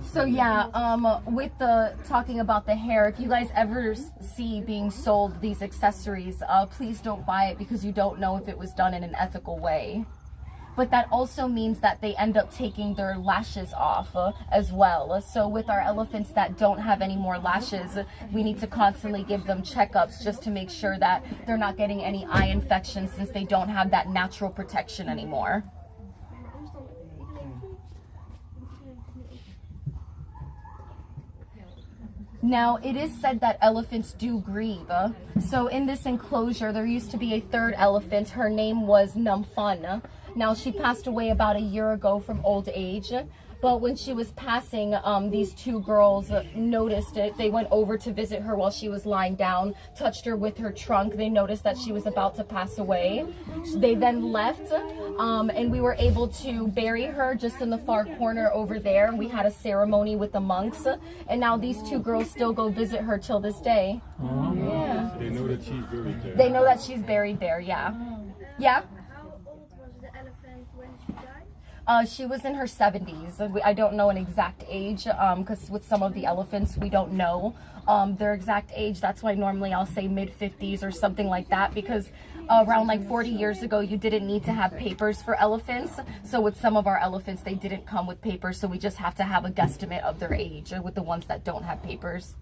So yeah, with the talking about the hair, if you guys ever see being sold these accessories, please don't buy it because you don't know if it was done in an ethical way. But that also means that they end up taking their lashes off as well. So with our elephants that don't have any more lashes, we need to constantly give them checkups just to make sure that they're not getting any eye infections since they don't have that natural protection anymore. Now, it is said that elephants do grieve. So in this enclosure, there used to be a 3rd elephant. Her name was Numfun. Now, she passed away about a year ago from old age. But when she was passing, these 2 girls noticed it. They went over to visit her while she was lying down, touched her with her trunk. They noticed that she was about to pass away. They then left, and we were able to bury her just in the far corner over there. We had a ceremony with the monks, and now these 2 girls still go visit her till this day. Yeah. They know that she's buried there. They know that she's buried there, yeah. Yeah? She was in her 70s. I don't know an exact age because with some of the elephants, we don't know their exact age. That's why normally I'll say mid-50s or something like that, because around like 40 years ago, you didn't need to have papers for elephants. So with some of our elephants, they didn't come with papers. So we just have to have a guesstimate of their age with the ones that don't have papers.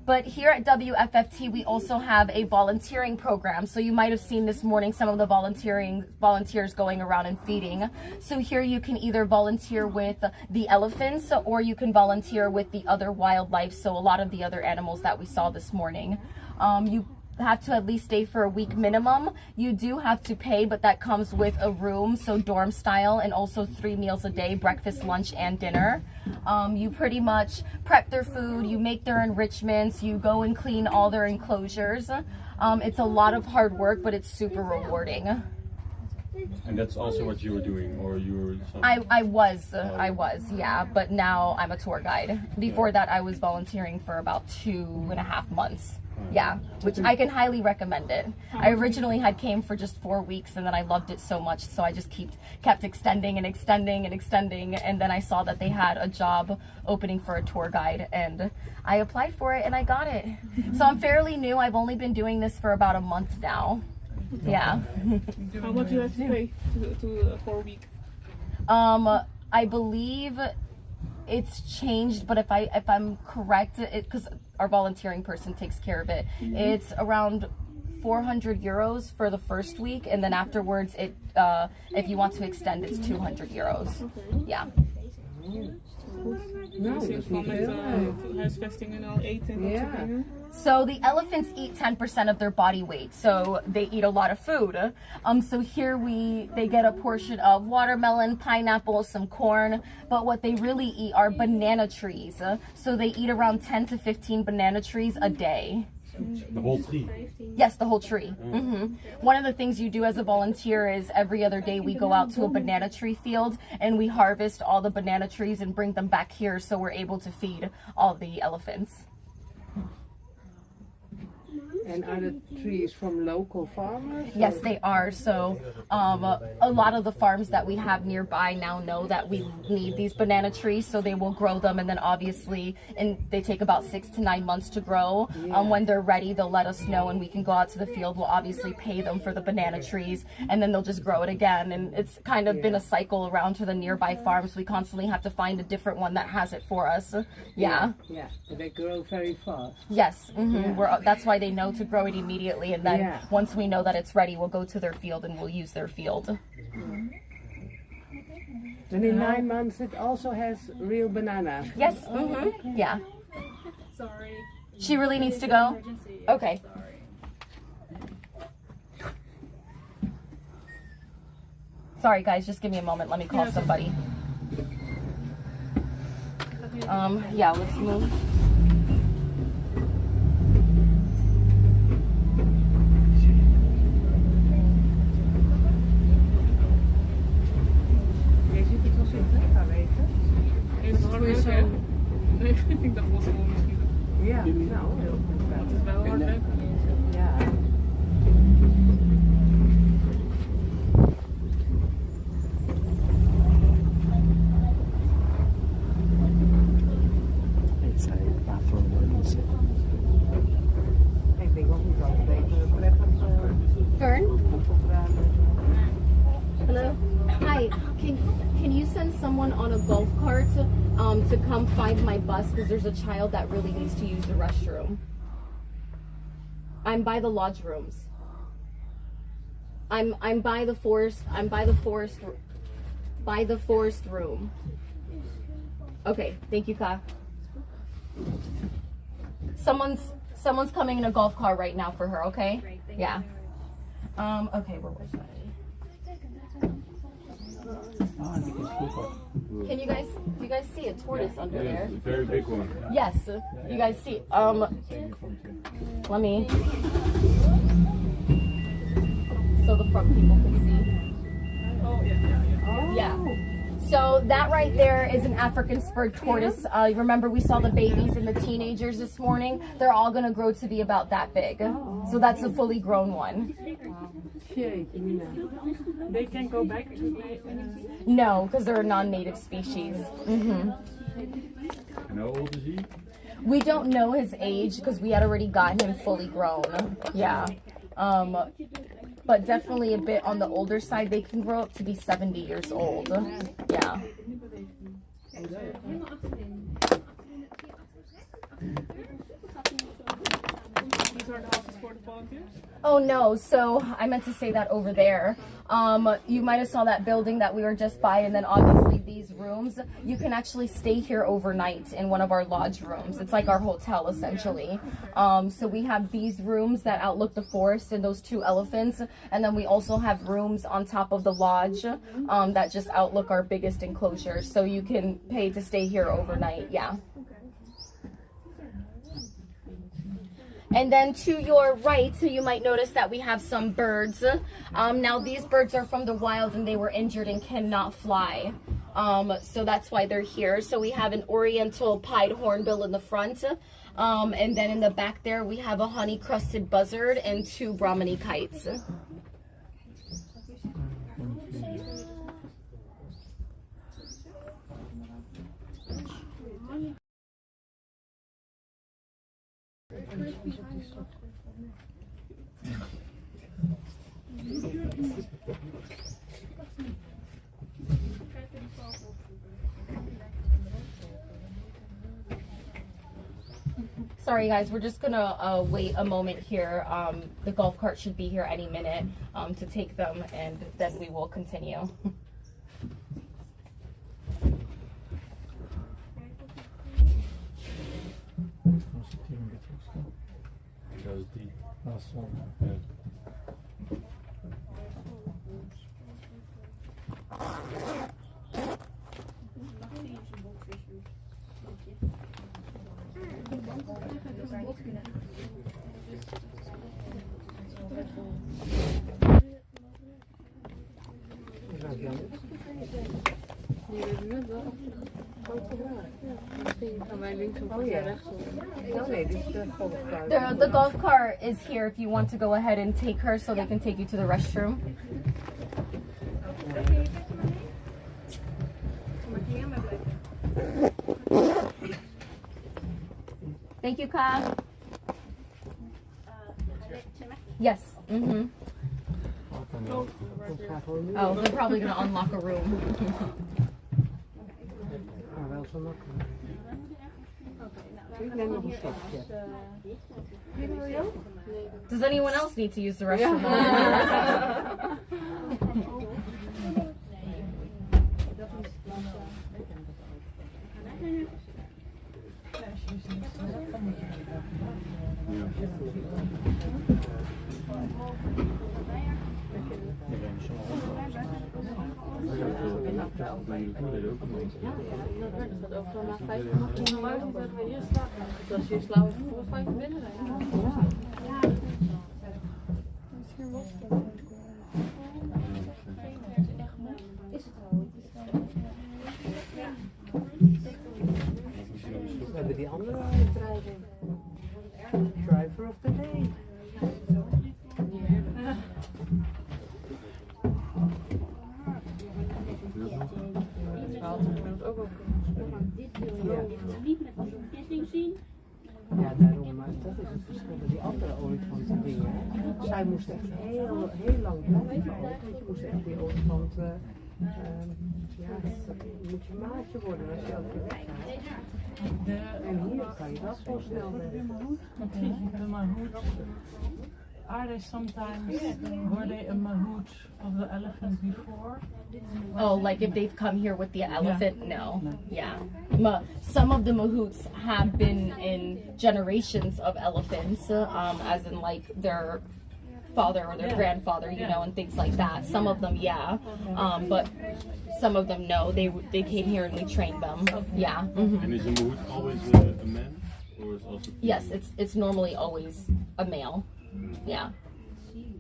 But here at WFFT, we also have a volunteering program. So you might have seen this morning some of the volunteers going around and feeding. So here you can either volunteer with the elephants or you can volunteer with the other wildlife. So a lot of the other animals that we saw this morning. You have to at least stay for a week minimum. You do have to pay, but that comes with a room, so dorm style, and also 3 meals a day, breakfast, lunch, and dinner. You pretty much prep their food, you make their enrichments, you go and clean all their enclosures. It's a lot of hard work, but it's super rewarding. And that's also what you were doing, or you were... I was, yeah, but now I'm a tour guide. Before that, I was volunteering for about 2.5 months. Yeah, which I can highly recommend it. I originally had came for just 4 weeks, and then I loved it so much, so I just kept extending and extending and extending, and then I saw that they had a job opening for a tour guide, and I applied for it and I got it. So I'm fairly new. I've only been doing this for about a month now. Yeah. How much do you have to pay for a week? I believe it's changed, but if I'm correct, because our volunteering person takes care of it, it's around 400 euros for the first week, and then afterwards, if you want to extend, it's 200 euros. Yeah. Huisvesting en al eten en dat soort dingen. So the elephants eat 10% of their body weight, so they eat a lot of food. So here they get a portion of watermelon, pineapple, some corn, but what they really eat are banana trees. So they eat around 10 to 15 banana trees a day. The whole tree? Yes, the whole tree. One of the things you do as a volunteer is every other day we go out to a banana tree field and we harvest all the banana trees and bring them back here so we're able to feed all the elephants. And are the trees from local farmers? Yes, they are. So a lot of the farms that we have nearby now know that we need these banana trees, so they will grow them, and then obviously, and they take about 6 to 9 months to grow. When they're ready, they'll let us know and we can go out to the field. We'll obviously pay them for the banana trees, and then they'll just grow it again. And it's kind of been a cycle around to the nearby farms. We constantly have to find a different one that has it for us. Yeah. Yeah, but they grow very fast. Yes, that's why they know to grow it immediately, and then once we know that it's ready, we'll go to their field and we'll use their field. And in 9 months it also has real bananas. Yes. Yeah. Sorry. She really needs to go? Okay. Sorry guys, just give me a moment. Let me call somebody. Yeah, let's move. Ik dacht wel gewoon misschien. Ja, nou, heel goed. Het is wel hard werken. Ja. It's a bathroom emergency. Ik denk ook niet dat het even prettig Fern? Hello? Hi, can you send someone on a golf cart to come find my bus, because there's a child that really needs to use the restroom. I'm by the lodge rooms. I'm by the forest room. Okay, thank you, Ka. Someone's coming in a golf cart right now for her, okay? Great, thank you. Okay, where was I? Do you guys see a tortoise under there? A very big one. Yes, you guys see, let me, so the front people can see. Oh, yeah. Yeah. So that right there is an African spurred tortoise. Remember we saw the babies and the teenagers this morning? They're all gonna grow to be about that big. So that's a fully grown one. They can't go back. No, because they're a non-native species. And how old is he? We don't know his age because we had already got him fully grown. Yeah. But definitely a bit on the older side. They can grow up to be 70 years old. Yeah. These are the houses for the volunteers? Oh no, so I meant to say that over there. You might have saw that building that we were just by, and then obviously these rooms. You can actually stay here overnight in one of our lodge rooms. It's like our hotel essentially. So we have these rooms that outlook the forest and those 2 elephants, and then we also have rooms on top of the lodge that just outlook our biggest enclosure. So you can pay to stay here overnight. Yeah. And then to your right, you might notice that we have some birds. Now these birds are from the wild and they were injured and cannot fly. So that's why they're here. So we have an oriental pied hornbill in the front. And then in the back there, we have a honey-crusted buzzard and 2 Brahminy kites. Sorry guys, we're just gonna wait a moment here. The golf cart should be here any minute to take them, and then we will continue. Dat is die. The golf cart is here if you want to go ahead and take her so they can take you to the restroom. Thank you, Ka. Yes. Mm-hmm. Oh, they're probably going to unlock a room. Does anyone else need to use the restroom? Als je slauw voor 5 binnen We hebben die andere uitdrijving. Driver of the day. Ja, daarom, maar dat is het verschil met die andere olifanten dingen. Zij moest echt heel lang blijven altijd. Je moest echt die olifant, ja, moet je maatje worden als je ook weer weggaat. En hier kan je dat zo snel Are they sometimes, were they a mahout of the elephant before? Oh, like if they've come here with the elephant? Yeah. No. Yeah. Some of the mahouts have been in generations of elephants, as in like their father or their grandfather, you know, and things like that. Some of them, yeah. But some of them, no. They came here and we trained them. Yeah. Mm-hmm. And is a mahout always a man? Or is also yes, it's normally always a male. Yeah.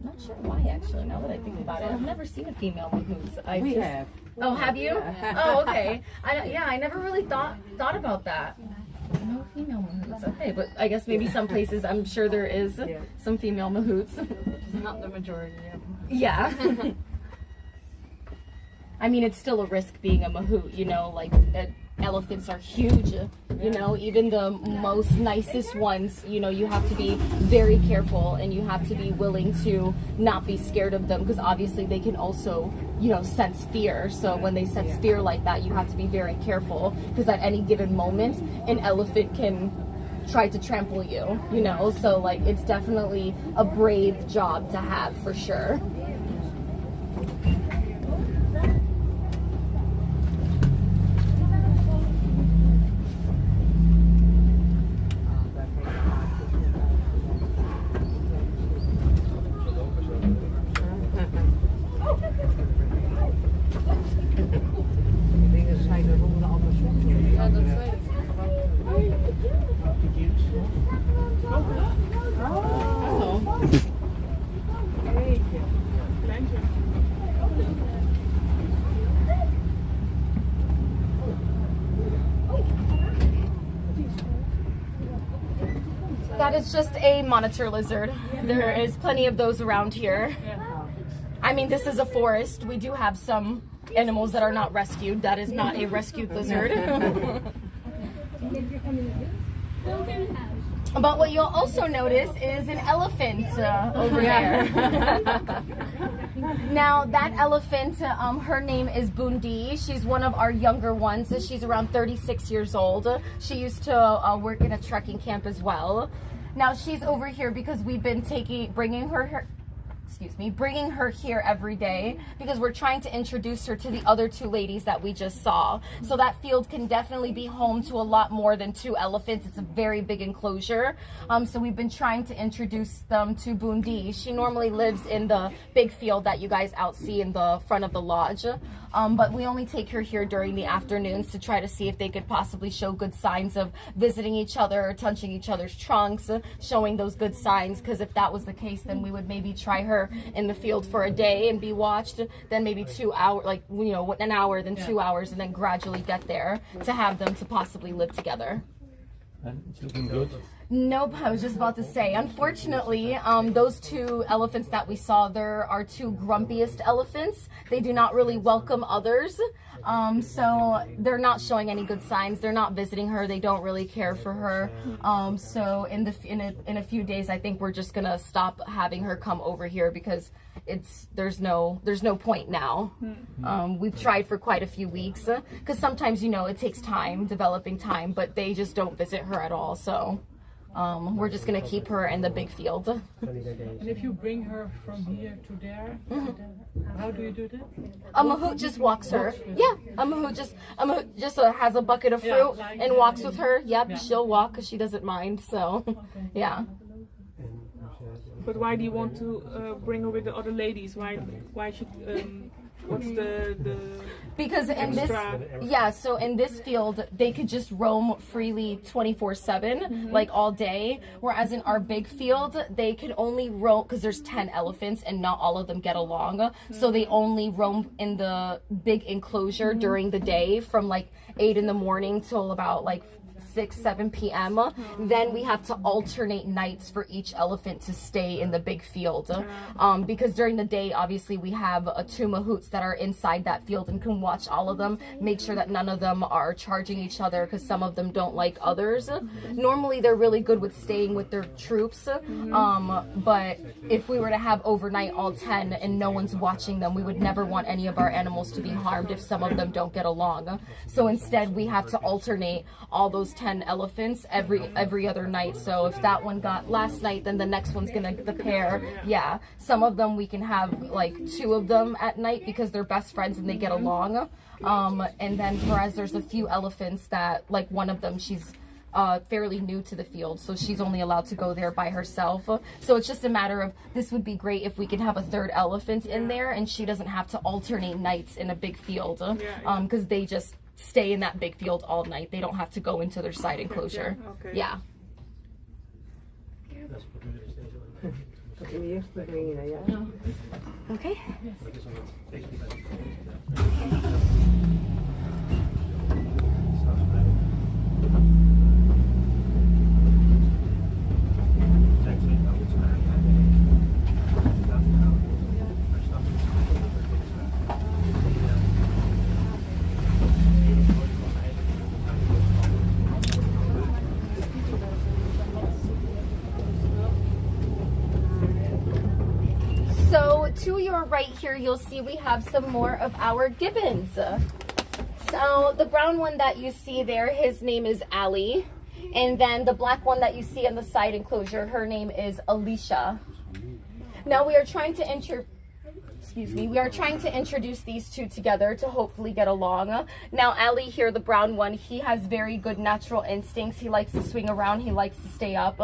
Not sure why actually, now that I think about it. I've never seen a female mahout. We have. Oh, have you? Yeah. Oh, okay. I never really thought about that. No female mahouts. Okay, but I guess maybe some places I'm sure there is some female mahouts. Not the majority of them. Yeah. I mean, it's still a risk being a mahout, you know, like elephants are huge, you know, even the most nicest ones, you know, you have to be very careful and you have to be willing to not be scared of them because obviously they can also, you know, sense fear. So when they sense fear like that, you have to be very careful because at any given moment, an elephant can try to trample you, you know, so like it's definitely a brave job to have for sure. It's just a monitor lizard. There is plenty of those around here. I mean, this is a forest. We do have some animals that are not rescued. That is not a rescued lizard. But what you'll also notice is an elephant over there. Now that elephant, her name is Bundi. She's one of our younger ones. She's around 36 years old. She used to work in a trekking camp as well. Now she's over here because we've been bringing her here every day because we're trying to introduce her to the other two ladies that we just saw. So that field can definitely be home to a lot more than 2 elephants. It's a very big enclosure. So we've been trying to introduce them to Bundi. She normally lives in the big field that you guys see in the front of the lodge. But we only take her here during the afternoons to try to see if they could possibly show good signs of visiting each other, touching each other's trunks, showing those good signs. Because if that was the case, then we would maybe try her in the field for a day and be watched, then maybe 2 hours, like, you know, an hour, then 2 hours, and then gradually get there to have them to possibly live together. And it's looking good. Nope, I was just about to say, unfortunately, those 2 elephants that we saw, there are 2 grumpiest elephants. They do not really welcome others. So they're not showing any good signs. They're not visiting her. They don't really care for her. So in a few days, I think we're just gonna stop having her come over here because there's no point now. We've tried for quite a few weeks because sometimes, you know, it takes time, developing time, but they just don't visit her at all. So we're just gonna keep her in the big field. And if you bring her from here to there, how do you do that? A mahout just walks her. Yeah, a mahout just has a bucket of fruit and walks with her. Yep, she'll walk because she doesn't mind. So, yeah. But why do you want to bring her with the other ladies? Why should what's the because in so in this field they could just roam freely 24/7 like all day, whereas in our big field they can only roam because there's 10 elephants and not all of them get along, so they only roam in the big enclosure during the day from like 8 in the morning till about like 6-7 p.m. Then we have to alternate nights for each elephant to stay in the big field, because during the day obviously we have 2 mahouts that are inside that field and can watch all of them, make sure that none of them are charging each other because some of them don't like others. Normally they're really good with staying with their troops, but if we were to have overnight all 10 and no one's watching them, we would never want any of our animals to be harmed if some of them don't get along. So instead we have to alternate all those 10 elephants every other night. So if that one got last night, then the next one's gonna the pair. Yeah, some of them we can have like 2 of them at night because they're best friends and they get along. And then whereas there's a few elephants that, like, one of them, she's fairly new to the field, so she's only allowed to go there by herself. So it's just a matter of, this would be great if we could have a 3rd elephant in there and she doesn't have to alternate nights in a big field, because they just stay in that big field all night. They don't have to go into their side enclosure. Yeah. Okay. So to your right here, you'll see we have some more of our Gibbons. So the brown one that you see there, his name is Ali. And then the black one that you see on the side enclosure, her name is Alicia. Now we are trying to introduce these 2 together to hopefully get along. Now Ali here, the brown one, he has very good natural instincts. He likes to swing around, he likes to stay up.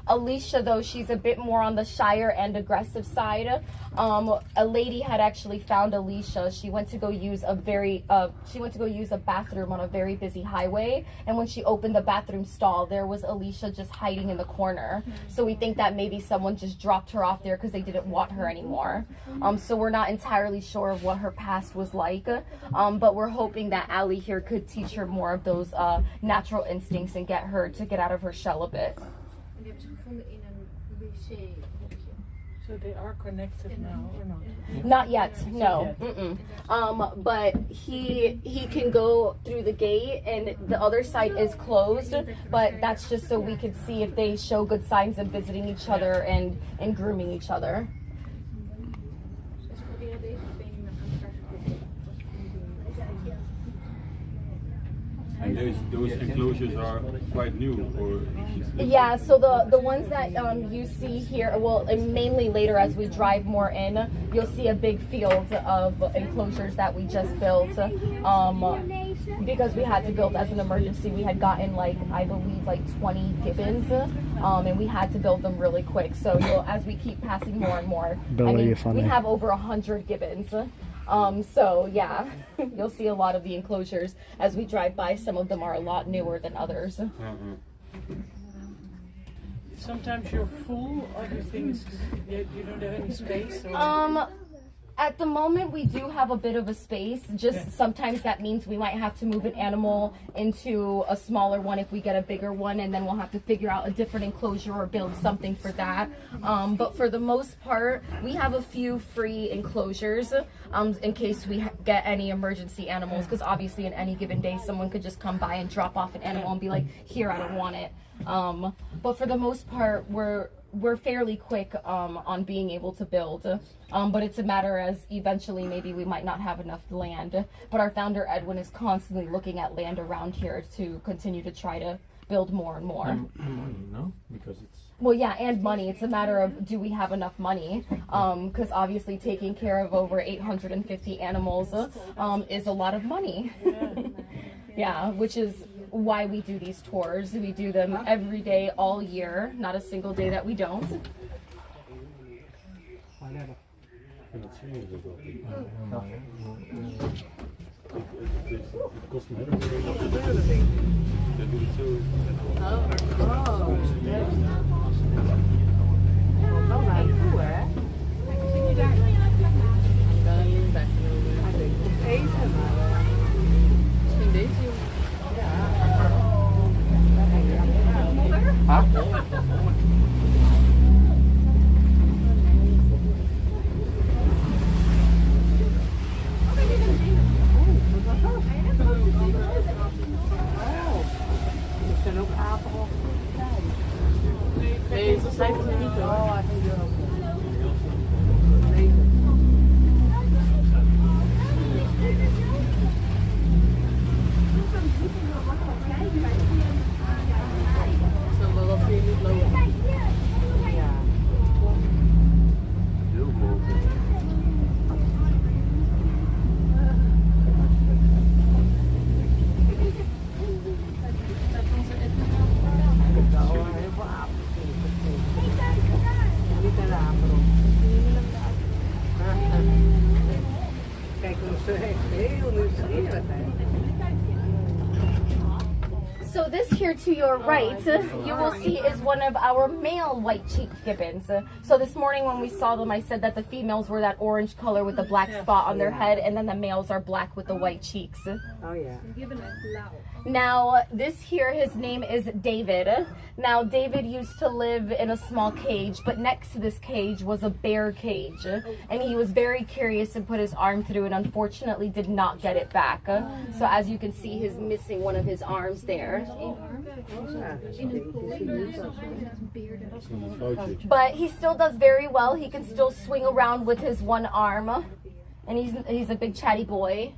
Alicia, though, she's a bit more on the shyer and aggressive side. A lady had actually found Alicia. She went to go use a bathroom on a very busy highway, and when she opened the bathroom stall, there was Alicia just hiding in the corner. So we think that maybe someone just dropped her off there because they didn't want her anymore. So we're not entirely sure of what her past was like, but we're hoping that Ali here could teach her more of those natural instincts and get her to get out of her shell a bit. hebben ze gevonden in een wc-hokje. So they are connected now or not? Not yet, no. But he can go through the gate, and the other side is closed. But that's just so we could see if they show good signs of visiting each other and grooming each other. Dus proberen deze twee nu aan elkaar te koppelen. And those enclosures are quite new, or? Yeah, so the ones that you see here, well, and mainly later as we drive more in, you'll see a big field of enclosures that we just built. Because we had to build as an emergency, we had gotten I believe 20 gibbons, and we had to build them really quick. So as we keep passing more and more, we have over 100 gibbons. So yeah, you'll see a lot of the enclosures as we drive by. Some of them are a lot newer than others. Sometimes you're full, other things you don't have any space. Or... At the moment, we do have a bit of a space. Just sometimes that means we might have to move an animal into a smaller one if we get a bigger one, and then we'll have to figure out a different enclosure or build something for that. But for the most part, we have a few free enclosures in case we get any emergency animals, because obviously in any given day, someone could just come by and drop off an animal and be like, here, I don't want it. But for the most part, we're fairly quick on being able to build, but it's a matter as eventually maybe we might not have enough land. But our founder Edwin is constantly looking at land around here to continue to try to build more and more. And money, no? Because it's... Well, yeah, and money. It's a matter of, do we have enough money? Because obviously taking care of over 850 animals is a lot of money. Yeah, which is why we do these tours. We do them every day, all year. Not a single day that we don't. So this here to your right, you will see is one of our male white-cheeked gibbons. So this morning when we saw them, I said that the females were that orange color with the black spot on their head, and then the males are black with the white cheeks. Oh yeah. Now, this here, his name is David. Now, David used to live in a small cage, but next to this cage was a bear cage. And he was very curious and put his arm through and unfortunately did not get it back. So as you can see, he's missing one of his arms there. But he still does very well. He can still swing around with his one arm. And he's a big chatty boy.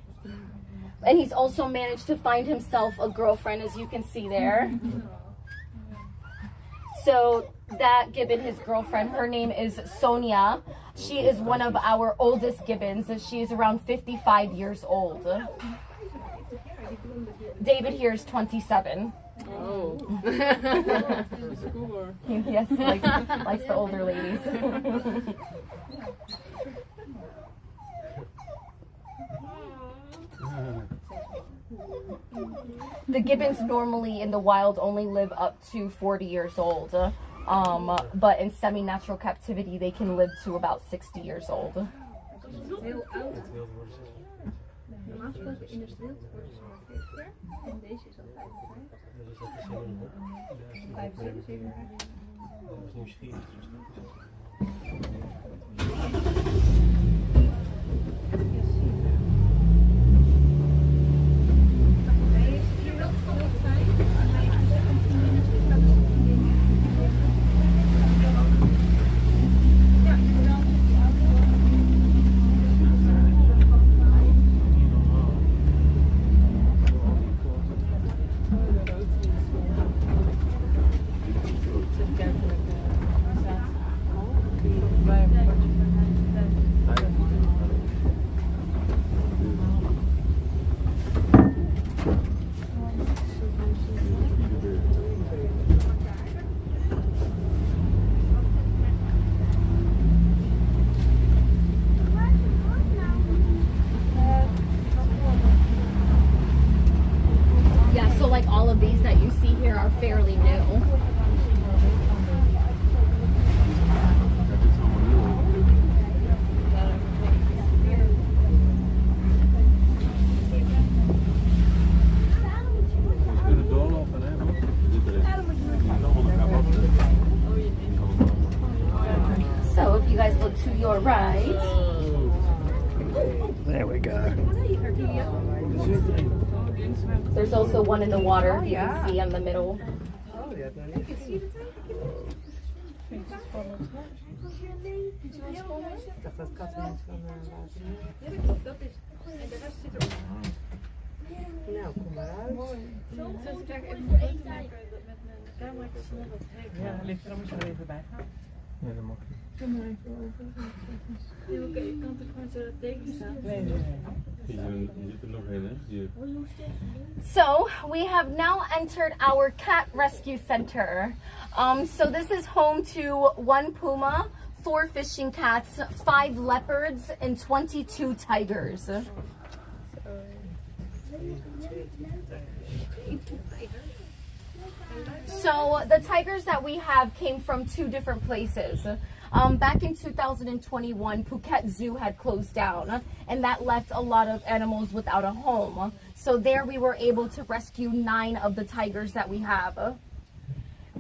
And he's also managed to find himself a girlfriend, as you can see there. So that gibbon, his girlfriend, her name is Sonia. She is one of our oldest gibbons. She is around 55 years old. David here is 27. Oh. Yes, likes the older ladies. The gibbons normally in the wild only live up to 40 years old, but in semi-natural captivity they can live to about 60 years old. gesproken industrieel te worden ze maar 40 jaar. En deze is al 55. Dus dat is helemaal 75 jaar. dat is nieuwsgierig. All of these that you see here are fairly new. So if you guys look to your right, There we go. there's also one in the water you can see in the middle. Oh, ja, daar ligt hij. Ik dacht dat katten niet van laten. Ja, dat klopt, dat is. En de rest zit er ook. Nou, kom maar uit. Zet ik even een foto maken met mijn camera, ik snel wat kijken. Ja, ligt er, dan moet je er even bij gaan. Ja, dat mag. Kom maar even over. Ja, oké, ik kan toch gewoon zo dat teken staan? Nee. Je zit er nog een, hè? Hier. So we have now entered our cat rescue center. So this is home to 1 puma, 4 fishing cats, 5 leopards, and 22 tigers. So the tigers that we have came from 2 different places. Back in 2021, Phuket Zoo had closed down, and that left a lot of animals without a home. So there we were able to rescue 9 of the tigers that we have.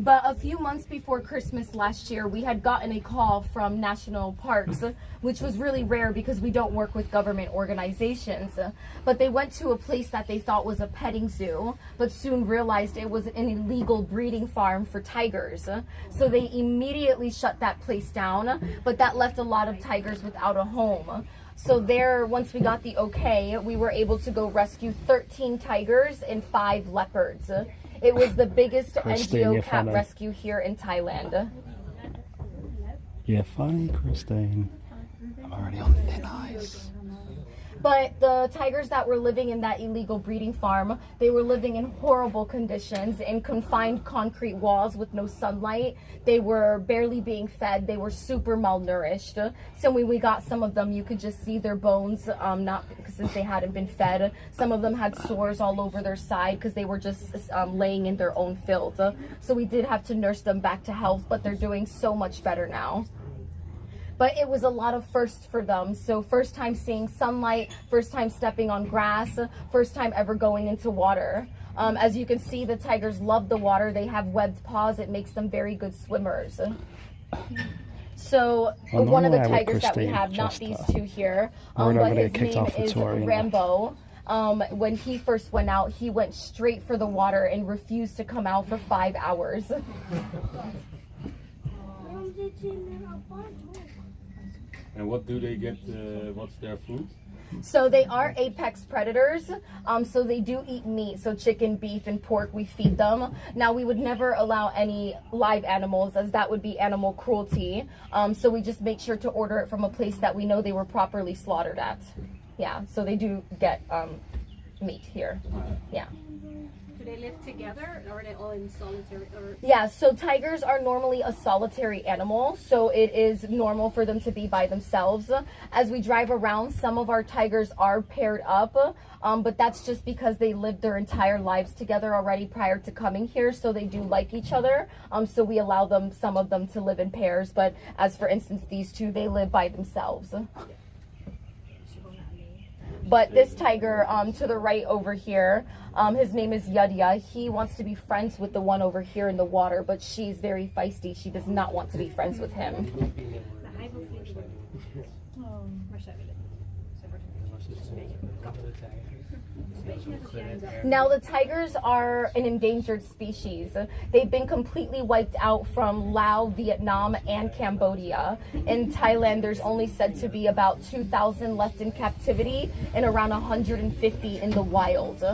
But a few months before Christmas last year, we had gotten a call from national parks, which was really rare because we don't work with government organizations. But they went to a place that they thought was a petting zoo, but soon realized it was an illegal breeding farm for tigers. So they immediately shut that place down, but that left a lot of tigers without a home. So there, once we got the okay, we were able to go rescue 13 tigers and 5 leopards. It was the biggest Christine, NGO you're cat funny. rescue here in Thailand. You're funny, Christine. I'm already on thin ice. But the tigers that were living in that illegal breeding farm, they were living in horrible conditions in confined concrete walls with no sunlight. They were barely being fed. They were super malnourished. So when we got some of them, you could just see their bones, not since they hadn't been fed. Some of them had sores all over their side because they were just laying in their own filth. So we did have to nurse them back to health, but they're doing so much better now. But it was a lot of firsts for them. So first time seeing sunlight, first time stepping on grass, first time ever going into water. As you can see, the tigers love the water. They have webbed paws. It makes them very good swimmers. So Well, one of the normally I would, tigers that we Christine, have, not just, these 2 here, we're not but gonna his get kicked name off the is tour, you know. Rambo. When he first went out, he went straight for the water and refused to come out for 5 hours. And what do they get? What's their food? So they are apex predators. So they do eat meat. So chicken, beef, and pork, we feed them. Now we would never allow any live animals, as that would be animal cruelty. So we just make sure to order it from a place that we know they were properly slaughtered at. Yeah, so they do get meat here. Yeah. Do they live together or are they all in solitary? Or... Yeah, so tigers are normally a solitary animal, so it is normal for them to be by themselves. As we drive around, some of our tigers are paired up, but that's just because they lived their entire lives together already prior to coming here, so they do like each other. So we allow them, some of them, to live in pairs, but as for instance, these 2, they live by themselves. But this tiger to the right over here, his name is Yadya. He wants to be friends with the one over here in the water, but she's very feisty. She does not want to be friends with him. Now the tigers are an endangered species. They've been completely wiped out from Laos, Vietnam, and Cambodia. In Thailand, there's only said to be about 2,000 left in captivity and around 150 in the wild.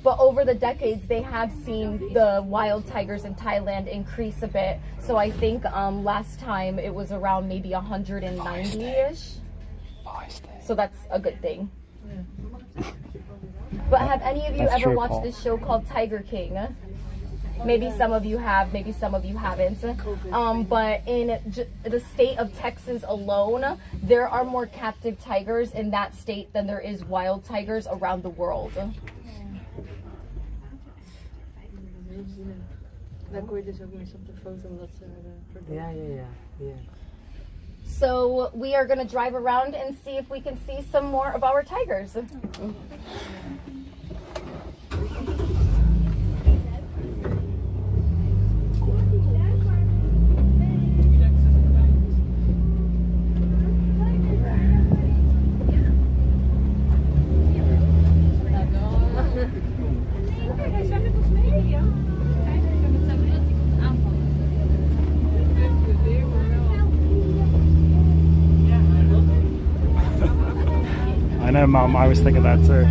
But over the decades, they have seen the wild tigers in Thailand increase a bit. So I think last time it was around maybe 190-ish. So that's a good thing. But have any of you That's ever true, watched Paul. this show called Tiger King? Maybe some of you have, maybe some of you haven't. But in the state of Texas alone, there are more captive tigers in that state than there is wild tigers around the world. Daar kon je dus ook mensen op de foto omdat ze Ja. So we are going to drive around and see if we can see some more of our tigers. I know, Mum, I was thinking that too.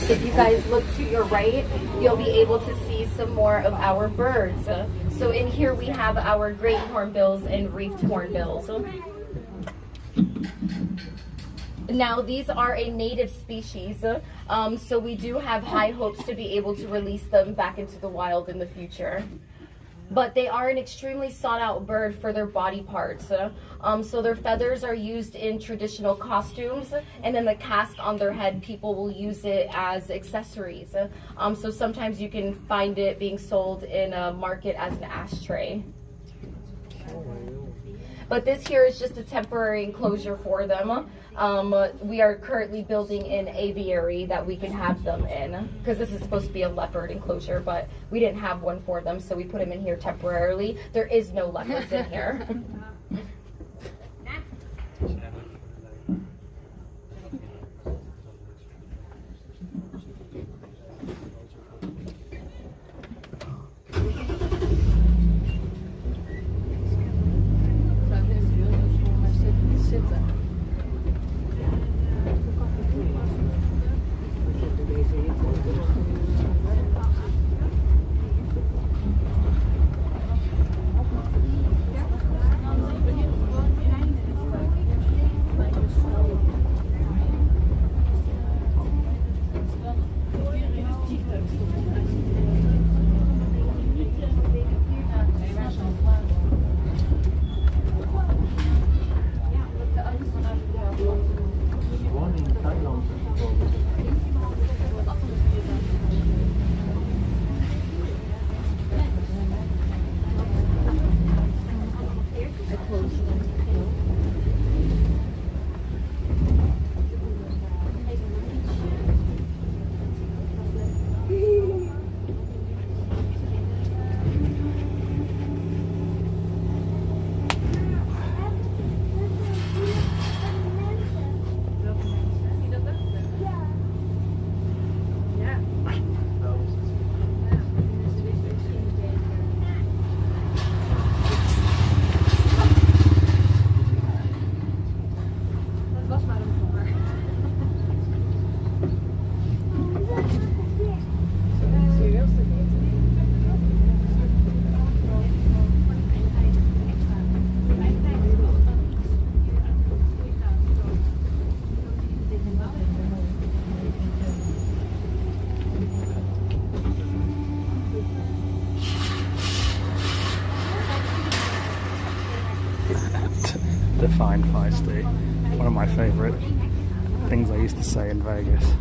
If you guys look to your right, you'll be able to see some more of our birds. So in here we have our great hornbills and reefed hornbills. Now these are a native species, so we do have high hopes to be able to release them back into the wild in the future. But they are an extremely sought out bird for their body parts. So their feathers are used in traditional costumes, and then the casque on their head, people will use it as accessories. So sometimes you can find it being sold in a market as an ashtray. But this here is just a temporary enclosure for them. We are currently building an aviary that we can have them in, because this is supposed to be a leopard enclosure, but we didn't have one for them, so we put them in here temporarily. There is no leopards in here. define feisty. One of my favorite things I used to say in Vegas.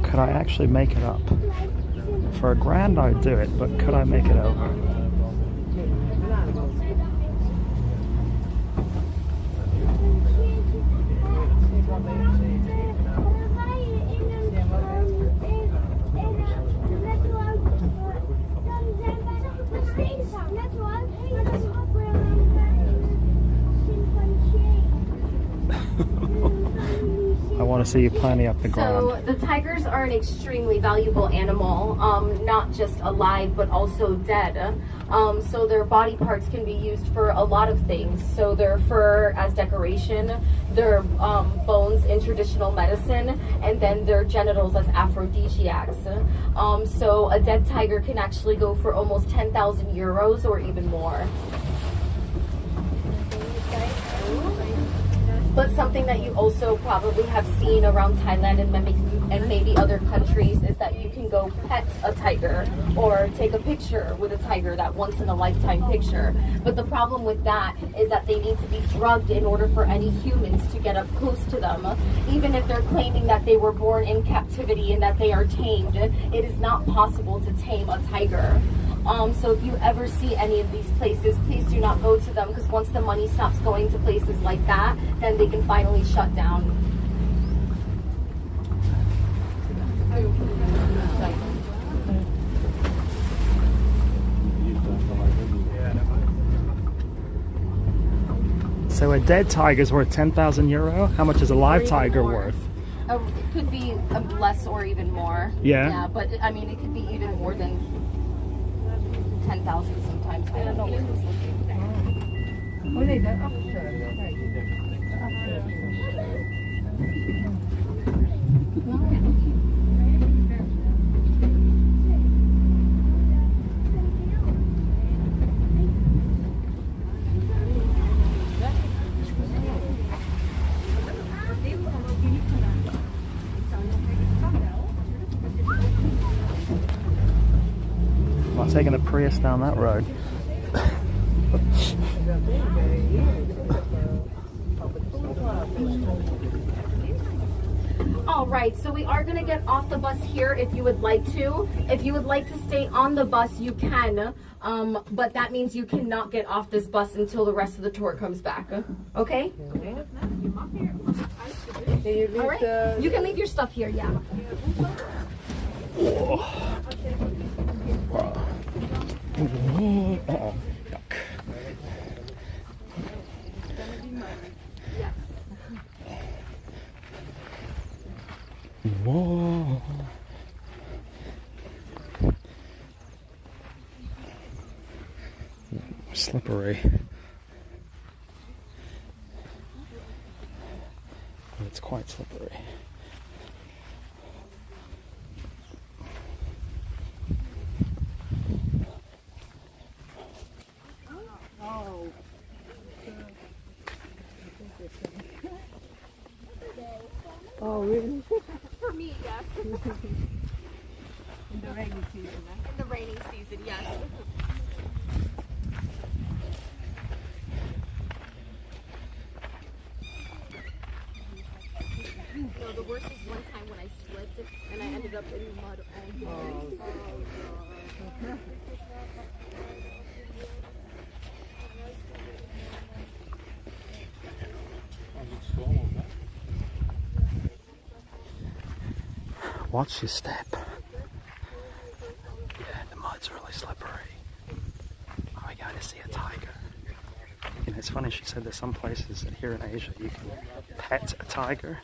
Could I actually make it up? For $1,000 I'd do it, but could I make it over? I want to see you planting up the ground. So the tigers are an extremely valuable animal, not just alive but also dead. So their body parts can be used for a lot of things. So their fur as decoration, their bones in traditional medicine, and then their genitals as aphrodisiacs. So a dead tiger can actually go for almost 10,000 euros or even more. But something that you also probably have seen around Thailand and maybe other countries is that you can go pet a tiger or take a picture with a tiger, that once in a lifetime picture. But the problem with that is that they need to be drugged in order for any humans to get up close to them. Even if they're claiming that they were born in captivity and that they are tamed, it is not possible to tame a tiger. So if you ever see any of these places, please do not go to them, because once the money stops going to places like that, then they can finally shut down. So a dead tiger's worth 10,000 euro? How much is a live tiger worth? It could be less or even more. Yeah? Yeah, but I mean, it could be even more than 10,000 sometimes. I don't know where this is. Oh nee, daarachter. Kijk. I'm not taking the Prius down that road. All right, so we are going to get off the bus here if you would like to. If you would like to stay on the bus, you can, but that means you cannot get off this bus until the rest of the tour comes back. Okay? All right. You can leave your stuff here, yeah. Uh-oh. Yuck. Whoa. Slippery. It's quite slippery. Oh, really? For me, yes. In the rainy season, In the raining season, yes. No, the worst is one time when I slipped and I ended up in the mud all day. Watch your step. Yeah, the mud's really slippery. Are we going to see a tiger? You know, it's funny, she said there's some places here in Asia you can pet a tiger.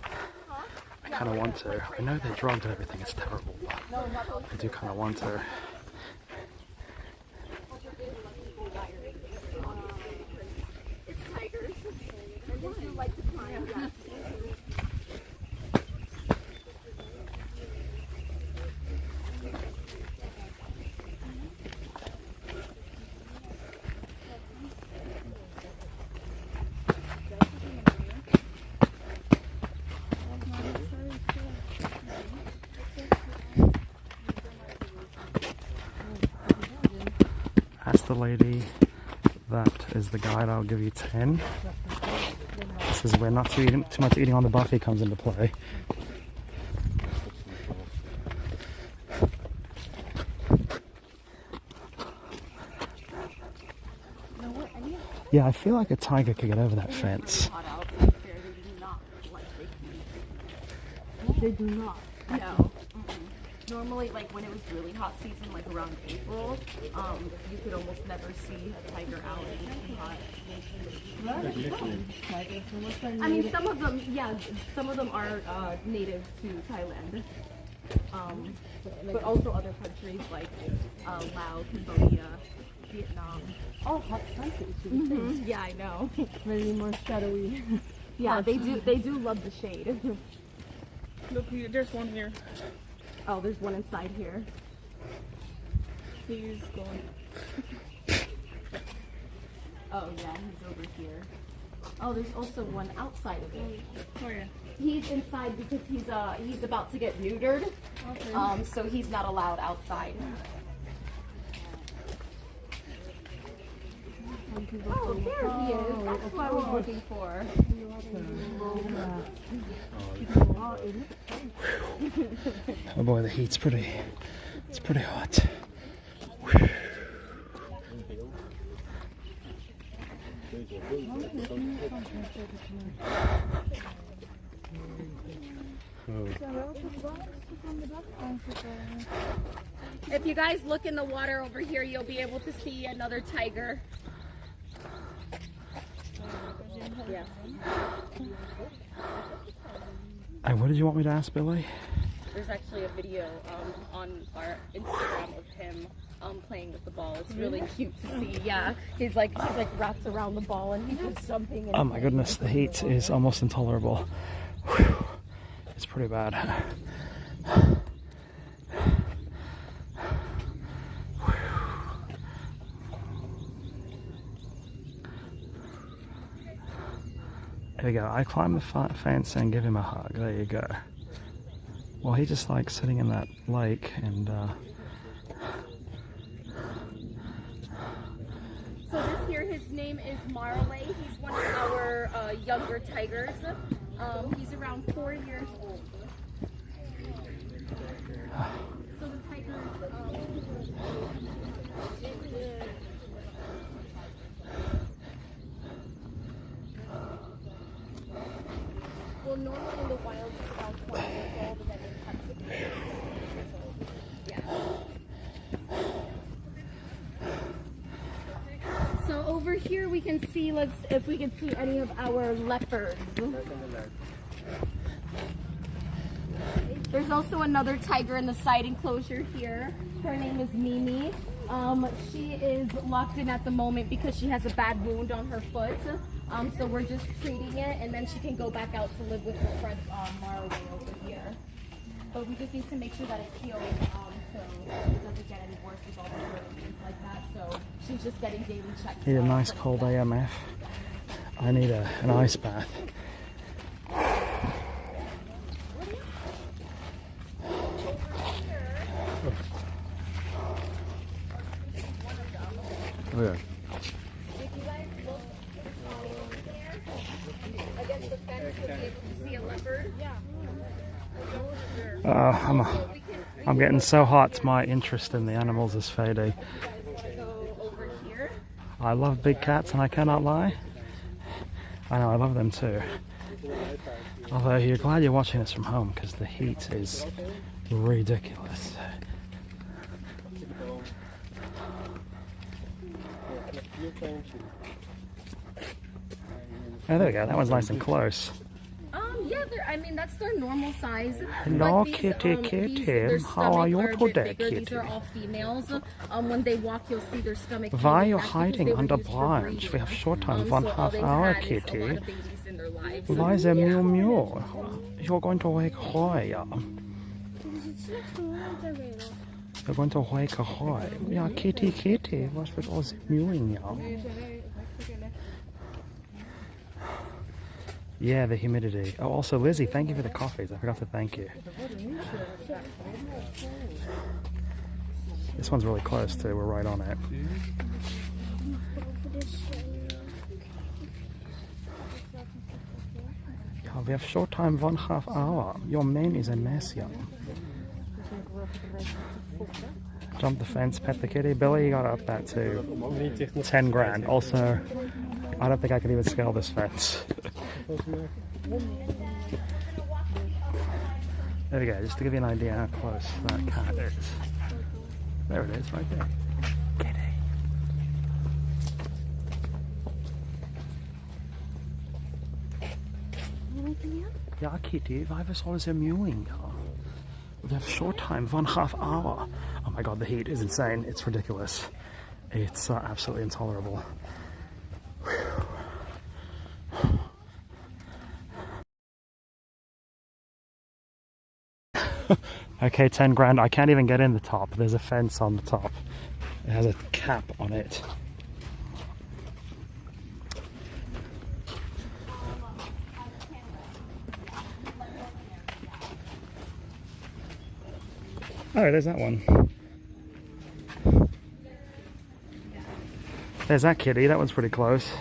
I kind of want to. I know they're drugged and everything, it's terrible, but I do kind of want to. It's tigers. And they do like to climb, yes. Ask the lady that is the guide, I'll give you 10. This is where not too much eating on the buffet comes into play. Yeah, I feel like a tiger could get over that fence. They do not. No. Normally, like when it was really hot season, like around April, you could almost never see a tiger out. I mean, some of them, yeah, some of them are native to Thailand, but also other countries like Laos, Cambodia, Vietnam. Oh, hot countries. Mm-hmm. Yeah, I know. Very more shadowy. Yeah, they do love the shade. Look here, there's one here. Oh, there's one inside here. He's gone. Oh yeah, he's over here. Oh, there's also one outside of it. Oh yeah. He's inside because he's about to get neutered. Okay. So he's not allowed outside. Oh, there he is. That's what I was looking for. Oh boy, the heat's pretty hot. If you guys look in the water over here, you'll be able to see another tiger. Yeah. And what did you want me to ask Billy? There's actually a video on our Instagram of him playing with the ball. It's really cute to see. Yeah, he's like wrapped around the ball and he's just jumping. Oh my goodness, the heat is almost intolerable. Whew. It's pretty bad. There you go. I climb the fence and give him a hug. There you go. Well, he just likes sitting in that lake and So this here, his name is Marley. He's one of our younger tigers. He's around 4 years old. So the tigers. Well, normally in the wild it's around 20 years old, but then in captivity it's 4 years old. Yeah. So over here we can see, if we can see any of our leopards. There's also another tiger in the side enclosure here. Her name is Mimi. She is locked in at the moment because she has a bad wound on her foot. So we're just treating it, and then she can go back out to live with her friend Marley over here. But we just need to make sure that it's healed, so it doesn't get any worse with all the hurt and things like that. So she's just getting daily checks. need a nice cold AMF. I need an ice bath. Oh yeah. Against the fence, you'll be able to see a leopard. I'm getting so hot, my interest in the animals is fading. I love big cats and I cannot lie. I know, I love them too. Although you're glad you're watching this from home because the heat is ridiculous. Oh, there we go. That one's nice and close. Yeah, I mean that's their normal size. Hello, But kitty, kitty. How are you today, kitty? These are all females. When they walk, you'll see their stomach. Why are you hiding under branch? We have short time, 1/2 hour, kitty. Why is there mew mew? You're going to wake Hoy. You're going to wake Hoy. Ja, kitty, kitty. Was wird alles mewing, ja? Yeah, the humidity. Oh, also, Lizzie, thank you for the coffees. I forgot to thank you. This one's really close too. We're right on it. Yeah, we have short time, 1/2 hour. Your mane is a mess, young. Jump the fence, pet the kitty. Billy, you gotta up that to 10 grand. Also, I don't think I could even scale this fence. There we go, just to give you an idea how close that cat is. There it is, right there. Kitty. Ja, Kitty, why was alles mewing? We have short time, 1/2 hour. Oh my god, the heat is insane. It's ridiculous. It's absolutely intolerable. Okay, 10 grand. I can't even get in the top. There's a fence on the top. It has a cap on it. Oh, there's that one. There's that kitty. That one's pretty close.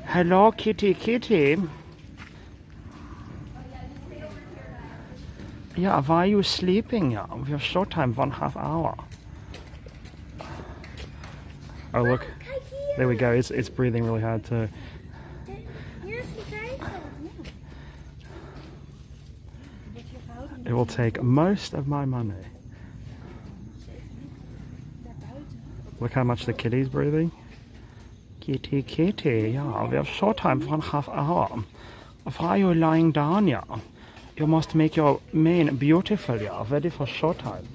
Hello, kitty, kitty. Yeah, why are you sleeping? Yeah, we have short time, 1/2 hour. Oh look, there we go. It's breathing really hard too. It will take most of my money. Look how much the kitty's breathing. Kitty, kitty. Yeah, we have short time, 1/2 hour. Why are you lying down? Yeah. You must make your mane beautiful, yeah, ready for short time.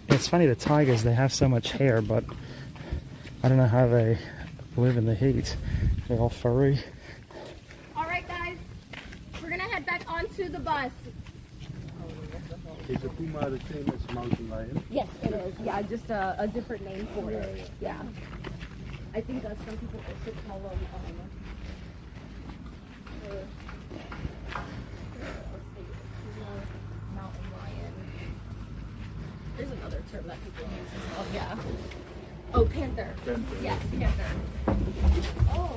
It's funny, the tigers, they have so much hair, but I don't know how they live in the heat. They're all furry. Alright guys, we're gonna head back onto the bus. Is a puma the same as mountain lion? Yes, it is. Yeah, just a different name for it. Yeah. I think that some people also call them mountain lion. There's another term that people use as well. Yeah. Oh, panther. Yes, panther. Oh,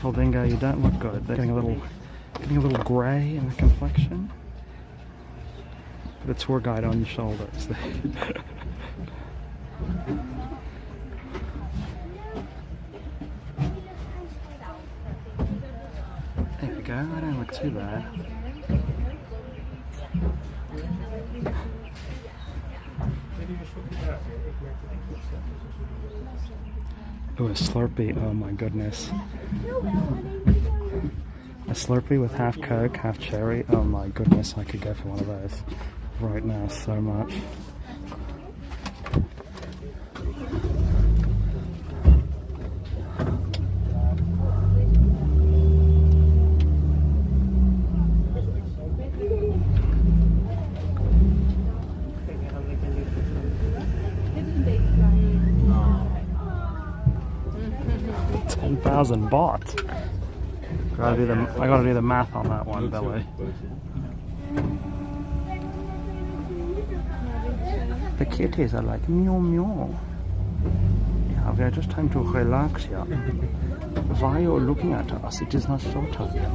Well, Dingo, you don't look good. They're getting a little grey in the complexion. The tour guide on your shoulders. There we go. I don't look too bad. Oh, a Slurpee. Oh my goodness. A Slurpee with half Coke, half cherry. Oh my goodness, I could go for one of those right now so much. 100,000 baht. I gotta do the math on that one, Billy. The kitties are like meow meow. Yeah, we are just time to relax here. Why are you looking at us? It is not showtime here.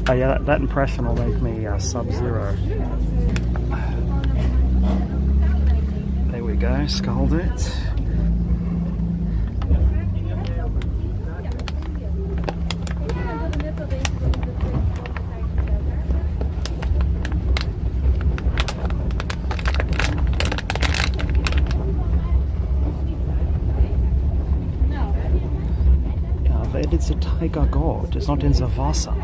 Oh yeah, that impression will make me Sub-Zero. There we go, sculled it. Yeah, but it's a tiger god, it's not in the Vasa.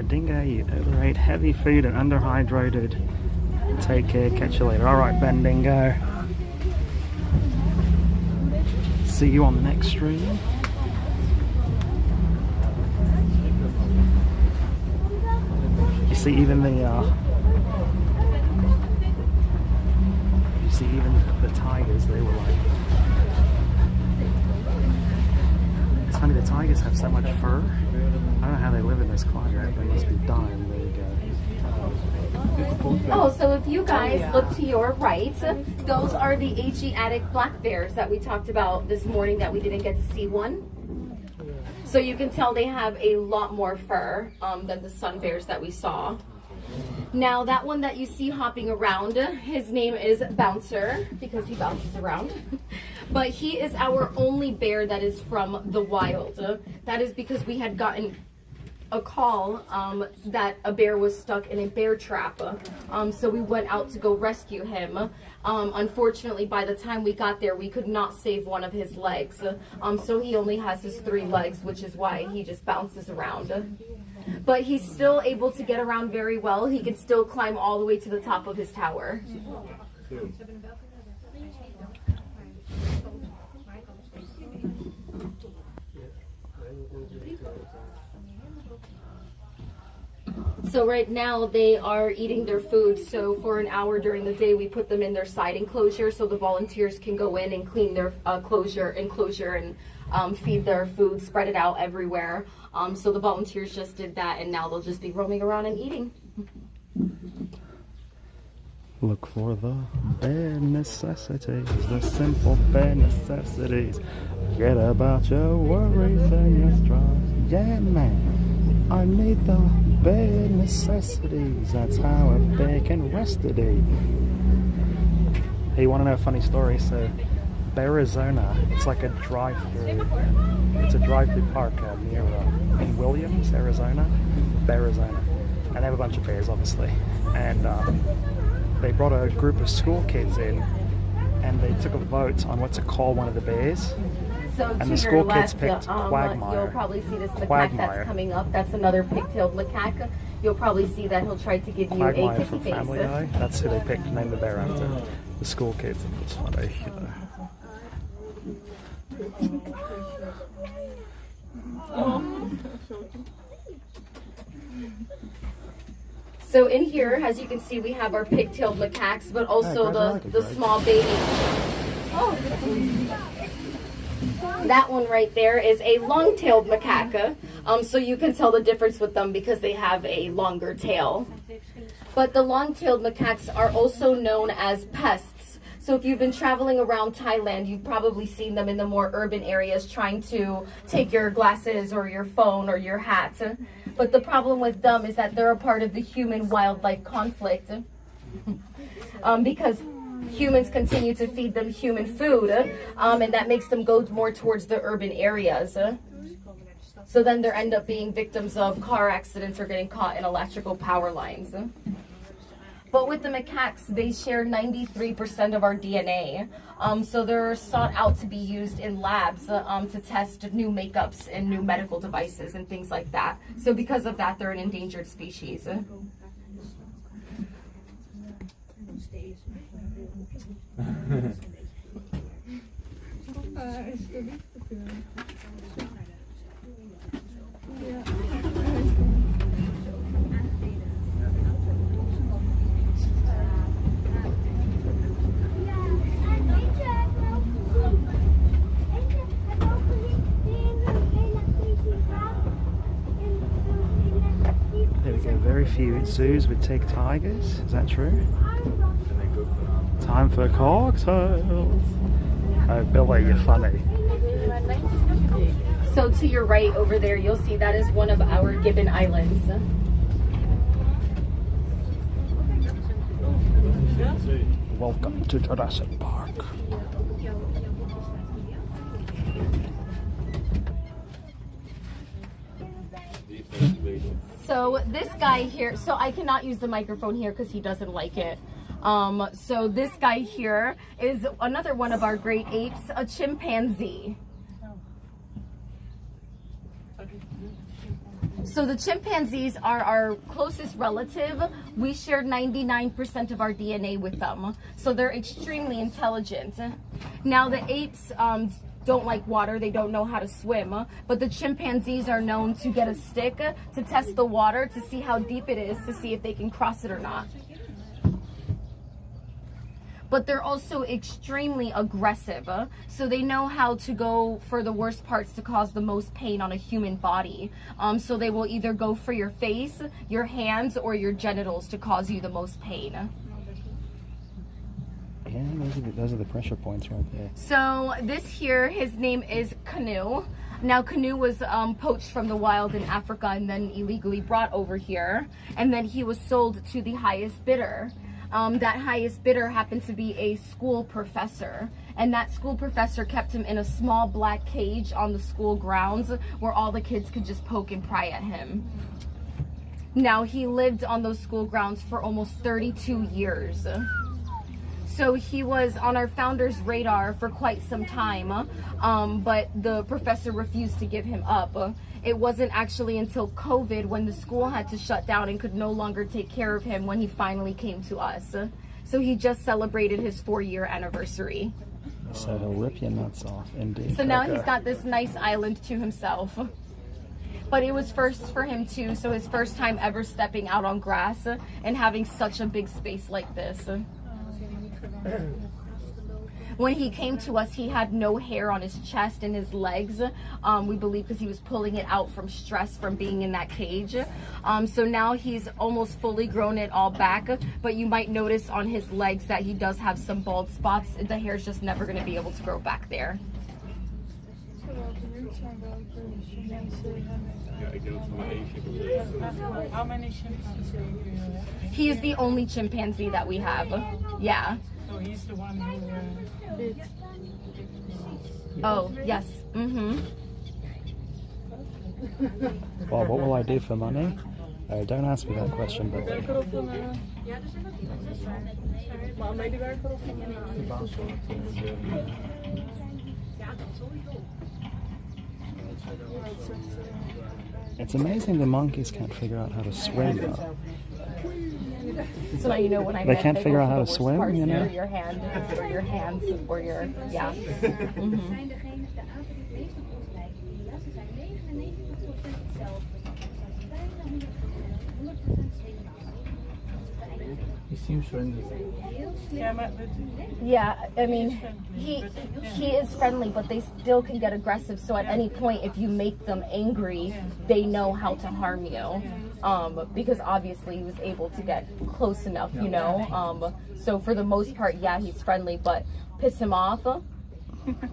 Dingo, you overate heavy food and underhydrated. Take care, catch you later. Alright, Ben Dingo. See you on the next stream. You see even the tigers, they were like, it's funny, the tigers have so much fur. I don't know how they live in this climate. They must be dying. There you go. Oh, so if you guys look to your right, those are the Asiatic black bears that we talked about this morning that we didn't get to see one. So you can tell they have a lot more fur than the sun bears that we saw. Now that one that you see hopping around, his name is Bouncer because he bounces around. But he is our only bear that is from the wild. That is because we had gotten a call that a bear was stuck in a bear trap. So we went out to go rescue him. Unfortunately, by the time we got there, we could not save one of his legs. So he only has his 3 legs, which is why he just bounces around. But he's still able to get around very well. He can still climb all the way to the top of his tower. So right now they are eating their food. So for an hour during the day, we put them in their side enclosure so the volunteers can go in and clean their enclosure and feed their food, spread it out everywhere. So the volunteers just did that, and now they'll just be roaming around and eating. Look for the bare necessities, the simple bare necessities. Forget about your worries and your strife. Yeah, man, I need the bare necessities. That's how a bear can rest a day. Hey, you want to know a funny story? So, Arizona, it's like a drive-through. It's a drive-through park near in Williams, Arizona. Arizona, and they have a bunch of bears, obviously. And they brought a group of school kids in, and they took a vote on what to call one of the bears. So and to the school your kids left, picked Quagmire. You'll probably see this macaque Quagmire. that's coming up. That's another pig-tailed macaque. You'll probably see that he'll try to give you Quagmire a kissy from face. Family Guy. That's who they picked to name the bear after. The school kids. It was funny. So in here, as you can see, we have our pig-tailed macaques, but also the small baby. Oh. That one right there is a long-tailed macaque. So you can tell the difference with them because they have a longer tail. But the long-tailed macaques are also known as pests. So if you've been traveling around Thailand, you've probably seen them in the more urban areas trying to take your glasses or your phone or your hat. But the problem with them is that they're a part of the human-wildlife conflict. Because humans continue to feed them human food, and that makes them go more towards the urban areas. So then they end up being victims of car accidents or getting caught in electrical power lines. But with the macaques, they share 93% of our DNA. So they're sought out to be used in labs to test new makeups and new medical devices and things like that. So because of that, they're an endangered species. is de liefde kunnen. There we go, very few zoos would take tigers, is that true? Time for cocktails! Oh Billy, you're funny. So to your right over there, you'll see that is one of our Gibbon Islands. Welcome to Jurassic Park. So this guy here, so I cannot use the microphone here because he doesn't like it. So this guy here is another one of our great apes, a chimpanzee. So the chimpanzees are our closest relative. We share 99% of our DNA with them. So they're extremely intelligent. Now the apes don't like water, they don't know how to swim, but the chimpanzees are known to get a stick to test the water to see how deep it is, to see if they can cross it or not. But they're also extremely aggressive, so they know how to go for the worst parts to cause the most pain on a human body. So they will either go for your face, your hands, or your genitals to cause you the most pain. Yeah, those are the pressure points right there. So this here, his name is Canoe. Now Canoe was poached from the wild in Africa and then illegally brought over here. And then he was sold to the highest bidder. That highest bidder happened to be a school professor. And that school professor kept him in a small black cage on the school grounds where all the kids could just poke and pry at him. Now he lived on those school grounds for almost 32 years. So he was on our founder's radar for quite some time, but the professor refused to give him up. It wasn't actually until COVID, when the school had to shut down and could no longer take care of him, when he finally came to us. So he just celebrated his 4-year anniversary. So he'll rip your nuts off, indeed. So now he's got this nice island to himself. But it was first for him too, so his first time ever stepping out on grass and having such a big space like this. When he came to us, he had no hair on his chest and his legs. We believe because he was pulling it out from stress from being in that cage. So now he's almost fully grown it all back, but you might notice on his legs that he does have some bald spots. The hair's just never going to be able to grow back there. How many chimpanzees do you have? He is the only chimpanzee that we have. Yeah. So he's the one who did. Oh, yes. Mm-hmm. Well, what will I do for money? Don't ask me that question, Billy. Werker of een... Maar een medewerker of een... It's amazing the monkeys can't figure out how to swim, though. So now you know when I They can't figure out how to swim, you know? Your hand, or your hands, or your, yeah. Mm-hmm. He seems friendly. Yeah, I mean, he is friendly, but they still can get aggressive. So at any point, if you make them angry, they know how to harm you. Because obviously he was able to get close enough, you know. So for the most part, yeah, he's friendly, but piss him off,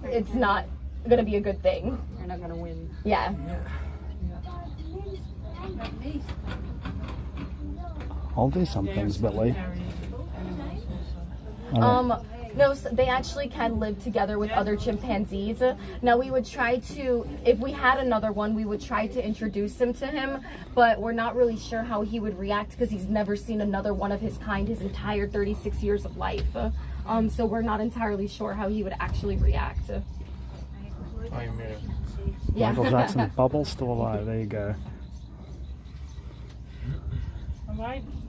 it's not gonna be a good thing. You're not gonna win. Yeah. I'll do some things, Billy. No, they actually can live together with other chimpanzees. Now we would try to, if we had another one, we would try to introduce him to him, but we're not really sure how he would react because he's never seen another one of his kind his entire 36 years of life. So we're not entirely sure how he would actually react. Yeah. Michael Jackson, Bubble's still alive, there you go.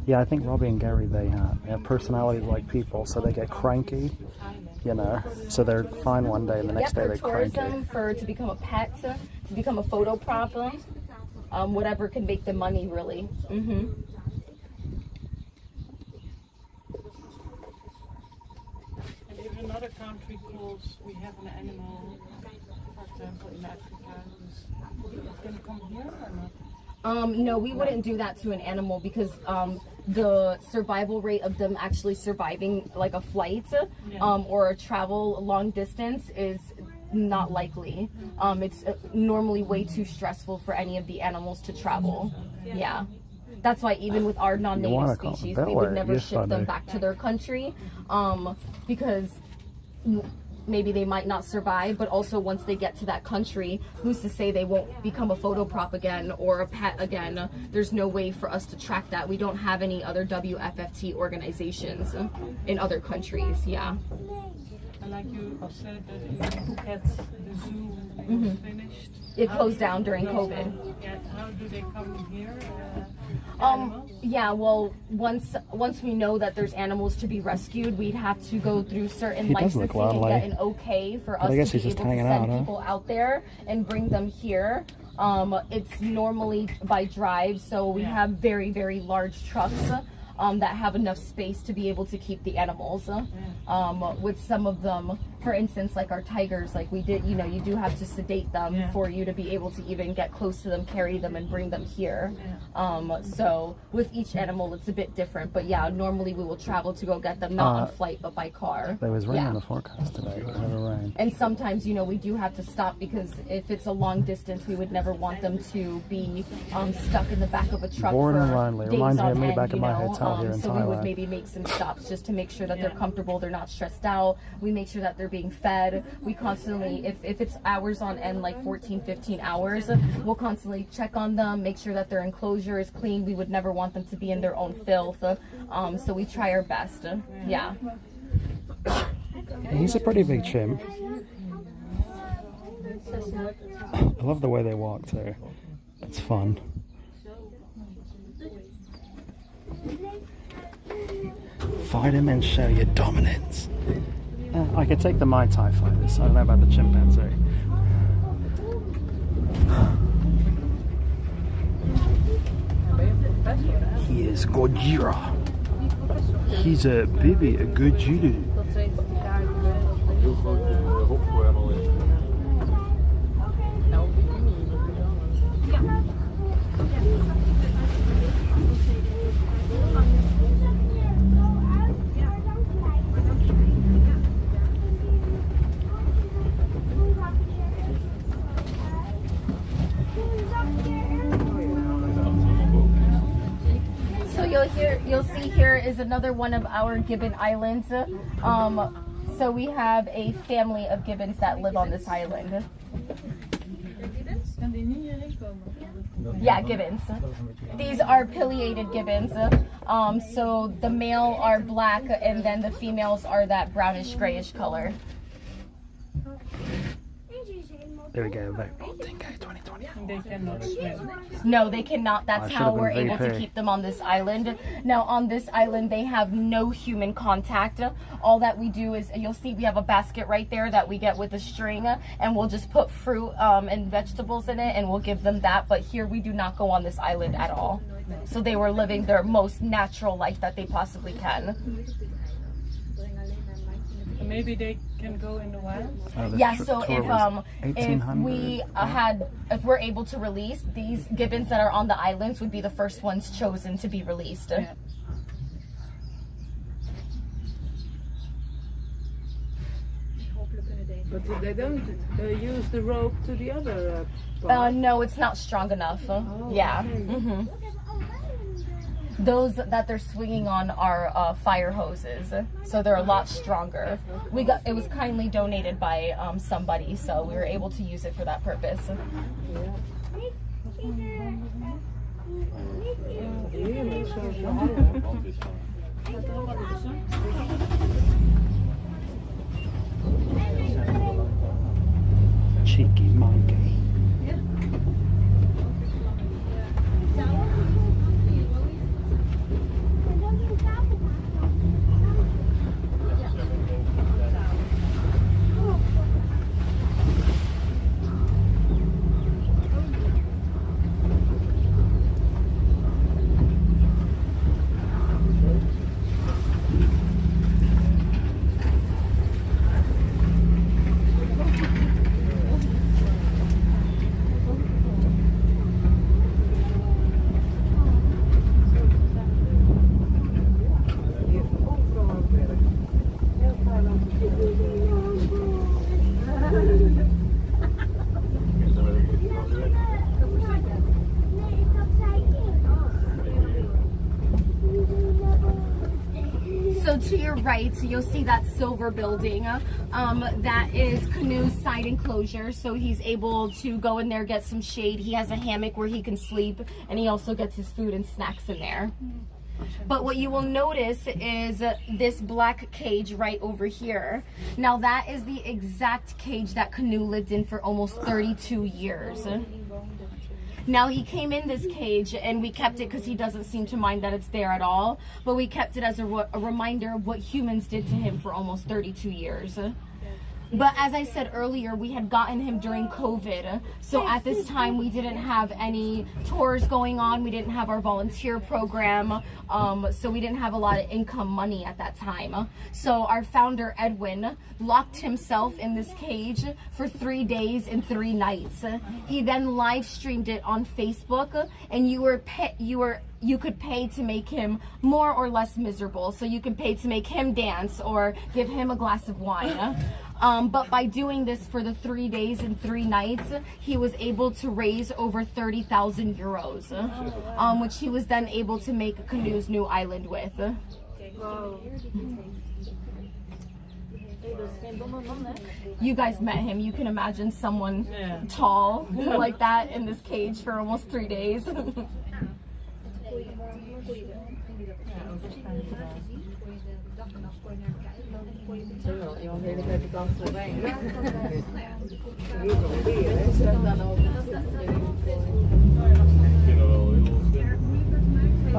Yeah, I think Robbie and Gary, they have personalities like people, so they get cranky you know, so they're fine one day and the next day they're for cranky. tourism, to become a pet, to become a photo prop, whatever can make them money, really. Mm-hmm. And if another country calls, we have an animal, for example, in Africa, who's going to come here or not? No, we wouldn't do that to an animal because the survival rate of them actually surviving like a flight or a travel long distance is not likely. It's normally way too stressful for any of the animals to travel. Yeah. That's why even with our non-native species, we would never ship them back to their country because maybe they might not survive, but also once they get to that country, who's to say they won't become a photo prop again or a pet again? There's no way for us to track that. We don't have any other WFFT organizations in other countries. Yeah. And like you said that in Phuket, the zoo was finished. It closed down during COVID. Yeah, how do they come here? Yeah, well, once we know that there's animals to be rescued, we'd have to go through certain licensing and get an okay for us to be able to send people out there and bring them here. It's normally by drive, so we have very, very large trucks that have enough space to be able to keep the animals. With some of them, for instance, like our tigers, like we did, you know, you do have to sedate them for you to be able to even get close to them, carry them, and bring them here. So with each animal, it's a bit different. But yeah, normally we will travel to go get them, not on flight, but by car. There was rain in the forecast today, but never rain. And sometimes, you know, we do have to stop because if it's a long distance, we would never want them to be stuck in the back of a truck Bored and for lonely. days Reminds me on of me end, back in you my know? hotel here in So Thailand. we would maybe make some stops just to make sure that they're comfortable, they're not stressed out. We make sure that they're being fed. We constantly, if it's hours on end, like 14, 15 hours, we'll constantly check on them, make sure that their enclosure is clean. We would never want them to be in their own filth. So we try our best. Yeah. He's a pretty big chimp. I love the way they walk too. It's fun. Fight him and show your dominance. I could take the Mai Tai fighters. I don't know about the chimpanzee. He is Gojira. He's a baby, a Gojira. Heel grote hopgordel in. You'll see here is another one of our Gibbon Islands. So we have a family of gibbons that live on this island. Yeah, gibbons. These are pileated gibbons. So the male are black and then the females are that brownish grayish color. There we go, vote 10K 2020. They cannot swim. No, they cannot. That's how we're able to keep them on this island. Now, on this island, they have no human contact. All that we do is, you'll see we have a basket right there that we get with a string, and we'll just put fruit and vegetables in it, and we'll give them that. But here, we do not go on this island at all. So they were living their most natural life that they possibly can. Maybe they can go in the wild. Yeah, so if we're able to release these gibbons that are on the islands, would be the first ones chosen to be released. Yeah. But they don't use the rope to the other no, it's not strong enough. Yeah. Mm-hmm. Those that they're swinging on are fire hoses, so they're a lot stronger. It was kindly donated by somebody, so we were able to use it for that purpose. Cheeky monkey. to your right, you'll see that silver building. That is Canoe's side enclosure, so he's able to go in there, get some shade. He has a hammock where he can sleep, and he also gets his food and snacks in there. But what you will notice is this black cage right over here. Now that is the exact cage that Canoe lived in for almost 32 years. Now he came in this cage and we kept it because he doesn't seem to mind that it's there at all. But we kept it as a reminder of what humans did to him for almost 32 years. But as I said earlier, we had gotten him during COVID. So at this time, we didn't have any tours going on. We didn't have our volunteer program. So we didn't have a lot of income money at that time. So our founder, Edwin, locked himself in this cage for 3 days and 3 nights. He then live streamed it on Facebook, and you could pay to make him more or less miserable. So you could pay to make him dance or give him a glass of wine. But by doing this for the 3 days and 3 nights, he was able to raise over 30,000 euros, which he was then able to make Canoe's new island with. You guys met him. You can imagine someone tall like that in this cage for almost 3 days. I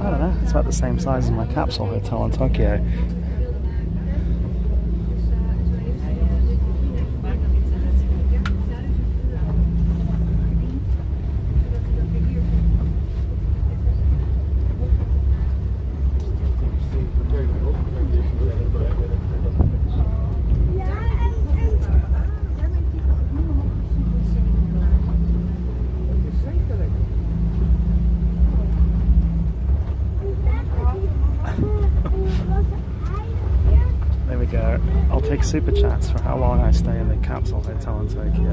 don't know, it's about the same size as my capsule hotel in Tokyo. I'll take super chats for how long I stay in the capsule hotel in Tokyo.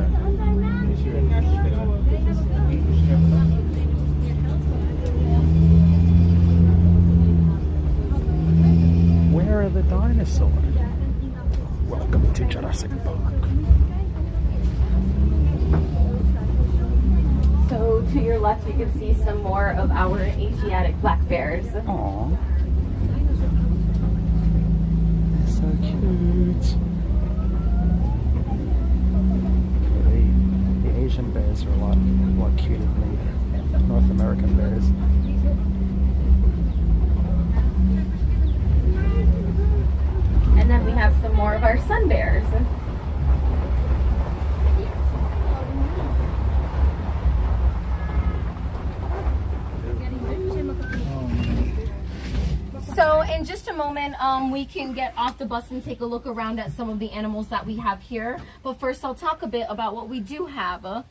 Where are the dinosaurs? Welcome to Jurassic Park. So to your left, you can see some more of our Asiatic black bears. Aww. So cute. The Asian bears are a lot cuter than the North American bears. And then we have some more of our sun bears. So in just a moment, we can get off the bus and take a look around at some of the animals that we have here. But first, I'll talk a bit about what we do have.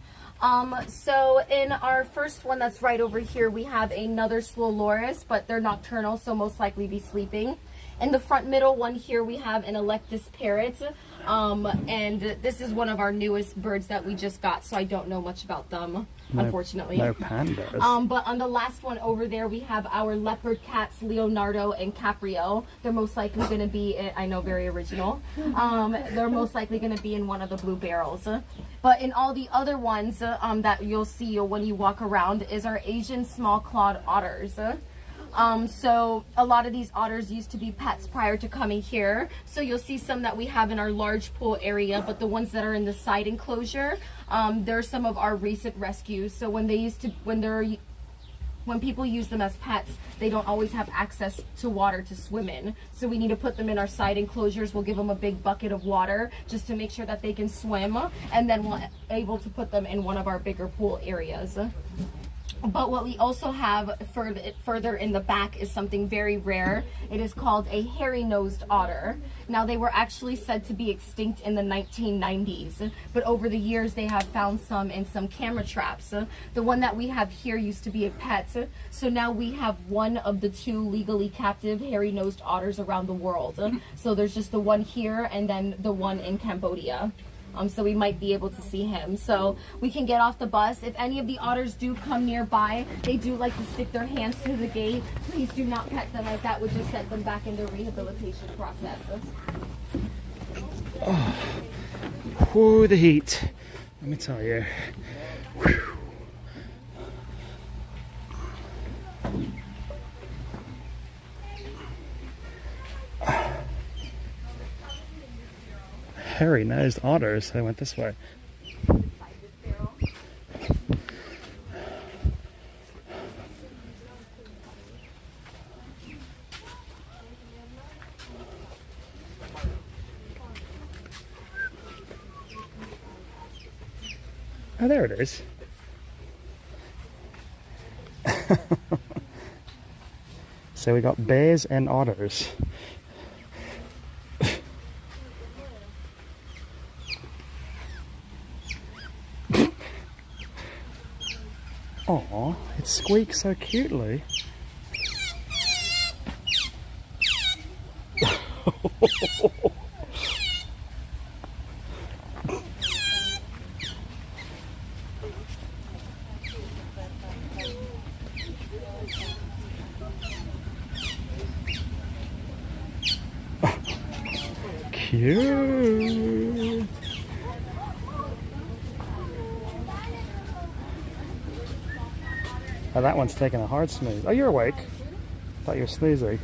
So in our first one that's right over here, we have another Slow-loris, but they're nocturnal, so most likely be sleeping. In the front middle one here, we have an Electus parrot. And this is one of our newest birds that we just got, so I don't know much about them, unfortunately. No pandas. But on the last one over there, we have our leopard cats, Leonardo and Caprio. They're most likely going to be, I know, very original. They're most likely going to be in one of the blue barrels. But in all the other ones that you'll see when you walk around is our Asian small-clawed otters. So a lot of these otters used to be pets prior to coming here. So you'll see some that we have in our large pool area, but the ones that are in the side enclosure, they're some of our recent rescues. So when people use them as pets, they don't always have access to water to swim in. So we need to put them in our side enclosures. We'll give them a big bucket of water just to make sure that they can swim, and then we'll be able to put them in one of our bigger pool areas. But what we also have further in the back is something very rare. It is called a hairy-nosed otter. Now, they were actually said to be extinct in the 1990s, but over the years they have found some in some camera traps. The one that we have here used to be a pet, so now we have one of the 2 legally captive hairy-nosed otters around the world. So there's just the one here and then the one in Cambodia. So we might be able to see him. So we can get off the bus. If any of the otters do come nearby, they do like to stick their hands to the gate. Please do not pet them, as that would just set them back in their rehabilitation process. Oh, whew, the heat. Let me tell you. Whew. Hairy-nosed otters. They went this way. Oh, there it is. So we got bears and otters. Aw, it squeaks so cutely. Cute. Oh, that one's taking a hard snooze. Oh, you're awake. Thought you were snoozing.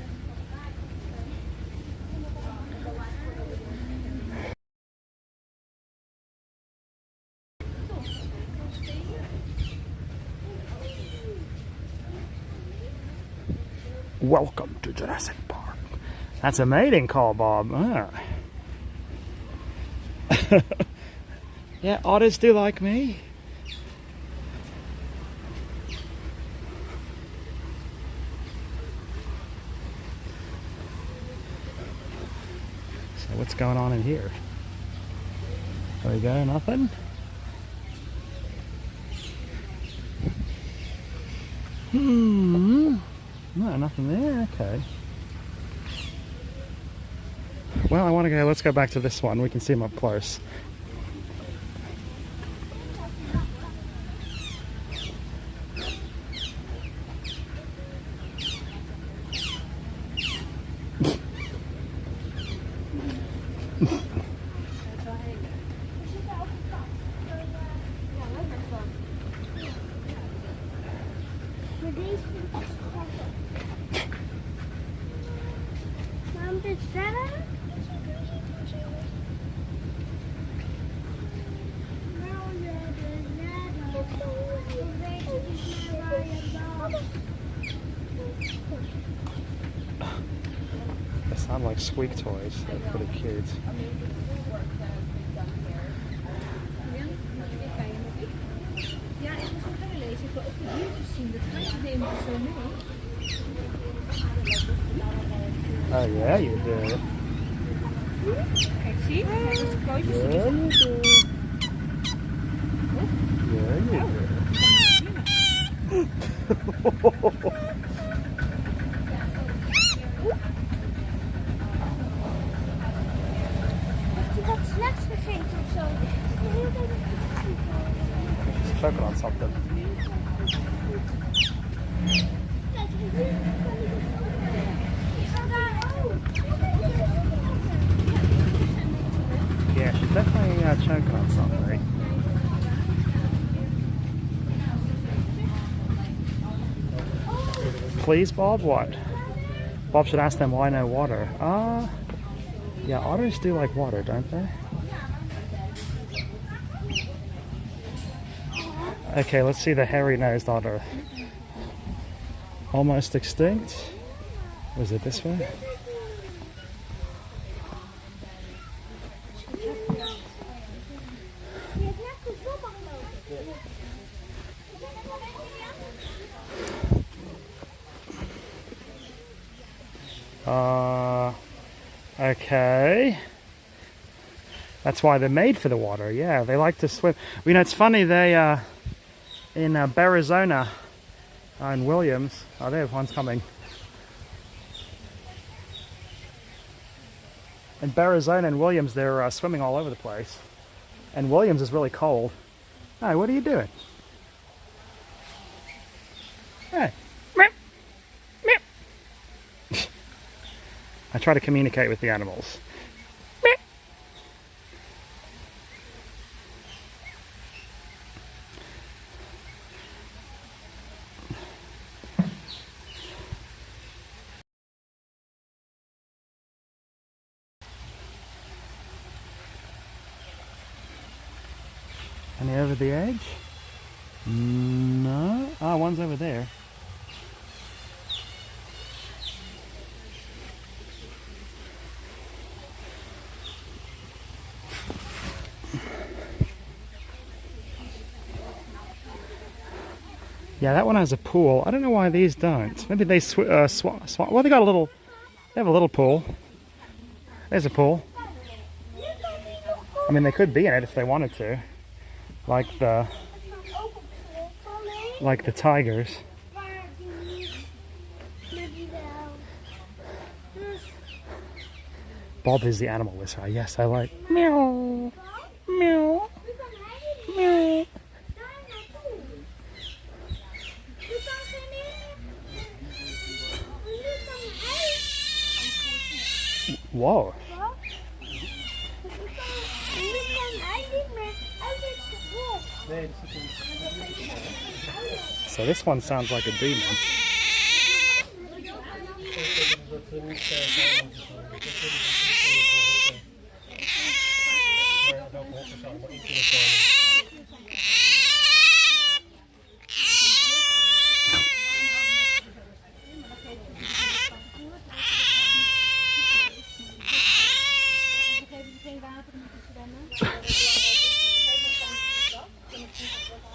Welcome to Jurassic Park. That's a mating call, Bob. Ah. Yeah, otters do like me. So what's going on in here? There we go, nothing. No, nothing there, okay. Well, I want to go, let's go back to this one. We can see them up close. They sound like squeak toys. They're pretty cute. Oh yeah, you do. Yeah, you do. Yeah, you do. Wat snacks gegeten of zo. It's choking on something. Yeah, she's definitely choking on something. Please, Bob? What? Bob should ask them why no water. Yeah, otters do like water, don't they? Okay, let's see the hairy-nosed otter. Almost extinct. Was it this way? Okay. That's why they're made for the water. Yeah, they like to swim. You know, it's funny, they in Arizona in Williams. Oh, there's one's coming. In Arizona and Williams, they're swimming all over the place. And Williams is really cold. Hey, what are you doing? Hey. Meow. Meow. I try to communicate with the animals. Meow. Any over the edge? No. Ah, one's over there. Yeah, that one has a pool. I don't know why these don't. Maybe they well, they got a little. They have a little pool. There's a pool. I mean, they could be in it if they wanted to, like the tigers. Bob is the animal whisperer. Yes, I like meow, meow, meow. Whoa. So this one sounds like a demon.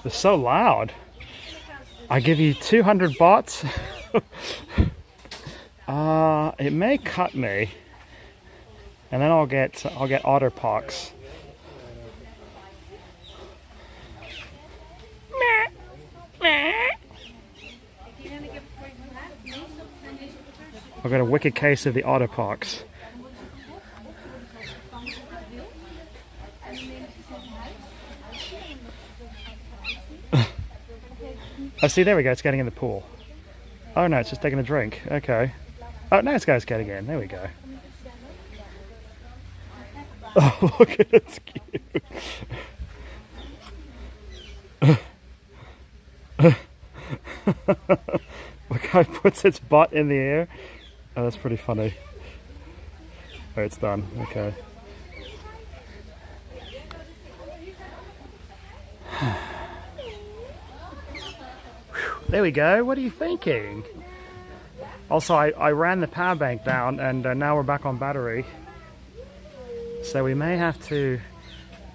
They're so loud. I give you 200 bahts. It may cut me, and then I'll get otter pox. I've got a wicked case of the otter pox. Oh, see, there we go. It's getting in the pool. Oh no, it's just taking a drink. Okay. Oh, now it's getting in. There we go. Oh, look at it. It's cute. Look how it puts its butt in the air. Oh, that's pretty funny. Oh, it's done. Okay. There we go. What are you thinking? Also, I ran the power bank down, and now we're back on battery. So we may have to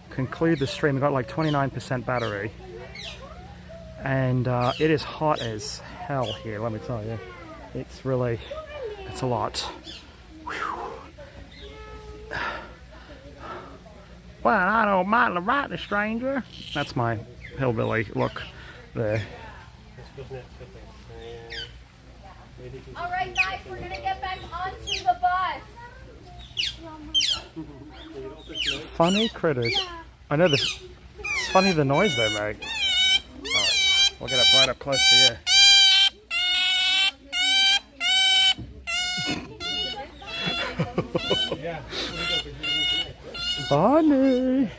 conclude the stream. We've got like 29% battery. And it is hot as hell here, let me tell you. It's a lot. Whew. Well, I don't mind the right, the stranger. That's my hillbilly look there. All right, guys, we're gonna get back onto the bus. Funny critters. I know this. It's funny the noise they make. All right, we'll get up right up close to you. Funny.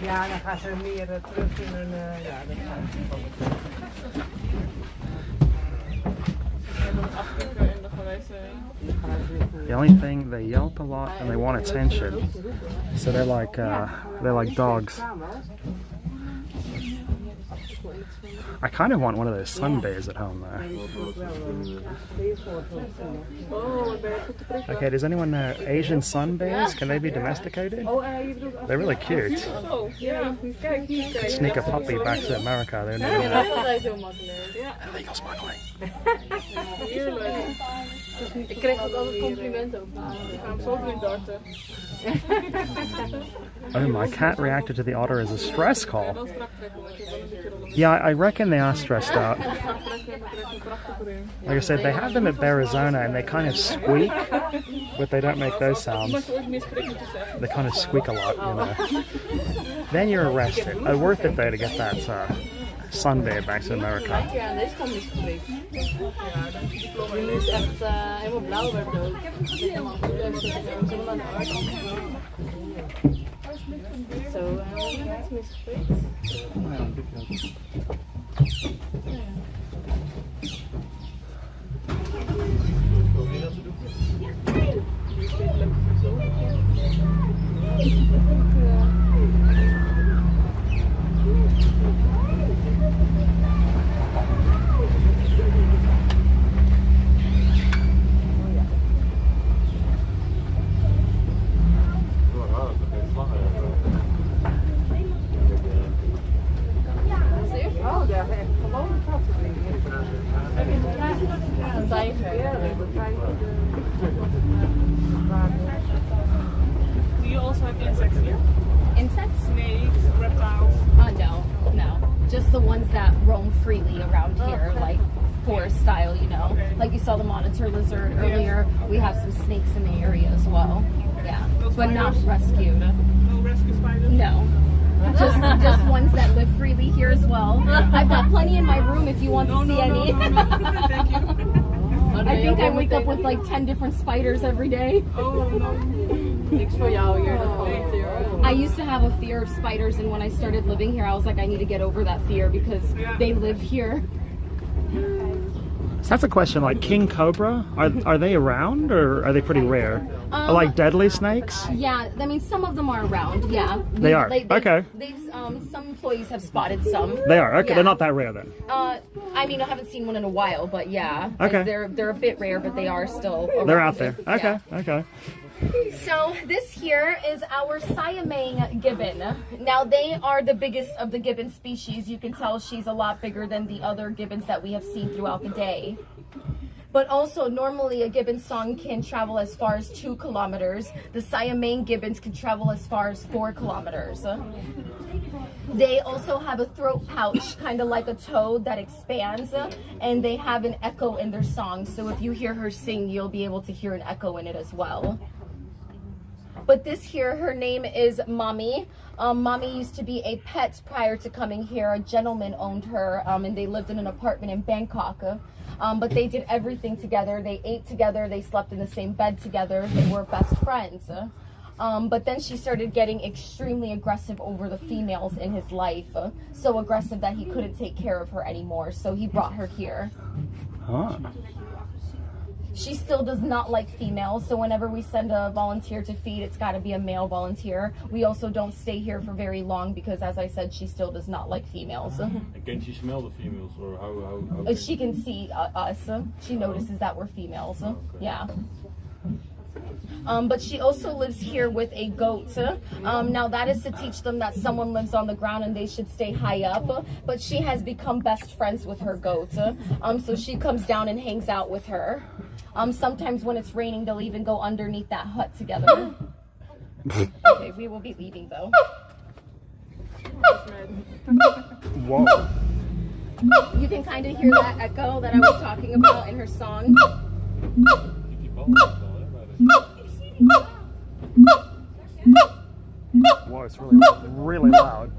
Ja, dan gaan ze meer terug in hun... ja, dat gaan ze. The only thing, they yelp a lot and they want attention. So they're like dogs. I kind of want one of those sunbays at home though. Okay, does anyone know Asian sunbays? Can they be domesticated? They're really cute. Oh, ja. Kijk hier. Kijk. Sneak a puppy back to America. They're Dat is altijd heel makkelijk. Ja. illegal smuggling. Heerlijk. Ik kreeg ook altijd complimenten over haar. We gaan zo erin darten. Oh, my cat reacted to the otter as a stress call. Yeah, I reckon they are stressed out. Like I said, they have them at Arizona and they kind of squeak, but they don't make those sounds. They kind of squeak a lot, you know. Then you're arrested. Worth it though to get that Sunday back to America. Ja, deze kan niet gespreken. Nu is echt helemaal blauw werd ook. Zo, iets misgespreekt. Do you also have insects here? Insects? Snakes, reptiles? No. Just the ones that roam freely around here, like forest style, you know. Like you saw the monitor lizard earlier. We have some snakes in the area as well. Yeah, but not rescued. No rescue spiders? No. Just ones that live freely here as well. I've got plenty in my room if you want to see any. Thank you. I think I wake up with like 10 different spiders every day. Oh no. Niks voor jou hier, dat kan niet hier. I used to have a fear of spiders, and when I started living here, I was like, I need to get over that fear because they live here. So that's a question, like king cobra, are they around or are they pretty rare? Like deadly snakes? Yeah, I mean, some of them are around, yeah. They are, okay. Some employees have spotted some. They are, okay, Yeah. they're not that rare then. I mean, I haven't seen one in a while, but yeah. Okay. Like, they're a bit rare, but they are still around. They're out there, Yeah. okay, okay. So this here is our Siamang gibbon. Now they are the biggest of the gibbon species. You can tell she's a lot bigger than the other gibbons that we have seen throughout the day. But also normally a gibbon song can travel as far as 2 kilometers. The Siamang gibbons can travel as far as 4 kilometers. They also have a throat pouch, kind of like a toad that expands, and they have an echo in their song. So if you hear her sing, you'll be able to hear an echo in it as well. But this here, her name is Mommy. Mommy used to be a pet prior to coming here. A gentleman owned her, and they lived in an apartment in Bangkok. But they did everything together. They ate together. They slept in the same bed together. They were best friends. But then she started getting extremely aggressive over the females in his life. So aggressive that he couldn't take care of her anymore. So he brought her here. Huh. She still does not like females, so whenever we send a volunteer to feed, it's got to be a male volunteer. We also don't stay here for very long because, as I said, she still does not like females. And can she smell the females, or how She can see us. She notices that we're females. Yeah. But she also lives here with a goat. Now that is to teach them that someone lives on the ground and they should stay high up. But she has become best friends with her goat. So she comes down and hangs out with her. Sometimes when it's raining, they'll even go underneath that hut together. Okay, we will be leaving though. Whoa. You can kind of hear that echo that I was talking about in her song. Whoa, it's really loud.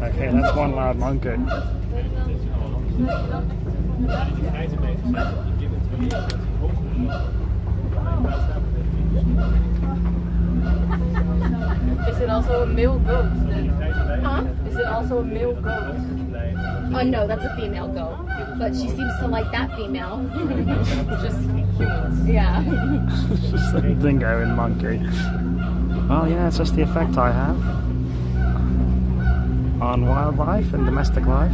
Okay, that's one loud monkey. Is it also a male goat then? Huh? Is it also a male goat? No, that's a female goat. But she seems to like that female. Just humans. Yeah. It's just a dingo and monkey. Well, yeah, it's just the effect I have on wildlife and domestic life.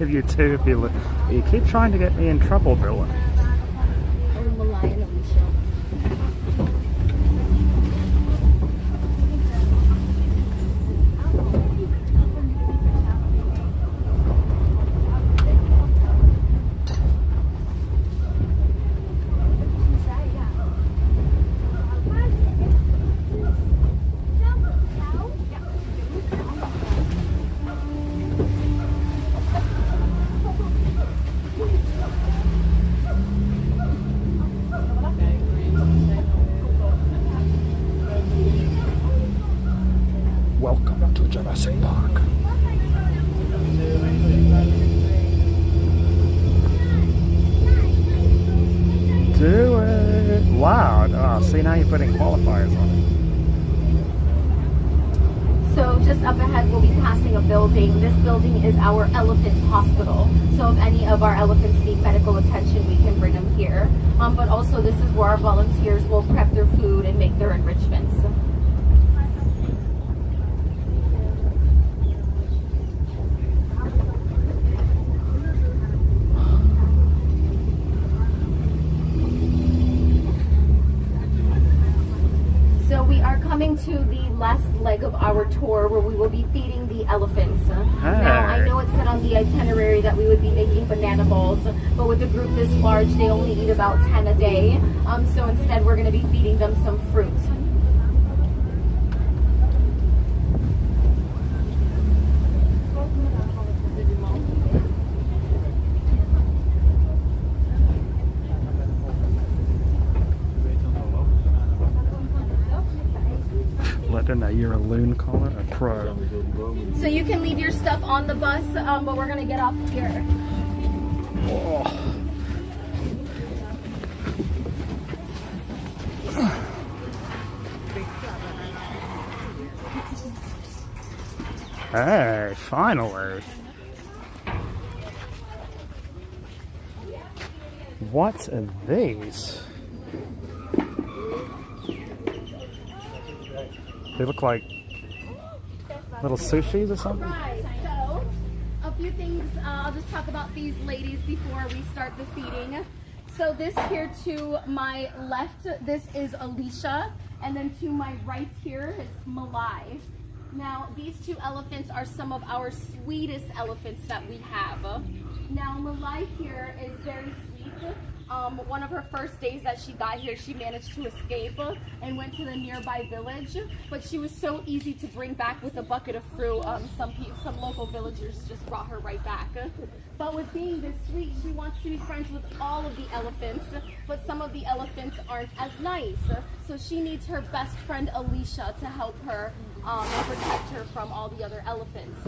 You too if you keep trying to get me in trouble, Bill. Welcome to Jurassic Park. Do it! Wow! Oh, see, now you're putting qualifiers on it. So just up ahead, we'll be passing a building. This building is our elephant hospital. So if any of our elephants need medical attention, we can bring them here. But also this is where our volunteers will prep their food and make their enrichments. Coming to the last leg of our tour where we will be feeding the elephants. Now, I know it said on the itinerary that we would be making banana bowls, but with a group this large, they only eat about 10 a day. So instead, we're going to be feeding them some fruit. Now you're a loon caller, a pro. So you can leave your stuff on the bus, but we're gonna get off here. Oh. Hey, finally. What are these? They look like little sushis or something. Right, so a few things, I'll just talk about these ladies before we start the feeding. So this here to my left, this is Alicia, and then to my right here is Malai. Now these two elephants are some of our sweetest elephants that we have. Now Malai here is very sweet. One of her first days that she got here, she managed to escape and went to the nearby village, but she was so easy to bring back with a bucket of fruit. Some local villagers just brought her right back. But with being this sweet, she wants to be friends with all of the elephants, but some of the elephants aren't as nice. So she needs her best friend Alicia to help her and protect her from all the other elephants.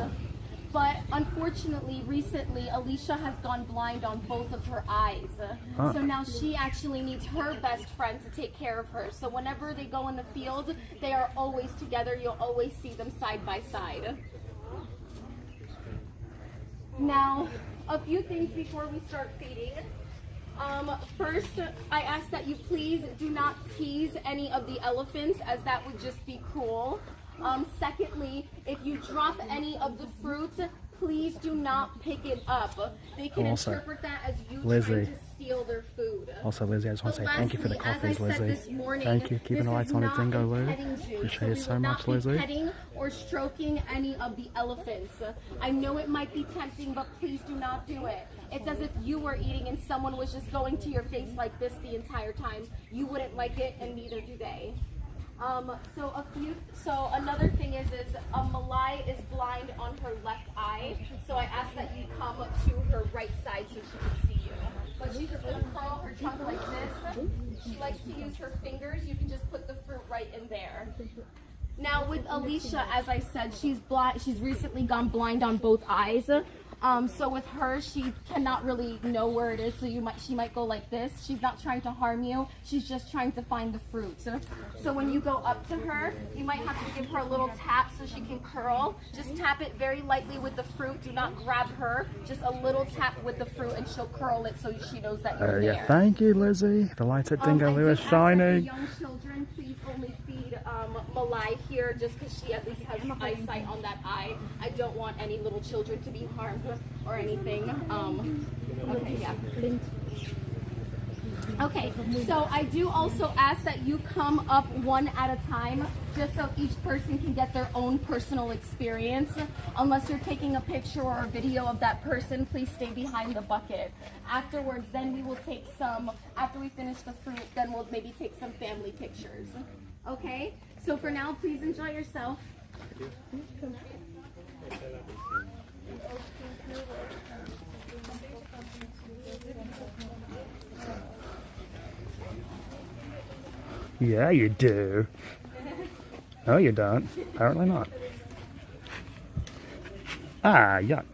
But unfortunately, recently, Alicia has gone blind on both of her eyes. So now she actually needs her best friend to take care of her. So whenever they go in the field, they are always together. You'll always see them side by side. Now, a few things before we start feeding. First, I ask that you please do not tease any of the elephants, as that would just be cruel. Secondly, if you drop any of the fruits, please do not pick it up. They can interpret that as you trying to steal their food. Also, Lizzie, I just want to say thank you for the coffees, Lizzie. Thank you. Keeping the lights on at Dingo, Lou. Appreciate it so much, Lizzie. Petting or stroking any of the elephants. I know it might be tempting, but please do not do it. It's as if you were eating and someone was just going to your face like this the entire time. You wouldn't like it, and neither do they. So another thing is Malai is blind on her left eye. So I ask that you come to her right side so she can see you. But she's just gonna curl her trunk like this. She likes to use her fingers. You can just put the fruit right in there. Now with Alicia, as I said, she's blind. She's recently gone blind on both eyes. So with her, she cannot really know where it is. So she might go like this. She's not trying to harm you. She's just trying to find the fruit. So when you go up to her, you might have to give her a little tap so she can curl. Just tap it very lightly with the fruit. Do not grab her. Just a little tap with the fruit, and she'll curl it so she knows that you're there. Yeah, thank you, Lizzie. The light at Dingo Lou is shining. Young children, please only feed Malai here, just because she at least has eyesight on that eye. I don't want any little children to be harmed or anything. Okay, yeah. Okay, so I do also ask that you come up one at a time, just so each person can get their own personal experience. Unless you're taking a picture or a video of that person, please stay behind the bucket. Afterwards, then we will take some, after we finish the fruit, then we'll maybe take some family pictures. Okay, so for now, please enjoy yourself. Yeah, you do. No, you don't. Apparently not. Ah, yuck.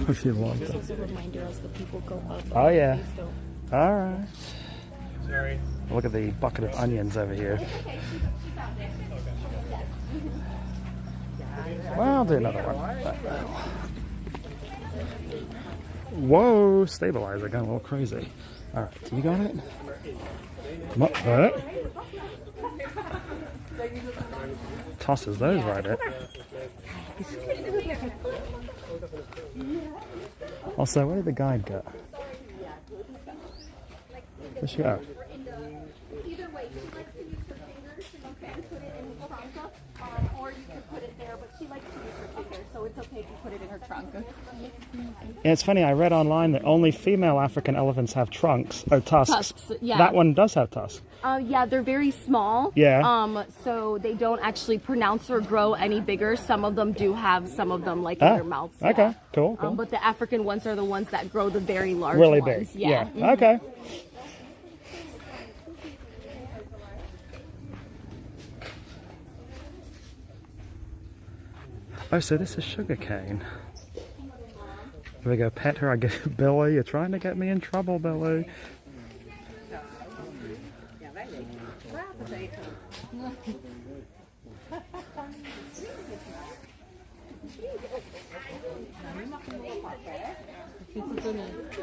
If you want. This is a reminder as the people go up. Oh yeah. All right. Sorry. Look at the bucket of onions over here. Well, I'll do another one. Whoa, stabilizer going a little crazy. All right, you got it? Come up, tosses those right at. Also, where did the guide go? Where'd she go? Either way, she likes to use her fingers, so you can put it in her trunk, or you can put it there, but she likes to use her fingers, so it's okay if you put it in her trunk. Yeah, it's funny, I read online that only female African elephants have trunks, or tusks. Tusks, yeah. That one does have tusks. Yeah, they're very small. Yeah. So they don't actually pronounce or grow any bigger. Some of them do have some of them like in their mouths. Yeah. Okay, cool. But the African ones are the ones that grow the very large really ones. big. Yeah. Mm-hmm. Okay. Oh, so this is sugarcane. Here we go, pet her. I get Billy. You're trying to get me in trouble, Billy.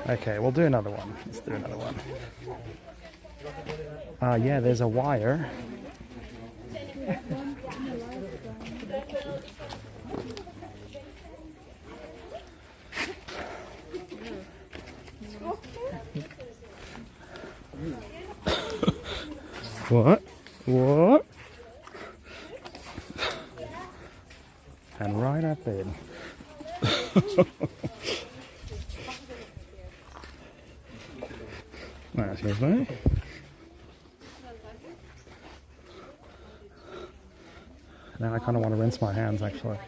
Okay, we'll do another one. Let's do another one. Yeah, there's a wire. What? What? And right up in. Excuse me. Now I kind of want to rinse my hands, actually.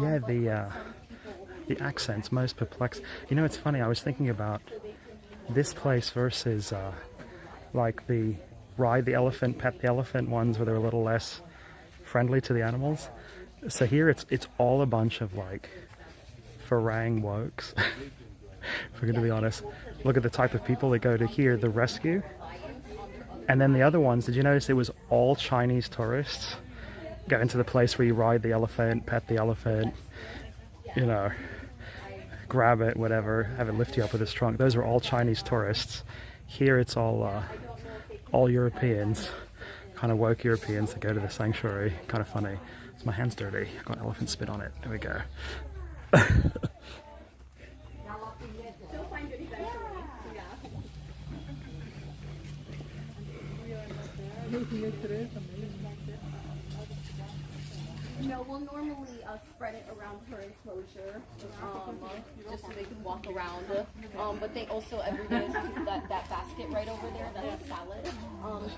Yeah, the accent's most perplex. You know, it's funny, I was thinking about this place versus like the ride the elephant, pet the elephant ones where they're a little less friendly to the animals. So here it's all a bunch of like Farang wokes. If we're going to be honest. Look at the type of people that go to here, the rescue. And then the other ones, did you notice it was all Chinese tourists? Go into the place where you ride the elephant, pet the elephant, you know, grab it, whatever, have it lift you up with its trunk. Those are all Chinese tourists. Here it's all Europeans, kind of woke Europeans that go to the sanctuary. Kind of funny. So my hand's dirty. I've got elephant spit on it. There we go. She'll find it eventually. Yeah. No, we'll normally spread it around her enclosure, just so they can walk around. But they also every day keep that basket right over there, that's a salad.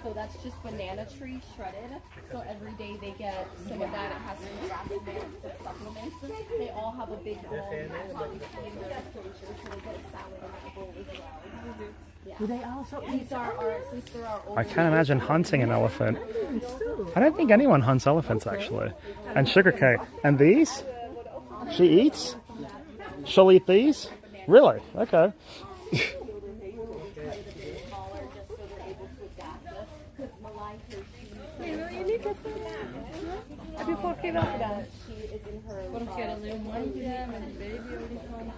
So that's just banana tree shredded. So every day they get some of that. It has some supplements. They all have a big bowl in their enclosure, so they get a salad in that bowl as well. Yeah. Do they also eat? Since they're our older I can't imagine hunting an elephant. I don't think anyone hunts elephants actually. And sugarcane. And these? She eats? She'll eat these? Really? Okay. Heb je vorige keer wel gedaan? Vorige keer alleen een mandje met een baby-olifant.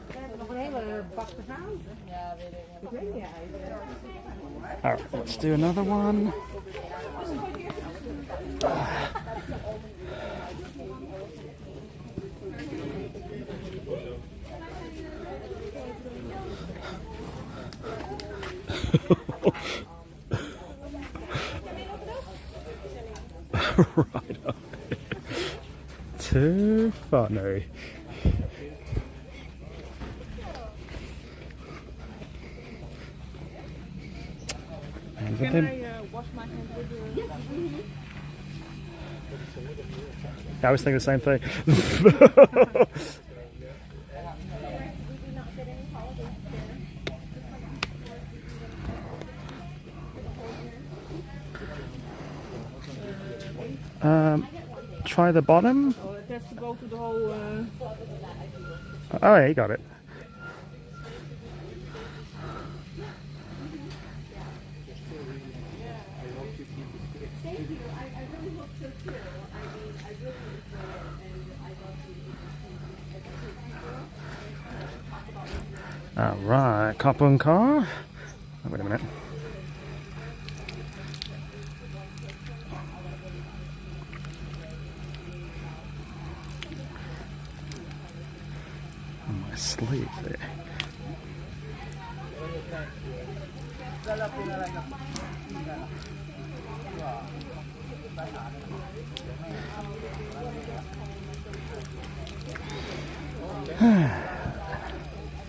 We hebben nog een hele bak te gaan. Ja, weet ik. Ik weet niet eigenlijk. Alright, let's do another one. Right up. Too funny. And with Can him. I wash my hands with the... I was thinking the same thing. Try the bottom. Oh, it has to go to the whole... Oh, yeah, you got it. Alright, kapun car. Oh, wait a minute. On my sleeve there.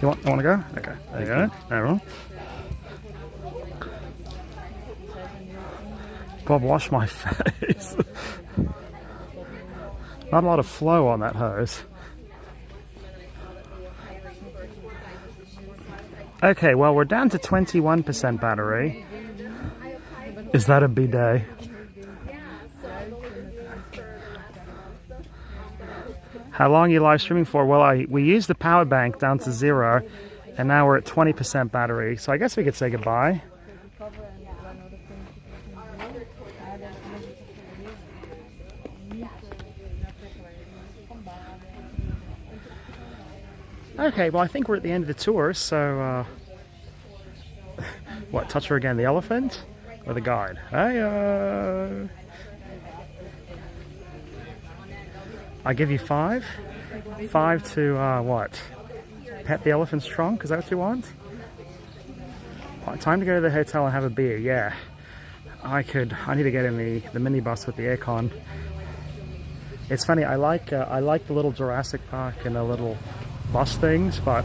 You want to go? Okay, there you go. There. Bob, wash my face. Not a lot of flow on that hose. Okay, well, we're down to 21% battery. Is that a bidet? How long are you live streaming for? Well, we used the power bank down to 0, and now we're at 20% battery. So I guess we could say goodbye. Okay, well, I think we're at the end of the tour, so... what, touch her again, the elephant? Or the guide? Hey, I give you 5? 5 to, what? Pet the elephant's trunk? Is that what you want? Time to go to the hotel and have a beer, yeah. I need to get in the minibus with the aircon. It's funny, I like the little Jurassic Park and the little bus things, but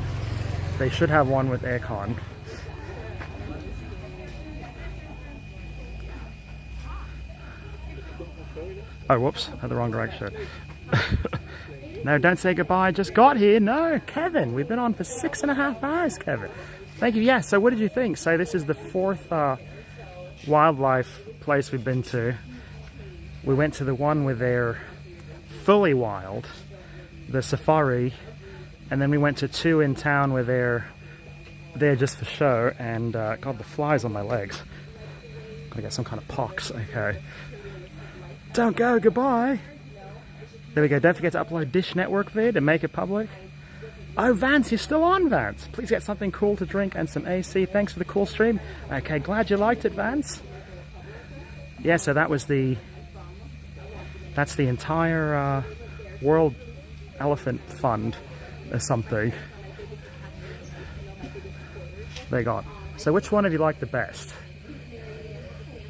they should have one with aircon. Oh, whoops, I had the wrong direction. No, don't say goodbye, just got here. No, Kevin, we've been on for 6.5 hours, Kevin. Thank you. Yeah, so what did you think? So this is the 4th wildlife place we've been to. We went to the one where they're fully wild, the safari, and then we went to 2 in town where they're there just for show, and God, the flies on my legs. Gotta get some kind of pox, okay. Don't go, goodbye. There we go, don't forget to upload Dish Network vid and make it public. Oh, Vance, you're still on, Vance. Please get something cool to drink and some AC. Thanks for the cool stream. Okay, glad you liked it, Vance. Yeah, so that's the entire World Elephant Fund or something. They got. So which one have you liked the best?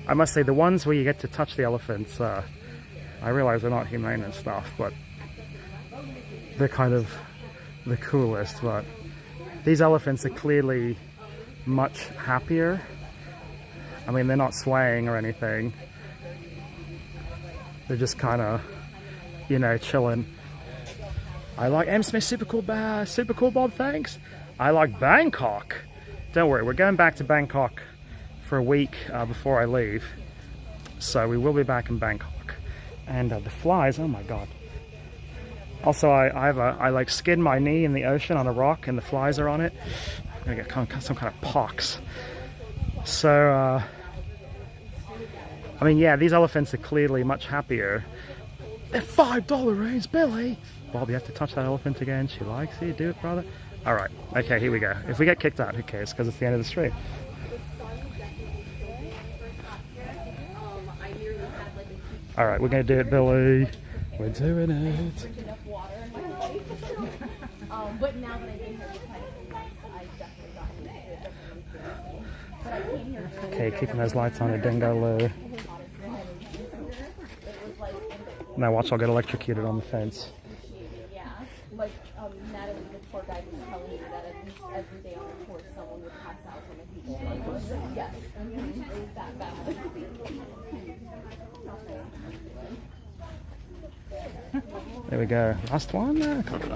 I must say the ones where you get to touch the elephants, I realize they're not humane and stuff, but they're kind of the coolest. But these elephants are clearly much happier. I mean, they're not swaying or anything. They're just kind of, you know, chilling. I like M. Smith, super cool Bob, thanks. I like Bangkok. Don't worry, we're going back to Bangkok for a week before I leave. So we will be back in Bangkok. And the flies, oh my god. Also, I like skinned my knee in the ocean on a rock and the flies are on it. I'm gonna get some kind of pox. So, I mean, yeah, these elephants are clearly much happier. They're $5 rings, Billy! Bob, you have to touch that elephant again. She likes you. Do it, brother. Alright, okay, here we go. If we get kicked out, who cares? Because it's the end of the stream. Alright, we're going to do it, Billy. We're doing it. But now that I've been here, I definitely got Okay, keeping those lights on at Dingo Lou. Now watch, I'll get electrocuted on the fence. Yeah, like Natalie, the tour guide, was telling me that at least every day on the tour, someone would pass out from the people. Yes, it was that bad. There we go. Last one?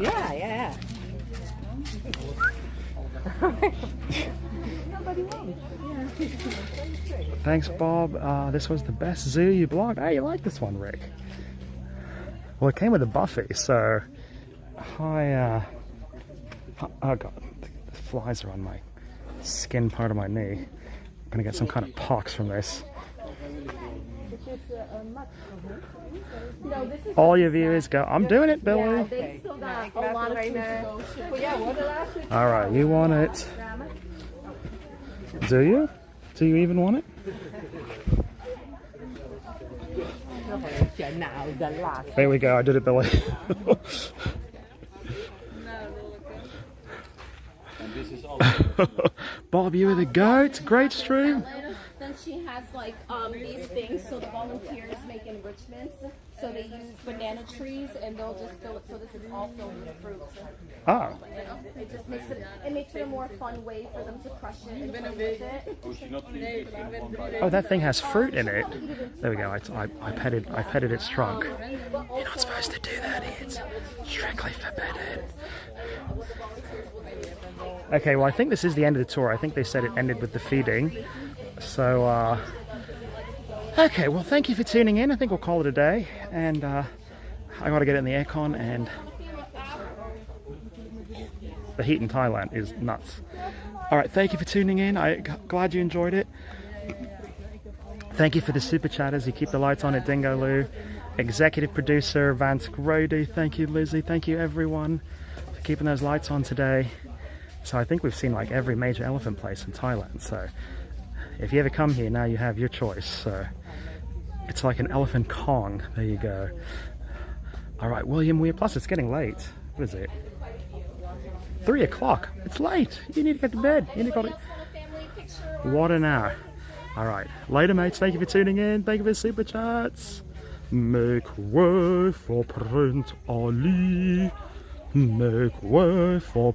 Yeah. Thanks, Bob. This was the best zoo you blogged. Hey, you like this one, Rick? Well, it came with a buffet, so oh god, the flies are on my skin part of my knee. I'm gonna get some kind of pox from this. No, this is All your viewers go. I'm doing it, Billy. yeah, they still got a lot of food to go. Alright, you want it. Do you? Do you even want it? There we go, I did it, Billy. Bob, you were the goat. Great stream. Then she has like these things, so the volunteers make enrichments. So they use banana trees and they'll just fill it. So this is all filled with fruit. Oh. It just makes it a more fun way for them to crush it and play with it. Oh, that thing has fruit in it. There we go. I petted its trunk. You're not supposed to do that. It's strictly forbidden. Okay, well, I think this is the end of the tour. I think they said it ended with the feeding. So, okay, well, thank you for tuning in. I think we'll call it a day. And I got to get in the aircon, and the heat in Thailand is nuts. All right, thank you for tuning in. I'm glad you enjoyed it. Thank you for the super chatters. You keep the lights on at Dingo Lou. Executive producer Vance Grody. Thank you, Lizzie. Thank you, everyone, for keeping those lights on today. So I think we've seen like every major elephant place in Thailand. So if you ever come here, now you have your choice. So it's like an elephant Kong. There you go. All right, William Weir. Plus, it's getting late. What is it? 3 o'clock. It's late. You need to get to bed. You need to go to... What an hour. All right. Later, mates. Thank you for tuning in. Thank you for the super chats. Make way for Prince Ali. Make way for